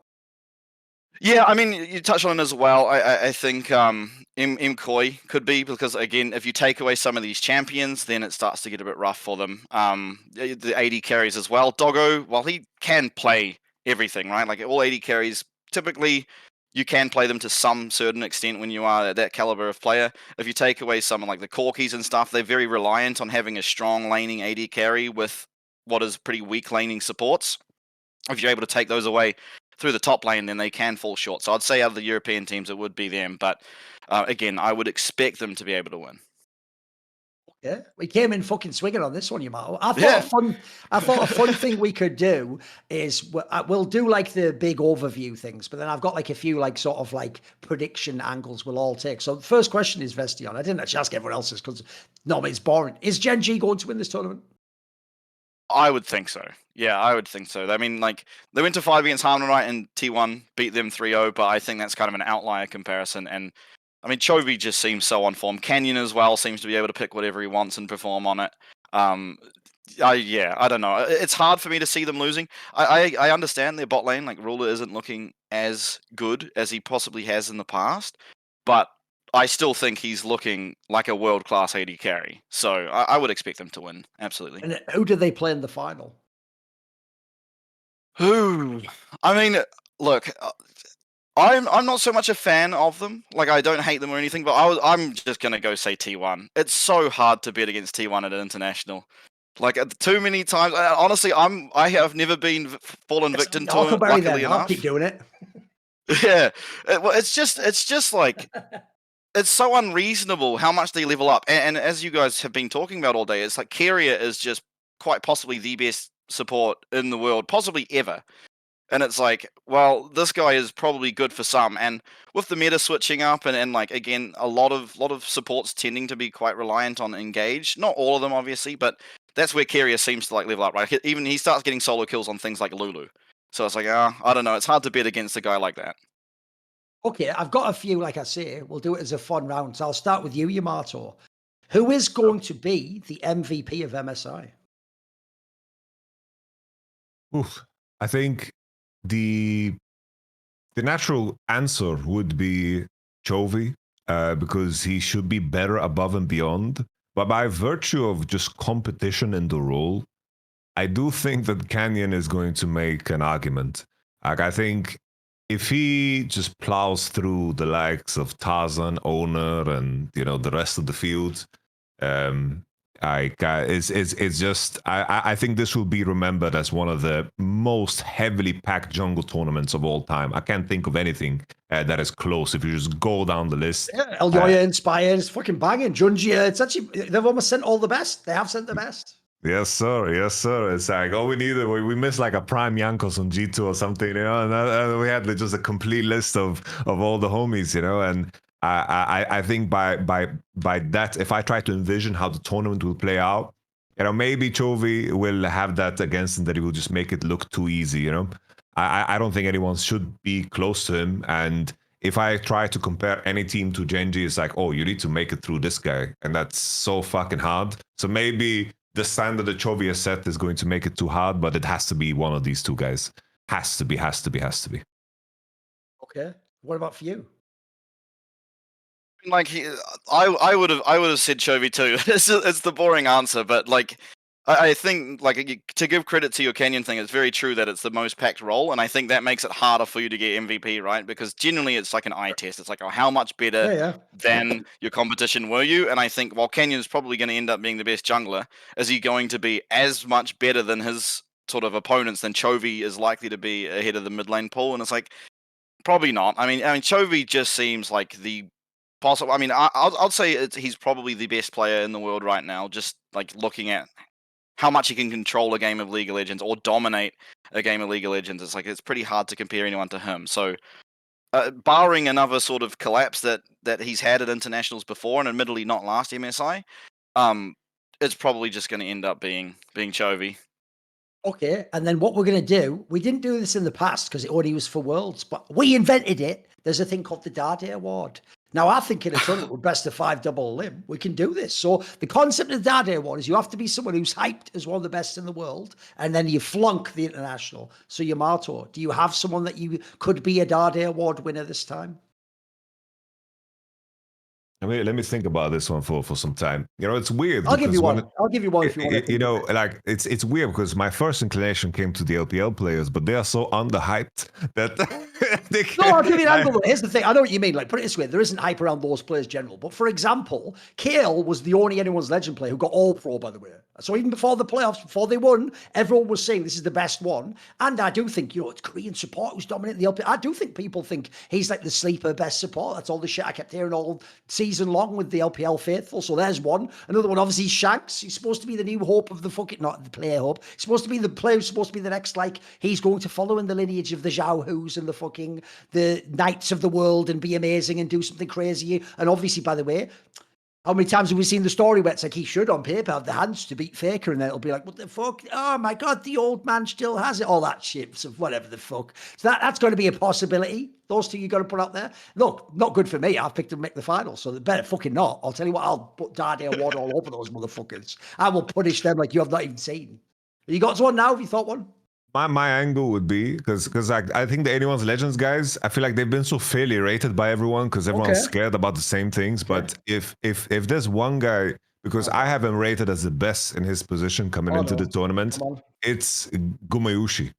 Yeah, I mean, you touched on it as well. I think MKOI could be, because, again, if you take away some of these champions, then it starts to get a bit rough for them. The AD carries as well. Doggo, while he can play everything, right? Like, all AD carries, typically, you can play them to some certain extent when you are that caliber of player. If you take away someone like the Corkies and stuff, they're very reliant on having a strong laning AD carry with what is pretty weak laning supports. If you're able to take those away, through the top lane, then they can fall short. So I'd say out of the European teams, it would be them. But again, I would expect them to be able to win. Yeah, we came in fucking swinging on this one, Yamato. I Yeah. thought a fun thing we could do is we'll do like the big overview things, but then I've got like a few like sort of like prediction angles we'll all take. So the first question is Vestion. I didn't actually ask everyone else's because normally it's boring. Is Gen G going to win this tournament? I would think so. Yeah, I would think so. I mean, like, they went to 5 against Harmonite and T1, beat them 3-0, but I think that's kind of an outlier comparison. And, I mean, Chovy just seems so on form. Canyon as well seems to be able to pick whatever he wants and perform on it. Yeah, I don't know. It's hard for me to see them losing. I understand their bot lane, like, Ruler isn't looking as good as he possibly has in the past, but I still think he's looking like a world-class AD carry. So I would expect them to win, absolutely. And who do they play in the final? Who? I mean, look, I'm not so much a fan of them. Like, I don't hate them or anything, but I'm just gonna go say T1. It's so hard to bet against T1 at an international. Like, too many times. Honestly, I have never been fallen victim to it. Luckily enough, I'll keep doing it. Yeah. Well, it's just like. It's so unreasonable how much they level up. And as you guys have been talking about all day, it's like Keire is just quite possibly the best support in the world, possibly ever. And it's like, well, this guy is probably good for some. And with the meta switching up and like, again, a lot of supports tending to be quite reliant on engage. Not all of them, obviously, but that's where Keire seems to like level up, right? Even he starts getting solo kills on things like Lulu. So it's like, I don't know. It's hard to bet against a guy like that. Okay, I've got a few, like I say, we'll do it as a fun round. So I'll start with you, Yamato. Who is going to be the MVP of MSI? Oof. I think the natural answer would be Chovy, because he should be better above and beyond. But by virtue of just competition in the role, I do think that Canyon is going to make an argument. Like, I think if he just plows through the likes of Tarzan, Owner, and the rest of the field, it's just I think this will be remembered as one of the most heavily packed jungle tournaments of all time. I can't think of anything that is close. If you just go down the list, Yeah, Elyoya Inspired, it's fucking banging. Junjia, it's actually they've almost sent all the best. They have sent the best. Yes, sir. Yes, sir. It's like all we needed. We missed like a prime Yankos on G2 or something, and we had just a complete list of all the homies, and I think by that, if I try to envision how the tournament will play out, maybe Chovy will have that against him, that he will just make it look too easy, I don't think anyone should be close to him. And if I try to compare any team to Genji, it's like, oh, you need to make it through this guy, and that's so fucking hard. So maybe the standard that Chovy has set is going to make it too hard, but it has to be one of these two guys. Has to be. Okay. What about for you? Like, I would have said Chovy too. It's the boring answer, but like, I think, like, to give credit to your Canyon thing, it's very true that it's the most packed role, and I think that makes it harder for you to get MVP, right? Because generally it's like an eye test. It's like, oh, how much better than your competition were you? And I think while Canyon's probably going to end up being the best jungler, is he going to be as much better than his sort of opponents than Chovy is likely to be ahead of the mid lane pool? And it's like, probably not. I mean, Chovy just seems like the possible. I mean, I'll say he's probably the best player in the world right now. Just like looking at how much he can control a game of League of Legends or dominate a game of League of Legends, it's like it's pretty hard to compare anyone to him. So, barring another sort of collapse that he's had at internationals before, and admittedly not last MSI, it's probably just going to end up being Chovy. Okay, and then what we're going to do, we didn't do this in the past because it only was for Worlds, but we invented it. There's a thing called the Dade Award. Now, I think in a tournament with best of 5 double limb, we can do this. So the concept of the Dade Award is you have to be someone who's hyped as one of the best in the world, and then you flunk the international. So Yamato, do you have someone that you could be a Dade Award winner this time? I mean, let me think about this one for some time. You know, it's weird. I'll give you because one. I'll give you one if you want to. You know, like it's weird because my first inclination came to the LPL players, but they are so underhyped that they can't. No, I'll give you an angle. Here's the thing. I know what you mean. Like, put it this way: there isn't hype around those players general. But for example, Keire was the only anyone's legend player who got all pro, by the way. So even before the playoffs, before they won, everyone was saying this is the best one. And I do think, you know, it's Korean support who's dominating the LPL. I do think people think he's like the sleeper best support. That's all the shit I kept hearing all season long with the LPL faithful. So there's one. Another one, obviously, Shanks. He's supposed to be the new hope of the fucking, not the player hope. He's supposed to be the player who's supposed to be the next, like, he's going to follow in the lineage of the Zhao Hus and the fucking, the Knights of the world and be amazing and do something crazy. And obviously, by the way, how many times have we seen the story where it's like he should on paper have the hands to beat Faker, and then it'll be like, what the fuck? Oh my God, the old man still has it. All that shit. So whatever the fuck. So that's going to be a possibility. Those two you got to put out there. Look, not good for me. I've picked them to make the final, so they better fucking not. I'll tell you what, I'll put Dardy Award all over those motherfuckers. I will punish them like you have not even seen. You got one now? Have you thought one? My angle would be because I think the Anyone's Legends guys, I feel like they've been so fairly rated by everyone because everyone's scared about the same things. But if there's one guy, because I have him rated as the best in his position coming into the tournament, it's Gumayushi.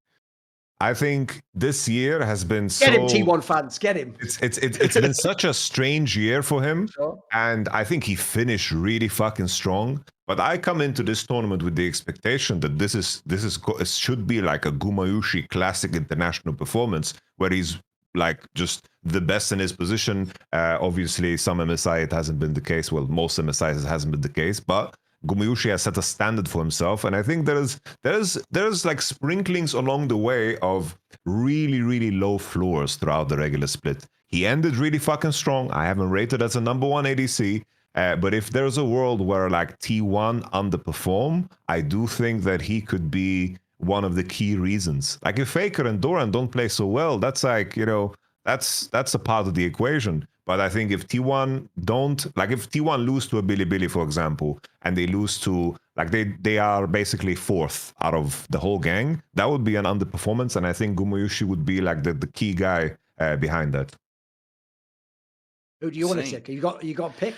I think this year has been Get him, T1 fans, get him. It's been such a strange year for him, and I think he finished really fucking strong. But I come into this tournament with the expectation that this should be like a Gumayushi classic international performance where he's like just the best in his position. Obviously, some MSI it hasn't been the case. Well, most MSIs it hasn't been the case, but Gumayushi has set a standard for himself, and I think there's like sprinklings along the way of really low floors throughout the regular split. He ended really fucking strong. I have him rated as a number 1 ADC. But if there's a world where like T1 underperform, I do think that he could be one of the key reasons. Like if Faker and Doran don't play so well, that's like, you know, that's a part of the equation. But I think if T1 don't, like if T1 lose to a Bilibili, for example, and they lose to, like they are basically 4th out of the whole gang, that would be an underperformance. And I think Gumayushi would be like the key guy behind that. Who do you want to take? You got a pick?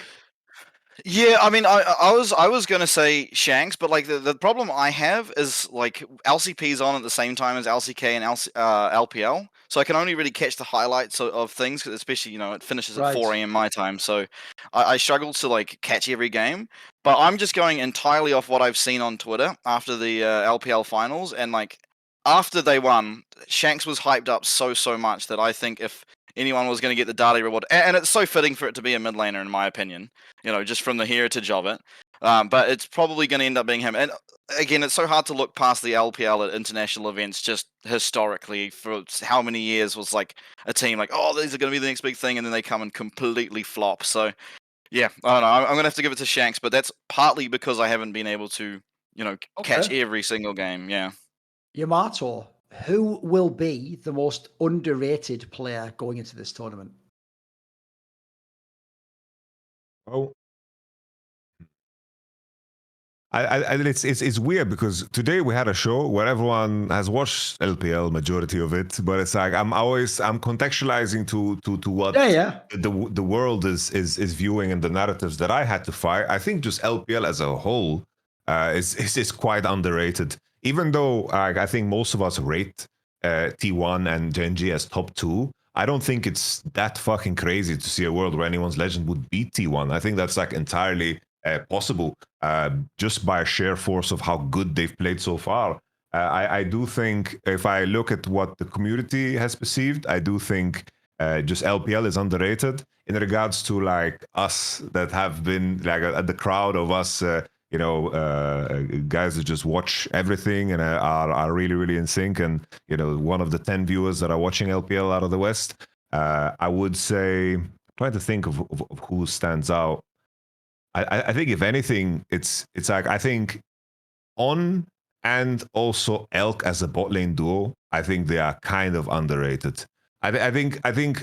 Yeah, I mean, I was gonna say Shanks, but like the problem I have is like LCP's on at the same time as LCK and LPL, so I can only really catch the highlights of things, especially, you know, it finishes at 4 a.m. my time, so I struggle to like catch every game. But I'm just going entirely off what I've seen on Twitter after the LPL finals, and like after they won, Shanks was hyped up so much that I think if anyone was going to get the Dali reward, and it's so fitting for it to be a mid laner in my opinion, you know, just from the heritage of it. But it's probably going to end up being him. And again, it's so hard to look past the LPL at international events just historically for how many years was like a team like, oh, these are going to be the next big thing, and then they come and completely flop. So yeah, I don't know. I'm going to have to give it to Shanks, but that's partly because I haven't been able to, you know, catch every single game. Yeah. Yamato, who will be the most underrated player going into this tournament? Oh, it's weird because today we had a show where everyone has watched LPL, majority of it, but it's like I'm contextualizing to what the world is viewing and the narratives that I had to fight. I think just LPL as a whole is quite underrated, even though I think most of us rate T1 and Genji as top 2. I don't think it's that fucking crazy to see a world where anyone's legend would beat T1. I think that's like entirely possible just by sheer force of how good they've played so far. I do think if I look at what the community has perceived, I do think just LPL is underrated in regards to like us that have been like at the crowd of us you know, guys that just watch everything and are really in sync, and you know, one of the 10 viewers that are watching LPL out of the West. I would say, trying to think of who stands out. I think if anything, it's like I think On and also Elk as a bot lane duo, I think they are kind of underrated. I think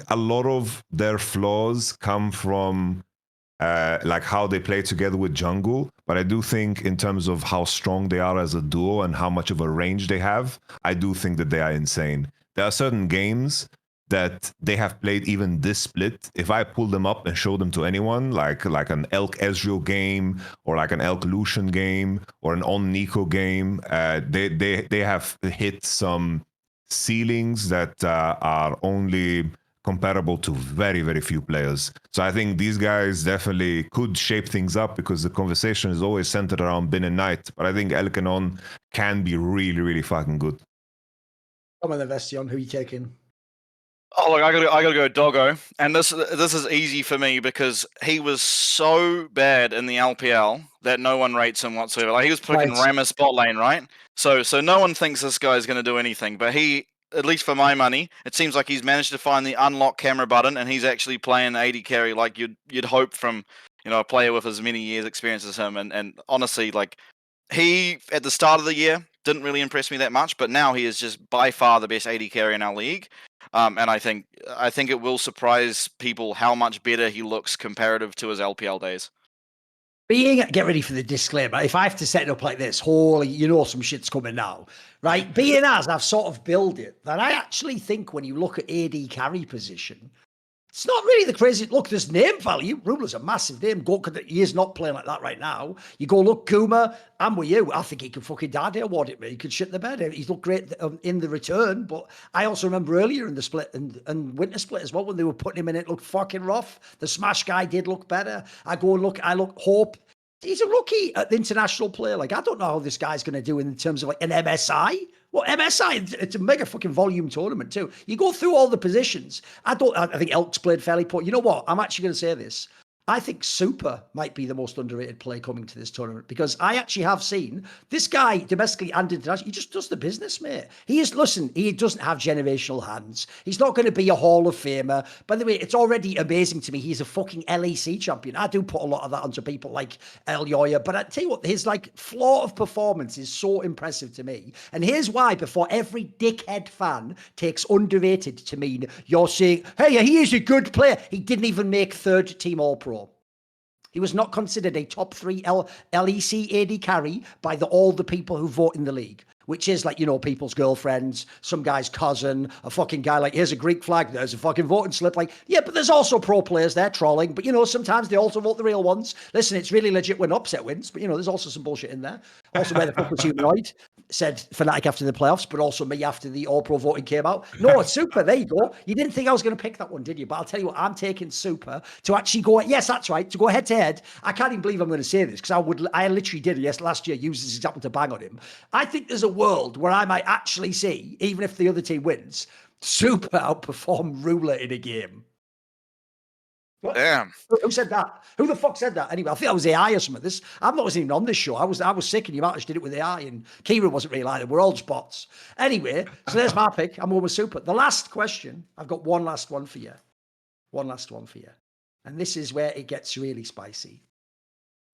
a lot of their flaws come from like how they play together with jungle, but I do think in terms of how strong they are as a duo and how much of a range they have, I do think that they are insane. There are certain games that they have played even this split, if I pull them up and show them to anyone, like an Elk Ezreal game or like an Elk Lucian game or an On Nico game, they have hit some ceilings that are only comparable to very, very few players. So I think these guys definitely could shape things up, because the conversation is always centered around Bin and Knight. But I think Elk and On can be really, really fucking good. Come on, the Vestion, who are you taking? Oh, look, I gotta go Doggo, and this is easy for me because he was so bad in the LPL that no one rates him whatsoever. Like, he was picking Right. Rammus bot lane, right? So no one thinks this guy's gonna do anything, but he, at least for my money, it seems like he's managed to find the unlock camera button, and he's actually playing AD carry like you'd hope from, you know, a player with as many years experience as him. And honestly, like, he at the start of the year didn't really impress me that much, but now he is just by far the best AD carry in our league. And I think it will surprise people how much better he looks comparative to his LPL days. Get ready for the disclaimer. If I have to set it up like this, holy, you know some shit's coming now, right? Being as I've sort of built it, that I actually think when you look at AD carry position, it's not really the crazy. Look, there's name value. Ruler's a massive name. He is not playing like that right now. You go look, Kuma, I'm with you. I think he can fucking daddy award it, man. He could shit the bed. He's looked great in the return, but I also remember earlier in the split and winter split as well, when they were putting him in, it looked fucking rough. The Smash guy did look better. I look, Hope. He's a rookie at the international player. Like, I don't know how this guy's going to do in terms of like an MSI. Well, MSI, it's a mega fucking volume tournament too. You go through all the positions. I think Elk's played fairly poor. You know what? I'm actually going to say this. I think Super might be the most underrated player coming to this tournament, because I actually have seen this guy domestically and internationally. He just does the business, mate. He doesn't have generational hands. He's not going to be a Hall of Famer. By the way, it's already amazing to me. He's a fucking LEC champion. I do put a lot of that onto people like El Yoya, but I tell you what, his like floor of performance is so impressive to me. And here's why, before every dickhead fan takes underrated to mean you're saying, hey, he is a good player. He didn't even make third team All-Pro. He was not considered a top 3 LEC AD carry by all the people who vote in the league, which is like, you know, people's girlfriends, some guy's cousin, a fucking guy like, here's a Greek flag, there's a fucking voting slip. Like, yeah, but there's also pro players there trolling, but, you know, sometimes they also vote the real ones. Listen, it's really legit when upset wins, but, you know, there's also some bullshit in there. Also, where the fuck was Humanoid? Said Fnatic after the playoffs, but also me after the All-Pro voting came out. No, it's Super. There you go. You didn't think I was going to pick that one, did you? But I'll tell you what, I'm taking Super to actually go. Yes, that's right. To go head to head. I can't even believe I'm going to say this, because I literally did last year use this example to bang on him. I think there's a world where I might actually see, even if the other team wins, Super outperform Ruler in a game. What? Damn. Who said that? Who the fuck said that? Anyway, I think that was AI or something. I'm not even on this show. I was sick, and you might have did it with AI, and Keire wasn't really either. We're all just bots. Anyway, so there's my pick. I'm going with Super. The last question, I've got one last one for you. And this is where it gets really spicy.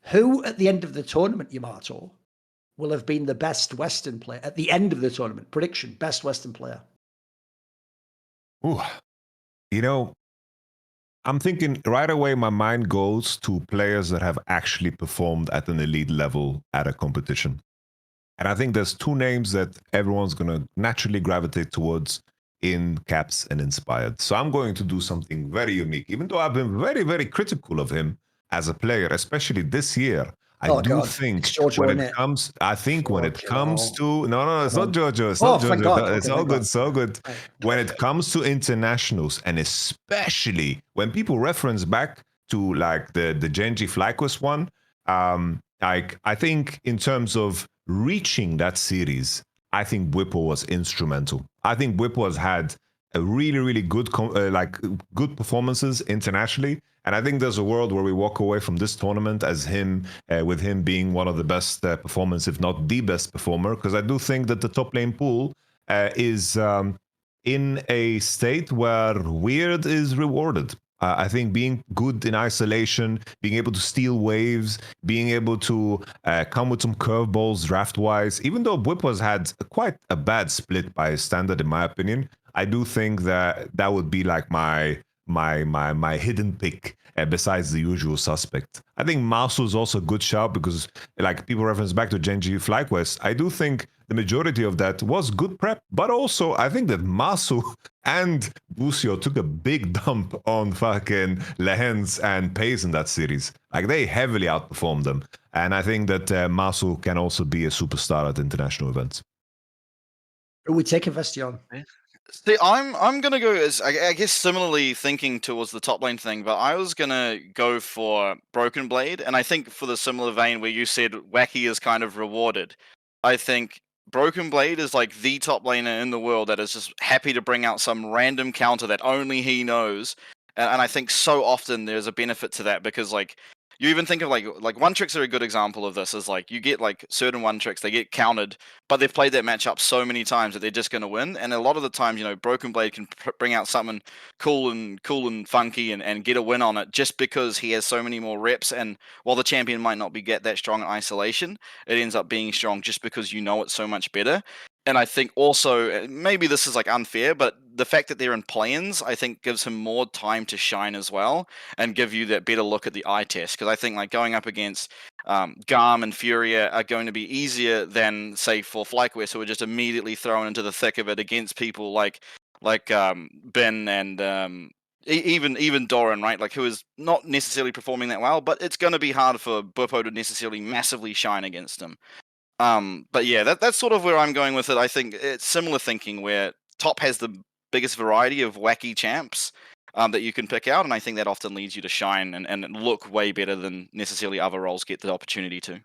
Who at the end of the tournament, Yamato, will have been the best Western player at the end of the tournament? Prediction, best Western player. Ooh, you know, I'm thinking right away, my mind goes to players that have actually performed at an elite level at a competition. And I think there's two names that everyone's going to naturally gravitate towards in Caps and Inspired. So I'm going to do something very unique, even though I've been very, very critical of him as a player, especially this year. I think when it comes, to, no, it's not Jojo. It's not Jojo. It's all good, so good. When it comes to internationals, and especially when people reference back to like the Genji FlyQuest one, like I think in terms of reaching that series, I think Bwipo was instrumental. I think Bwipo has had a really, really good, good performances internationally. And I think there's a world where we walk away from this tournament as with him being one of the best performers, if not the best performer, because I do think that the top lane pool is in a state where weird is rewarded. I think being good in isolation, being able to steal waves, being able to come with some curveballs draft-wise, even though Bwipo has had quite a bad split by his standard, in my opinion, I do think that would be like my hidden pick besides the usual suspect. I think Masu is also a good shout because, like, people reference back to Genji FlyQuest. I do think the majority of that was good prep, but also I think that Masu and Busio took a big dump on fucking Lehens and Pace in that series. Like, they heavily outperformed them. And I think that Masu can also be a superstar at international events. Who we take a Vestion? See, I'm gonna go as I guess similarly thinking towards the top lane thing, but I was gonna go for Broken Blade, and I think for the similar vein where you said Wacky is kind of rewarded, I think Broken Blade is like the top laner in the world that is just happy to bring out some random counter that only he knows, and I think so often there's a benefit to that because like. You even think of like one tricks are a good example of this. Is like you get like certain one tricks, they get countered, but they've played that matchup so many times that they're just going to win. And a lot of the times, Broken Blade can bring out something cool and funky and get a win on it just because he has so many more reps. And while the champion might not be get that strong in isolation, it ends up being strong just because you know it so much better. And I think also, maybe this is like unfair, but the fact that they're in play-ins, I think gives him more time to shine as well and give you that better look at the eye test. Because I think like going up against Garm and Furia are going to be easier than, say, for FlyQuest, who are just immediately thrown into the thick of it against people like Ben and even Doran, right? Like, who is not necessarily performing that well, but it's going to be hard for Buppo to necessarily massively shine against him. But yeah, that's sort of where I'm going with it. I think it's similar thinking where top has the biggest variety of wacky champs that you can pick out, and I think that often leads you to shine and look way better than necessarily other roles get the opportunity to.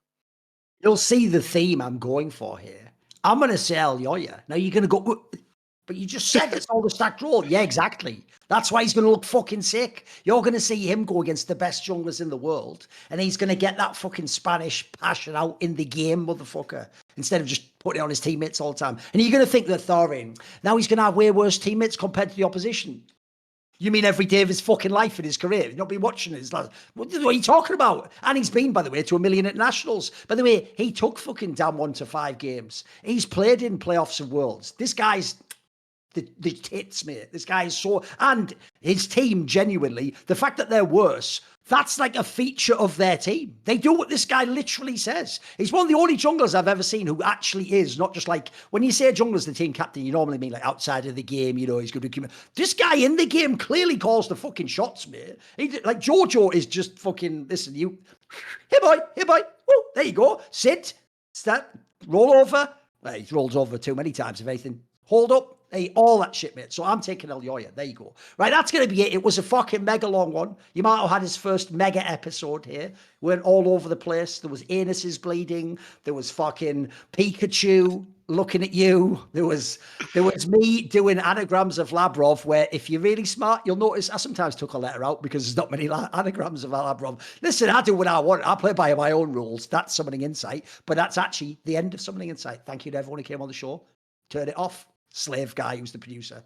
You'll see the theme I'm going for here. I'm going to say Elyoya. Now you're going to go, but you just said it's all the stacked role. Yeah, exactly. That's why he's going to look fucking sick. You're going to see him go against the best junglers in the world, and he's going to get that fucking Spanish passion out in the game, motherfucker, instead of just putting it on his teammates all the time. And you're going to think that Thorin, now he's going to have way worse teammates compared to the opposition. You mean every day of his fucking life in his career? You've not been watching his last. What are you talking about? And he's been, by the way, to 1 million internationals. By the way, he took fucking down 1 to 5 games. He's played in playoffs and worlds. This guy's the tits, mate. This guy is so, and his team, genuinely, the fact that they're worse, that's like a feature of their team. They do what this guy literally says. He's one of the only junglers I've ever seen who actually is not just like, when you say jungler's the team captain, you normally mean like outside of the game, he's going to be. This guy in the game clearly calls the fucking shots, mate. Like Jojo is just fucking, listen, you, hey boy, woo, there you go, sit, start, roll over. Well, he rolls over too many times, if anything. Hold up. Hey, all that shit, mate. So I'm taking Elyoya. There you go. Right, that's going to be it. It was a fucking mega long one. Yamato had his first mega episode here. Went all over the place. There was anuses bleeding. There was fucking Pikachu looking at you. There was me doing anagrams of Lavrov, where if you're really smart, you'll notice I sometimes took a letter out because there's not many anagrams of Lavrov. Listen, I do what I want. I play by my own rules. That's Summoning Insight. But that's actually the end of Summoning Insight. Thank you to everyone who came on the show. Turn it off. Slave guy who's the producer.